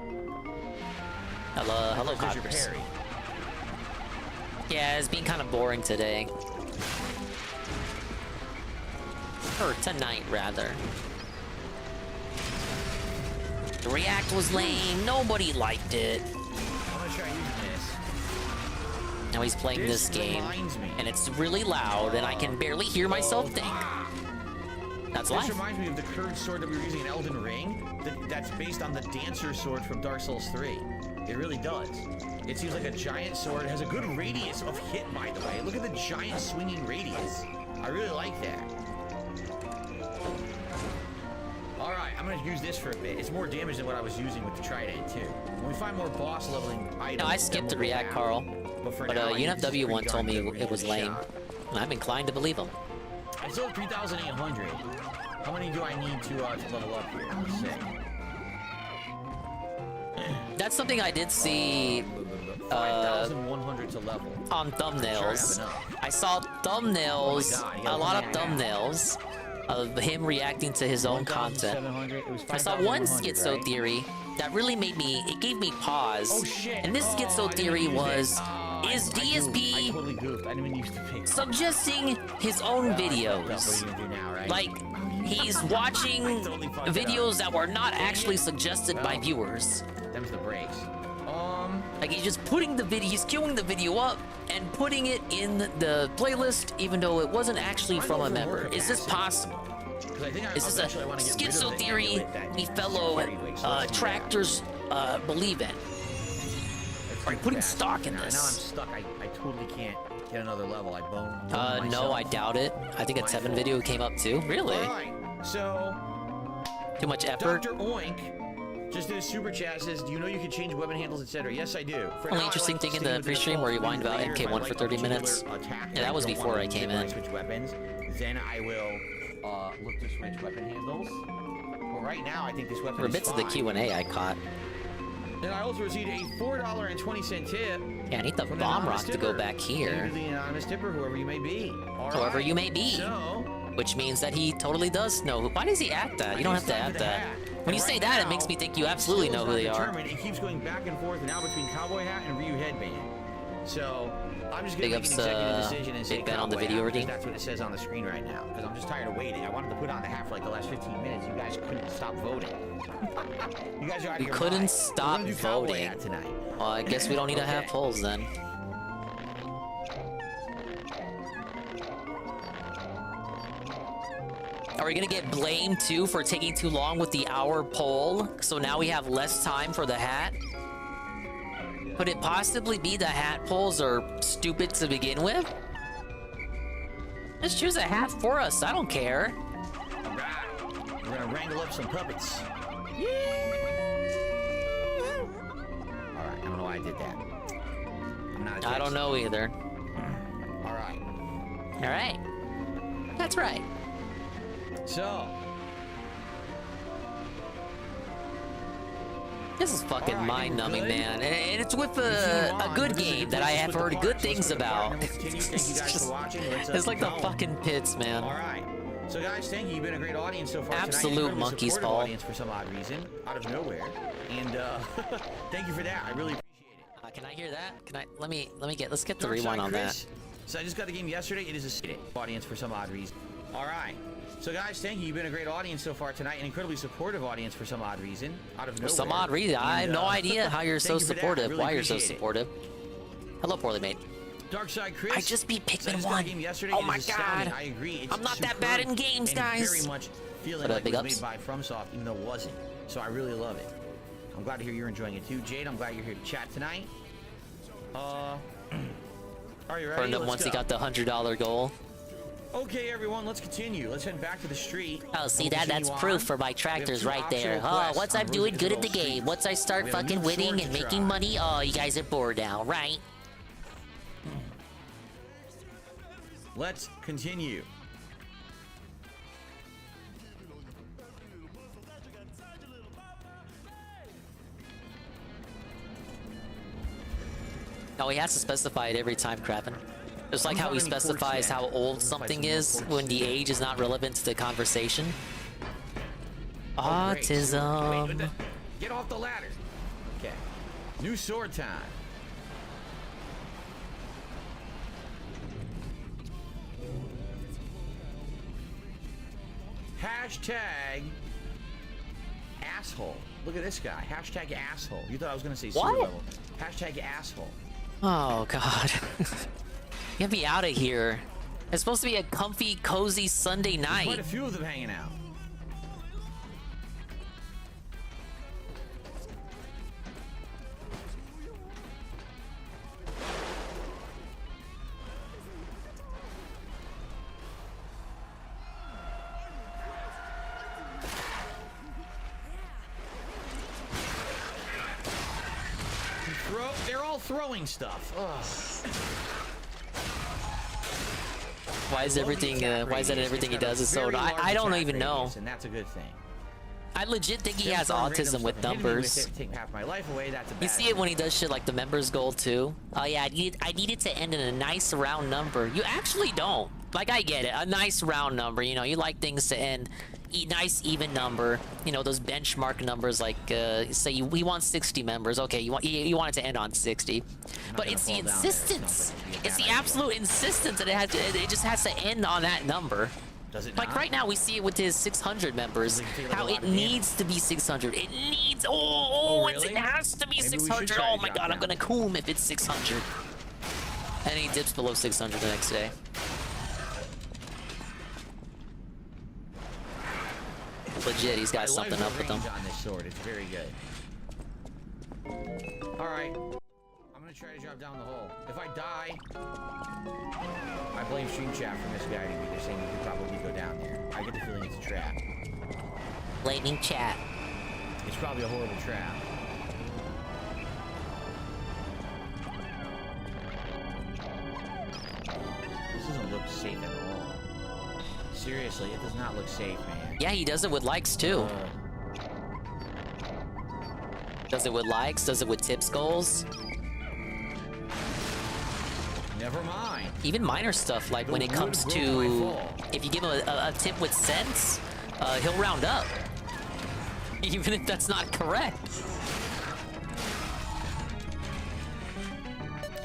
Hello, Congress. Yeah, it's been kind of boring today. Or tonight, rather. The react was lame. Nobody liked it. I'm gonna try using this. Now he's playing this game, and it's really loud, and I can barely hear myself think. That's life. This reminds me of the curved sword that we were using in Elden Ring. That's based on the Dancer sword from Dark Souls 3. It really does. It seems like a giant sword. It has a good radius of hit, by the way. Look at the giant swinging radius. I really like that. All right, I'm gonna use this for a bit. It's more damage than what I was using with the Trident, too. When we find more boss leveling items... No, I skipped the react, Carl. But UNFW1 told me it was lame. And I'm inclined to believe him. I still have 3,800. How many do I need to level up here? Let's see. That's something I did see 5,100 to level. On thumbnails. I saw thumbnails, a lot of thumbnails of him reacting to his own content. I saw one schizo theory that really made me, it gave me pause. Oh, shit. And this schizo theory was, is DSP suggesting his own videos? Like, he's watching videos that were not actually suggested by viewers. Them's the breaks. Like he's just putting the video, he's queuing the video up and putting it in the playlist, even though it wasn't actually from a member. Is this possible? Is this a schizo theory we fellow tractors believe in? Are you putting stock in this? Now I'm stuck. I totally can't get another level. I boned no, I doubt it. I think a 7 video came up too. Really? All right. So too much effort. Dr. Oink Just did a super chat. Says, do you know you can change weapon handles, etc.? Yes, I do. Only interesting thing in the pre-stream where you whined about MK1 for 30 minutes. Yeah, that was before I came in. Switch weapons. Then I will look to switch weapon handles. But right now, I think this weapon For is bits of the Q&A I caught. And I also received a $4.20 tip. Yeah, I need the bomb rock to go back here. The anonymous tipper, whoever you may be. Whoever you may be. Which means that he totally does know. Why does he add that? You don't have to add that. When you say that, it makes me think you absolutely know who they are. It keeps going back and forth now between cowboy hat and Ryu headband. So I'm just gonna make an executive decision and say Big Ben on the video already. That's what it says on the screen right now. Because I'm just tired of waiting. I wanted to put on the hat for like the last 15 minutes. You guys couldn't stop voting. You guys are out of your couldn't mind. stop We're gonna do voting. Hat tonight. Well, I guess we don't need to have polls then. Are we gonna get blamed too for taking too long with the hour poll? So now we have less time for the hat? Could it possibly be the hat polls are stupid to begin with? Just choose a hat for us, I don't care. Alright, we're gonna wrangle up some puppets. Alright, I don't know why I did that. I'm not I don't know either. Alright. Alright. That's right. So. This is fucking mind-numbing, man. And it's with a good game that I have heard good things about. It's like the fucking pits, man. Alright. So guys, thank you. You've been a great audience so far. Absolute monkey's paw. Audience for some odd reason, out of nowhere. And thank you for that. I really appreciate it. Can I hear that? Can I? Let's get the rewind on that. So I just got the game yesterday. It is a audience for some odd reason. Alright. So guys, thank you. You've been a great audience so far tonight. An incredibly supportive audience for some odd reason. Out of nowhere. For some odd reason. I have no idea how you're so supportive. Really why you're so supportive. Hello, poorly made. Darkside Chris. I just beat Pikmin 1. Oh my god. I agree. I'm not that bad in games, guys. Very much feeling like it was made by FromSoft, even though it wasn't. So I really love it. I'm glad to hear you're enjoying it too. Jade, I'm glad you're here to chat tonight. Are you ready? Burned up once he got the $100 goal. Okay, everyone, let's continue. Let's head back to the street. Oh, see that's proof for my tractors right there. Oh, once I'm doing good at the game, once I start fucking winning and making money, oh, you guys are bored now, right? Let's continue. No, he has to specify it every time, Kraven. Just like how he specifies how old something is when the age is not relevant to the conversation. Autism. Wait, get off the ladder. Okay. New sword time. Hashtag asshole. Look at this guy. Hashtag asshole. You thought I was going to say sword level. Hashtag asshole. Oh, God. Get me out of here. It's supposed to be a comfy, cozy Sunday night. There's quite a few of them hanging out. They're all throwing stuff. Ugh. Why is everything? Why is that everything he does is so? I don't even know. And that's a good thing. I legit think he has autism with numbers. Take half my life away. That's a bad You see it when he does shit like the members goal too. Oh yeah, I need it to end in a nice round number. You actually don't. Like I get it, a nice round number. You know, you like things to end nice even number. You know, those benchmark numbers like say we want 60 members. Okay, you want it to end on 60. But it's the insistence. It's the absolute insistence that it just has to end on that number. Does it like not? right now we see it with his 600 members, how it needs to be 600. It needs, really? It has to be 600. Oh my god, I'm gonna coom if it's 600. And he dips below 600 the next day. Legit, he's got something up with him. On this sword, it's very good. All right, I'm gonna try to drop down the hole. If I die, I blame Stream Chat for misguiding me. They're saying you could probably go down there. I get the feeling it's a trap. Blaming chat. It's probably a horrible trap. This doesn't look safe at all. Seriously, it does not look safe, man. Yeah, he does it with likes too. Does it with likes? Does it with tips goals? Never mind. Even minor stuff, like when it comes to, if you give him a tip with sense, he'll round up. Even if that's not correct.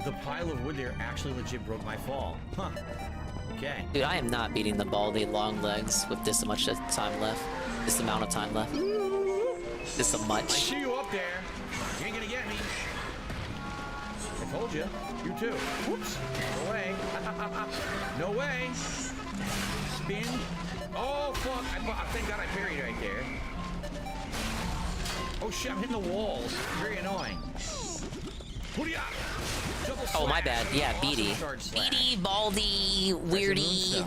The pile of wood there actually legit broke my fall. Huh. Okay. Dude, I am not beating the baldy long legs with this much time left. This amount of time left. This much. I see you up there. You ain't gonna get me. I told you. You too. Whoops. No way. No way. Spin. Oh, fuck. Thank God I parried right there. Oh, shit. I'm hitting the walls. Very annoying. Oh, my bad. Yeah, Beady. Beady, Baldy, Weirdy.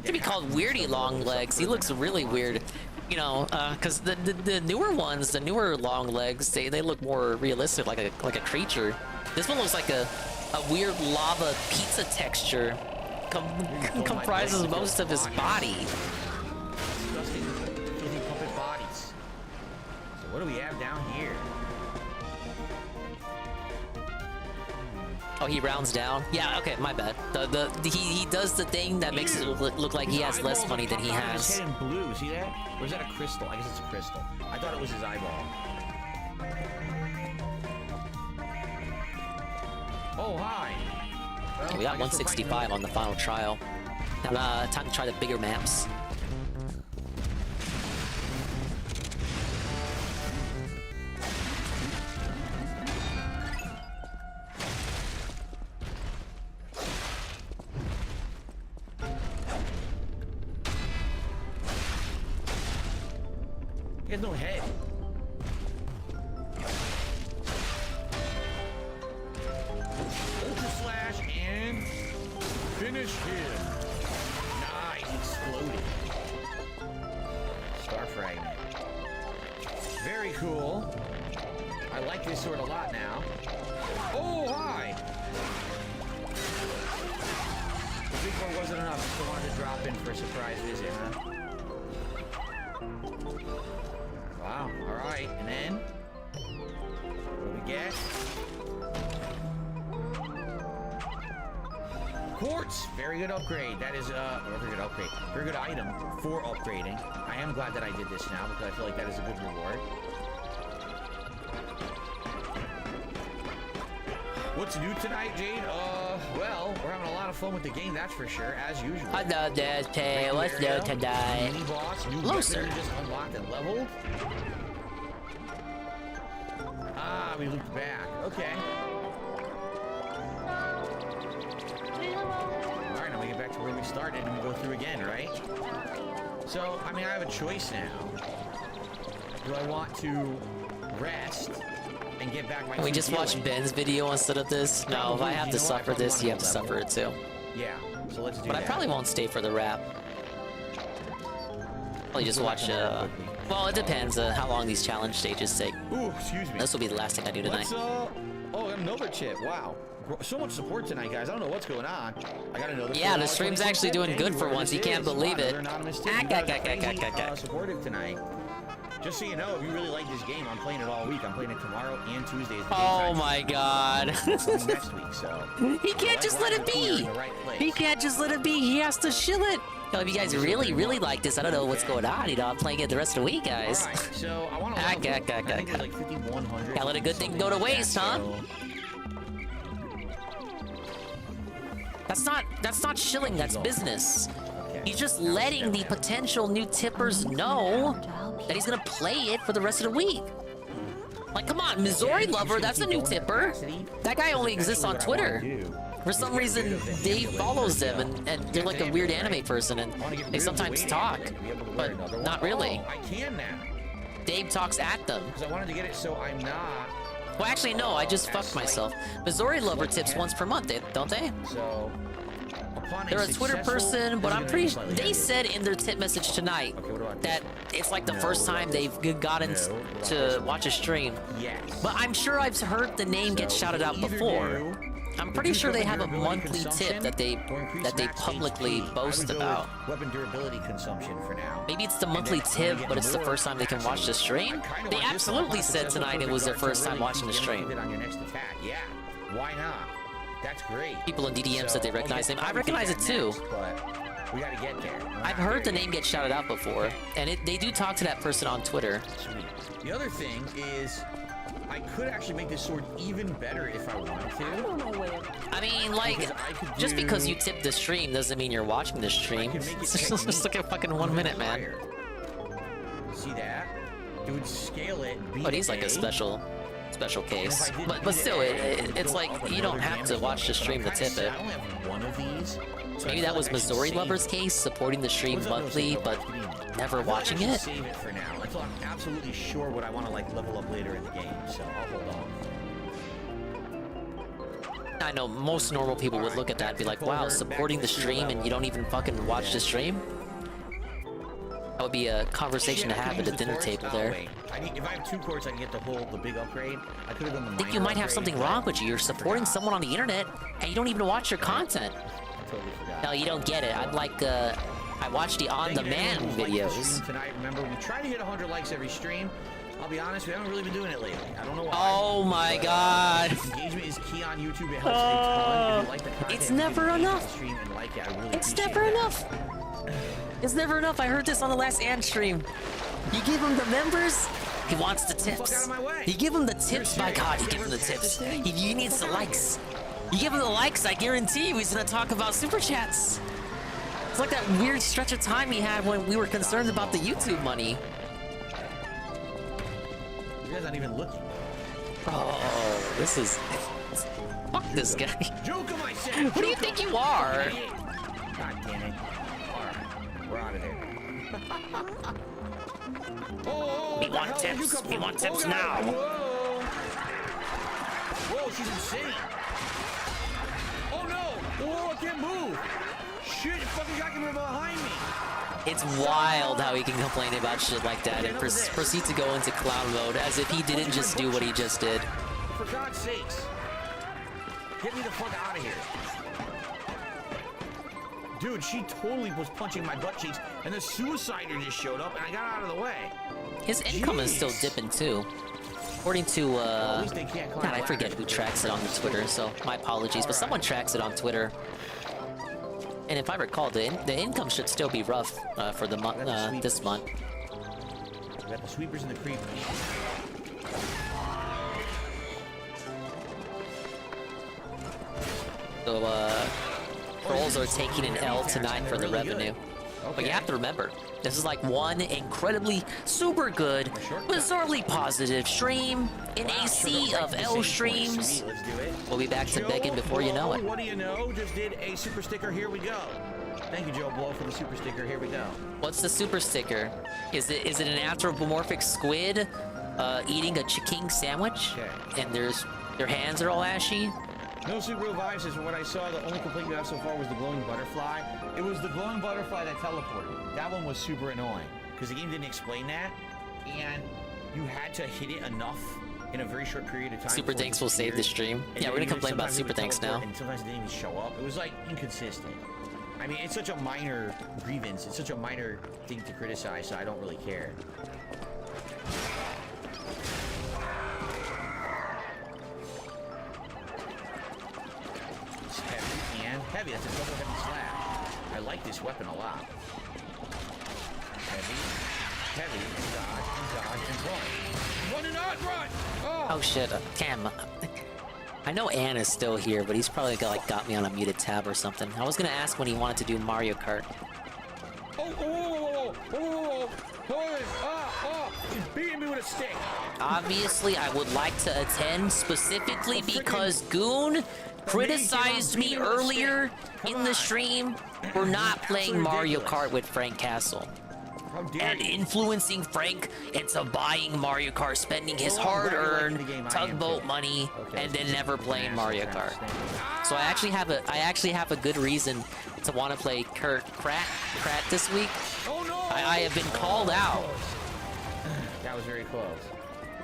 To be called Weirdy Long Legs. He looks really weird. You know, because the newer ones, the newer long legs, they look more realistic, like a creature. This one looks like a weird lava pizza texture. Comprises most of his body. Disgusting, filthy puppet bodies. So what do we have down here? Oh, he rounds down? Yeah, okay, my bad. He does the thing that makes it look like he has less money than he has. His head in blue, see that? Or is that a crystal? I guess it's a crystal. I thought it was his eyeball. Oh, hi. Well, Okay, we got 165 on the final trial. Now, time to try the bigger maps. He has no head. Ultra slash and finish him. Nice, exploded. Star fragment. Very cool. I like this sword a lot now. Oh, hi. The big one wasn't enough. I still wanted to drop in for a surprise visit, huh? Wow, alright, and then what do we get? Quartz! Very good upgrade. That is very good upgrade. Very good item for upgrading. I am glad that I did this now because I feel like that is a good reward. What's new tonight, Jade? Well, we're having a lot of fun with the game, that's for sure, as usual. Hello there, Tay. What's new tonight? Mini boss, new Hello, sir. just unlocked and leveled. Ah, we looped back. Okay. Alright, now we get back to where we started and we go through again, right? So, I mean, I have a choice now. Do I want to rest and get back my... Can we just watch Ben's video instead of this? No, if I have to suffer this, you have to suffer it too. Yeah, so let's do But that. I probably won't stay for the rap. Probably just watch, well, it depends how long these challenge stages take. Ooh, excuse me. This will be the last thing I do tonight. Oh, another chip. Wow. So much support tonight, guys. I don't know what's going on. I got another. Yeah, the stream's actually doing good for once. You can't believe it. Supportive tonight. Just so you know, if you really like this game, I'm playing it all week. I'm playing it tomorrow and Tuesdays. Oh my god. Next week, so. He can't just let it be. He can't just let it be. He has to shill it. Yo, if you guys really like this, I don't know what's going on. You know, I'm playing it the rest of the week, guys. Alright, so I want to like 5,100. Can't let a good thing go to waste, huh? That's not shilling, that's business. He's just letting the potential new tippers know that he's gonna play it for the rest of the week. Like, come on, Missouri Lover, that's a new tipper. That guy only exists on Twitter. For some reason, Dave follows them, and they're like a weird anime person, and they sometimes talk, but not really. I can now. Dave talks at them. Because I wanted to get it so I'm not... Well, actually, no, I just fucked myself. Missouri Lover tips once per month, don't they? So... They're a Twitter person, but I'm pretty... They said in their tip message tonight this. it's like the first time they've gotten to watch a stream. Yes. But I'm sure I've heard the name get shouted out before. I'm pretty sure they have a monthly tip that they publicly boast about. Weapon durability consumption for now. Maybe it's the monthly tip, but it's the first time they can watch the stream. They absolutely said tonight it was their first time watching the stream. On your next attack, yeah. Why not? That's great. People in DDM said they recognize him. I recognize it too. But we gotta get there. I've heard the name get shouted out before, and they do talk to that person on Twitter. Sweet. The other thing is, I could actually make this sword even better if I wanted to. I mean, like, just because you tip the stream doesn't mean you're watching the stream. Just look at fucking 1 minute, man. See that? It would scale it. But he's like a special case. But still, it's like you don't have to watch the stream to tip it. I only have one of these. Maybe that was Missouri Lover's case, supporting the stream monthly, but never watching it. Save it for now until I'm absolutely sure what I want to like level up later in the game. So I'll hold on. I know most normal people would look at that and be like, wow, supporting the stream and you don't even fucking watch the stream? That would be a conversation to have at the dinner table there. If I have 2 quarters, I can get the big upgrade. I could have done the I think you might have something wrong with you. You're supporting someone on the internet and you don't even watch your content. No, you don't get it. I'm like, I watch the on-demand videos. Tonight, remember, we try to hit 100 likes every stream. I'll be honest, we haven't really been doing it lately. I don't know why. Oh my god. Engagement is key on YouTube. It helps a ton. If you like the content, it's never enough. Stream and like it. I really it's never enough. It's never enough. I heard this on the last Ant stream. You give him the members, he wants the tips. You give him the tips, by God, you give him the tips. He needs the likes. You give him the likes, I guarantee you he's gonna talk about super chats. It's like that weird stretch of time he had when we were concerned about the YouTube money. You guys aren't even looking. Oh, this is... Fuck this guy. What do you think you are? God damn it. Alright, we're out of here. We want tips. We want tips now. Whoa, she's insane. Oh no! Whoa, I can't move! Shit, fucking guy came behind me! It's wild how he can complain about shit like that and proceed to go into clown mode as if he didn't just do what he just did. For God's sakes! Get me the fuck out of here. Dude, she totally was punching my butt cheeks, and the suicider just showed up, and I got out of the way. His income is still dipping too. According to, God, I forget who tracks it on the Twitter, so my apologies, but someone tracks it on Twitter. And if I recall, the income should still be rough for the month, this month. We got the sweepers and the creepers. So, trolls are taking an L tonight for the revenue. But you have to remember, this is like one incredibly super good, bizarrely positive stream in a sea of L streams. We'll be back to begging before you know it. What do you know? Just did a super sticker. Here we go. Thank you, Joe Blow, for the super sticker. Here we go. What's the super sticker? Is it an anthropomorphic squid eating a chicken sandwich? Okay. And their hands are all ashy? No super revives says, from what I saw, the only complaint you have so far was the glowing butterfly. It was the glowing butterfly that teleported. That one was super annoying, because the game didn't explain that, and you had to hit it enough in a very short period of time. Super Thanks will save the stream. Yeah, we're gonna complain about Super Thanks now. And sometimes it didn't even show up. It was like inconsistent. I mean, it's such a minor grievance. It's such a minor thing to criticize, so I don't really care. Heavy, that's a double heavy slash. I like this weapon a lot. Heavy, dodge, and run. Run and not run! Oh shit, Cam. I know Ann is still here, but he's probably got me on a muted tab or something. I was gonna ask when he wanted to do Mario Kart. He's beating me with a stick. Obviously, I would like to attend specifically because Goon criticized me earlier in the stream for not playing Mario Kart with Frank Castle. And influencing Frank into buying Mario Kart, spending his hard-earned tugboat money, and then never playing Mario Kart. So I actually have a good reason to want to play Krat this week. Oh no! I have been called out. That was very close.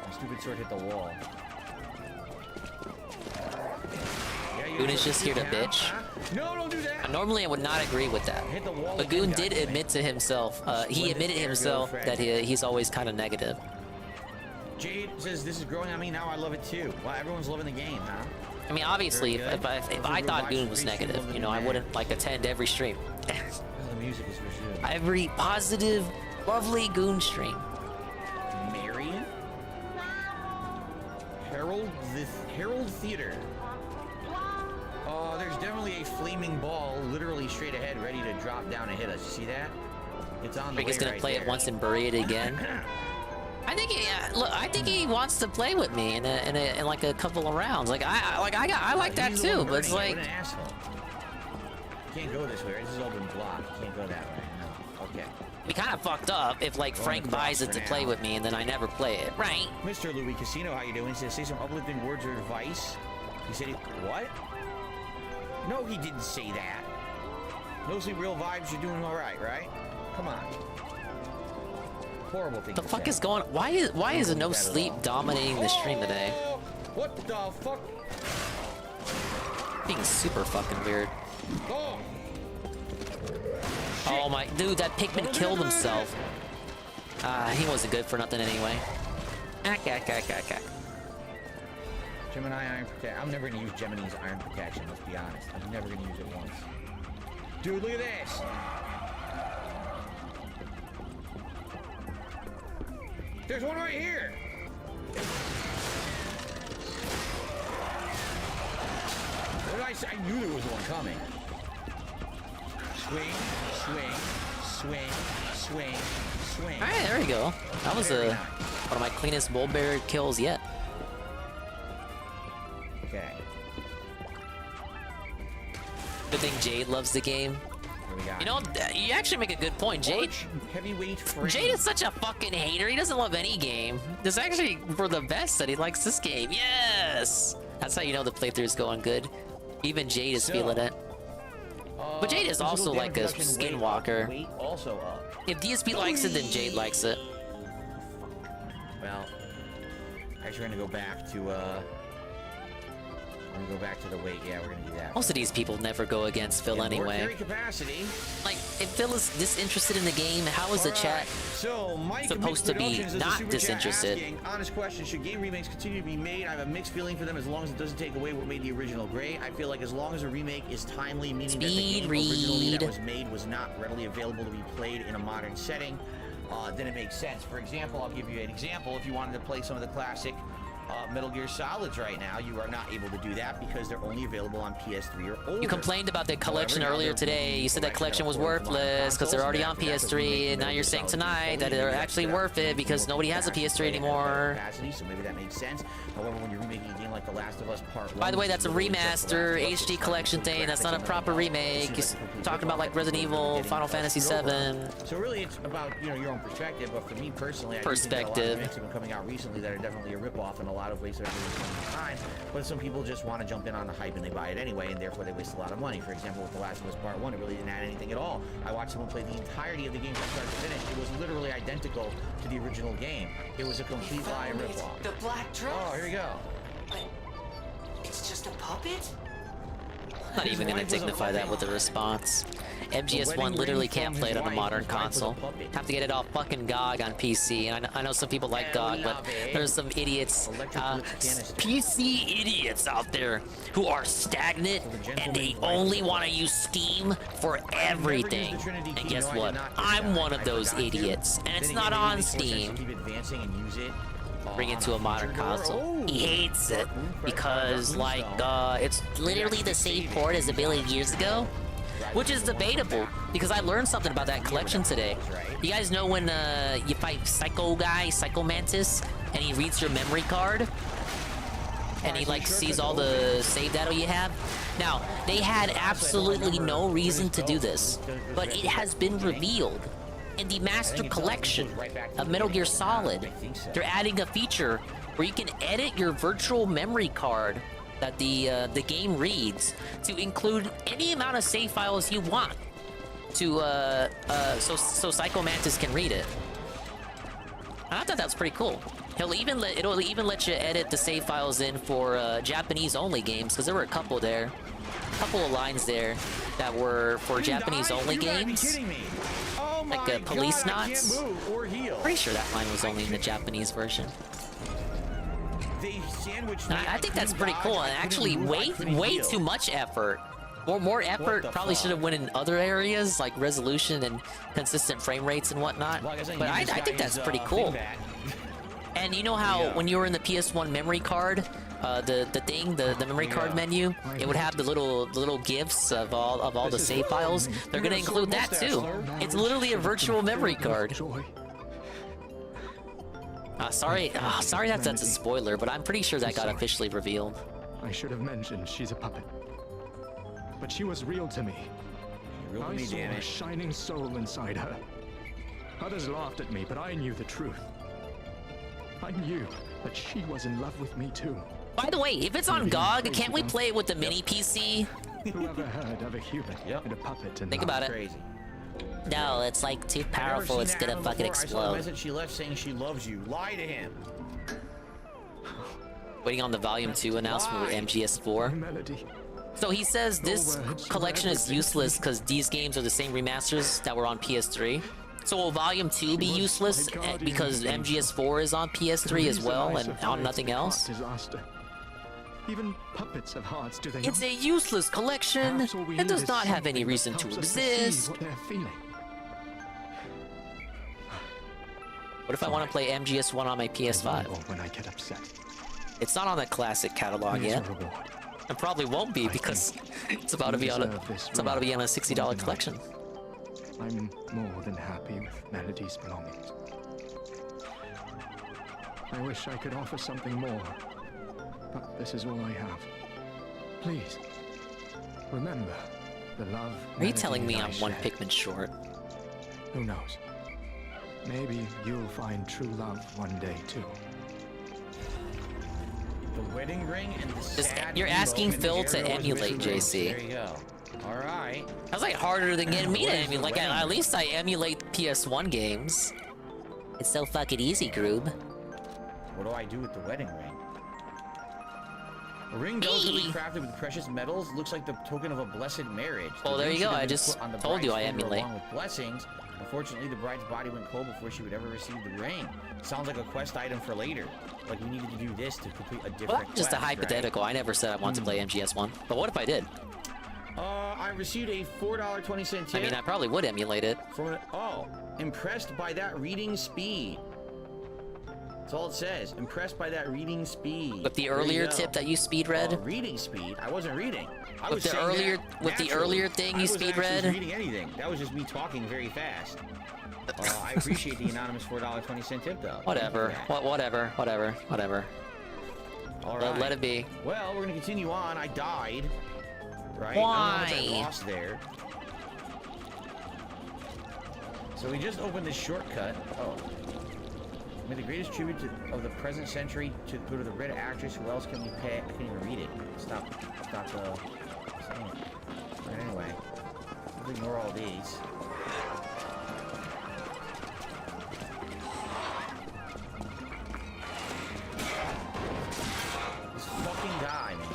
My stupid sword hit the wall. Goon is just here to bitch. No, don't do that. Normally, I would not agree with that. But Goon did admit to himself. He admitted himself that he's always kind of negative. Jade says this is growing on me now. I love it too. Well, everyone's loving the game, huh? I mean, obviously, if I thought Goon was negative, you know, I wouldn't like attend every stream. The music is for sure. Every positive, lovely Goon stream. Marion? Herald Theater. There's definitely a flaming ball literally straight ahead, ready to drop down and hit us. You see that? It's on the way. Rick is gonna play it once and bury it again. I think I think he wants to play with me in like a couple of rounds. Like I like that too, but it's like. What an asshole. You can't go this way. Right? This has all been blocked. You can't go that way. No. Okay. We kind of fucked up if like Frank buys it to play with me and then I never play it, right? Mr. Louis Casino, how you doing? He says, say some uplifting words or advice. He said, what? No, he didn't say that. Mostly real vibes. You're doing all right, right? Come on. Horrible thing. The fuck is going? Why is a no sleep dominating the stream today? What the fuck? Being super fucking weird. Oh my dude, that Pikmin killed himself. He wasn't good for nothing anyway. Gemini Iron Protection. I'm never gonna use Gemini's Iron Protection, let's be honest. I'm never gonna use it once. Dude, look at this! There's one right here! What did I say? I knew there was one coming. Swing, swing, swing, swing, swing. Alright, there we go. That was one of my cleanest bull bear kills yet. Okay. Good thing Jade loves the game. You know, you actually make a good point, Jade. Heavyweight Jade is such a fucking hater. He doesn't love any game. It's actually for the best that he likes this game. Yes! That's how you know the playthrough is going good. Even Jade is feeling it. But Jade is also like a skinwalker. Also up. If DSP likes it, then Jade likes it. Well, actually, we're gonna go back to the weight. Yeah, we're gonna do that. Most of these people never go against Phil anyway. Capacity. Like, if Phil is disinterested in the game, how is the chat supposed to be not disinterested? Asking, honest question, should game remakes continue to be made? I have a mixed feeling for them as long as it doesn't take away what made the original great. I feel like as long as a remake is timely, meaning that the game originally that was made was not readily available to be played in a modern setting, then it makes sense. For example, I'll give you an example. If you wanted to play some of the classic Metal Gear Solids right now, you are not able to do that because they're only available on PS3 or older. You complained about that collection earlier today. You said that collection was worthless because they're already on PS3, and now you're saying tonight that they're actually worth it because nobody has a PS3 anymore. So maybe that makes sense. However, when you're remaking a game like The Last of Us Part 1... By the way, that's a remaster HD collection thing. That's not a proper remake. You're talking about like Resident Evil, Final Fantasy VII. So really, it's about your own perspective. But for me personally, I think a lot of remakes have been coming out recently that are definitely a ripoff in a lot of ways that are doing time. But some people just want to jump in on the hype and they buy it anyway, and therefore they waste a lot of money. For example, with The Last of Us Part 1, it really didn't add anything at all. I watched someone play the entirety of the game from start to finish. It was literally identical to the original game. It was a complete lie and ripoff. The black dress. Oh, here we go. But it's just a puppet? Not even gonna dignify that with a response. MGS1 literally can't play it on a modern console. Have to get it off fucking GOG on PC. And I know some people like GOG, but there's some idiots, PC idiots out there who are stagnant and they only want to use Steam for everything. And guess what? I'm one of those idiots, and it's not on Steam. Bring it to a modern console. He hates it because, like, it's literally the same port as a billion years ago, which is debatable because I learned something about that collection today. You guys know when you fight Psycho Mantis, and he reads your memory card, and he like sees all the save data you have? Now, they had absolutely no reason to do this, but it has been revealed. In the Master Collection of Metal Gear Solid, they're adding a feature where you can edit your virtual memory card that the game reads to include any amount of save files you want. so Psycho Mantis can read it. I thought that was pretty cool. It'll even let you edit the save files in for Japanese only games, because there were a couple there. A couple of lines there that were for Japanese only games. Oh like police knots. Pretty sure that line was only in the Japanese version. I think that's pretty cool, and actually way too much effort. More effort probably should have went in other areas like resolution and consistent frame rates and whatnot. But I think that's pretty cool. And you know how when you were in the PS1 memory card, the memory card menu, it would have the little gifs of all the save files. They're gonna include that too. It's literally a virtual memory card. Sorry that's a spoiler, but I'm pretty sure that got officially revealed. I should have mentioned she's a puppet, but she was real to me. I saw a shining soul inside her. Others laughed at me, but I knew the truth. I knew that she was in love with me too. By the way, if it's on GOG, can't we play it with the mini PC? Whoever heard of a human and a puppet? Think about it. Crazy. No, it's like too powerful. It's gonna fucking explode. I saw a message she left saying she loves you. Lie to him. Waiting on the Volume 2 announcement with MGS4. So he says this collection is useless because these games are the same remasters that were on PS3. So will Volume 2 be useless because MGS4 is on PS3 as well and on nothing else? Even puppets have hearts, do they? It's a useless collection. It does not have any reason to exist. What if I want to play MGS1 on my PS5? When I get upset. It's not on the classic catalog yet. It probably won't be because it's about to be on a $60 collection. I'm more than happy with Melody's belongings. I wish I could offer something more, but this is all I have. Please, remember the love. Are you telling me I'm one Pikmin short? Who knows? Maybe you'll find true love one day too. The wedding ring and the sad You're asking Phil to emulate, JC. There you go. All right. That's like harder than getting me to emulate. Like at least I emulate PS1 games. It's so fucking easy, Groob. What do I do with the wedding ring? A ring delicately crafted with precious metals looks like the token of a blessed marriage. Well, there you go. I just told you I emulate. Along with blessings. Unfortunately, the bride's body went cold before she would ever receive the ring. Sounds like a quest item for later. Like we needed to do this to complete a different Well, that's just a hypothetical. Right? I never said I wanted to play MGS1. But what if I did? I received a $4.20 tip. I mean, I probably would emulate it. Impressed by that reading speed. That's all it says. Impressed by that reading speed. With the earlier tip that you speed read? Reading speed? I wasn't reading. With the earlier thing you speed read? I wasn't reading anything. That was just me talking very fast. I appreciate the anonymous $4.20 tip, though. Whatever. Whatever. All right. Let it be. Well, we're gonna continue on. I died. Right? Why? I lost there. So we just opened this shortcut. Oh. May the greatest tribute of the present century to go to the red actress. Who else can we pay? I can't even read it. Stop saying it. But anyway, we'll ignore all these. This fucking guy, man.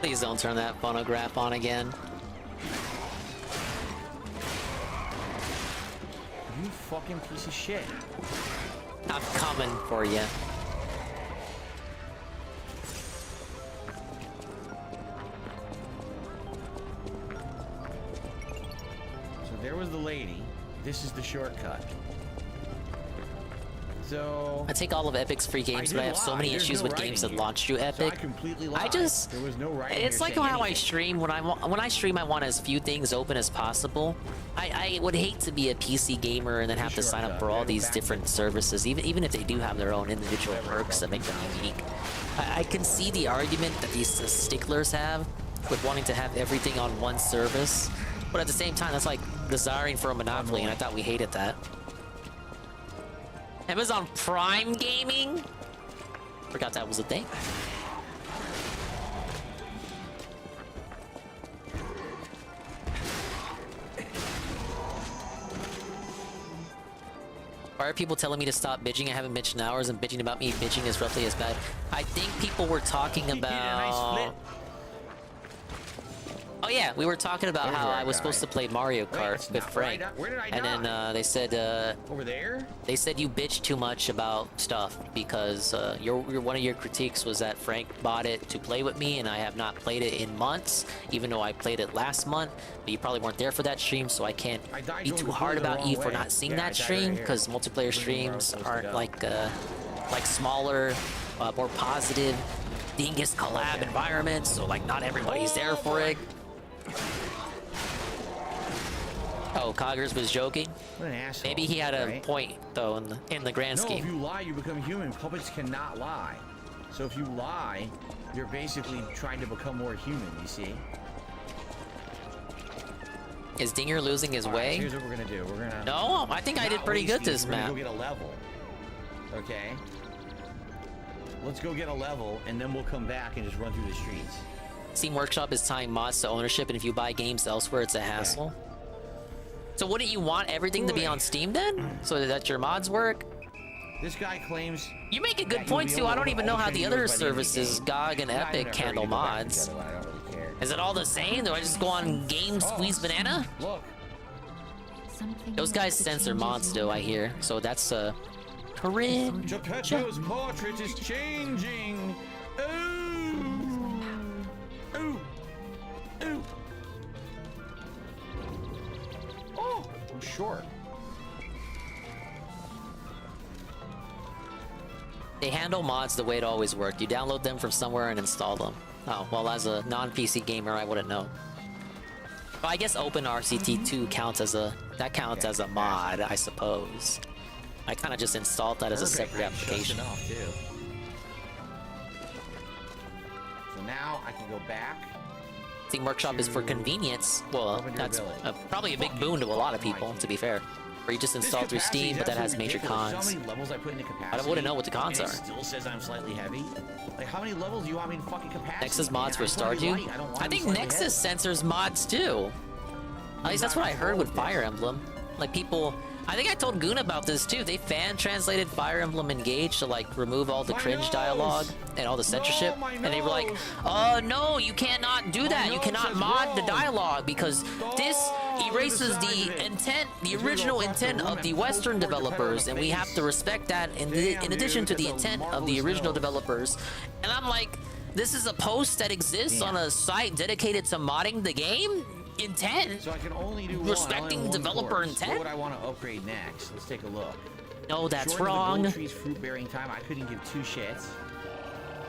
Please don't turn that phonograph on again. You fucking piece of shit. I'm coming for you. So there was the lady. This is the shortcut. So I take all of Epic's free games, but I have so many issues with games that launch through Epic. So I completely lied. There was no writing. It's like how I stream. When I stream, I want as few things open as possible. I would hate to be a PC gamer and then have to sign up for all these different services, even if they do have their own individual perks that make them unique. I can see the argument that these sticklers have with wanting to have everything on one service, but at the same time, that's like desiring for a monopoly, and I thought we hated that. Amazon Prime Gaming? Forgot that was a thing. Why are people telling me to stop bitching? I haven't bitched in hours, and bitching about me bitching is roughly as bad. I think people were talking about... Oh yeah, we were talking about how I was supposed to play Mario Kart with Frank. Where did I die? And then they said... Over there? They said you bitch too much about stuff because one of your critiques was that Frank bought it to play with me, and I have not played it in months, even though I played it last month. But you probably weren't there for that stream, so I can't be too hard about you for not seeing that stream, because multiplayer streams aren't like smaller, more positive, dingus collab environments, so like not everybody's there for it. Oh, Coggers was joking? What an asshole. Maybe he had a point, though, in the grand scheme. No, if you lie, you become human. Puppets cannot lie. So if you lie, you're basically trying to become more human, you see? Is Dinger losing his way? Here's what we're gonna do. We're gonna... No, I think I did pretty good this map. We're gonna go get a level. Okay? Let's go get a level, and then we'll come back and just run through the streets. Steam Workshop is tying mods to ownership, and if you buy games elsewhere, it's a hassle. Okay. So wouldn't you want everything to be on Steam then? So that your mods work? This guy claims... You make a good point too. I don't even know how the other services, GOG and Epic, handle mods. Is it all the same? Do I just go on Game Squeeze Banana? Look. Those guys censor mods though, I hear. So that's Corinne. Geppetto's portrait is changing. Ooh. Ooh. Ooh. Oh, I'm short. They handle mods the way it always worked. You download them from somewhere and install them. Oh, well, as a non-PC gamer, I wouldn't know. Well, I guess OpenRCT2 counts as a mod, I suppose. I kind of just installed that as a separate application. So now I can go back. Steam Workshop is for convenience. Well, that's probably a big boon to a lot of people, to be fair. Or you just install through Steam, but that has major cons. How many levels I put into capacity? I wouldn't know what the cons are. It still says I'm slightly heavy. Like, how many levels do you want me in fucking capacity? Nexus mods for Stardew? I think Nexus censors mods too. At least that's what I heard with Fire Emblem. Like people, I think I told Goon about this too. They fan translated Fire Emblem Engage to like remove all the cringe dialogue and all the censorship. And they were like, no, you cannot do that. You cannot mod the dialogue because this erases the intent, the original intent of the Western developers, and we have to respect that in addition to the intent of the original developers. And I'm like, this is a post that exists on a site dedicated to modding the game? Intent? So I can only do respecting developer intent? What would I want to upgrade next? Let's take a look. No, that's Shorten wrong. The gold tree's fruit bearing time. I couldn't give two shits.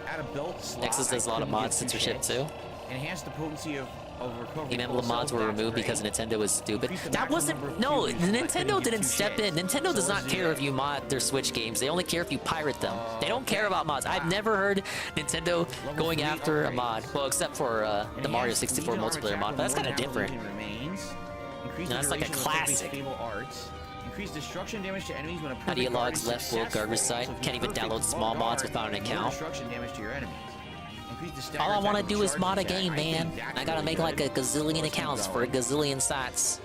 Add a belt slot. Nexus does a lot of mod censorship too. Enhance the potency of recovery. Game Emblem mods were removed because Nintendo was stupid. That wasn't. No, Nintendo didn't step in. Nintendo does not care if you mod their Switch games. They only care if you pirate them. They don't care about mods. I've never heard Nintendo going after a mod. Well, except for the Mario 64 multiplayer mod, but that's kind of different. No, that's like a classic. Increase destruction damage to enemies when a Ideologue's left world garbage site. Can't even download small mods without an account. Destruction damage to your enemies. All I want to do is mod a game, man. I gotta make like a gazillion accounts for a gazillion sites.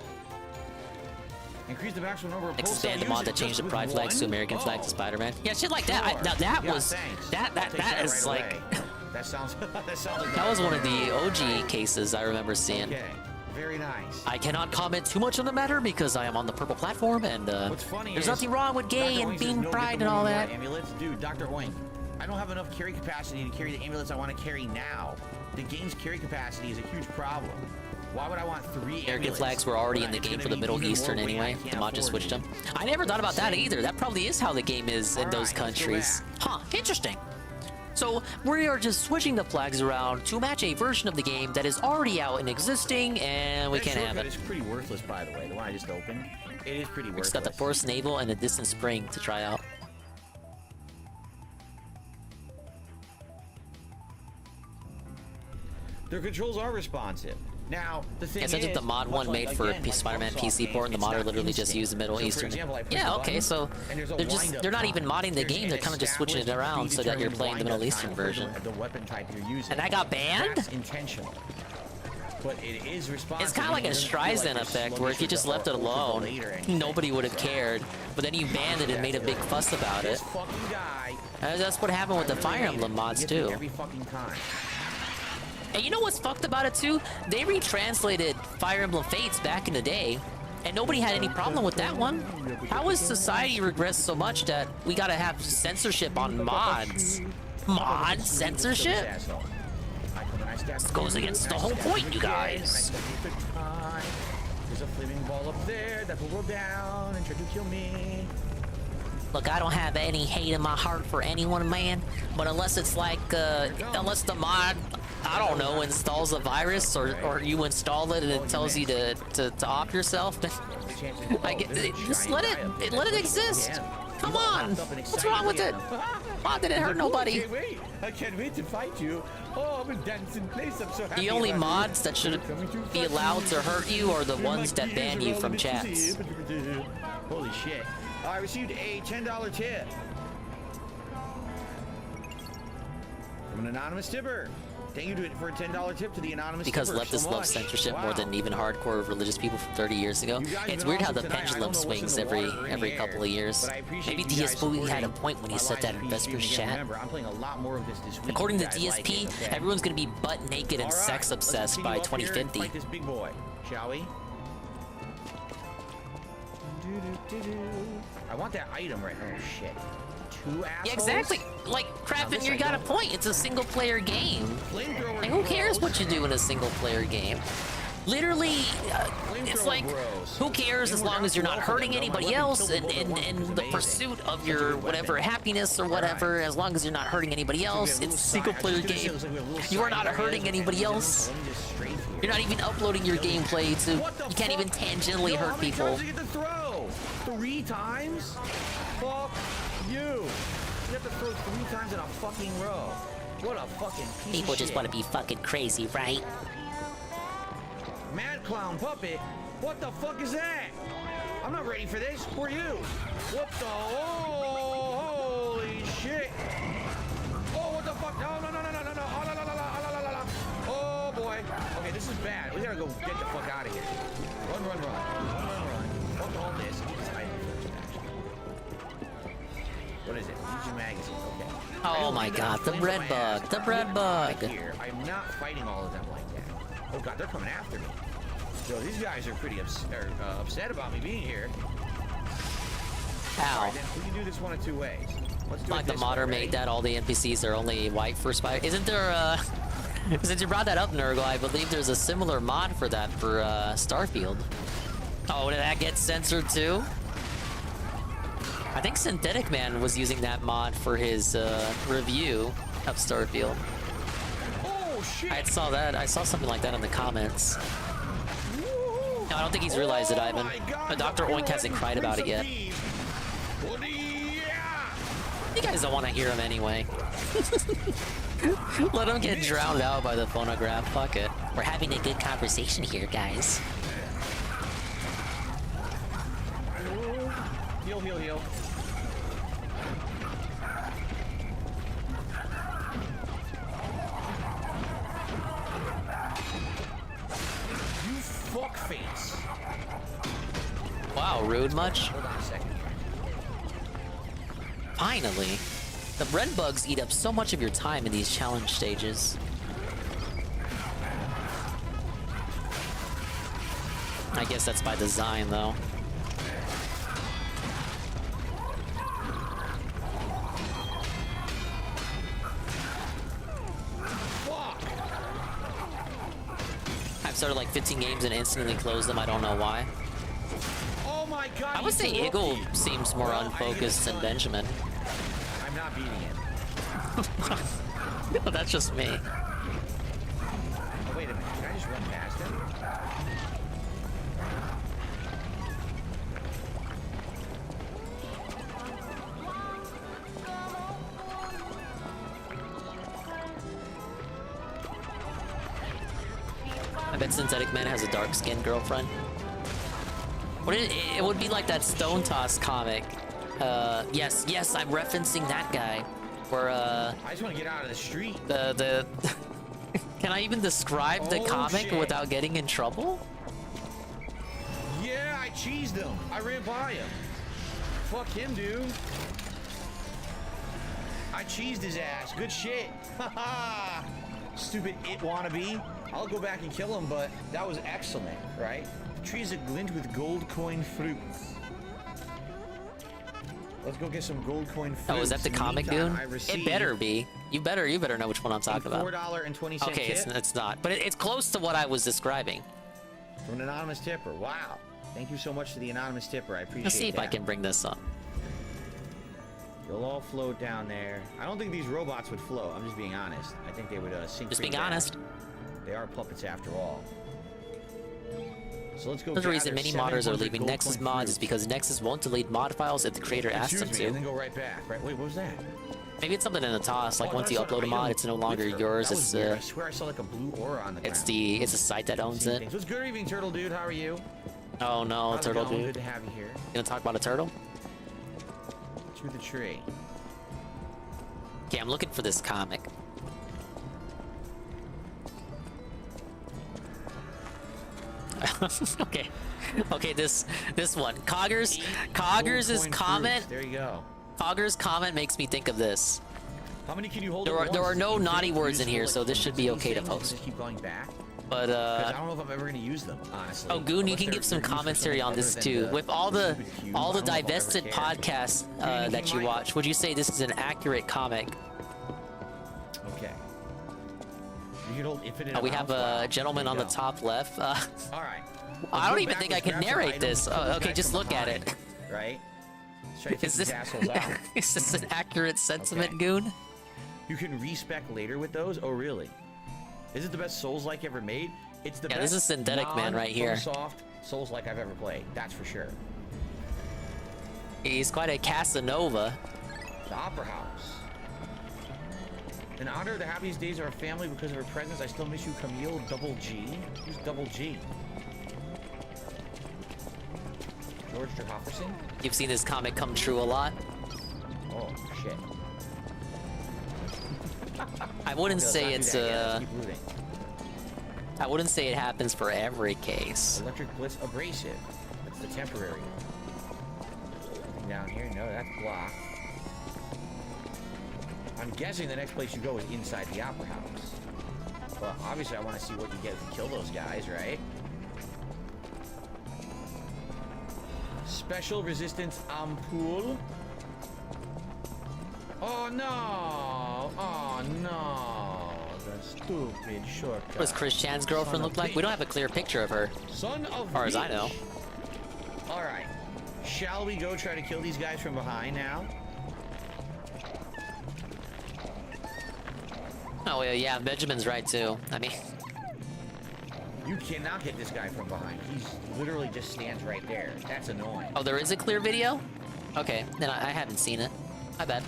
Increase the maximum number of expand the mod that changed the pride flags to American flag to Spider-Man. Yeah, shit like that. Now that was that is like that sounds that was one of the OG cases I remember seeing. Okay. Very nice. I cannot comment too much on the matter because I am on the purple platform, and there's nothing wrong with gay and being pride and all that. Amulets, dude, Dr. Oink. I don't have enough carry capacity to carry the amulets I want to carry now. The game's carry capacity is a huge problem. Why would I want 3 amulets? American flags were already in the game for the Middle Eastern anyway. The mod just switched them. I never thought about that either. That probably is how the game is in those countries. Huh, interesting. So we are just switching the flags around to match a version of the game that is already out and existing, and we can't have it. It's pretty worthless, by the way. The one I just opened. It is pretty worthless. It's got the Forest Naval and the Distant Spring to try out. Their controls are responsive. Now, the thing since it's the mod one made for Spider-Man PC port, and the modder literally just used the Middle Eastern. Yeah, okay, so they're not even modding the game, they're kind of just switching it around so that you're playing the Middle Eastern version. And that got banned? That's intentional. But it is responsible. It's kind of like a Streisand effect, where if you just left it alone, nobody would have cared. But then you banned it and made a big fuss about it. That's what happened with the Fire Emblem mods too. And you know what's fucked about it too? They retranslated Fire Emblem Fates back in the day, and nobody had any problem with that one. How has society regressed so much that we gotta have censorship on mods? Mod censorship? This goes against the whole point, you guys. There's a flaming ball up there that will roll down and try to kill me. Look, I don't have any hate in my heart for anyone, man. But unless it's like, unless the mod, I don't know, installs a virus or you install it and it tells you to off yourself, then just let it exist. Come on, what's wrong with it? Mod didn't hurt nobody. I can't wait to fight you. Oh, I'm in dancing place. I'm so happy. The only mods that should be allowed to hurt you are the ones that ban you from chats. Holy shit. I received a $10 tip from an anonymous tipper. Thank you for a $10 tip to the anonymous because tipper. Leftists love censorship more than even hardcore religious people from 30 years ago. It's weird how the pendulum swings every couple of years. Maybe DSP had a point when he said that in Vesper's chat. I'm playing a lot more of this week. According to DSP, everyone's gonna be butt naked and sex obsessed by 2050. Fight this big boy, shall we? I want that item right now. Oh shit. Two assholes? Yeah, exactly. Like, Crappin', you got a point. It's a single player game. Like, who cares what you do in a single player game? Literally, it's like, who cares as long as you're not hurting anybody else and in the pursuit of your whatever happiness or whatever, as long as you're not hurting anybody else. It's a single player game. You are not hurting anybody else. You're not even uploading your gameplay to, you can't even tangentially hurt people. 3 times? Fuck you. You have to throw 3 times in a fucking row. What a fucking piece People of just shit. want to be fucking crazy, right? Mad Clown Puppet? What the fuck is that? I'm not ready for this. Who are you? What the? Oh, holy shit. Oh, what the fuck? No. Oh, la, la. Oh, boy. Okay, this is bad. We gotta go get the fuck out of here. Run. Fuck all this. What is it? Legion Magazine. Okay. Oh my god, the bread bug. The bread bug. Here, I'm not fighting all of them like that. Oh god, they're coming after me. So these guys are pretty upset about me being here. Ow. Alright, then we can do this one of 2 ways. Let's do Like it the this modder way. made that all the NPCs are only white for Spider. Isn't there since you brought that up, Nurgle, I believe there's a similar mod for that for Starfield. Oh, did that get censored too? I think Synthetic Man was using that mod for his review of Starfield. Oh shit! I saw that. I saw something like that in the comments. No, I don't think he's realized it, Ivan. But Dr. Oink hasn't cried about it yet. You guys don't want to hear him anyway. Let him get drowned out by the phonograph. Fuck it. We're having a good conversation here, guys. Heal. You fuckface. Wow, rude much? Hold on a second. Finally. The bread bugs eat up so much of your time in these challenge stages. I guess that's by design, though. I've started like 15 games and instantly closed them. I don't know why. Oh my god! I would say Eagle seems more unfocused than Benjamin. I'm not beating it. No, that's just me. Oh, wait a minute. Can I just run past him? bet Synthetic Man has a dark-skinned girlfriend. It would be like that Stone Toss comic. Yes, I'm referencing that guy. Where I just want to get out of the street. The Can I even describe the comic without getting in trouble? Yeah, I cheesed him. I ran by him. Fuck him, dude. I cheesed his ass. Good shit. Haha. Stupid it wannabe. I'll go back and kill him, but that was excellent, right? Trees that glint with gold coin fruits. Let's go get some gold coin fruits. Oh, is that the comic, dude? It better be. You better know which one I'm talking about. $4.20 Okay, it's not, but it's close to what I was describing. From an anonymous tipper. Wow. Thank you so much to the anonymous tipper. I appreciate it. Let's see if I can bring this up. They'll all float down there. I don't think these robots would float. I'm just being honest. I think they would sink. Just being honest. They are puppets after all. So let's go. The reason many modders are leaving Nexus mods is because Nexus won't delete mod files if the creator asks them to. And then go right back. Right? Wait, what was that? Maybe it's something in the toss. Like once you upload a mod, it's no longer yours. It's I swear I saw like a blue aura on the ground. It's a site that owns it. So it's good evening, Turtle Dude. How are you? Oh no, Turtle Dude. Good to have you here. Gonna talk about a turtle? To the tree. Okay, I'm looking for this comic. Okay, this one. Cogger's comment. There you go. Cogger's comment makes me think of this. How many can you hold? There are no naughty words in here, so this should be okay to post. Just keep going back. But I don't know if I'm ever gonna use them, honestly. Oh, Goon, you can give some commentary on this too. With all the divested podcasts that you watch, would you say this is an accurate comic? Okay. You can hold infinite. We have a gentleman on the top left. All right. I don't even think I can narrate this. Oh, okay, just look at it. Right? Is this an accurate sentiment, Goon? You can respec later with those? Oh, really? Is it the best Souls-like ever made? It's the best. This is Synthetic Man right here. Soft Souls-like I've ever played. That's for sure. He's quite a Casanova. The Opera House. In honor of the happiest days of our family because of her presence, I still miss you, Camille. Double G. Who's Double G? George Jefferson? You've seen this comic come true a lot. Oh, shit. I wouldn't say it's I wouldn't say it happens for every case. Electric Blitz Abrasive. That's the temporary. Nothing down here? No, that's blocked. I'm guessing the next place you go is inside the Opera House. Well, obviously I want to see what you get if you kill those guys, right? Special resistance ampoule. Oh no! Oh no! The stupid shortcut. What does Chris Chan's girlfriend look like? We don't have a clear picture of her. Son of as far as I know. Alright. Shall we go try to kill these guys from behind now? Oh yeah, Benjamin's right too. I mean, you cannot hit this guy from behind. He's literally just stands right there. That's annoying. Oh, there is a clear video? Okay, then I haven't seen it. My bad.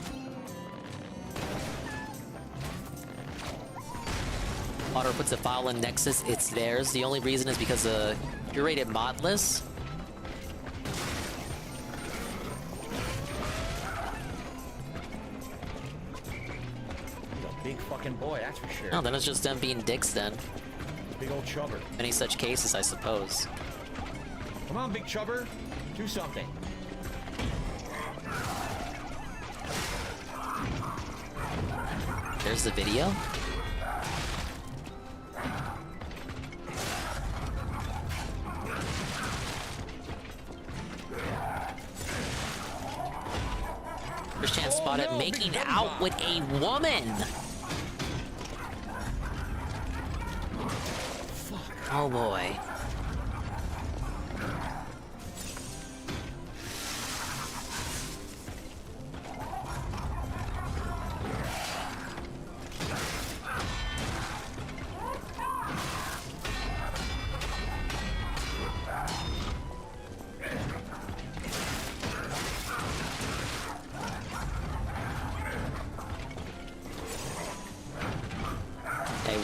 Otter puts a file in Nexus, it's theirs. The only reason is because you're rated modless. He's a big fucking boy, that's for sure. No, then it's just them being dicks then. Big old chubber. Any such cases, I suppose. Come on, big chubber. Do something. There's the video. Christian spotted making out with a woman. Oh boy.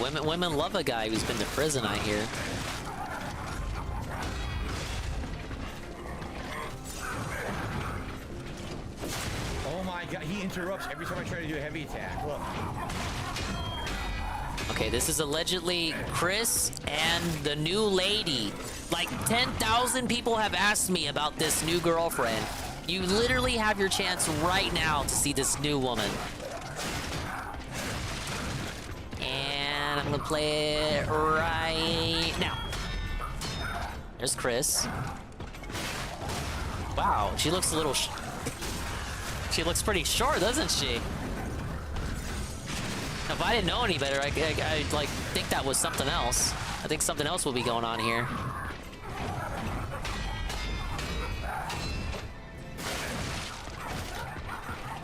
Women love a guy who's been to prison, I hear. Oh my god, he interrupts every time I try to do a heavy attack. Look. Okay, this is allegedly Chris and the new lady. Like 10,000 people have asked me about this new girlfriend. You literally have your chance right now to see this new woman. And I'm gonna play it right now. There's Chris. Wow, she looks a little... she looks pretty short, doesn't she? If I didn't know any better, I like think that was something else. I think something else will be going on here.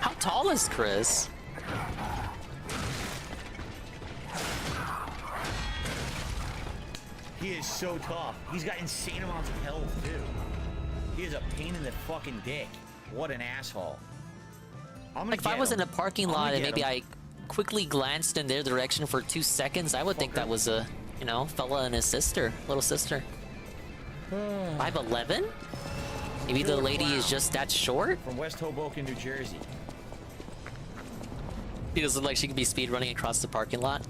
How tall is Chris? He is so tough. He's got insane amounts of health, too. He is a pain in the fucking dick. What an asshole. Like, if I was in a parking lot and maybe I quickly glanced in their direction for 2 seconds, I would think that was a, you know, fella and his sister, little sister. 5'11"? Maybe the lady is just that short? From West Hoboken, New Jersey. She doesn't look like she could be speed running across the parking lot.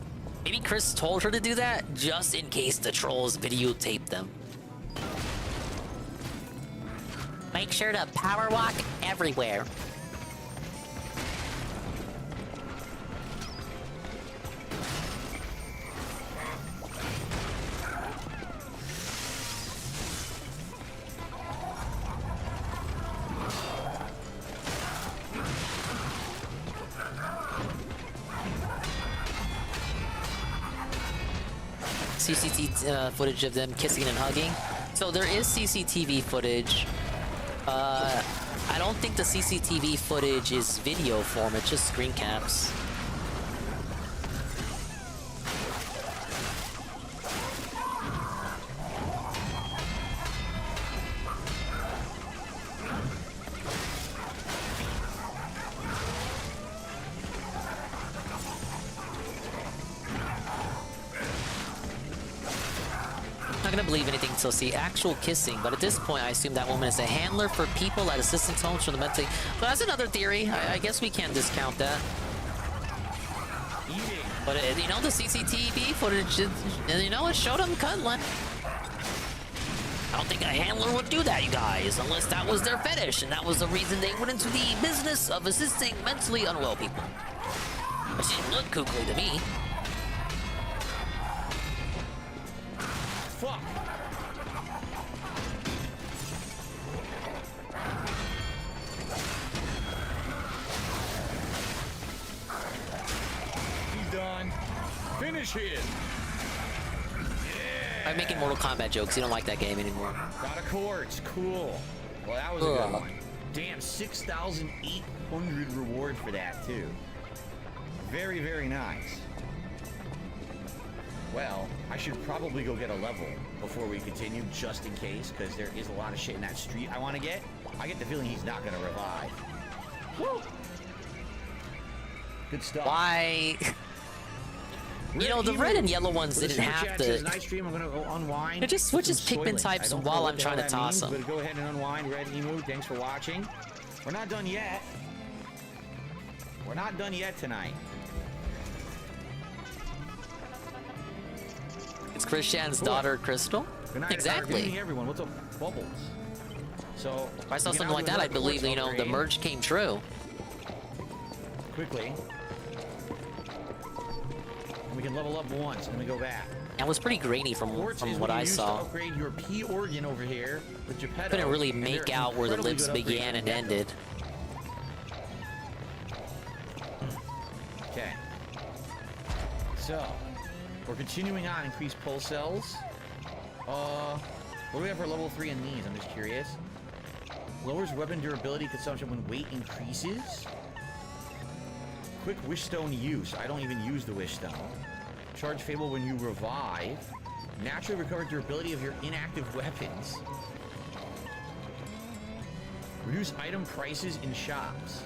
Maybe Chris told her to do that just in case the trolls videotape them. Make sure to power walk everywhere. CCTV footage of them kissing and hugging. So there is CCTV footage. I don't think the CCTV footage is video form, it's just screen caps. I'm not gonna believe anything until see actual kissing, but at this point I assume that woman is a handler for people at assistance homes for the mentally. But that's another theory. I guess we can't discount that. But you know, the CCTV footage, you know, it showed them cuddling. I don't think a handler would do that, you guys, unless that was their fetish and that was the reason they went into the business of assisting mentally unwell people. But she didn't look kooky to me. Fuck. He's done. Finish it. Yeah. I'm making Mortal Kombat jokes. You don't like that game anymore. Got a quartz. Cool. Well, that was a good one. Damn, 6,800 reward for that, too. Very, very nice. Well, I should probably go get a level before we continue, just in case, because there is a lot of shit in that street I want to get. I get the feeling he's not going to revive. Woo! Good stuff. Why? You know, the red and yellow ones didn't have to... Nice stream, I'm going to go unwind. It just switches Pikmin types while I'm trying to toss them. But go ahead and unwind, Red Emu. Thanks for watching. We're not done yet. We're not done yet tonight. It's Christian's daughter, Crystal? Good night. Exactly. Good evening, everyone. What's up, Bubbles? So, if I saw something like that, I'd believe, you know, the merge came true. Quickly. And we can level up once, and then we go back. That was pretty grainy from what I saw. To upgrade your P organ over here with Geppetto. Couldn't really make out where the lips began and ended. Okay. So, we're continuing on increased pulse cells. What do we have for level 3 in these? I'm just curious. Lowers weapon durability consumption when weight increases. Quick wish stone use. I don't even use the wish stone. Charge Fable when you revive. Naturally recover durability of your inactive weapons. Reduce item prices in shops.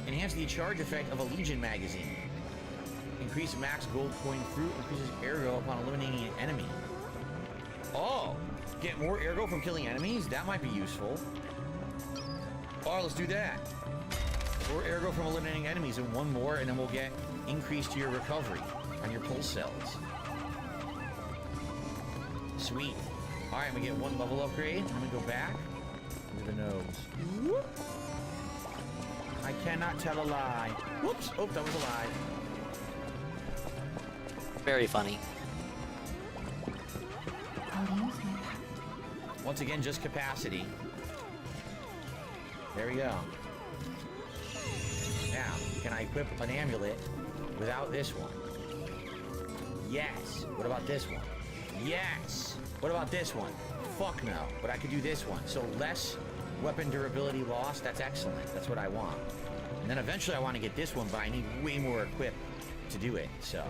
Enhance the charge effect of a Legion magazine. Increase max gold coin fruit. Increases ergo upon eliminating an enemy. Oh, get more ergo from killing enemies? That might be useful. Alright, let's do that. More ergo from eliminating enemies and one more, and then we'll get increase to your recovery on your pulse cells. Sweet. Alright, we get one level upgrade. I'm gonna go back. Look at the nose. I cannot tell a lie. Whoops. Oh, that was a lie. Very funny. Once again, just capacity. There we go. Now, can I equip an amulet without this one? Yes. What about this one? Yes. What about this one? Fuck no. But I could do this one. So less weapon durability loss. That's excellent. That's what I want. And then eventually I want to get this one, but I need way more equip to do it. So.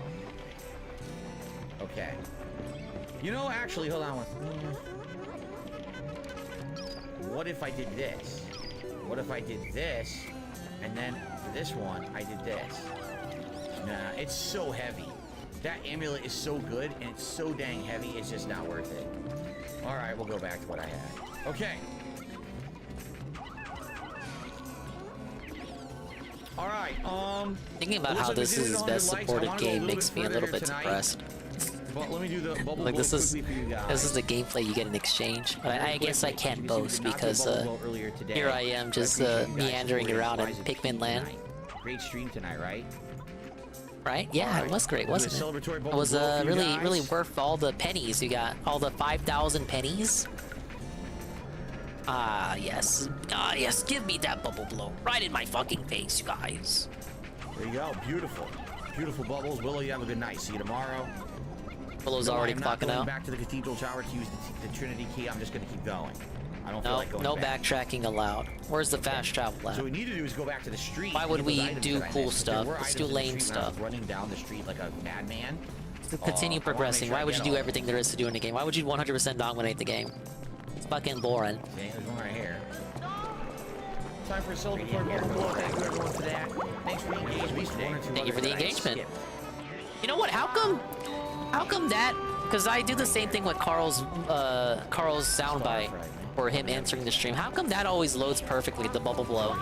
Okay. You know, actually, hold on. What if I did this? What if I did this, and then for this one, I did this? Nah, it's so heavy. That amulet is so good, and it's so dang heavy, it's just not worth it. All right, we'll go back to what I had. Okay. All right, thinking about how this is his best supported game makes me a little bit depressed. But let me do the bubble Like this is for you guys. this is the gameplay you get in exchange. But I guess I can't boast because here I am just meandering around in Pikmin land. Great stream tonight, right? Right? Yeah, it was great, wasn't it? It was really worth all the pennies. You got all the 5,000 pennies. Ah yes, yes. Give me that bubble blow right in my fucking face, you guys. There you go. Beautiful, beautiful bubbles. Willow, you have a good night. See you tomorrow. Willow's already clocking out. Back to the cathedral tower to use the Trinity key. I'm just gonna keep going. I don't feel like going no back. backtracking allowed. Where's the fast travel at? So what we need to do is go back to the street. Why would we do cool stuff? Let's do lame stuff. Running down the street like a madman. Continue progressing. Why would you do everything there is to do in the game? Why would you 100% dominate the game? It's fucking boring. Okay, there's one right here. Time for a celebratory bubble blow. Thank you everyone for that. Thanks for the engagement. Thank you for the engagement. You know what? How come that? Because I do the same thing with Carl's soundbite for him answering the stream. How come that always loads perfectly, the bubble blow?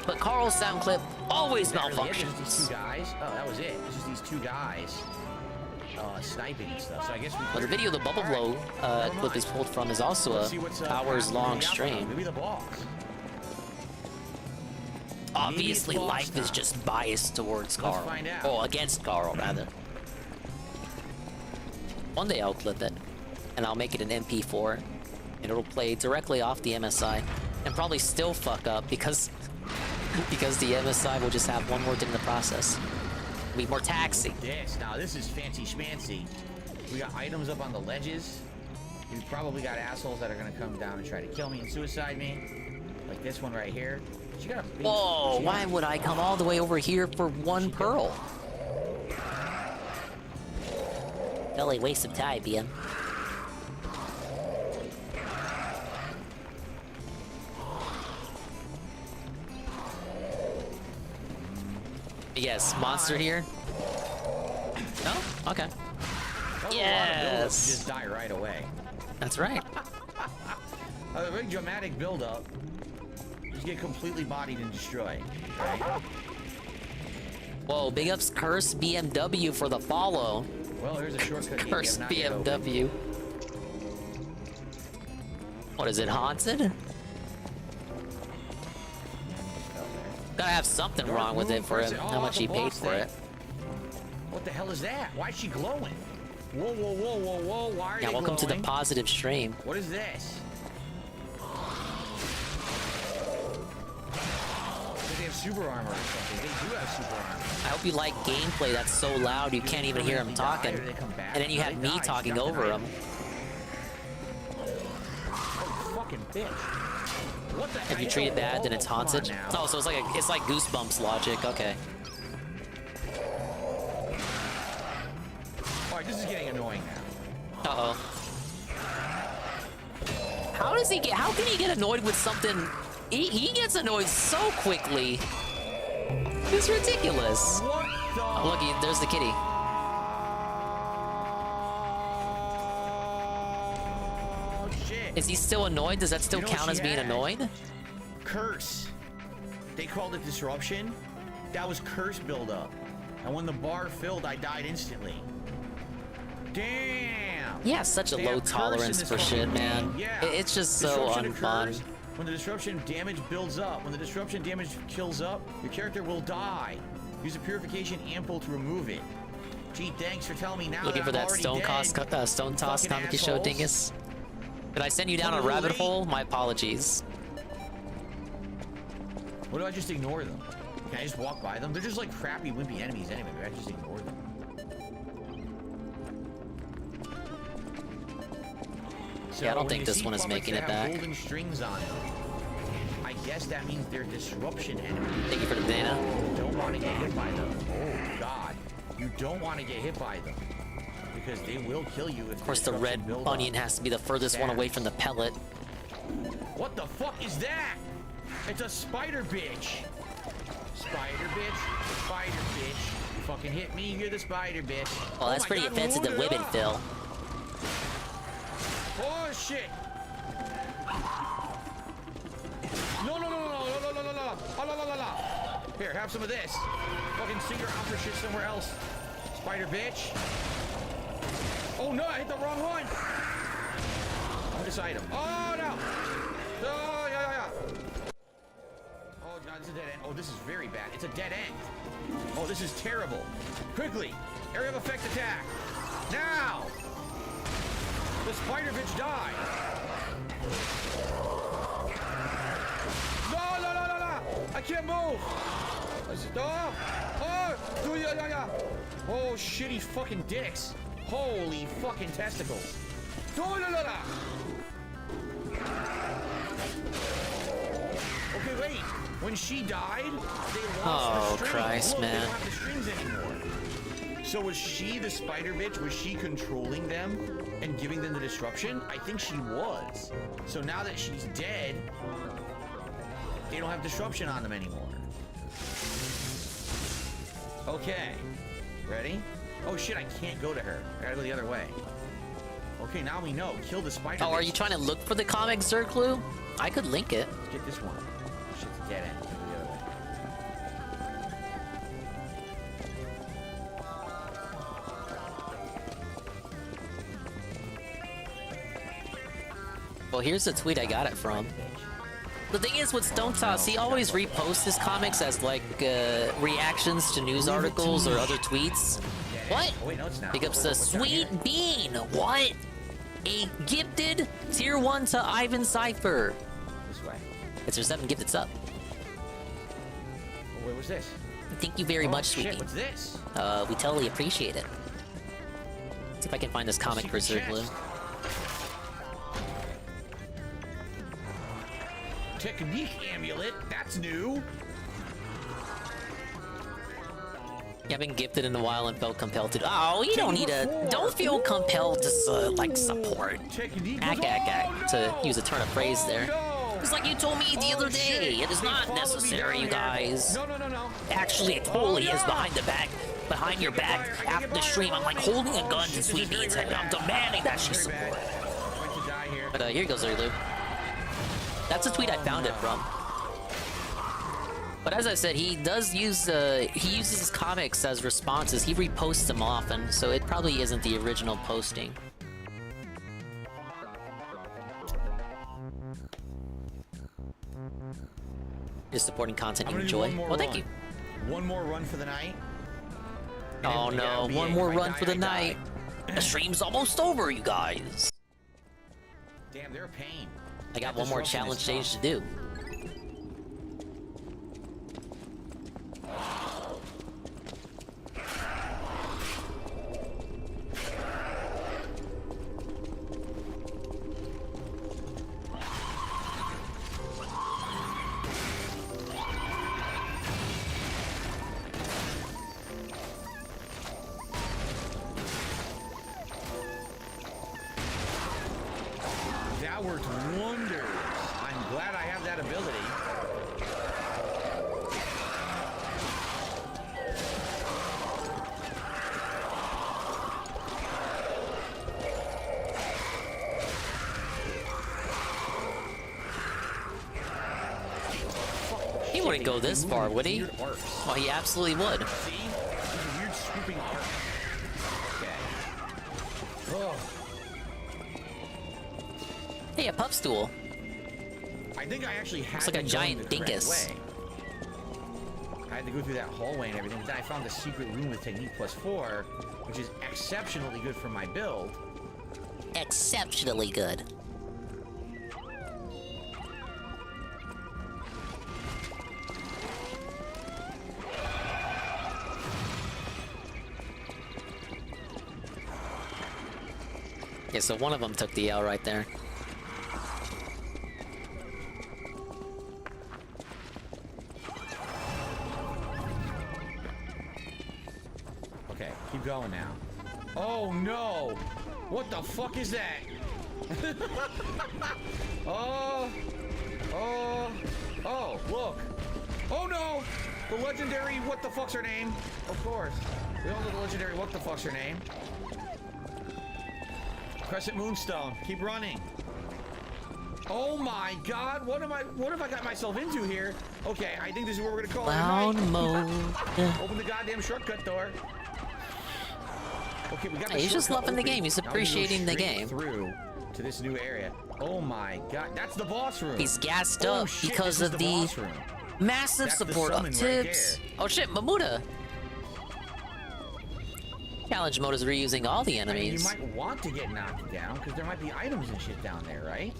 But Carl's sound clip always malfunctions. These two guys. Oh, that was it. It's just these two guys sniping and stuff. So I guess we. Well, the video the bubble blow clip is pulled from is also a hours-long stream. Maybe the boss. Obviously, life is just biased towards Carl. Oh, against Carl, rather. One day I'll clip it, and I'll make it an MP4, and it'll play directly off the MSI, and probably still fuck up because the MSI will just have one more thing to process. It'll be more taxing. Yes, now this is fancy schmancy. We got items up on the ledges. We've probably got assholes that are gonna come down and try to kill me and suicide me, like this one right here. She got a big, whoa! Why would I come all the way over here for one pearl? Really waste of time, BM. Yes, monster here. No? Okay. Yes. Just die right away. That's right. A very dramatic build-up. Just get completely bodied and destroyed. Right? Whoa! Big ups, Curse BMW for the follow. Well, here's a shortcut. Curse BMW. What is it, haunted? Gotta have something wrong with it for him, how much he paid for it. What the hell is that? Why is she glowing? Whoa, whoa, whoa, whoa, whoa, why are they welcome glowing? to the positive stream. What is this? They have super armor or something. They do have super armor. I hope you like gameplay that's so loud you can't even hear him talking. And then you have me talking over him. Oh, fucking bitch. What the If you treat it bad, then it's haunted. Oh, so it's like Goosebumps logic. Okay. Alright, this is getting annoying now. Uh-oh. How can he get annoyed with something? He gets annoyed so quickly. It's ridiculous. What the? Oh, look, there's the kitty. shit. Is he still annoyed? Does that still You know what count as she being had? annoyed? Curse. They called it disruption. That was curse buildup. And when the bar filled, I died instantly. Damn. Yeah, such a They low have curse in tolerance this for shit, fucking man. game. Yeah. It's just so Disruption unfun. occurs when the disruption damage builds up. When the disruption damage kills up, your character will die. Use a purification ampoule to remove it. Gee, thanks for telling me now. Looking for that stone toss Kamiki show dingus. Did I send you down a rabbit hole? My apologies. What do I just ignore them? Can I just walk by them? They're just like crappy, wimpy enemies anyway. Maybe I just ignore them. So Yeah, I don't when think you this see one is puppets making that it have back. golden strings on them, I guess that means they're disruption enemies. Thank you for the data. You don't want to get hit by them. Oh God, you don't want to get hit by them because they will kill you. If Of course, the red onion has to be the furthest one away from the pellet. What the fuck is that? It's a spider bitch. Spider bitch. Spider bitch. You fucking hit me, you're the spider bitch. Well, that's Oh my pretty God, offensive to load it women, up. Phil. Oh shit! No, no, no, no, no, no, no, no, no, no, la, la, la, la. Here, have some of this. Fucking see your opera shit somewhere else. Spider bitch. Oh no, I hit the wrong one. This item. Oh no! Oh yeah, yeah, yeah. Oh God, it's a dead end. Oh, this is very bad. It's a dead end. Oh, this is terrible. Quickly, area of effect attack. Now! The spider bitch died. No, no, no, no, no! I can't move! Stop! Oh, yeah, yeah, yeah. Oh, shitty fucking dicks. Holy fucking testicles. No, no, no, no! Okay, wait. When she died, they lost the strings. Christ, Look, man. They don't have the strings anymore. So was she the spider bitch? Was she controlling them and giving them the disruption? I think she was. So now that she's dead, they don't have disruption on them anymore. Okay. Ready? Oh shit, I can't go to her. I gotta go the other way. Okay, now we know. Kill the spider bitch. Oh, are you trying to look for the comic Zerglu? I could link it. Let's get this one. Shit's a dead end. Go the other way. Well, here's the tweet I got it from. The thing is with Stone Toss, he always reposts his comics as like reactions to news articles or other tweets. What? Oh, wait, no, it's not. Pick up the Sweet Bean. What? A gifted tier 1 to Ivan Cypher. This way. It's their 7 gifted sub. Oh, wait, what's this? Thank you very much, shit, Sweet Bean. what's this? We totally appreciate it. Let's see if I can find this comic for Zerglu. Technique amulet, that's new. You haven't gifted in a while and felt compelled to. Oh, you don't need to. Don't feel compelled to like support. To use a turn of phrase there. It's like you told me the other day. It is not necessary, you guys. No. Actually, it totally is behind your back. After the stream, I'm like holding a gun to Sweet Bean's head. I'm demanding that she support. But here goes Zerglu. That's a tweet I found it from. But as I said, he does use he uses his comics as responses. He reposts them often, so it probably isn't the original posting. Just supporting content you enjoy. Well, thank you. One more run for the night. Oh no, one more run for the night. The stream's almost over, you guys. Damn, they're a pain. I got one more challenge stage to do. That worked wonders. I'm glad I have that ability. wouldn't go this far, would he? Well, he absolutely would. See? These weird swooping arcs. Okay. Oh. Hey, a puff stool. I think I actually had Looks like a giant dingus. I had to go through that hallway and everything, but then I found the secret room with Technique +4, which is exceptionally good for my build. Exceptionally good. Yeah, so one of them took the L right there. Okay, keep going now. Oh no! What the fuck is that? Oh, look. Oh no! The legendary what the fuck's her name? Of course. We all know the legendary what the fuck's her name. Crescent Moonstone. Keep running. Oh my god, what have I got myself into here? Okay, I think this is what we're gonna call Clown mode. Open the goddamn shortcut door. Okay, we got the He's just loving the open. game. He's Now we can go appreciating the straight game. Through to this new area. Oh my god, that's the boss room. He's gassed Oh, up shit, because this is of boss the room. massive That's the support of summon right tips. there. Oh shit, Mamuda. Challenge mode is reusing all the I mean, enemies. you might want to get knocked down because there might be items and shit down there, right?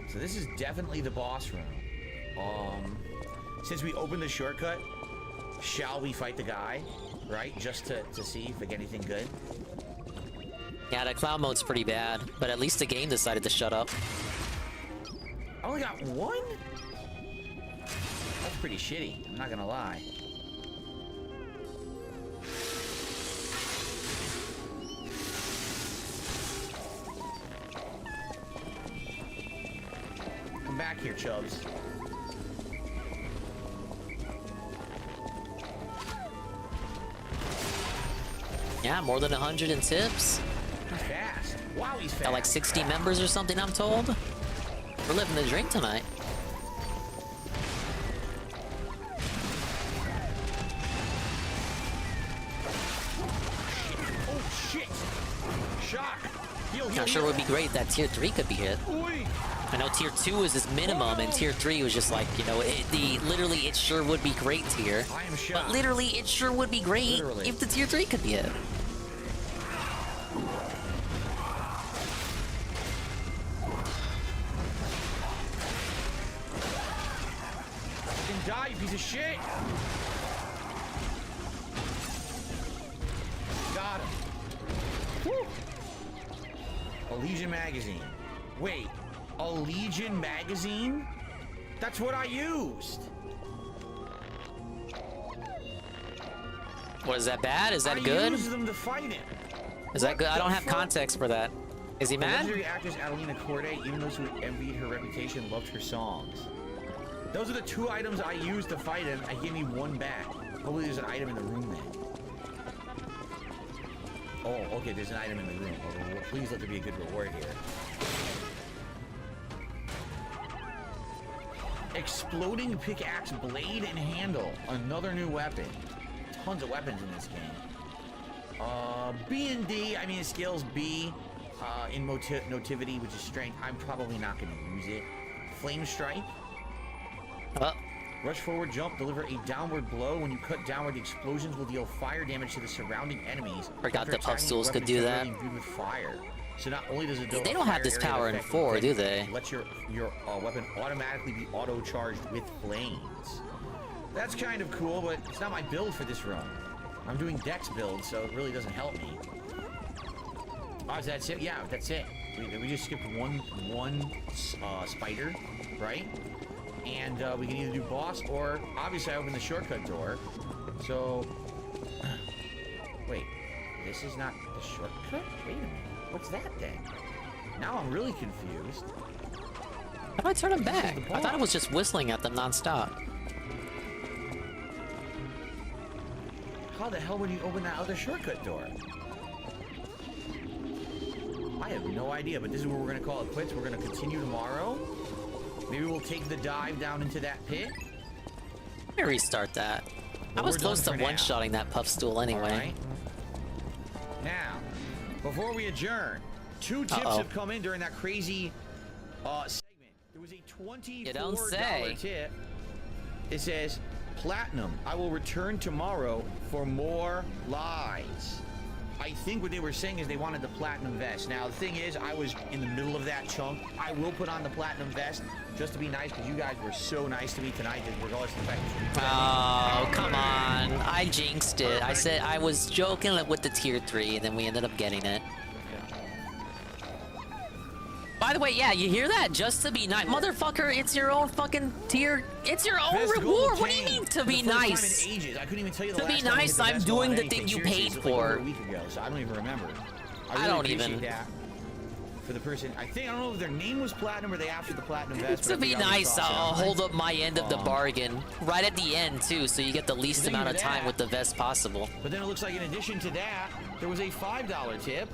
So this is definitely the boss room. Since we opened the shortcut, shall we fight the guy? Right? Just to see if we get anything good. Yeah, the clown mode's pretty bad, but at least the game decided to shut up. I only got one? That's pretty shitty, I'm not gonna lie. Come back here, Chubbs. Yeah, more than 100 in tips. He's fast. Wow, he's fast. Got like 60 members or something, I'm told. We're living the dream tonight. Oh shit! Shock! Heal, Not sure it would be great that tier 3 could be hit. I know tier 2 is his minimum, and tier 3 was just like, you know, literally it sure would be great tier. I am shocked. But literally it sure would be great Literally. if the tier 3 could be hit. Fucking die, you piece of shit! Got him. Woo. A Legion magazine. Wait, a Legion magazine? That's what I used. What, is that bad? Is that I good? used them to fight him. Is that good? I don't have context for that. Is he The mad? legendary actress Adelina Corday, even those who envied her reputation, loved her songs. Those are the two items I used to fight him. I gave me one back. Hopefully there's an item in the room then. Oh, okay, there's an item in the room. Oh, please let there be a good reward here. Exploding pickaxe blade and handle. Another new weapon. Tons of weapons in this game. B and D, I mean it scales B in notivity, which is strength. I'm probably not going to use it. Flame strike. Rush forward, jump, deliver a downward blow. When you cut downward, the explosions will deal fire damage to the surrounding enemies. Forgot After that puff attacking, stools the could weapon do is that. generally imbued with fire. So not only does it do They don't have this power in 4, do they? Let your weapon automatically be auto-charged with flames. That's kind of cool, but it's not my build for this run. I'm doing Dex build, so it really doesn't help me. Oh, is that it? Yeah, that's it. We just skipped one spider, right? And we can either do boss or obviously I opened the shortcut door. So wait, this is not the shortcut? Wait a minute. What's that then? Now I'm really confused. How do I turn him back? I thought it was just whistling at them non-stop. How the hell would you open that other shortcut door? I have no idea, but this is where we're gonna call it quits. We're gonna continue tomorrow. Maybe we'll take the dive down into that pit. Let me restart that. I was close to one-shotting that puff stool anyway. Right. Now, before we adjourn, 2 tips have come in during that crazy segment. There was a $24 tip. It says, Platinum, I will return tomorrow for more lies. I think what they were saying is they wanted the platinum vest. Now, the thing is, I was in the middle of that chunk. I will put on the platinum vest just to be nice, because you guys were so nice to me tonight, regardless of the fact Oh, come on. I jinxed it. I said I was joking with the tier 3, and then we ended up getting it. By the way, yeah, you hear that? Just to be nice. Motherfucker, it's your own fucking tier. It's your own reward. What do you mean to be nice? I couldn't even tell you to be nice, I'm doing the thing you paid for. A week ago, so I don't even remember. I don't even. That for the person, I don't know if their name was Platinum or they asked for the Platinum vest. To be nice, I'll hold up my end of the bargain. Right at the end, too, so you get the least amount of time with the vest possible. But then it looks like in addition to that, there was a $5 tip.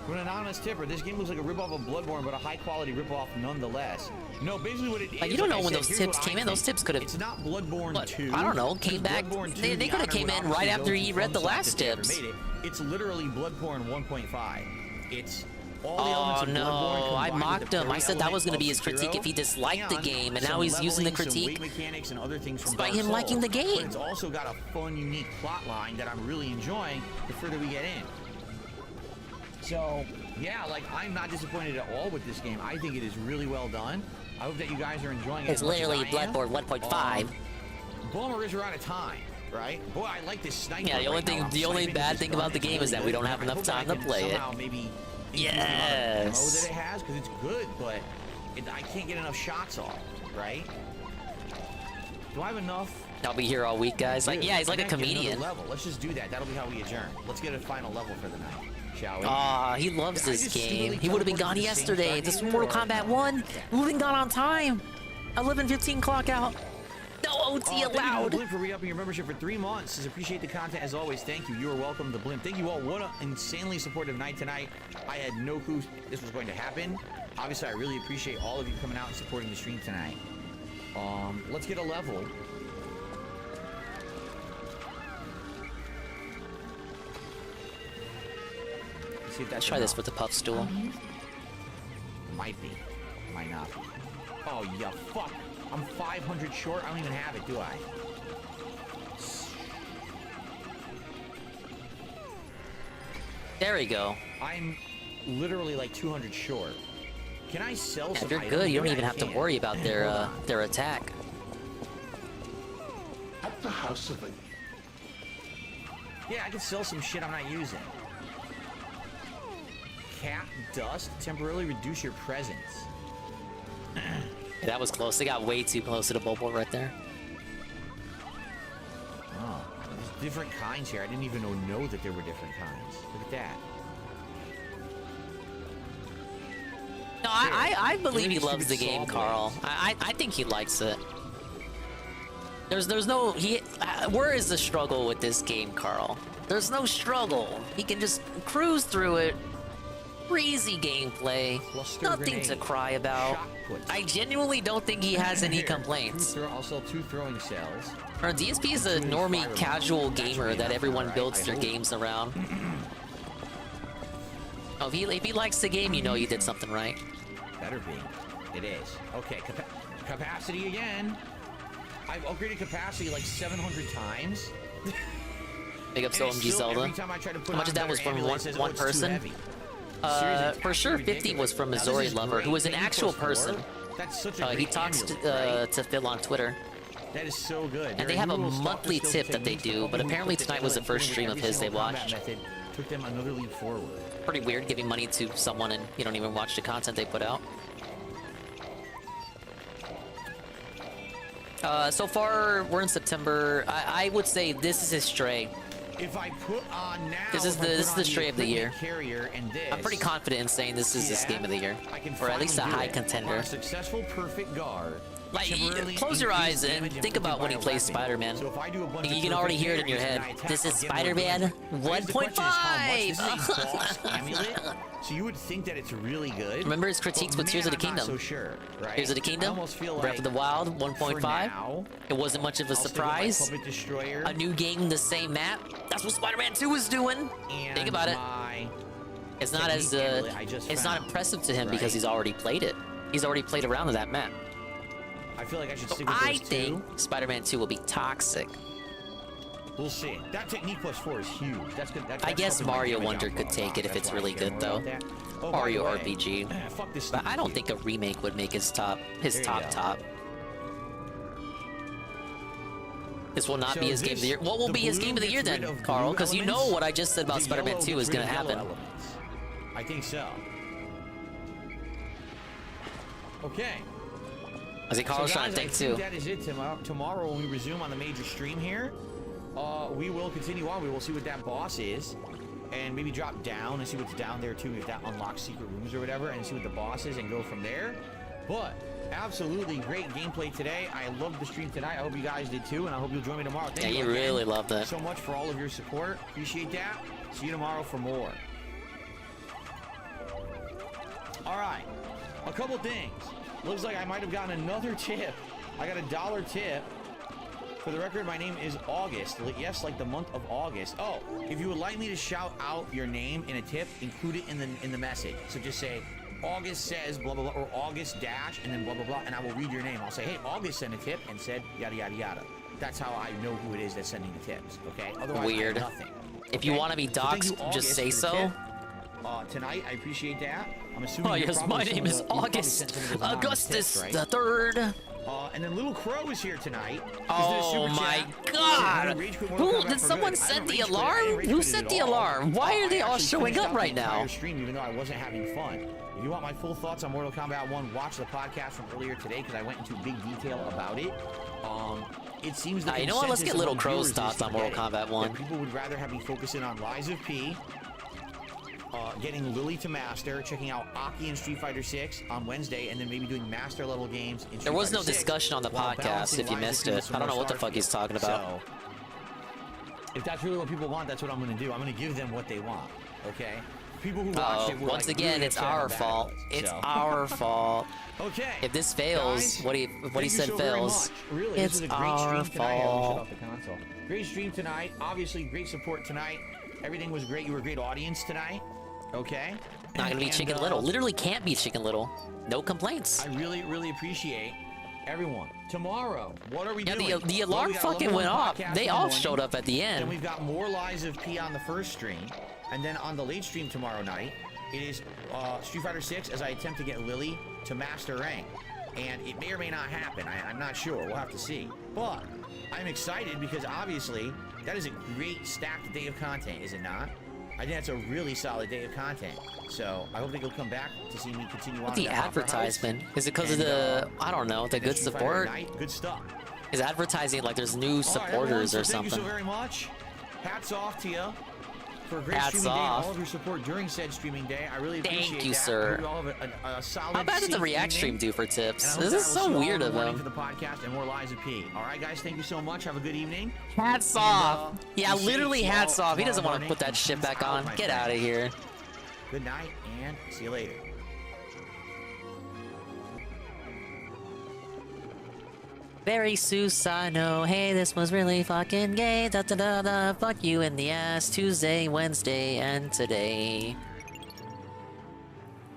From an anonymous tipper, this game looks like a ripoff of Bloodborne, but a high-quality ripoff nonetheless. No, basically what it is... You don't know when those tips came in. Those tips could have... It's not Bloodborne 2. I don't know. Came back... They could have came in right after you read the last tips. It's literally Bloodborne 1.5. It's all the elements of no, Bloodborne I mocked him. I said that was going to be his critique if he disliked the game, and now he's using the critique mechanics and other things despite him liking the game. But it's also got a fun, unique plot line that I'm really enjoying the further we get in. So, yeah, like, I'm not disappointed at all with this game. I think it is really well done. I hope that you guys are enjoying it. It's literally Bloodborne 1.5. Boomer is out of time, right? Boy, I like this sniper. Yeah, the only bad thing about the game is that we don't have enough time to play it. Maybe yes. that it has, because it's good, but I can't get enough shots off, right? Do I have enough? I'll be here all week, guys. Like, yeah, he's like a comedian. Level. Let's just do that. That'll be how we adjourn. Let's get a final level for the night. He loves this game. He would have been gone yesterday. This was Mortal Kombat 1. We would have been gone on time. 11:15 clock out. No OT allowed. Thank you for re-upping your membership for 3 months. Just appreciate the content as always. Thank you. You are welcome to Blimp. Thank you all. What an insanely supportive night tonight. I had no clue this was going to happen. Obviously, I really appreciate all of you coming out and supporting the stream tonight. Let's get a level. See if Let's try this with the puff stool. Might be. Might not be. Oh, yeah, fuck. I'm 500 short. I don't even have it, do I? There we go. I'm literally like 200 short. Can I sell some If you're good, you don't even have to worry about their attack. At the house of a... Yeah, I can sell some shit I'm not using. Cat dust temporarily reduce your presence. That was close. They got way too close to the bubble right there. Oh, there's different kinds here. I didn't even know that there were different kinds. Look at that. No, I believe he loves the game, Carl. I think he likes it. There's no where is the struggle with this game, Carl? There's no struggle. He can just cruise through it. Breezy gameplay, nothing to cry about. I genuinely don't think he has any complaints. Also, 2 throwing cells. DSP is a normie casual gamer that everyone builds their games around. Oh, if he likes the game, you know you did something right. Better be. It is. Okay, capacity again. I've upgraded capacity like 700 times. Big up OMG Zelda. How much of that was from one person? For sure 50 was from Missouri Lover, who was an actual person. He talks to Phil on Twitter. That is so good. And they have a monthly tip that they do, but apparently tonight was the first stream of his they watched. Took them another leap forward. Pretty weird giving money to someone and you don't even watch the content they put out. So far, we're in September. I would say this is his Stray. If I put on now, this is the Stray of the year. And this, I'm pretty confident in saying this is his game of the year, or at least a high contender. A successful perfect guard. Like, close your eyes and think about when he plays Spider-Man. So if I do a bunch You of can already hear it in your parries head. and I attack, This is I'll get more Spider-Man damage. The question is how much. This is a 1.5. boss amulet, so you would think that it's really good. Remember his critiques with Tears of the I'm not Kingdom? so sure, right? Tears of the Kingdom? I almost feel Breath of the like Wild 1.5. It wasn't much of a I'll stick with my surprise. Puppet Destroyer. A new game, the same map. That's what Spider-Man 2 was doing. And Think about it. It's not as it's not impressive to him because he's already played it. He's already played around with that map. I feel like I should So stick with I those think Spider-Man 2 will be toxic. We'll see. That technique plus 4 is huge. That's good. I guess Mario Wonder could take it if it's really good though. Mario RPG. Fuck this. But I don't think a remake would make his top top. This will not be his game of the year. What will be his game of the year then, Carl? Because you know what I just said about Spider-Man 2 is going to happen. I think so. Okay. I think Carl's trying to think too. That is it. Tomorrow when we resume on the major stream here, we will continue on. We will see what that boss is, and maybe drop down and see what's down there too, if that unlocks secret rooms or whatever, and see what the boss is and go from there. But absolutely great gameplay today. I loved the stream tonight. I hope you guys did too, and I hope you'll join me tomorrow. Thank you really loved it. So much for all of your support. Appreciate that. See you tomorrow for more. All right, a couple things. Looks like I might have gotten another tip. I got a $1 tip. For the record, my name is August. Yes, like the month of August. Oh, if you would like me to shout out your name in a tip, include it in the message. So just say, August says blah, blah, blah, or August dash, and then blah, blah, blah, and I will read your name. I'll say, hey, August sent a tip and said yada, yada, yada. That's how I know who it is that's sending the tips, okay? Otherwise, Weird. I have nothing. If you want to be doxxed, just say so. Tonight, I appreciate that. I'm assuming. Oh yes, my name is August Augustus the Third. And then Little Crow is here tonight. Oh my God! Who did someone set the alarm? Who set the alarm? Why are they all showing up right now? Stream, even though I wasn't having fun. If you want my full thoughts on Mortal Kombat 1, watch the podcast from earlier today because I went into big detail about it. It seems that you know what? Let's get Little Crow's thoughts on Mortal Kombat 1. People would rather have me focusing on Lies of P. Getting Lily to Master, checking out Aki in Street Fighter 6 on Wednesday, and then maybe doing Master level games in Street There was Fighter no 6 discussion on the podcast if you missed it. I don't know what the fuck he's talking about. So, if that's really what people want, that's what I'm going to do. I'm going to give them what they want, okay? People who watched it were once like, again, really it's upset our about fault. it, It's so. our fault. Okay. If this fails, guys, what he said so very fails. much. Really, It's this was a great our stream tonight. Yeah, let me shut fault. off the console. Great stream tonight. Obviously, great support tonight. Everything was great. You were a great audience tonight. Okay. Not gonna be Chicken Little. Literally can't be Chicken Little. No complaints. I really, really appreciate everyone. Tomorrow, what are we doing? The alarm fucking went off. They all showed up at the Then end. we've got more Lies of P on the first stream. And then on the late stream tomorrow night, it is Street Fighter 6 as I attempt to get Lily to Master Rank. And it may or may not happen. I'm not sure. We'll have to see. But I'm excited because obviously that is a great stacked day of content, is it not? I think that's a really solid day of content. So I hope that you'll come back to see me continue on. The advertisement is it because of the I don't know the good support? Good stuff. Is advertising like there's new supporters or something? Thank you so very much. Hats off to you for a great Hats streaming day. off. All of your support during said streaming day. I really appreciate Thank you, that. sir. I hope you all have a solid. How bad did the safe React stream evening. do for tips? And I hope This is that I will so see you all weird in of the morning them. for the podcast and more Lies of P. All right, guys. Thank you so much. Have a good evening. Hats And, off. Yeah, we'll see literally you hats all off. He doesn't tomorrow want to put that morning. shit back Peace on. out, my Get friend. out of here. Good night and see you later. Very Susano. Hey, this was really fucking gay. Da da da da. Fuck you in the ass. Tuesday, Wednesday, and today.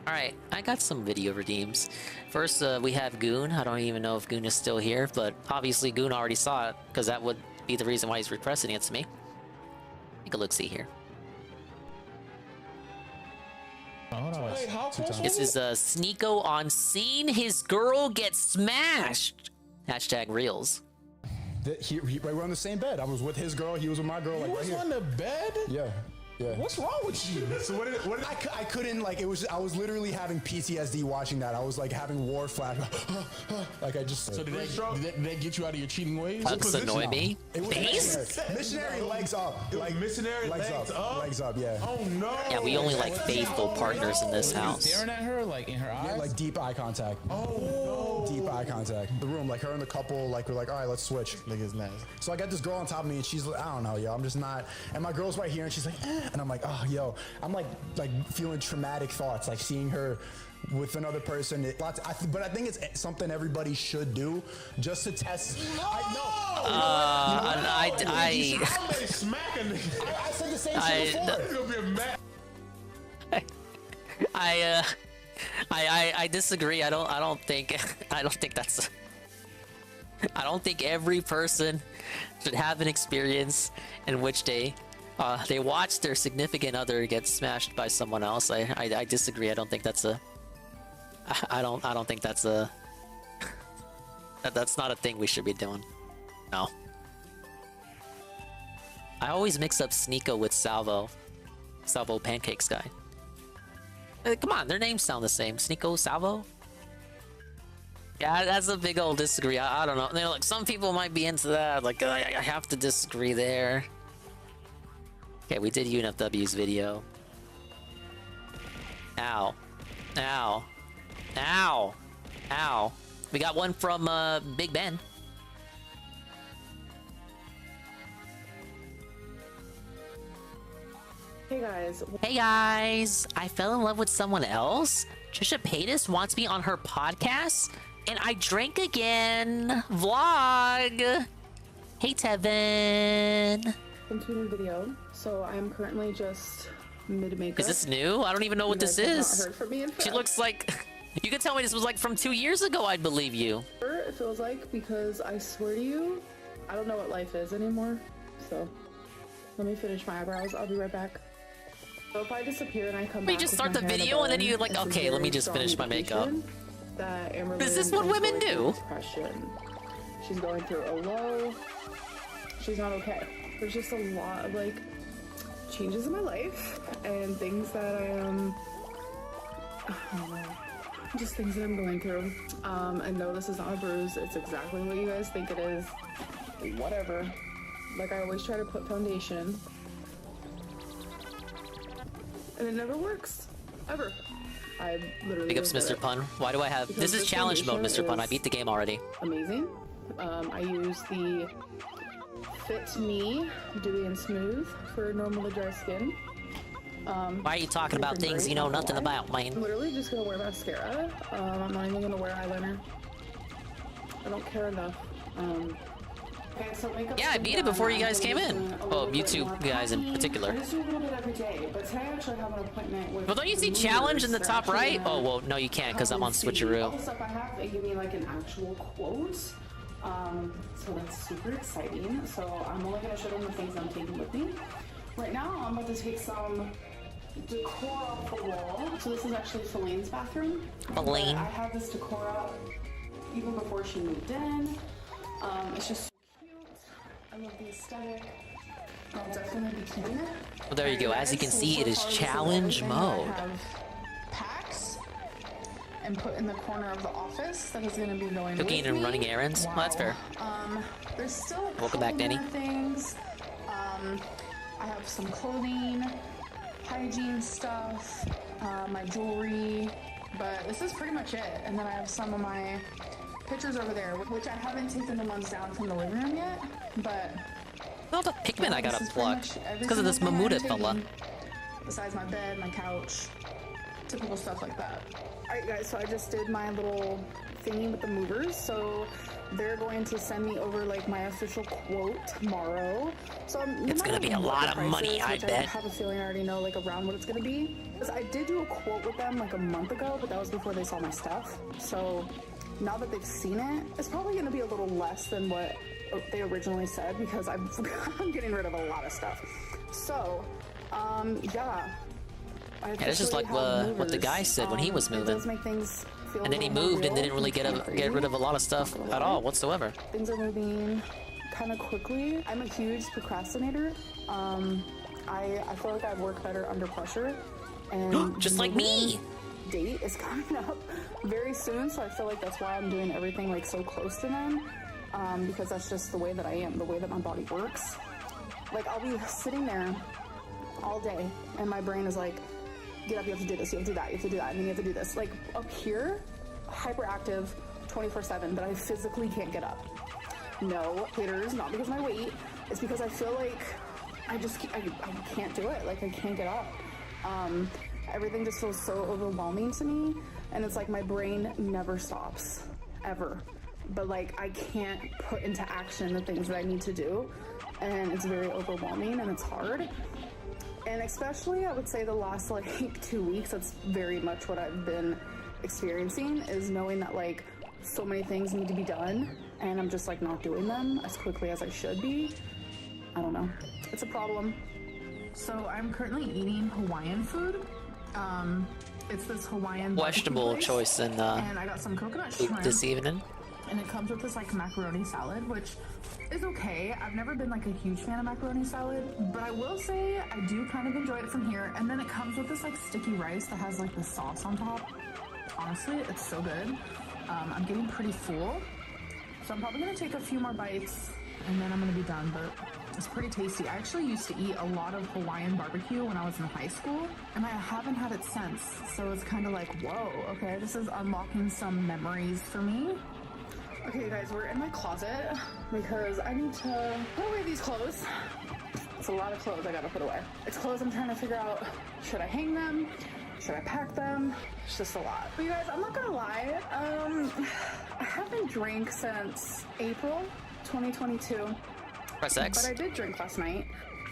Alright, I got some video redeems. First, we have Goon. I don't even know if Goon is still here, but obviously Goon already saw it, because that would be the reason why he's requesting it to me. Take a look-see here. This is Sneeko on scene. His girl gets smashed. Hashtag reels. We were on the same bed. I was with his girl. He was with my girl. Like, You was right here. on the bed? Yeah. Yeah. What's wrong with you? So what did I couldn't, like, I was literally having PTSD watching that. I was like having war flash. Like I just. So did they get you out of your cheating ways? That's annoy me. It was missionary legs up. Like missionary legs up. Legs up, yeah. Oh no. Yeah, we only like faithful partners in this house. Staring at her, like in her eyes. Yeah, like deep eye contact. Oh no. Deep eye contact. The room, like her and the couple, like we're like, all right, let's switch. Nigga's nice. So I got this girl on top of me, and she's like, I don't know, yo, I'm just not. And my girl's right here, and she's like, and I'm like, oh, yo, I'm like feeling traumatic thoughts, like seeing her with another person. But I think it's something everybody should do, just to test. I said the same shit before. I disagree. I don't think every person should have an experience in which they watch their significant other get smashed by someone else. I disagree. I don't think that's a. I don't think that's a. That's not a thing we should be doing. No. I always mix up Sneeko with Salvo. Salvo Pancakes guy. Come on, their names sound the same. Sneeko, Salvo? Yeah, that's a big old disagree. I don't know. They're like, some people might be into that. Like, I have to disagree there. Okay, we did UNFW's video. Ow. Ow. Ow. Ow. We got one from Big Ben. Hey guys. Hey guys. I fell in love with someone else. Trisha Paytas wants me on her podcast. And I drank again. Vlog. Hey Tevin. Continuing video. So I'm currently just mid-makeup. Is this new? I don't even know what this is. Heard from me in She looks like... You can tell me this was like from 2 years ago, I'd believe you. It feels like, because I swear to you, I don't know what life is anymore. So let me finish my eyebrows. I'll be right back. So if I disappear and I come back, you just start the video and then you're like, okay, let me just finish my makeup. Is this what women do? Depression. She's going through a low. She's not okay. There's just a lot of like changes in my life and things that I am. I don't know. Just things that I'm going through. And no, this is not a bruise. It's exactly what you guys think it is. Whatever. Like I always try to put foundation. And it never works. Ever. I literally. Big ups, Mr. Pun. Why do I have... This is challenge mode, Mr. Pun. I beat the game already. Amazing. I use the Fit Me Dewy and Smooth for normal to dry skin. Why are you talking about things you know nothing about, man? I'm literally just gonna wear mascara. I'm not even gonna wear eyeliner. I don't care enough. Okay, so yeah, I beat it before you guys came in. Oh, you two guys in particular. I just do a little bit every day, but today I actually have an appointment with. Well, don't you see challenge in the top right? Oh, well, no, you can't because I'm on switcheroo. All the stuff I have, they give me like an actual quote. So that's super exciting. So I'm only gonna show them the things I'm taking with me. Right now, I'm about to take some decor off the wall. So this is actually Felane's bathroom. Felane. I had this decor up even before she moved in. It's just so cute. I love the aesthetic. I'll definitely be keeping it. Well, there you go. As you can see, it is challenge mode. I have packs and put in the corner of the office that is going to be going cooking with and me. running errands. Wow. Well, that's fair. There's still a welcome back, Danny. Things. I have some clothing, hygiene stuff, my jewelry, but this is pretty much it. And then I have some of my pictures over there, which I haven't taken the ones down from the living room yet, but... All the Pikmin I gotta pluck. It's because of this Mamuda fella. Besides my bed, my couch, typical stuff like that. Alright guys, so I just did my little thingy with the movers, so they're going to send me over like my official quote tomorrow. So it's gonna be a lot of money, I bet. I have a feeling I already know like around what it's gonna be. Because I did do a quote with them like a month ago, but that was before they saw my stuff. So now that they've seen it, it's probably gonna be a little less than what they originally said because I'm getting rid of a lot of stuff. So, yeah. It's just like what the guy said when he was moving. And then he moved and didn't really get rid of a lot of stuff at all whatsoever. Things are moving kind of quickly. I'm a huge procrastinator. I feel like I work better under pressure. And just like me. Date is coming up very soon, so I feel like that's why I'm doing everything like so close to them, because that's just the way that I am, the way that my body works. Like I'll be sitting there all day, and my brain is like, get up, you have to do this, you have to do that, you have to do that, and then you have to do this. Like up here, hyperactive 24/7, but I physically can't get up. No hitters, not because of my weight, it's because I feel like I can't do it. Like I can't get up. Everything just feels so overwhelming to me, and it's like my brain never stops, ever. But like I can't put into action the things that I need to do, and it's very overwhelming and it's hard. And especially I would say the last like 2 weeks, that's very much what I've been experiencing, is knowing that like so many things need to be done and I'm just like not doing them as quickly as I should be. I don't know. It's a problem. So I'm currently eating Hawaiian food. It's this Hawaiian questionable choice in and I got some coconut shrimp this evening. And it comes with this like macaroni salad, which is okay. I've never been like a huge fan of macaroni salad, but I will say I do kind of enjoy it from here. And then it comes with this like sticky rice that has like the sauce on top. Honestly, it's so good. I'm getting pretty full, so I'm probably gonna take a few more bites and then I'm gonna be done, but it's pretty tasty. I actually used to eat a lot of Hawaiian barbecue when I was in high school, and I haven't had it since, so it's kind of like, whoa, okay, this is unlocking some memories for me. Okay, guys, we're in my closet because I need to put away these clothes. It's a lot of clothes I gotta put away. It's clothes I'm trying to figure out, should I hang them? Should I pack them? It's just a lot. But you guys, I'm not gonna lie, I haven't drank since April 2022. Press X. But I did drink last night.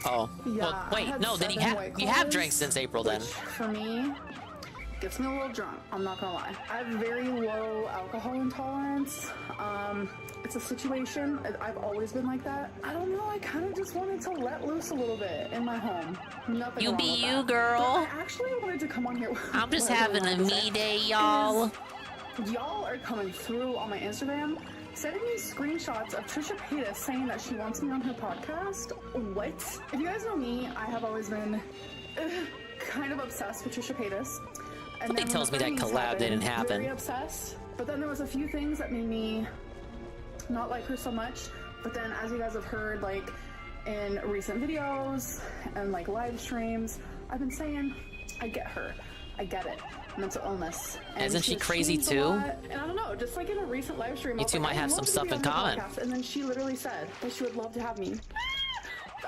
Oh. Yeah, well, wait, no, then you have drank since April then. For me, gets me a little drunk, I'm not gonna lie. I have very low alcohol intolerance. It's a situation, I've always been like that. I don't know, I kind of just wanted to let loose a little bit in my home. Nothing You wrong be with you, that. girl. But I actually wanted to come on here. I'm just having a me day, y'all. Y'all are coming through on my Instagram, sending me screenshots of Trisha Paytas saying that she wants me on her podcast. What? If you guys know me, I have always been kind of obsessed with Trisha Paytas. And Something tells me that collab didn't happen. Very obsessed. But then there was a few things that made me not like her so much. But then, as you guys have heard, like in recent videos and like live streams, I've been saying, I get her. I get it. Mental illness. And isn't she crazy too? And I don't know, just like in a recent live stream, You two might have some stuff in common. And then she literally said that she would love to have me.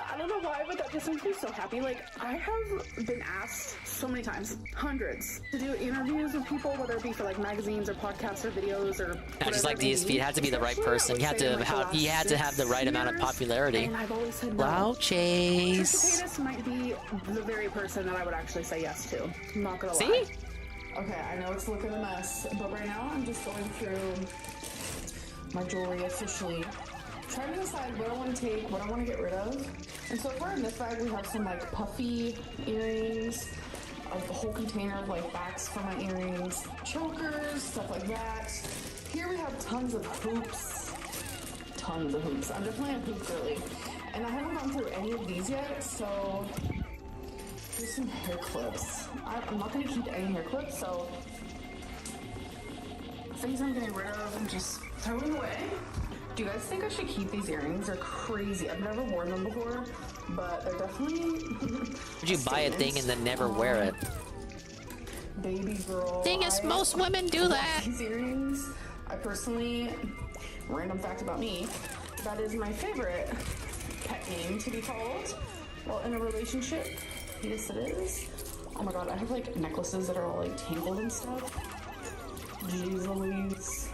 I don't know why, but that just makes me so happy. Like, I have been asked so many times, hundreds, to do interviews with people, whether it be for like magazines or podcasts or videos or. Not just like DSP, it had to be the right person. You had to have the right amount of popularity. And I've always said no. Wow, Chase. Trisha Paytas might be the very person that I would actually say yes to. I'm not gonna lie. See? Okay, I know it's looking a mess, but right now I'm just going through my jewelry officially. Trying to decide what I want to take, what I want to get rid of. And so far in this bag we have some like puffy earrings, a whole container of like backs for my earrings, chokers, stuff like that. Here we have tons of hoops. Tons of hoops. I'm definitely a hoop girly. And I haven't gone through any of these yet, so here's some hair clips. I'm not going to keep any hair clips, so things I'm getting rid of and just throwing away. Do you guys think I should keep these earrings? They're crazy. I've never worn them before, but they're definitely. Would you buy a thing and then never wear it? Baby girl. Thing is, most women do that. These earrings, I personally, random fact about me, that is my favorite pet name to be called. Well, in a relationship, yes it is. Oh my god, I have like necklaces that are all like tangled and stuff. Jeez Louise.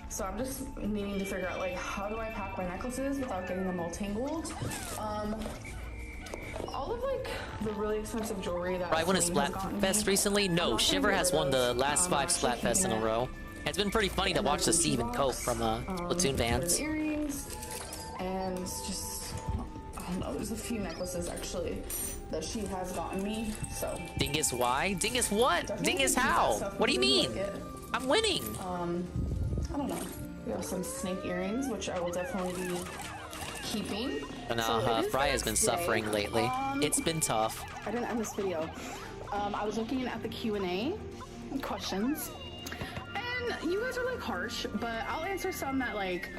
So I'm just needing to figure out like how do I pack my necklaces without getting them all tangled. All of like the really expensive jewelry that I won a Splatfest recently. No, Shiver has won the last 5 Splatfests in a row. It's been pretty funny to watch the Steven Cope from Platoon Vans. Earrings and just I don't know. There's a few necklaces actually that she has gotten me. So Dingus why? Dingus what? Dingus how? What do you mean? I'm winning. I don't know. We have some snake earrings, which I will definitely be keeping. And So it is Fry has been the next suffering day. lately. It's been tough. I didn't end this video. I was looking at the Q&A questions, and you guys are like harsh, but I'll answer some that like,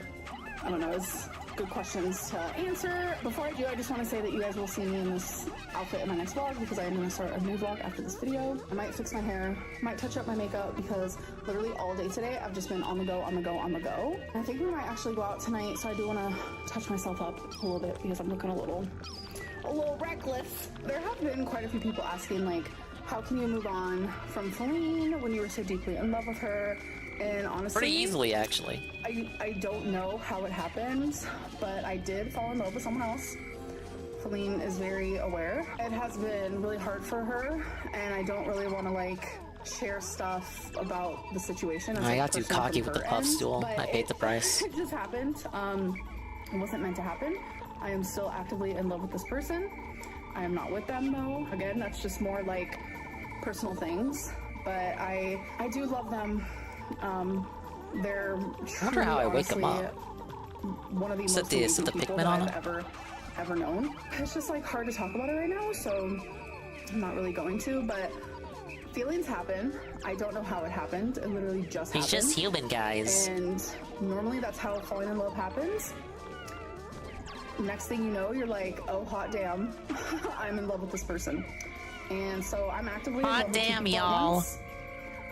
I don't know, is good questions to answer. Before I do, I just want to say that you guys will see me in this outfit in my next vlog because I am going to start a new vlog after this video. I might fix my hair, might touch up my makeup because literally all day today I've just been on the go, on the go, on the go. And I think we might actually go out tonight, so I do want to touch myself up a little bit because I'm looking a little reckless. There have been quite a few people asking like, how can you move on from Feline when you were so deeply in love with her? And honestly, Pretty easily, actually. I don't know how it happened, but I did fall in love with someone else. Feline is very aware. It has been really hard for her, and I don't really want to like share stuff about the situation. I got too cocky with the puff stool. I paid the price. It just happened. It wasn't meant to happen. I am still actively in love with this person. I am not with them though. Again, that's just more like personal things, but I do love them. They're I wonder how I wake them up. One of the Set most the amazing people Pikmin that on I've ever known. It's just like hard to talk about it right now, so I'm not really going to, but feelings happen. I don't know how it happened. It literally just happened. He's just human, guys. And normally that's how falling in love happens. Next thing you know, you're like, oh hot damn, I'm in love with this person. And so I'm actively in love Hot with two damn, people at y'all. once.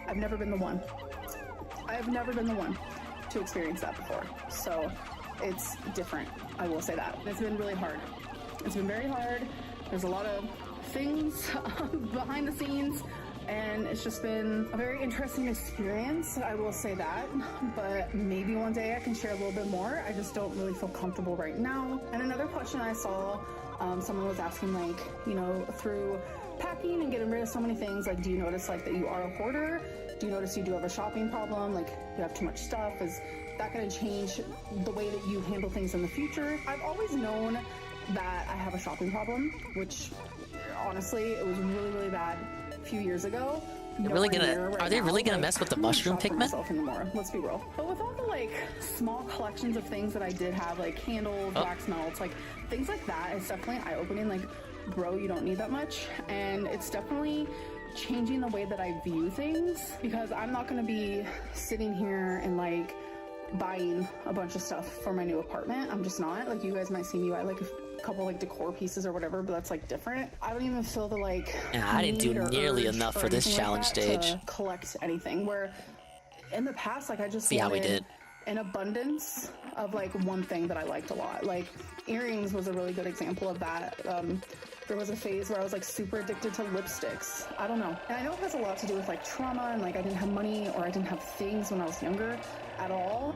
I've never been the one. I've never been the one to experience that before. So it's different, I will say that. It's been really hard. It's been very hard. There's a lot of things behind the scenes, and it's just been a very interesting experience, I will say that. But maybe one day I can share a little bit more. I just don't really feel comfortable right now. And another question I saw, someone was asking, like, you know, through packing and getting rid of so many things, like, do you notice like that you are a hoarder? Do you notice you do have a shopping problem? Like, you have too much stuff? Is that going to change the way that you handle things in the future? I've always known that I have a shopping problem, which honestly, it was really, really bad a few years ago. Are they really gonna mess with the mushroom Pikmin? Anymore, let's be real. But with all the like small collections of things that I did have, like candles, wax melts, like things like that, it's definitely eye-opening. Like, bro, you don't need that much. And it's definitely changing the way that I view things, because I'm not going to be sitting here and like buying a bunch of stuff for my new apartment. I'm just not. Like, you guys might see me buy like a couple like decor pieces or whatever, but that's like different. I don't even feel the like I didn't do nearly enough for this challenge stage to collect anything, where in the past, like, I just see how we did an abundance of like one thing that I liked a lot. Like, earrings was a really good example of that. There was a phase where I was like super addicted to lipsticks. I don't know. And I know it has a lot to do with like trauma and like I didn't have money or I didn't have things when I was younger at all.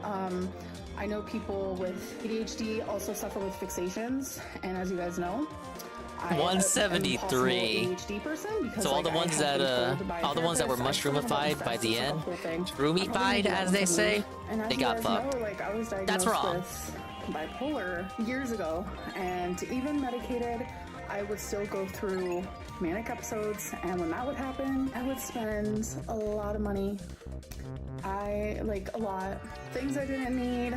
I know people with ADHD also suffer with fixations, and as you guys know, 173. ADHD person because, so all like, the ones that were mushroomified by the end, roomified as they say, they got fucked. Like, I was diagnosed That's wrong. with bipolar years ago, and even medicated, I would still go through manic episodes, and when that would happen, I would spend a lot of money. A lot. Things I didn't need,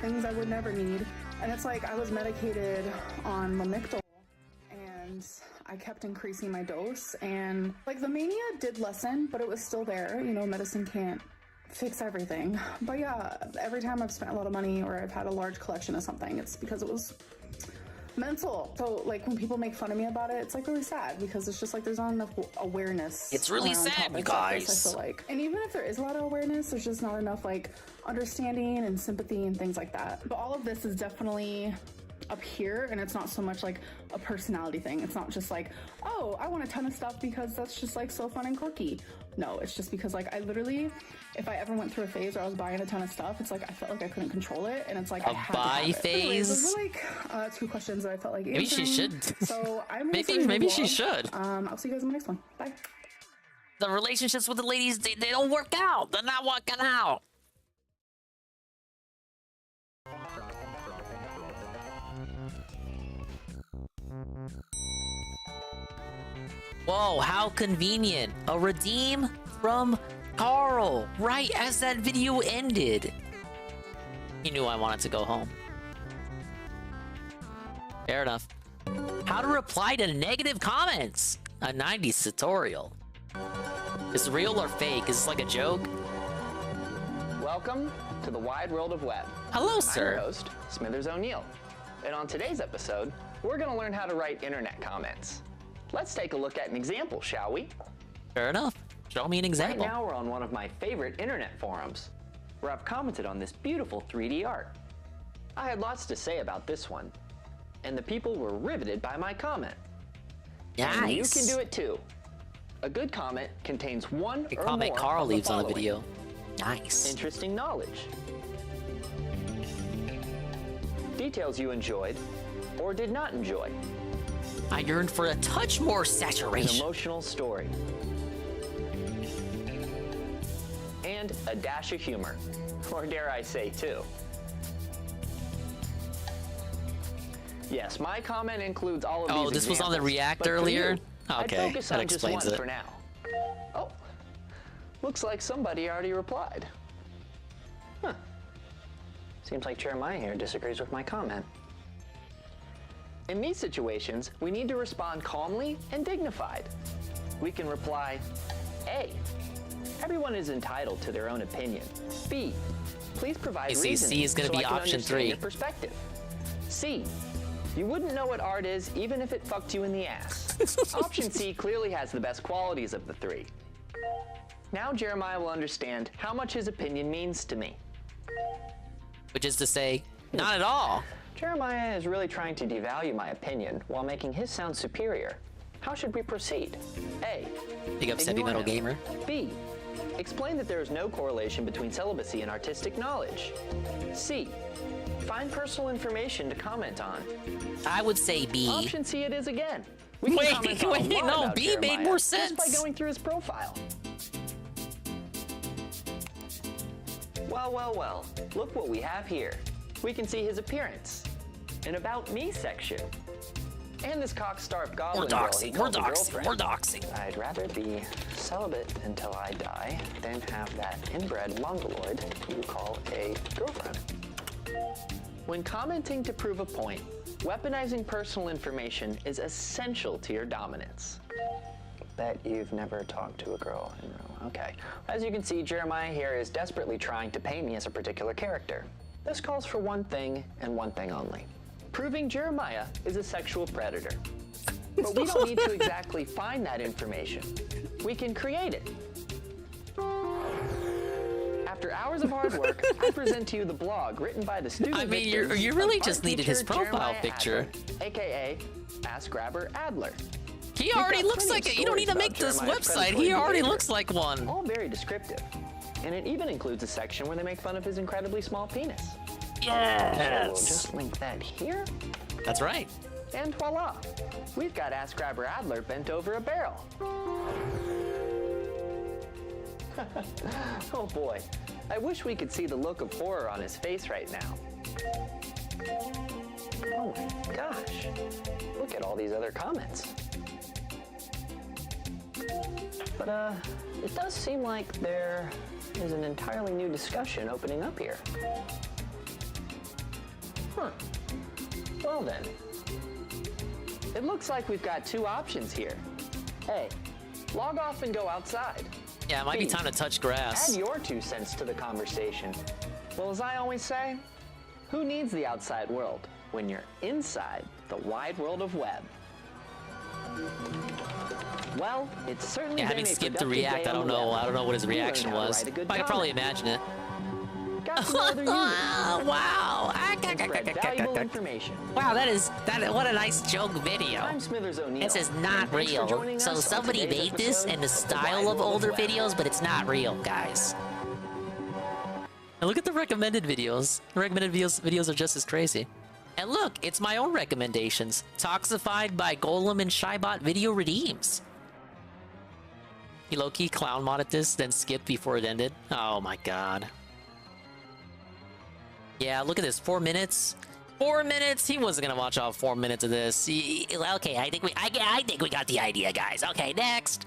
things I would never need. And it's like I was medicated on Lamictal, and I kept increasing my dose, and like the mania did lessen, but it was still there. You know, medicine can't fix everything. But yeah, every time I've spent a lot of money or I've had a large collection of something, it's because it was mental. So like when people make fun of me about it, it's like really sad, because it's just like there's not enough awareness. It's really around sad, you topics like this, guys. I feel like. And even if there is a lot of awareness, there's just not enough like understanding and sympathy and things like that. But all of this is definitely up here, and it's not so much like a personality thing. It's not just like, oh, I want a ton of stuff because that's just like so fun and quirky. No, it's just because like I literally, if I ever went through a phase where I was buying a ton of stuff, it's like I felt like I couldn't control it, and it's like I had to have it. Anyways, those were like 2 questions that I felt like maybe she should. So I'm maybe she should. I'll see you guys in the next one. Bye. The relationships with the ladies, they don't work out. They're not working out. Whoa, how convenient. A redeem from Carl, right as that video ended. He knew I wanted to go home. Fair enough. How to reply to negative comments. A 90s tutorial. Is it real or fake? Is this like a joke? Welcome to the wide world of web. Hello, sir. I'm your host, Smithers O'Neill. And on today's episode, we're going to learn how to write internet comments. Let's take a look at an example, shall we? Fair enough. Show me an example. Right now we're on one of my favorite internet forums, where I've commented on this beautiful 3D art. I had lots to say about this one, and the people were riveted by my comment. Nice. And you can do it too. A good comment contains one The or comment more Carl of the leaves on the following. video. Nice. Interesting knowledge. Details you enjoyed or did not enjoy. I yearn for a touch more An saturation. emotional story. And a dash of humor. Or dare I say two. Yes, my comment includes all of these Oh, this was on the examples, React but for earlier? you, I'd Okay, focus that on just explains one it. for now. Oh, looks like somebody already replied. Huh. Seems like Jeremiah here disagrees with my comment. In these situations, we need to respond calmly and dignified. We can reply, A, everyone is entitled to their own opinion. B, please provide You see, reasons C is gonna so be I can option understand 3. your perspective. C, you wouldn't know what art is even if it fucked you in the ass. Option C clearly has the best qualities of the three. Now Jeremiah will understand how much his opinion means to me. Which is to say, not at all. Jeremiah is really trying to devalue my opinion while making his sound superior. How should we proceed? A, Big up Heavy ignore Metal him. Gamer. B, explain that there is no correlation between celibacy and artistic knowledge. C, find personal information to comment on. I would say B. Option C it is again. We can Wait, comment on a wait, lot no, about B made Jeremiah more just by sense. going through his profile. Well, well, well, look what we have here. We can see his appearance, an About Me section, and this cock-starved goblin We're girl doxing, he we're calls a doxing, girlfriend. we're doxing. I'd rather be celibate until I die than have that inbred mongoloid you call a girlfriend. When commenting to prove a point, weaponizing personal information is essential to your dominance. Bet you've never talked to a girl in real. Okay. As you can see, Jeremiah here is desperately trying to paint me as a particular character. This calls for one thing and one thing only. Proving Jeremiah is a sexual predator. But we don't need to exactly find that information. We can create it. After hours of hard work, I present to you the blog written by the student. I mean, victims you really of just art needed his teacher profile Jeremiah picture. Adler, aka Ass Grabber Adler. He We've already got looks plenty like of it. You don't need to stories make about this Jeremiah's website. predatory He already behavior. looks like one. All very descriptive. And it even includes a section where they make fun of his incredibly small penis. Yes. So we'll just link that here. That's right. And voila. We've got Ass Grabber Adler bent over a barrel. Oh boy. I wish we could see the look of horror on his face right now. Oh my gosh. Look at all these other comments. But it does seem like there is an entirely new discussion opening up here. Huh. Well then. It looks like we've got two options here. A, log off and go outside. Yeah, it might be B, time to touch grass. add your 2 cents to the conversation. Well, as I always say, who needs the outside world when you're inside the wide world of web? Well, it's certainly Yeah, been having a skipped the productive React, day I on don't the know. web. I don't know what his We learned reaction how to was. write a good I could probably comment. imagine it. Got to know other users. Wow. And spread valuable information. Wow, what a nice joke video. I'm Smithers O'Neill. This is not and thanks for real. joining So us on somebody today's made this episode in the of style Wide of World older Web. videos, but it's not real, guys. And look at the recommended videos. The recommended videos are just as crazy. And look, it's my own recommendations. Toxified by Golem and Shybot Video Redeems. He low-key clown modded this, then skipped before it ended. Oh my god. Yeah, look at this. 4 minutes. 4 minutes. He wasn't gonna watch all 4 minutes of this. Okay, I think we got the idea, guys. Okay, next.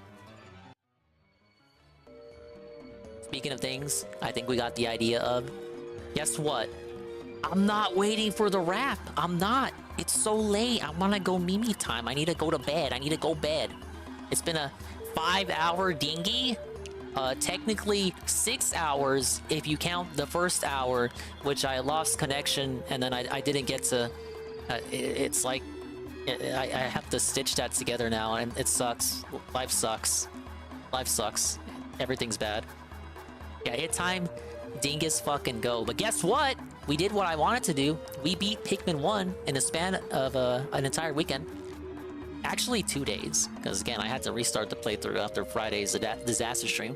Speaking of things, I think we got the idea of. Guess what? I'm not waiting for the rap. I'm not. It's so late. I want to go Mimi time. I need to go to bed. I need to go bed. It's been a 5-hour dinghy. Technically 6 hours if you count the first hour, which I lost connection and then I didn't get to. It's like I have to stitch that together now, and it sucks. Life sucks. Life sucks. Everything's bad. Yeah, it's time. Dingus fucking go. But guess what? We did what I wanted to do. We beat Pikmin 1 in the span of an entire weekend. Actually, 2 days. Because again, I had to restart the playthrough after Friday's disaster stream.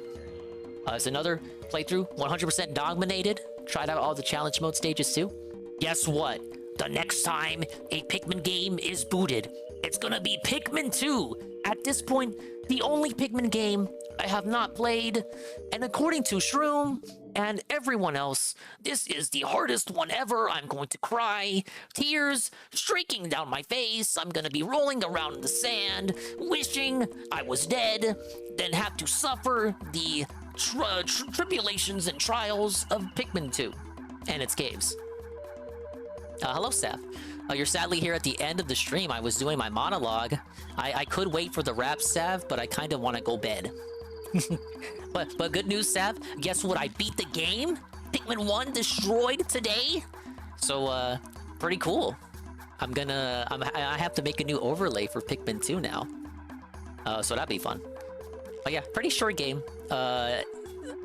It's another playthrough, 100% dominated. Tried out all the challenge mode stages too. Guess what? The next time a Pikmin game is booted, it's gonna be Pikmin 2. At this point, the only Pikmin game I have not played. And according to Shroom and everyone else, this is the hardest one ever. I'm going to cry, tears streaking down my face. I'm gonna be rolling around in the sand, wishing I was dead, then have to suffer the tribulations and trials of Pikmin 2 and its caves. Hello, Seth. You're sadly here at the end of the stream. I was doing my monologue. I could wait for the rap, Sav, but I kind of want to go bed. but good news, Sav. Guess what? I beat the game. Pikmin 1 destroyed today. So, pretty cool. I have to make a new overlay for Pikmin 2 now. So that'd be fun. But yeah, pretty short game.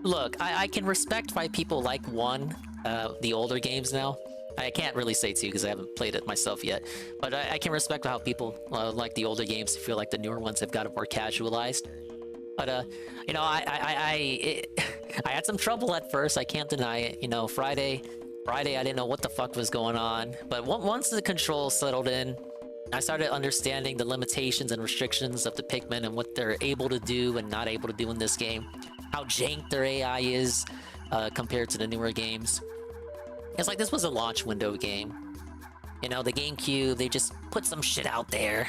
Look, I can respect why people like 1, the older games now. I can't really say 2 because I haven't played it myself yet. But I can respect how people like the older games. Feel like the newer ones have got it more casualized. But, you know, I had some trouble at first. I can't deny it. You know, Friday, I didn't know what the fuck was going on. But once the controls settled in, I started understanding the limitations and restrictions of the Pikmin and what they're able to do and not able to do in this game. How jank their AI is compared to the newer games. It's like this was a launch window game. You know, the GameCube, they just put some shit out there.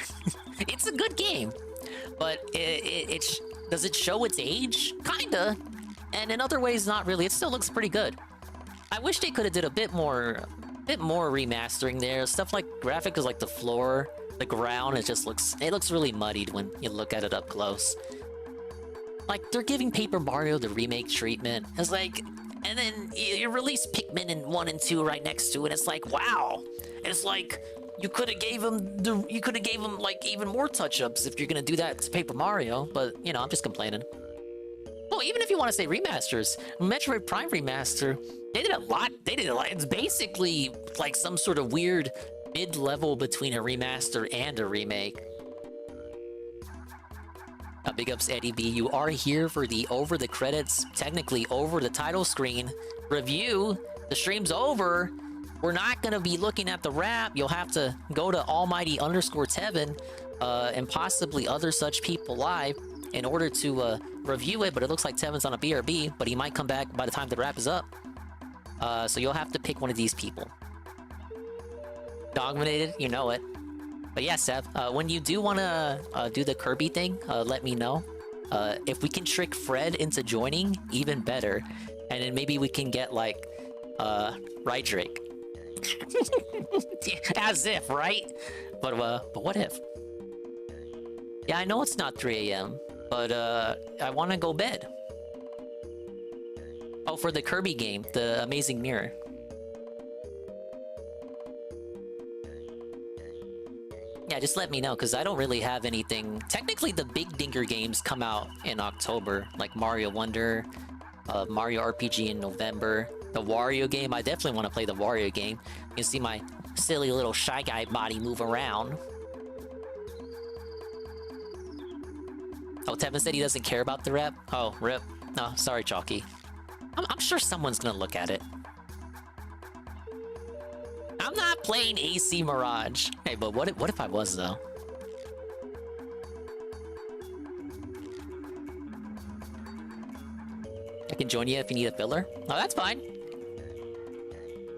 It's a good game. But does it show its age? Kinda. And in other ways, not really. It still looks pretty good. I wish they could have did a bit more remastering there. Stuff like graphics, like the floor, the ground, it looks really muddied when you look at it up close. Like, they're giving Paper Mario the remake treatment. It's like, and then you release Pikmin in 1 and 2 right next to it. It's like, wow. It's like you could have gave him like even more touch-ups if you're gonna do that to Paper Mario. But you know, I'm just complaining. Well, even if you want to say remasters, Metroid Prime Remaster, they did a lot. It's basically like some sort of weird mid-level between a remaster and a remake. Big ups, Eddie B. You are here for the over the credits, technically over the title screen review. The stream's over. We're not going to be looking at the wrap. You'll have to go to almighty_Tevin and possibly other such people live in order to review it. But it looks like Tevin's on a BRB, but he might come back by the time the wrap is up. So you'll have to pick one of these people. Dogminated, you know it. But yeah, Sev, when you do want to do the Kirby thing, let me know. If we can trick Fred into joining, even better. And then maybe we can get, like, right, Drake? As if, right? But what if? Yeah, I know it's not 3 a.m., but I want to go bed. Oh, for the Kirby game, the Amazing Mirror. Yeah, just let me know, because I don't really have anything. Technically, the big Dinger games come out in October, like Mario Wonder, Mario RPG in November. The Wario game, I definitely want to play the Wario game. You can see my silly little Shy Guy body move around. Oh, Tevin said he doesn't care about the rep? Oh, rip. No, sorry, Chalky. I'm sure someone's gonna look at it. I'm not playing AC Mirage. Hey, but what if I was, though? I can join you if you need a filler. Oh, that's fine.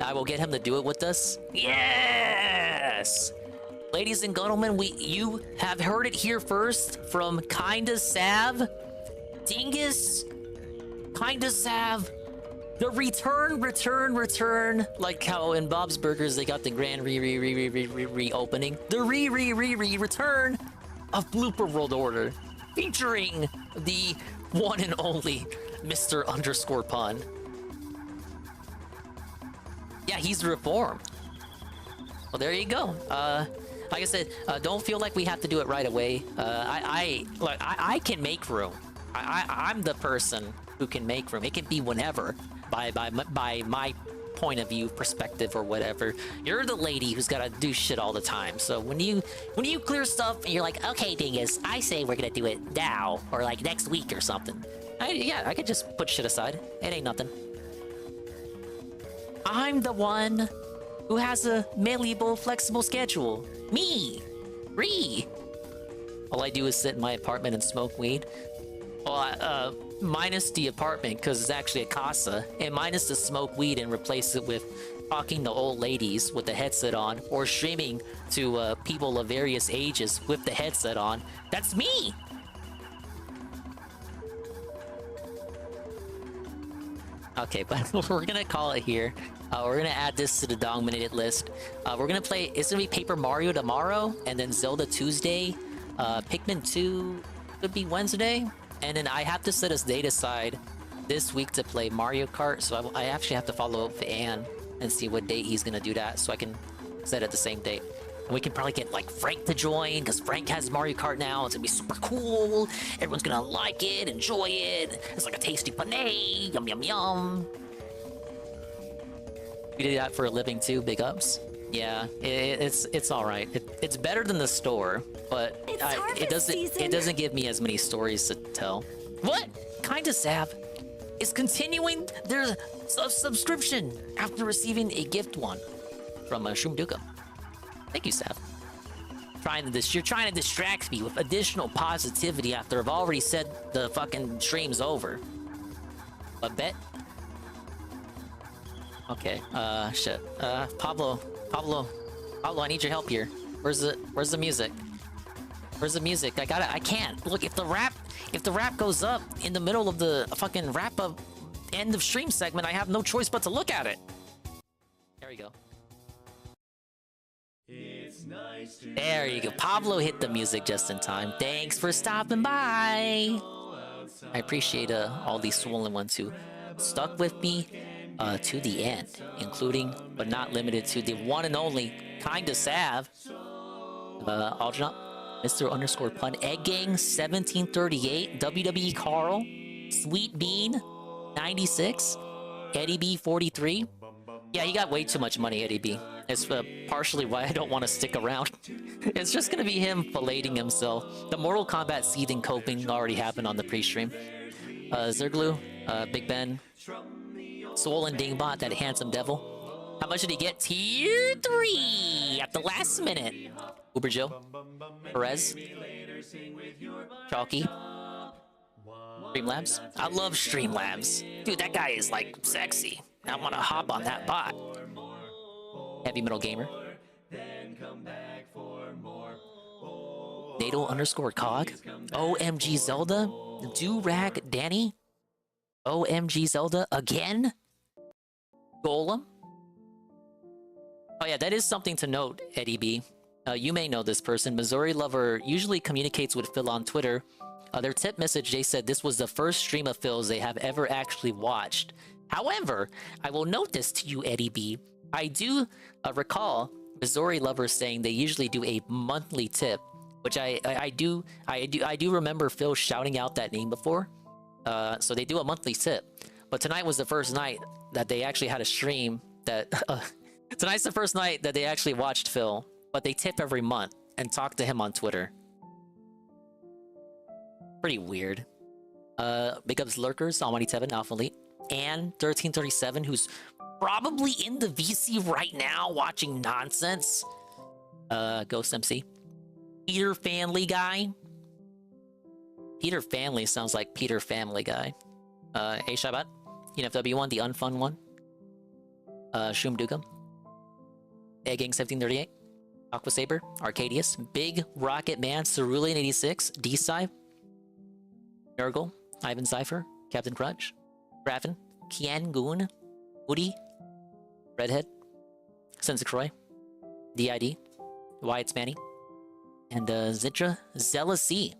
I will get him to do it with us. Yes! Ladies and gentlemen, you have heard it here first from Kinda Sav, Dingus, Kinda Sav, The return. Like how in Bob's Burgers they got the grand reopening. The return of Blooper World Order, featuring the one and only Mr. Underscore Pun. Yeah, he's reformed. Well, there you go. Like I said, don't feel like we have to do it right away. I can make room. I'm the person who can make room. It can be whenever, by my point of view, perspective, or whatever. You're the lady who's gotta do shit all the time. So when you clear stuff and you're like, okay, dingus, I say we're gonna do it now or like next week or something. I could just put shit aside. It ain't nothing. I'm the one who has a malleable, flexible schedule. Me! All I do is sit in my apartment and smoke weed. Well, minus the apartment, because it's actually a casa, and minus the smoke weed and replace it with talking to old ladies with the headset on, or streaming to people of various ages with the headset on. That's me! Okay, but we're gonna call it here. We're gonna add this to the dominated list. We're gonna play, it's gonna be Paper Mario tomorrow, and then Zelda Tuesday. Pikmin 2 could be Wednesday. And then I have to set a date aside this week to play Mario Kart, so I actually have to follow up with Ann and see what date he's gonna do that, so I can set it the same date. And we can probably get like Frank to join, because Frank has Mario Kart now. It's gonna be super cool. Everyone's gonna like it, enjoy it. It's like a tasty panay. Yum yum yum. We do that for a living too. Big ups. Yeah, it's all right. It's better than the store, but it doesn't give me as many stories to tell. What? Kinda Sav is continuing their subscription after receiving a gift one from Shroomduka. Thank you, Sav. You're trying to distract me with additional positivity after I've already said the fucking stream's over. But bet. Okay. Shit. Pablo, I need your help here. Where's the music? Where's the music? I can't. Look, if the rap goes up in the middle of the fucking wrap up end of stream segment, I have no choice but to look at it. There we go. There you go. Pablo hit the music just in time. Thanks for stopping by. I appreciate all these swollen ones who stuck with me to the end, including but not limited to the one and only Kinda Sav, Algernon, Mr. Underscore Pun, Egg Gang 1738, WWE Carl, Sweet Bean 96, Eddie B 43. Yeah, you got way too much money, Eddie B. It's partially why I don't want to stick around. It's just gonna be him filleting himself. The Mortal Kombat seething coping already happened on the pre-stream. Zerglu, Big Ben, Swollen Dingbot, that handsome devil. How much did he get? Tier 3 at the last minute. Uber Joe, Perez, Chalky, Streamlabs. I love Streamlabs. Dude, that guy is like sexy. I want to hop on that bot. Heavy Metal Gamer. Natal underscore Cog. OMG Zelda. Durag Danny. OMG Zelda again. Golem. Oh yeah, that is something to note, Eddie B. You may know this person. Missouri Lover usually communicates with Phil on Twitter. Their tip message, they said this was the first stream of Phil's they have ever actually watched. However, I will note this to you, Eddie B. I do recall Missouri Lover saying they usually do a monthly tip, which I do remember Phil shouting out that name before. So they do a monthly tip. But tonight was the first night that they actually had a stream that... tonight's the first night that they actually watched Phil, but they tip every month and talk to him on Twitter. Pretty weird. Big ups Lurkers, Almighty Tevin, Alpha Elite, and 1337, who's probably in the VC right now watching nonsense. Ghost MC. Peter Family Guy. Peter Family sounds like Peter Family Guy. A Shabat. UNFW1, the unfun one. Shroom Dugam. Egg Gang 1738. Aqua Saber. Arcadius. Big Rocket Man. Cerulean 86. D-Sci. Nurgle. Ivan Cypher. Captain Crunch. Raffin. Kiangun, Woody, Redhead, Sense Croy, DID, Wyatt's Manny, and Zitra Zealousy.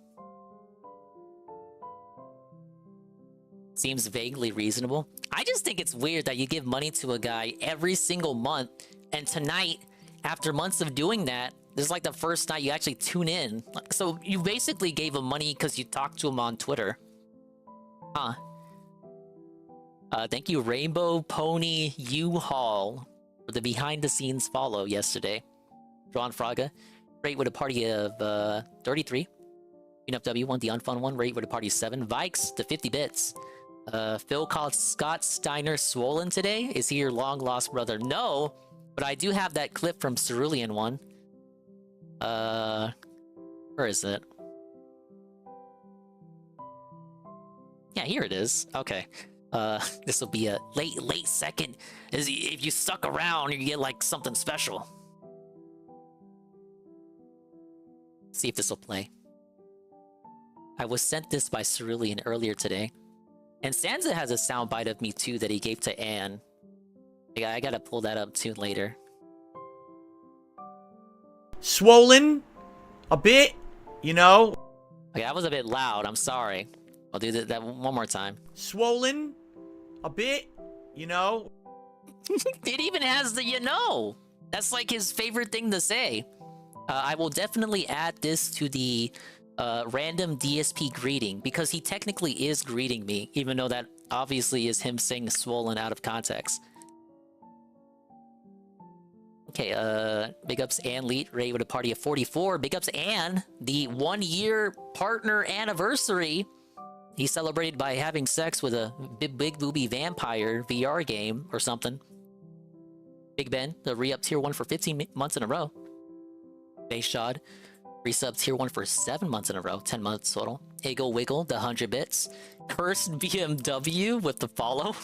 Seems vaguely reasonable. I just think it's weird that you give money to a guy every single month, and tonight, after months of doing that, this is like the first night you actually tune in. So you basically gave him money because you talked to him on Twitter. Huh. Thank you, Rainbow Pony U-Haul, for the behind-the-scenes follow yesterday. Drawn Fraga, rate with a party of 33. Enough W won the unfun one, rate with a party of 7. Vikes to 50 bits. Phil called Scott Steiner swollen today. Is he your long-lost brother? No, but I do have that clip from Cerulean one. Where is it? Yeah, here it is. Okay. This will be a late second. If you stuck around, you get like something special. See if this will play. I was sent this by Cerulean earlier today. And Sansa has a soundbite of me too that he gave to Anne. I gotta pull that up too later. Swollen a bit, you know. Okay, that was a bit loud. I'm sorry. I'll do that one more time. Swollen a bit, you know. It even has the you know. That's like his favorite thing to say. I will definitely add this to the random DSP greeting because he technically is greeting me, even though that obviously is him saying swollen out of context. Okay, big ups Ann Leet, rate with a party of 44. Big ups Ann, the 1-year partner anniversary. He celebrated by having sex with a big booby vampire VR game or something. Big Ben, the re-up tier 1 for 15 months in a row. Bayshod, resub tier 1 for 7 months in a row, 10 months total. Eagle Wiggle, the 100 bits. Cursed BMW with the follow.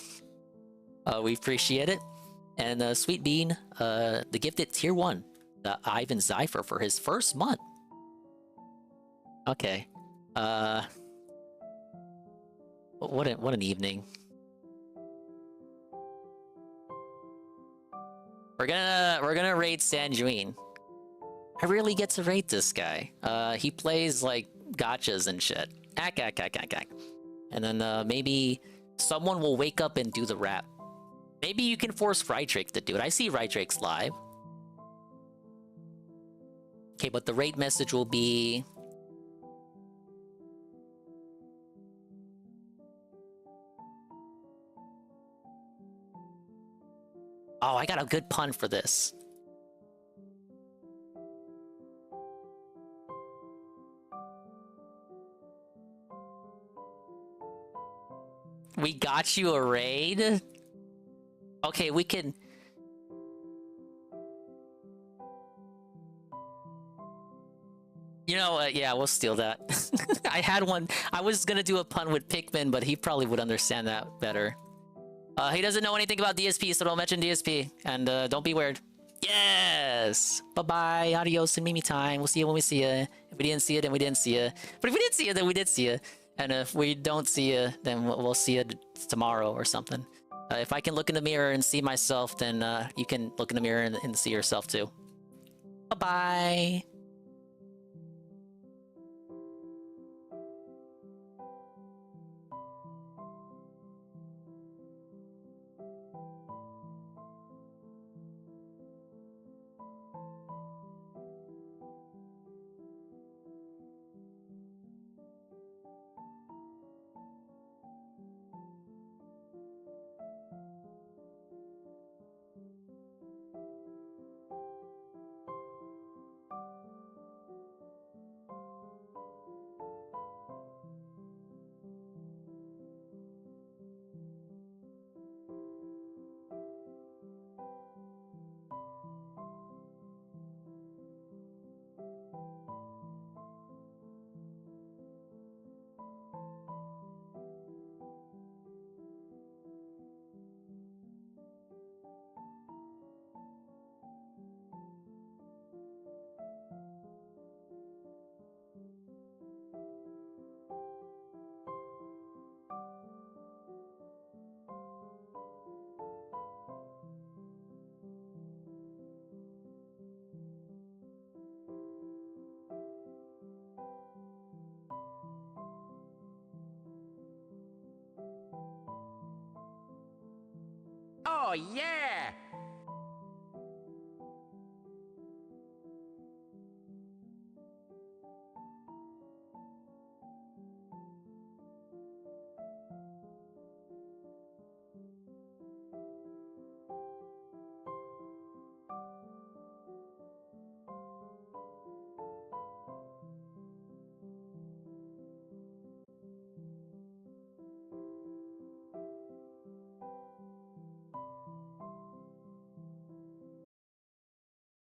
We appreciate it. And Sweet Bean, the gifted tier 1, the Ivan Zypher for his first month. Okay. What an evening. We're gonna raid Sanjuin. I rarely get to rate this guy. He plays like gotchas and shit. Ack. And then maybe someone will wake up and do the rap. Maybe you can force Rydrake to do it. I see Rydrake's live. Okay, but the raid message will be... Oh, I got a good pun for this. We got you a raid? Okay, we can... You know what? Yeah, we'll steal that. I had one. I was gonna do a pun with Pikmin, but he probably would understand that better. He doesn't know anything about DSP, so don't mention DSP. And don't be weird. Yes! Bye-bye, adios, and Mimi time. We'll see you when we see you. If we didn't see you, then we didn't see you. But if we did see you, then we did see you. And if we don't see you, then we'll see you tomorrow or something. If I can look in the mirror and see myself, then you can look in the mirror and see yourself too. Bye-bye! Oh, yeah!